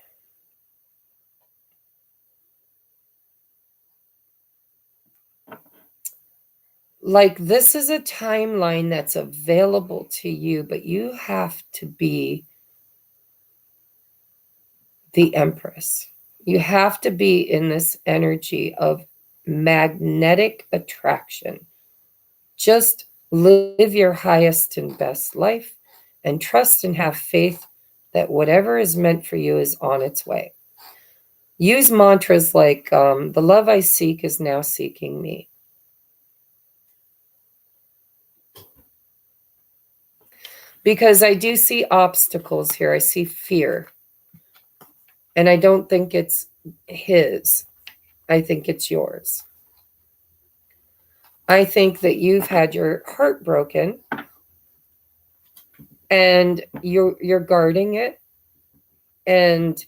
like this is a timeline that's available to you, but you have to be the Empress. You have to be in this energy of magnetic attraction. Just live your highest and best life. and trust and have faith that whatever is meant for you is on its way. Use mantras like, the love I seek is now seeking me. Because I do see obstacles here. I see fear. And I don't think it's his. I think it's yours. I think that you've had your heart broken and you're guarding it. And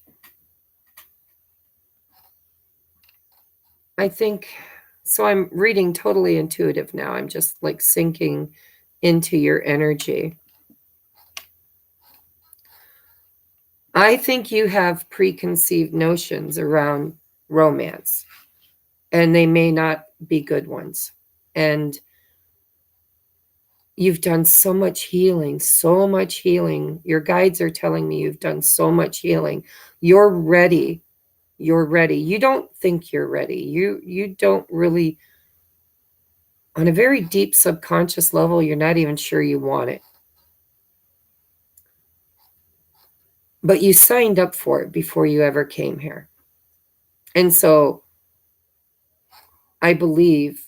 I think, so I'm reading totally intuitive now. I'm just like sinking into your energy. I think you have preconceived notions around romance, and they may not be good ones. And you've done so much healing, so much healing. Your guides are telling me you've done so much healing. You're ready. You're ready. You don't think you're ready. You don't really, on a very deep subconscious level, you're not even sure you want it. But you signed up for it before you ever came here. And so I believe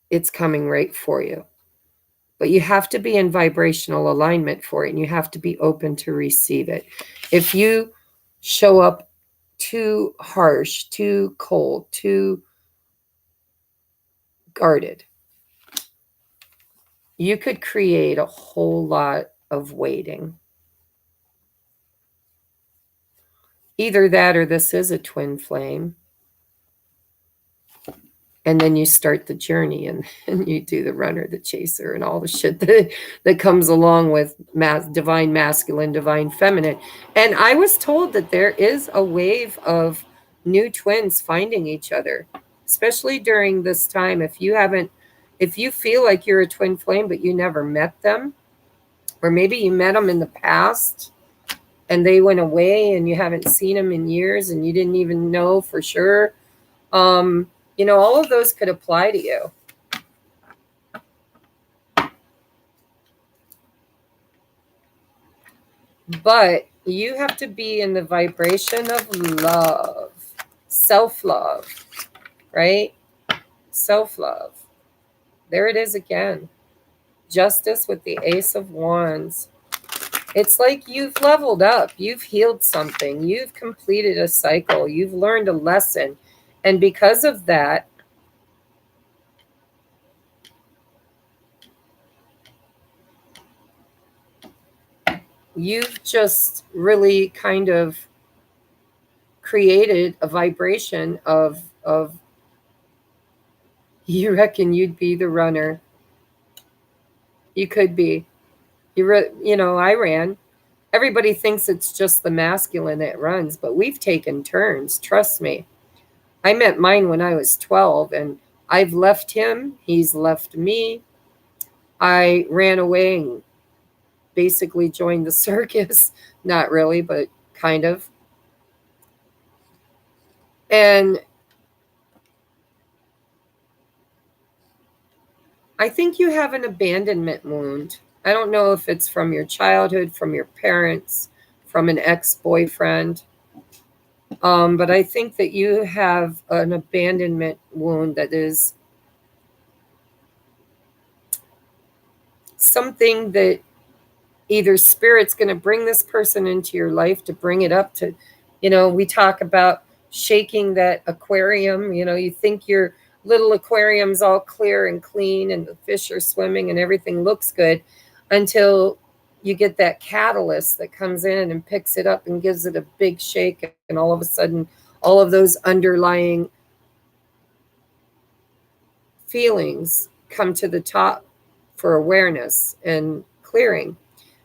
it's coming right for you. But you have to be in vibrational alignment for it, and you have to be open to receive it. If you show up too harsh, too cold, too guarded, you could create a whole lot of waiting. Either that or this is a twin flame. And then you start the journey, and you do the runner, the chaser, and all the shit that comes along with divine masculine, divine feminine. And I was told that there is a wave of new twins finding each other, especially during this time. If you feel like you're a twin flame, but you never met them, or maybe you met them in the past and they went away and you haven't seen them in years and you didn't even know for sure. All of those could apply to you. But you have to be in the vibration of love, self-love, right? Self-love. There it is again. Justice with the Ace of Wands. It's like you've leveled up. You've healed something. You've completed a cycle. You've learned a lesson. And because of that, you've just really kind of created a vibration of you reckon you'd be the runner. You could be. I ran. Everybody thinks it's just the masculine that runs, but we've taken turns. Trust me. I met mine when I was 12, and I've left him. He's left me. I ran away and basically joined the circus. Not really, but kind of. And I think you have an abandonment wound. I don't know if it's from your childhood, from your parents, from an ex-boyfriend. But I think that you have an abandonment wound that is something that either spirit's going to bring this person into your life to bring it up to, we talk about shaking that aquarium. You think your little aquarium's all clear and clean and the fish are swimming and everything looks good until you get that catalyst that comes in and picks it up and gives it a big shake, and all of a sudden all of those underlying feelings come to the top for awareness and clearing.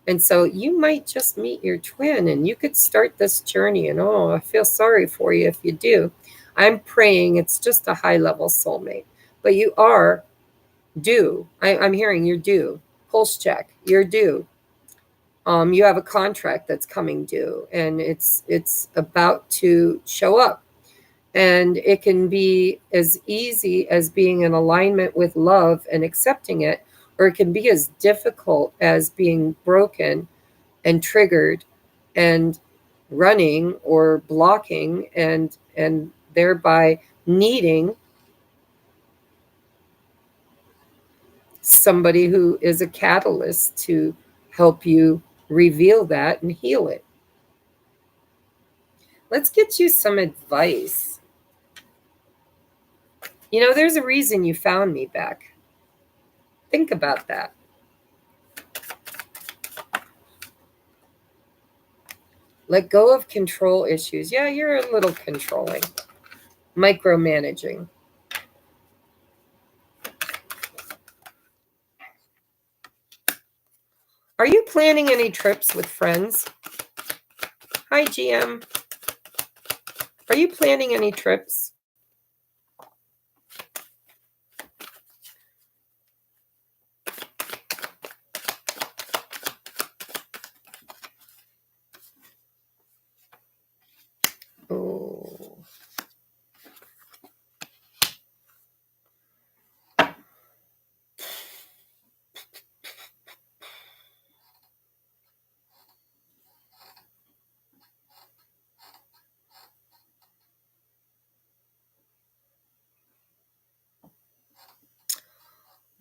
And so you might just meet your twin and you could start this journey. And I feel sorry for you if you do. I'm praying it's just a high-level soulmate. But you are due. I'm hearing you're due. Pulse check. You're due. You have a contract that's coming due, and it's about to show up. And it can be as easy as being in alignment with love and accepting it, or it can be as difficult as being broken and triggered and running or blocking and thereby needing somebody who is a catalyst to help you reveal that and heal it. Let's get you some advice. You know, there's a reason you found me back. Think about that. Let go of control issues. Yeah, you're a little controlling. Micromanaging. Are you planning any trips with friends? Hi, GM. Are you planning any trips? Oh.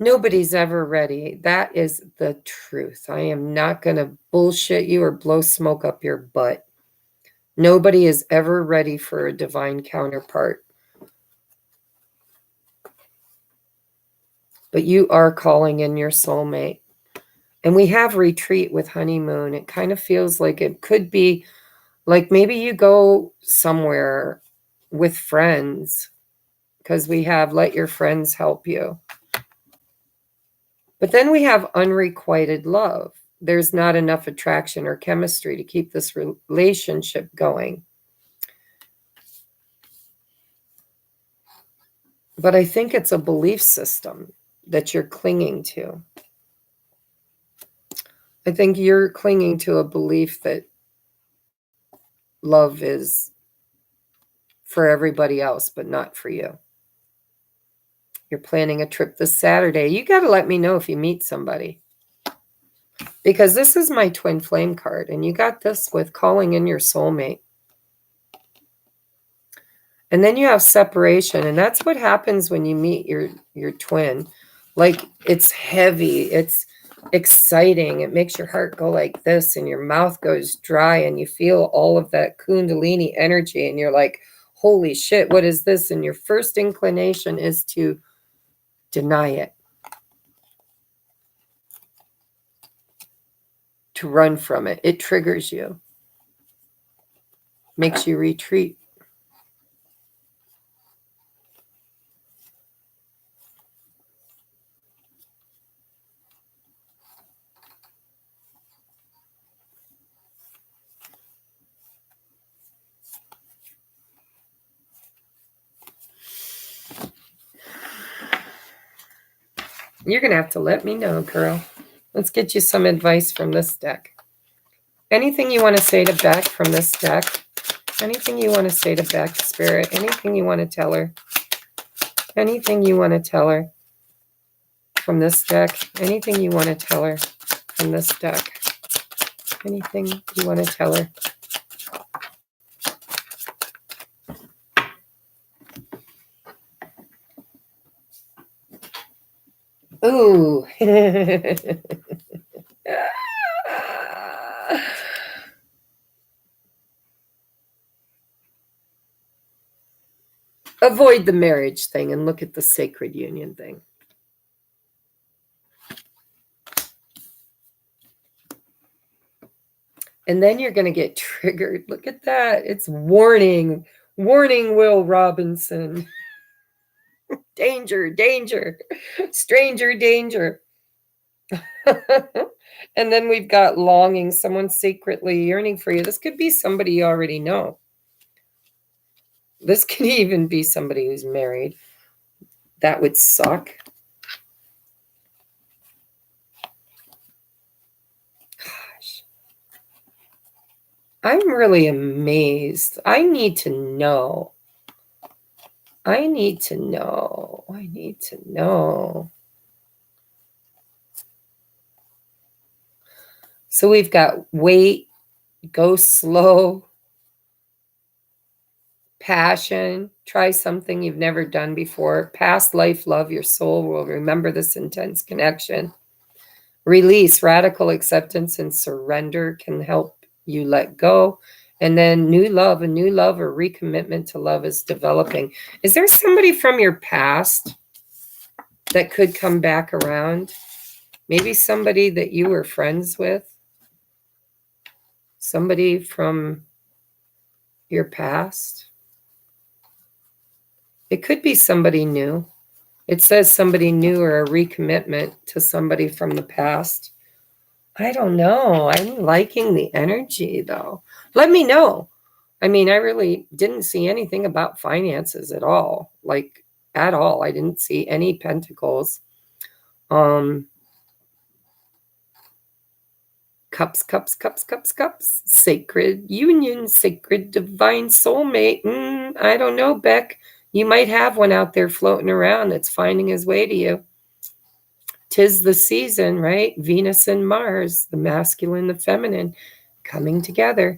Nobody's ever ready. That is the truth. I am not going to bullshit you or blow smoke up your butt. Nobody is ever ready for a divine counterpart. But you are calling in your soulmate. And we have retreat with honeymoon. It kind of feels like it could be like maybe you go somewhere with friends because we have let your friends help you. But then we have unrequited love. There's not enough attraction or chemistry to keep this relationship going. But I think it's a belief system that you're clinging to. I think you're clinging to a belief that love is for everybody else, but not for you. You're planning a trip this Saturday. You got to let me know if you meet somebody. Because this is my twin flame card, and you got this with calling in your soulmate. And then you have separation, and that's what happens when you meet your twin. Like, it's heavy, it's exciting, it makes your heart go like this, and your mouth goes dry, and you feel all of that kundalini energy, and you're like, holy shit, what is this? And your first inclination is to deny it, to run from it. It triggers you, makes you retreat. You're going to have to let me know, girl. Let's get you some advice from this deck. Anything you want to say to Beck from this deck? Anything you want to say to Beck, Spirit? Anything you want to tell her? Anything you want to tell her from this deck? Anything you want to tell her from this deck? Anything you want to tell her? Ooh. Avoid the marriage thing and look at the sacred union thing. And then you're going to get triggered. Look at that. It's warning. Warning, Will Robinson. Danger, danger. Stranger danger. And then we've got longing. Someone secretly yearning for you. This could be somebody you already know. This could even be somebody who's married. That would suck. Gosh. I'm really amazed. I need to know. I need to know. I need to know. So we've got wait, go slow, passion, try something you've never done before, past life love, your soul will remember this intense connection. Release, radical acceptance and surrender can help you let go. And then new love, a new love or recommitment to love is developing. Is there somebody from your past that could come back around? Maybe somebody that you were friends with? Somebody from your past? It could be somebody new. It says somebody new or a recommitment to somebody from the past. I don't know. I'm liking the energy though. Let me know. I mean, I really didn't see anything about finances at all. Like at all. I didn't see any pentacles. Cups, cups, cups, cups, cups. Sacred union, sacred divine soulmate. I don't know, Beck. You might have one out there floating around that's finding his way to you. 'Tis the season, right? Venus and Mars, the masculine, the feminine, coming together.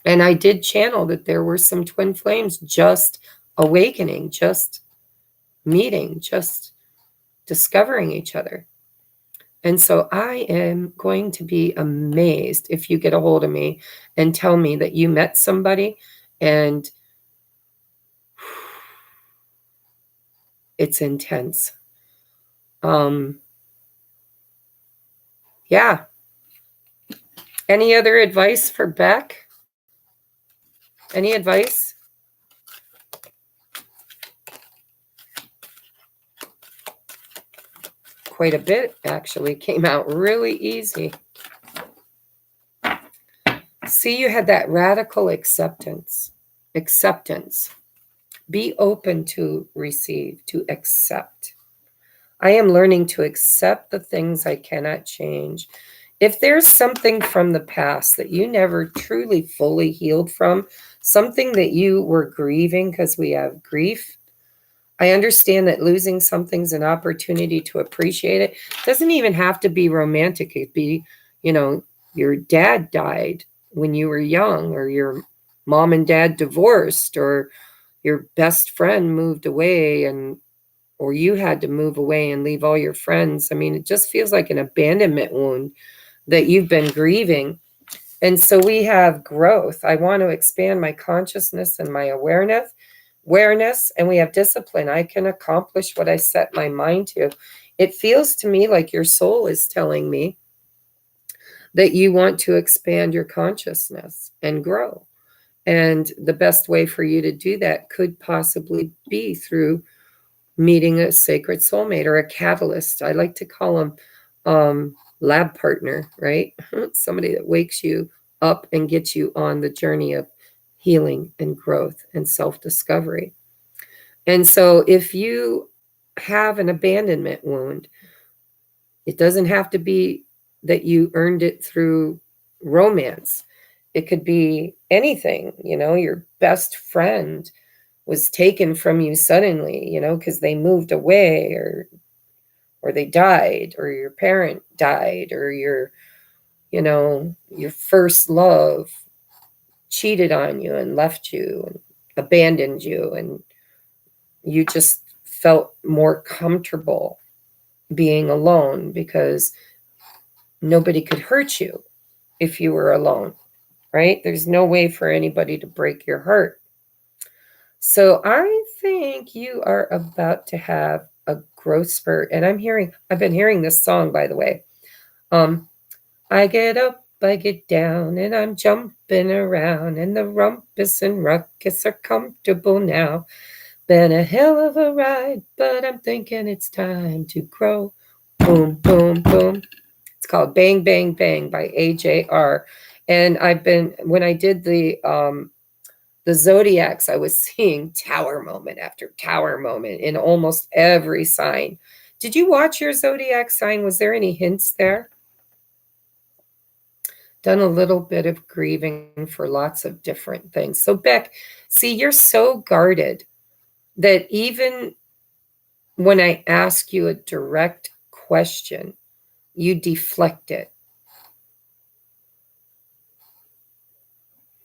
And I did channel that there were some twin flames just awakening, just meeting, just discovering each other. And so I am going to be amazed if you get a hold of me and tell me that you met somebody and it's intense. Yeah. Any other advice for Beck? Any advice? Quite a bit, actually. Came out really easy. See, you had that radical acceptance. Acceptance. Be open to receive, to accept. I am learning to accept the things I cannot change. If there's something from the past that you never truly fully healed from, something that you were grieving, because we have grief, I understand that losing something's an opportunity to appreciate it. It doesn't even have to be romantic. It could be, your dad died when you were young, or your mom and dad divorced, or your best friend moved away, or you had to move away and leave all your friends. I mean, it just feels like an abandonment wound that you've been grieving. And so we have growth. I want to expand my consciousness and my awareness, and we have discipline. I can accomplish what I set my mind to. It feels to me like your soul is telling me that you want to expand your consciousness and grow. And the best way for you to do that could possibly be through meeting a sacred soulmate or a catalyst. I like to call them lab partner, right? Somebody that wakes you up and gets you on the journey of healing and growth and self-discovery. And so if you have an abandonment wound, it doesn't have to be that you earned it through romance. It could be anything, your best friend was taken from you suddenly, because they moved away, or they died, or your parent died, or your first love cheated on you and left you and abandoned you, and you just felt more comfortable being alone because nobody could hurt you if you were alone, right? There's no way for anybody to break your heart. So I think you are about to have a growth spurt. And I've been hearing this song, by the way. I get up, I get down, and I'm jumping around, and the rumpus and ruckus are comfortable now. Been a hell of a ride, but I'm thinking it's time to grow. Boom, boom, boom. It's called Bang, Bang, Bang by AJR. And when I did the zodiacs, I was seeing tower moment after tower moment in almost every sign. Did you watch your zodiac sign? Was there any hints there? Done a little bit of grieving for lots of different things. So Beck, see, you're so guarded that even when I ask you a direct question, you deflect it.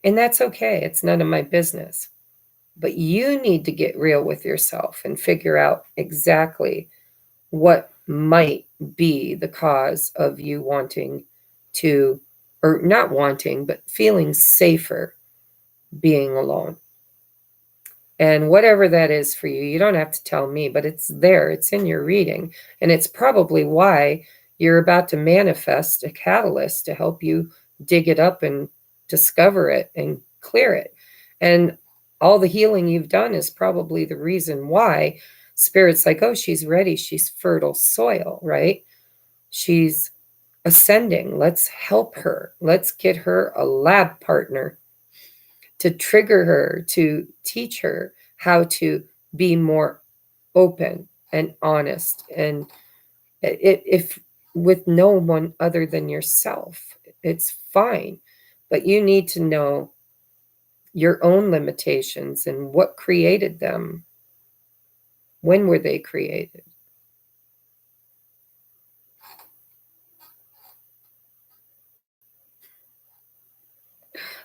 And that's okay. It's none of my business. But you need to get real with yourself and figure out exactly what might be the cause of you wanting to, or not wanting, but feeling safer being alone. And whatever that is for you, you don't have to tell me, but it's there. It's in your reading. And it's probably why you're about to manifest a catalyst to help you dig it up and discover it and clear it. And all the healing you've done is probably the reason why Spirit's like, oh, she's ready. She's fertile soil, right? She's ascending. Let's help her. Let's get her a lab partner to trigger her, to teach her how to be more open and honest, and if with no one other than yourself, it's fine. But you need to know your own limitations and what created them. When were they created?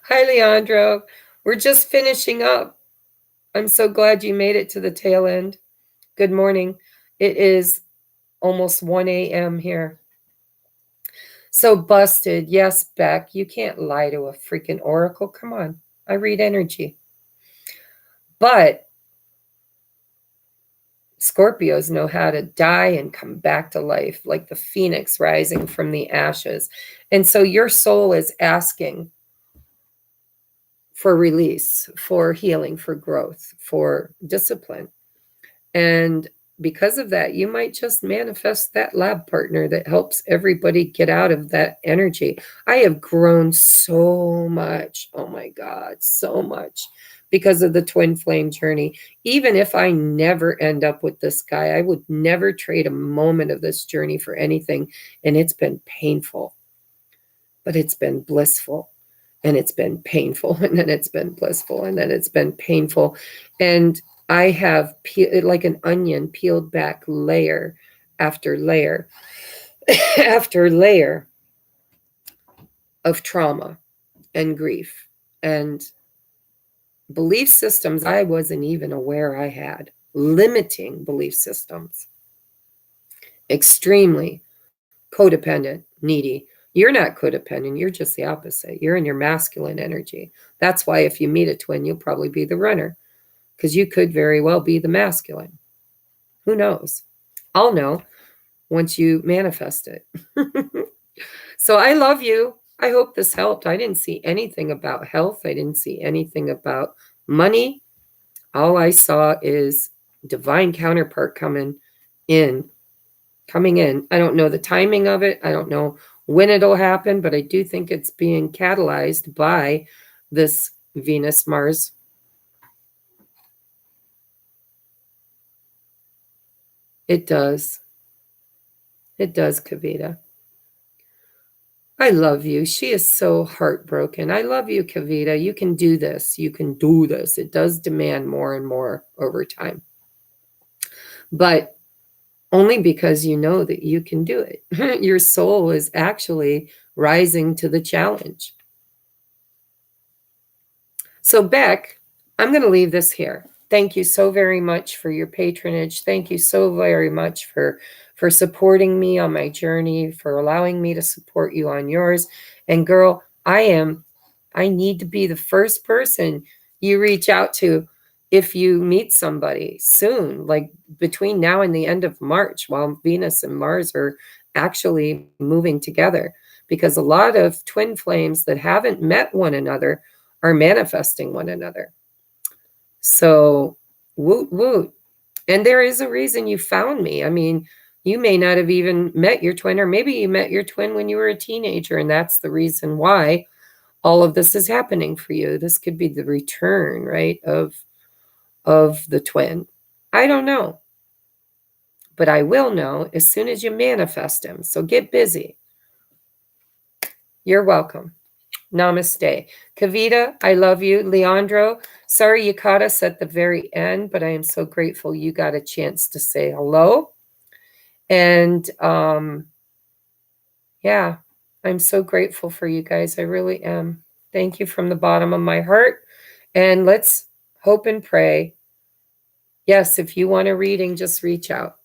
Hi, Leandro. We're just finishing up. I'm so glad you made it to the tail end. Good morning. It is almost 1 a.m. here. So busted. Yes, Beck, you can't lie to a freaking oracle. Come on. I read energy. But Scorpios know how to die and come back to life like the phoenix rising from the ashes. And so your soul is asking for release, for healing, for growth, for discipline. And because of that, you might just manifest that lab partner that helps everybody get out of that energy. I have grown so much. Oh my God, so much because of the twin flame journey. Even if I never end up with this guy, I would never trade a moment of this journey for anything. And it's been painful, but it's been blissful. And it's been painful, and then it's been blissful, and then it's been painful. And I have, like an onion, peeled back layer after layer after layer of trauma and grief and belief systems I wasn't even aware I had, limiting belief systems, extremely codependent, needy. You're not codependent. You're just the opposite. You're in your masculine energy. That's why if you meet a twin, you'll probably be the runner, because you could very well be the masculine. Who knows? I'll know once you manifest it. So I love you. I hope this helped. I didn't see anything about health. I didn't see anything about money. All I saw is divine counterpart coming in. I don't know the timing of it. I don't know when it'll happen, but I do think it's being catalyzed by this Venus-Mars. It does. It does, Kavita. I love you. She is so heartbroken. I love you, Kavita. You can do this. You can do this. It does demand more and more over time. But only because you know that you can do it. Your soul is actually rising to the challenge. So, Beck, I'm going to leave this here. Thank you so very much for your patronage. Thank you so very much for supporting me on my journey, for allowing me to support you on yours. And girl, I need to be the first person you reach out to if you meet somebody soon, like between now and the end of March, while Venus and Mars are actually moving together, because a lot of twin flames that haven't met one another are manifesting one another. So woot woot. And there is a reason you found me. I mean, you may not have even met your twin, or maybe you met your twin when you were a teenager, and that's the reason why all of this is happening for you. This could be the return, right, of the twin. I don't know. But I will know as soon as you manifest him. So get busy. You're welcome. Namaste. Kavita, I love you. Leandro, sorry you caught us at the very end, but I am so grateful you got a chance to say hello. And yeah, I'm so grateful for you guys. I really am. Thank you from the bottom of my heart. And let's hope and pray. Yes, if you want a reading, just reach out.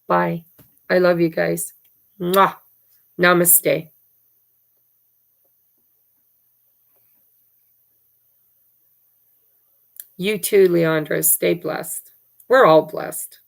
Bye. I love you guys. Mwah. Namaste. You too, Leandra. Stay blessed. We're all blessed.